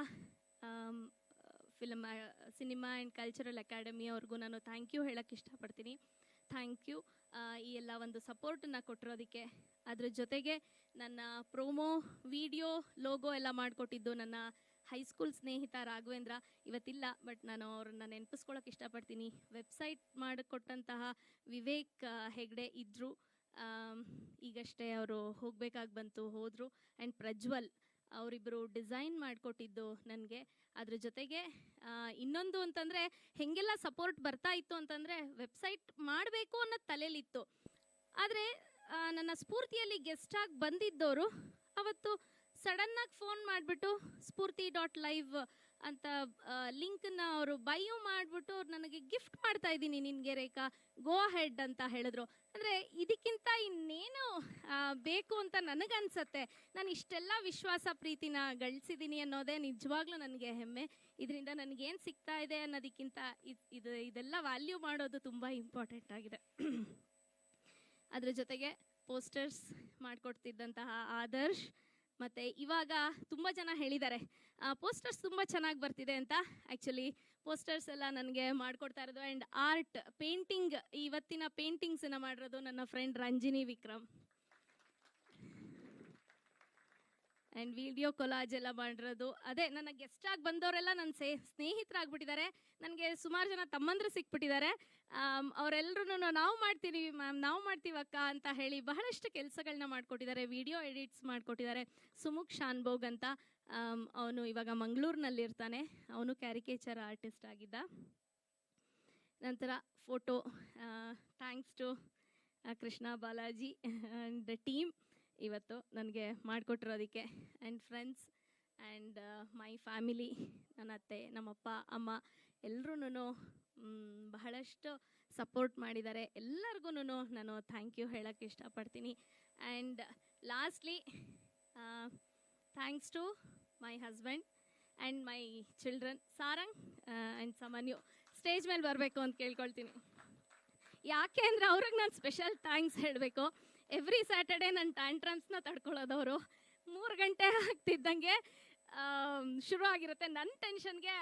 cinema and cultural academy ಅವ್ರಿಗೂ ನಾನು ಥ್ಯಾಂಕ್ ಯು ಹೇಳೋಕ್ಕೆ ಇಷ್ಟಪಡ್ತೀನಿ. ಥ್ಯಾಂಕ್ ಯು ಈ ಎಲ್ಲ ಒಂದು ಸಪೋರ್ಟನ್ನು ಕೊಟ್ಟಿರೋದಕ್ಕೆ. ಅದ್ರ ಜೊತೆಗೆ ನನ್ನ ಪ್ರೋಮೋ, ವಿಡಿಯೋ, ಲೋಗೋ ಎಲ್ಲ ಮಾಡಿಕೊಟ್ಟಿದ್ದು ನನ್ನ ಹೈಸ್ಕೂಲ್ ಸ್ನೇಹಿತ ರಾಘವೇಂದ್ರ. ಇವತ್ತಿಲ್ಲ, ಬಟ್ ನಾನು ಅವ್ರನ್ನ ನೆನಪಿಸ್ಕೊಳ್ಳೋಕೆ ಇಷ್ಟಪಡ್ತೀನಿ. ವೆಬ್ಸೈಟ್ ಮಾಡಿಕೊಟ್ಟಂತಹ ವಿವೇಕ್ ಹೆಗ್ಡೆ ಇದ್ದರು, ಈಗಷ್ಟೇ ಅವರು ಹೋಗಬೇಕಾಗಿ ಬಂತು, ಹೋದರು. ಆ್ಯಂಡ್ ಪ್ರಜ್ವಲ್ ಅವರಿಬ್ಬರು ಡಿಸೈನ್ ಮಾಡಿಕೊಟ್ಟಿದ್ದು ನನಗೆ. ಅದ್ರ ಜೊತೆಗೆ ಇನ್ನೊಂದು ಅಂತಂದರೆ ಹೇಗೆಲ್ಲ ಸಪೋರ್ಟ್ ಬರ್ತಾ ಇತ್ತು ಅಂತಂದರೆ, ವೆಬ್ಸೈಟ್ ಮಾಡಬೇಕು ಅನ್ನೋದು ತಲೆಯಲ್ಲಿತ್ತು. ಆದರೆ ನನ್ನ ಸ್ಫೂರ್ತಿಯಲ್ಲಿ ಗೆಸ್ಟಾಗಿ ಬಂದಿದ್ದವರು ಅವತ್ತು ಸಡನ್ನಾಗಿ ಫೋನ್ ಮಾಡಿಬಿಟ್ಟು ಸ್ಫೂರ್ತಿ.live ಅಂತ ಲಿಂಕನ್ನು ಅವರು ಬಯೋ ಮಾಡಿಬಿಟ್ಟು ನನಗೆ ಗಿಫ್ಟ್ ಮಾಡ್ತಾ ಇದ್ದೀನಿ ನಿನಗೆ ರೇಖಾ, ಗೋ ಹೆಡ್ ಅಂತ ಹೇಳಿದ್ರು. ಅಂದರೆ ಇದಕ್ಕಿಂತ ಇನ್ನೇನು ಬೇಕು ಅಂತ ನನಗನ್ಸತ್ತೆ. ನಾನು ಇಷ್ಟೆಲ್ಲ ವಿಶ್ವಾಸ ಪ್ರೀತಿನ ಗಳಿಸಿದ್ದೀನಿ ಅನ್ನೋದೇ ನಿಜವಾಗ್ಲೂ ನನಗೆ ಹೆಮ್ಮೆ. ಇದರಿಂದ ನನಗೇನು ಸಿಗ್ತಾ ಇದೆ ಅನ್ನೋದಕ್ಕಿಂತ ಇದೆಲ್ಲ ವ್ಯಾಲ್ಯೂ ಮಾಡೋದು ತುಂಬ ಇಂಪಾರ್ಟೆಂಟ್ ಆಗಿದೆ. ಅದ್ರ ಜೊತೆಗೆ ಪೋಸ್ಟರ್ಸ್ ಮಾಡಿಕೊಡ್ತಿದ್ದಂತಹ ಆದರ್ಶ್, ಮತ್ತು ಇವಾಗ ತುಂಬ ಜನ ಹೇಳಿದ್ದಾರೆ ಪೋಸ್ಟರ್ಸ್ ತುಂಬ ಚೆನ್ನಾಗಿ ಬರ್ತಿದೆ ಅಂತ. ಆ್ಯಕ್ಚುಲಿ ಪೋಸ್ಟರ್ಸ್ ಎಲ್ಲ ನನಗೆ ಮಾಡಿಕೊಡ್ತಾ ಇರೋದು ಆ್ಯಂಡ್ ಆರ್ಟ್ ಪೇಂಟಿಂಗ್, ಇವತ್ತಿನ ಪೇಂಟಿಂಗ್ಸನ್ನು ಮಾಡಿರೋದು ನನ್ನ friend Ranjini Vikram. And video collage ಎಲ್ಲ ಮಾಡಿರೋದು ಅದೇ ನನ್ನ ಗೆಸ್ಟಾಗಿ ಬಂದವರೆಲ್ಲ ನನ್ನ ಸ್ನೇಹಿತರಾಗ್ಬಿಟ್ಟಿದ್ದಾರೆ. ನನಗೆ ಸುಮಾರು ಜನ ತಮ್ಮಂದ್ರು ಸಿಕ್ಬಿಟ್ಟಿದ್ದಾರೆ. ಅವರೆಲ್ಲರೂ ನಾವು ಮಾಡ್ತೀವಿ ಮ್ಯಾಮ್, ನಾವು ಮಾಡ್ತೀವಕ್ಕ ಅಂತ ಹೇಳಿ ಬಹಳಷ್ಟು ಕೆಲಸಗಳನ್ನ ಮಾಡಿಕೊಟ್ಟಿದ್ದಾರೆ. ವಿಡಿಯೋ ಎಡಿಟ್ಸ್ ಮಾಡಿಕೊಟ್ಟಿದ್ದಾರೆ. ಸುಮುಖ್ ಶಾನ್ಭೋಗ್ ಅಂತ, ಅವನು ಇವಾಗ ಮಂಗಳೂರಿನಲ್ಲಿರ್ತಾನೆ. ಅವನು ಕ್ಯಾರಿಕೇಚರ್ ಆರ್ಟಿಸ್ಟ್ ಆಗಿದ್ದ. ನಂತರ photo, thanks to Krishna Balaji and team ಇವತ್ತು ನನಗೆ ಮಾಡಿಕೊಟ್ಟಿರೋದಕ್ಕೆ. And friends and my family, ನನ್ನ ಅತ್ತೆ, ನಮ್ಮಪ್ಪ, ಅಮ್ಮ ಎಲ್ಲರೂ ಬಹಳಷ್ಟು ಸಪೋರ್ಟ್ ಮಾಡಿದ್ದಾರೆ. ಎಲ್ಲರಿಗೂ ನಾನು ಥ್ಯಾಂಕ್ ಯು ಹೇಳೋಕ್ಕೆ ಇಷ್ಟಪಡ್ತೀನಿ. And lastly thanks to my husband and my children Sarang and Samanyu. Stage ಮೇಲೆ ಬರಬೇಕು ಅಂತ ಕೇಳ್ಕೊಳ್ತೀನಿ. ಯಾಕೆ ಅಂದರೆ ಅವ್ರಿಗೆ ನಾನು ಸ್ಪೆಷಲ್ ಥ್ಯಾಂಕ್ಸ್ ಹೇಳಬೇಕು. ಎವ್ರಿ ಸ್ಯಾಟರ್ಡೇ ನನ್ನ ಟ್ಯಾಂಟ್ರಮ್ಸ್ನ ತಡ್ಕೊಳ್ಳೋದವರು. 3 ಗಂಟೆ ಆಗ್ತಿದ್ದಂಗೆ ಶುರು ಆಗಿರುತ್ತೆ. ನನ್ನ ಟೆನ್ಷನ್ಗೆ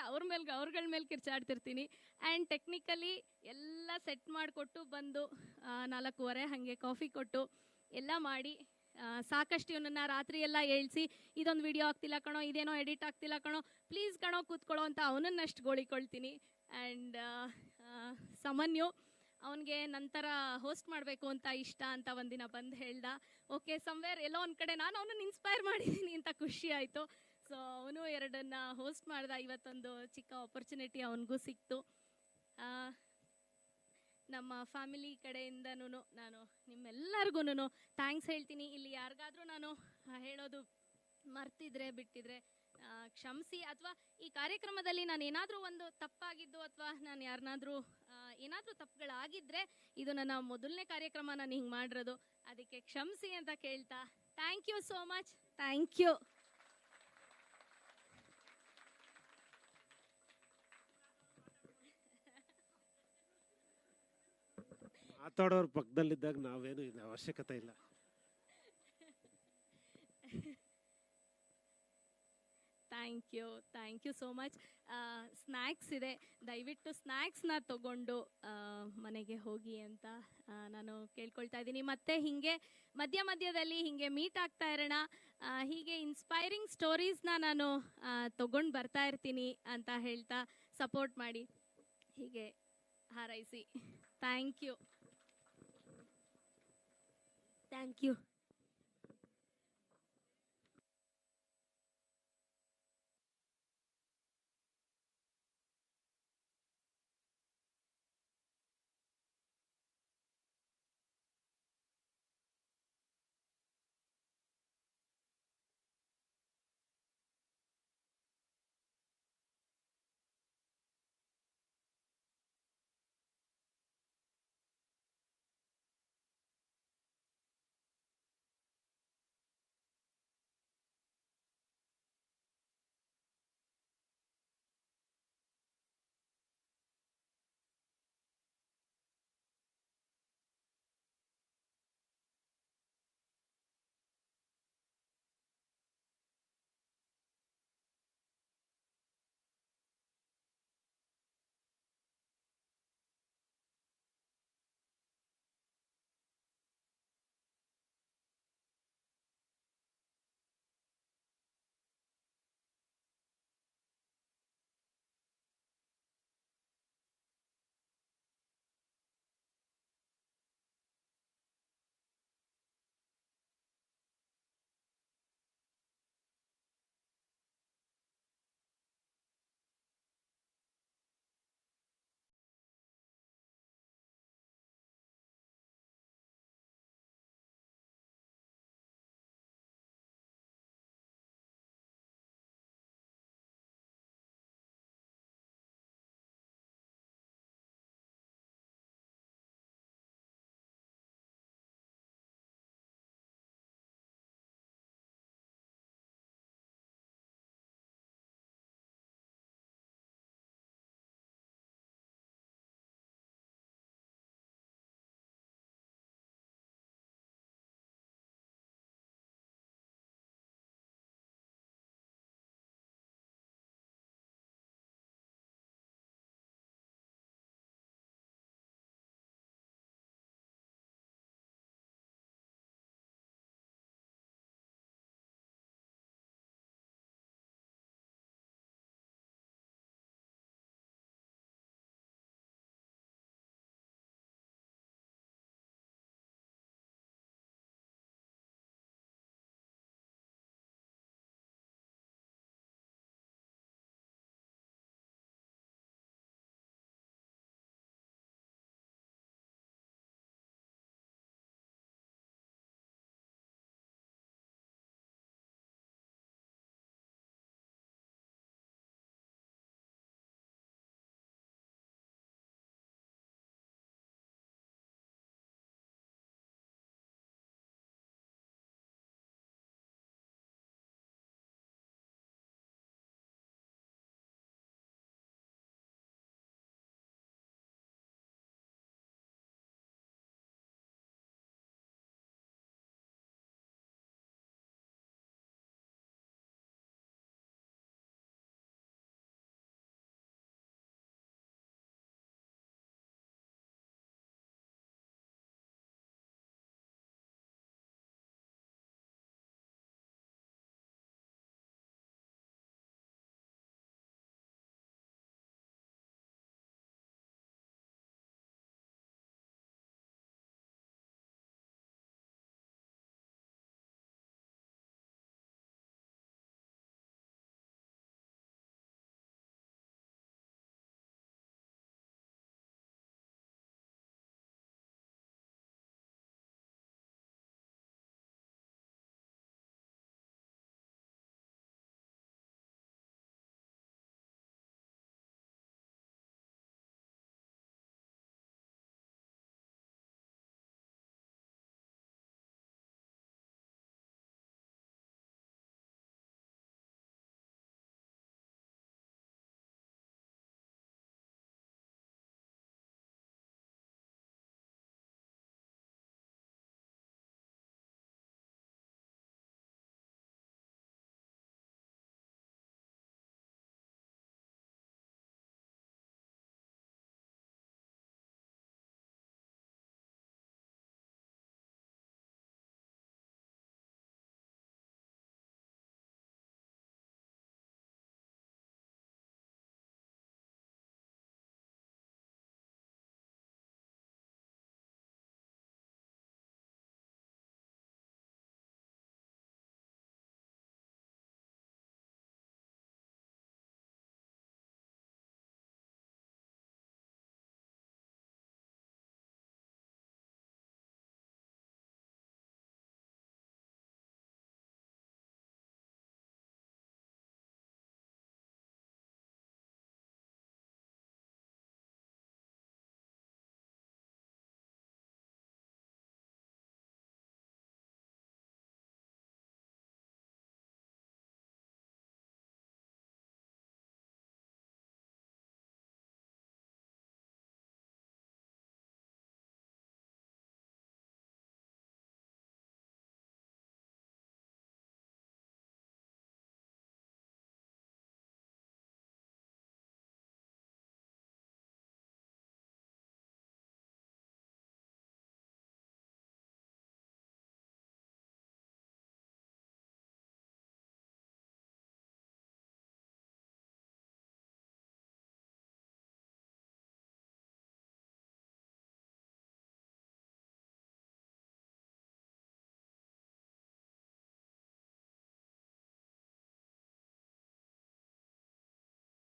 ಅವ್ರಗಳ ಮೇಲೆ ಕಿರ್ಚಾಡ್ತಿರ್ತೀನಿ. ಆ್ಯಂಡ್ ಟೆಕ್ನಿಕಲಿ ಎಲ್ಲ ಸೆಟ್ ಮಾಡಿಕೊಟ್ಟು ಬಂದು 4:15 ಹಾಗೆ ಕಾಫಿ ಕೊಟ್ಟು ಎಲ್ಲ ಮಾಡಿ ಸಾಕಷ್ಟು ಇವನನ್ನು ರಾತ್ರಿ ಎಲ್ಲ ಏಳಿಸಿ, ಇದೊಂದು ವಿಡಿಯೋ ಆಗ್ತಿಲ್ಲ ಕಣೋ, ಇದೇನೋ ಎಡಿಟ್ ಆಗ್ತಿಲ್ಲ ಕಣೋ, ಪ್ಲೀಸ್ ಕಣೋ ಕೂತ್ಕೊಳ್ಳೋ ಅಂತ ಅವನನ್ನಷ್ಟು ಗೋಳಿಕೊಳ್ತೀನಿ. ಆ್ಯಂಡ್ ಸಮನ್ಯು, ಅವನಿಗೆ ನಂತರ ಹೋಸ್ಟ್ ಮಾಡಬೇಕು ಅಂತ ಇಷ್ಟ ಅಂತ ಒಂದಿನ ಬಂದು ಹೇಳ್ದ. ಓಕೆ, ಸಮ್ವೇರ್ ಎಲ್ಲೋ ಒಂದು ಕಡೆ ನಾನು ಅವನನ್ನು ಇನ್ಸ್ಪೈರ್ ಮಾಡಿದ್ದೀನಿ ಅಂತ ಖುಷಿ ಆಯಿತು. ಸೊ ಅವನು 2 ಹೋಸ್ಟ್ ಮಾಡ್ದ. ಇವತ್ತೊಂದು ಚಿಕ್ಕ ಆಪರ್ಚುನಿಟಿ ಅವನಿಗೂ ಸಿಕ್ತು. ನಮ್ಮ ಫ್ಯಾಮಿಲಿ ಕಡೆಯಿಂದನೂ ನಾನು ನಿಮ್ಮೆಲ್ಲರಿಗೂ ಥ್ಯಾಂಕ್ಸ್ ಹೇಳ್ತೀನಿ. ಇಲ್ಲಿ ಯಾರಿಗಾದರೂ ನಾನು ಹೇಳೋದು ಮರ್ತಿದ್ರೆ ಬಿಟ್ಟಿದ್ರೆ ಕ್ಷಮಿಸಿ. ಅಥವಾ ಈ ಕಾರ್ಯಕ್ರಮದಲ್ಲಿ ನಾನು ಏನಾದರೂ ಒಂದು ತಪ್ಪಾಗಿದ್ದು ಅಥವಾ ನಾನು ಯಾರನ್ನಾದರೂ ಏನಾದರೂ ತಪ್ಪುಗಳಾಗಿದ್ದರೆ, ಇದು ನನ್ನ ಮೊದಲನೇ ಕಾರ್ಯಕ್ರಮ ನಾನು ಹಿಂಗೆ ಮಾಡಿರೋದು, ಅದಕ್ಕೆ ಕ್ಷಮಿಸಿ ಅಂತ ಕೇಳ್ತಾ thank you so much. Thank you. ಮಾತಾಡೋರು ಪಕ್ಕದಲ್ಲಿದ್ದಾಗ ನಾವೇನು ಇದು ಅವಶ್ಯಕತೆ ಇಲ್ಲ. Thank you so much. Snacks ಇದೆ, ದಯವಿಟ್ಟು ಸ್ನ್ಯಾಕ್ಸ್ನ ತಗೊಂಡು ಮನೆಗೆ ಹೋಗಿ ಅಂತ ನಾನು ಕೇಳ್ಕೊಳ್ತಾ ಇದ್ದೀನಿ. ಮತ್ತು ಹೀಗೆ ಮಧ್ಯದಲ್ಲಿ ಹೀಗೆ ಮೀಟ್ ಆಗ್ತಾ ಇರೋಣ, ಹೀಗೆ ಇನ್ಸ್ಪೈರಿಂಗ್ ಸ್ಟೋರೀಸ್ನ ನಾನು ತಗೊಂಡು ಬರ್ತಾ ಇರ್ತೀನಿ ಅಂತ ಹೇಳ್ತಾ ಸಪೋರ್ಟ್ ಮಾಡಿ, ಹೀಗೆ ಹಾರೈಸಿ. Thank you. Thank you.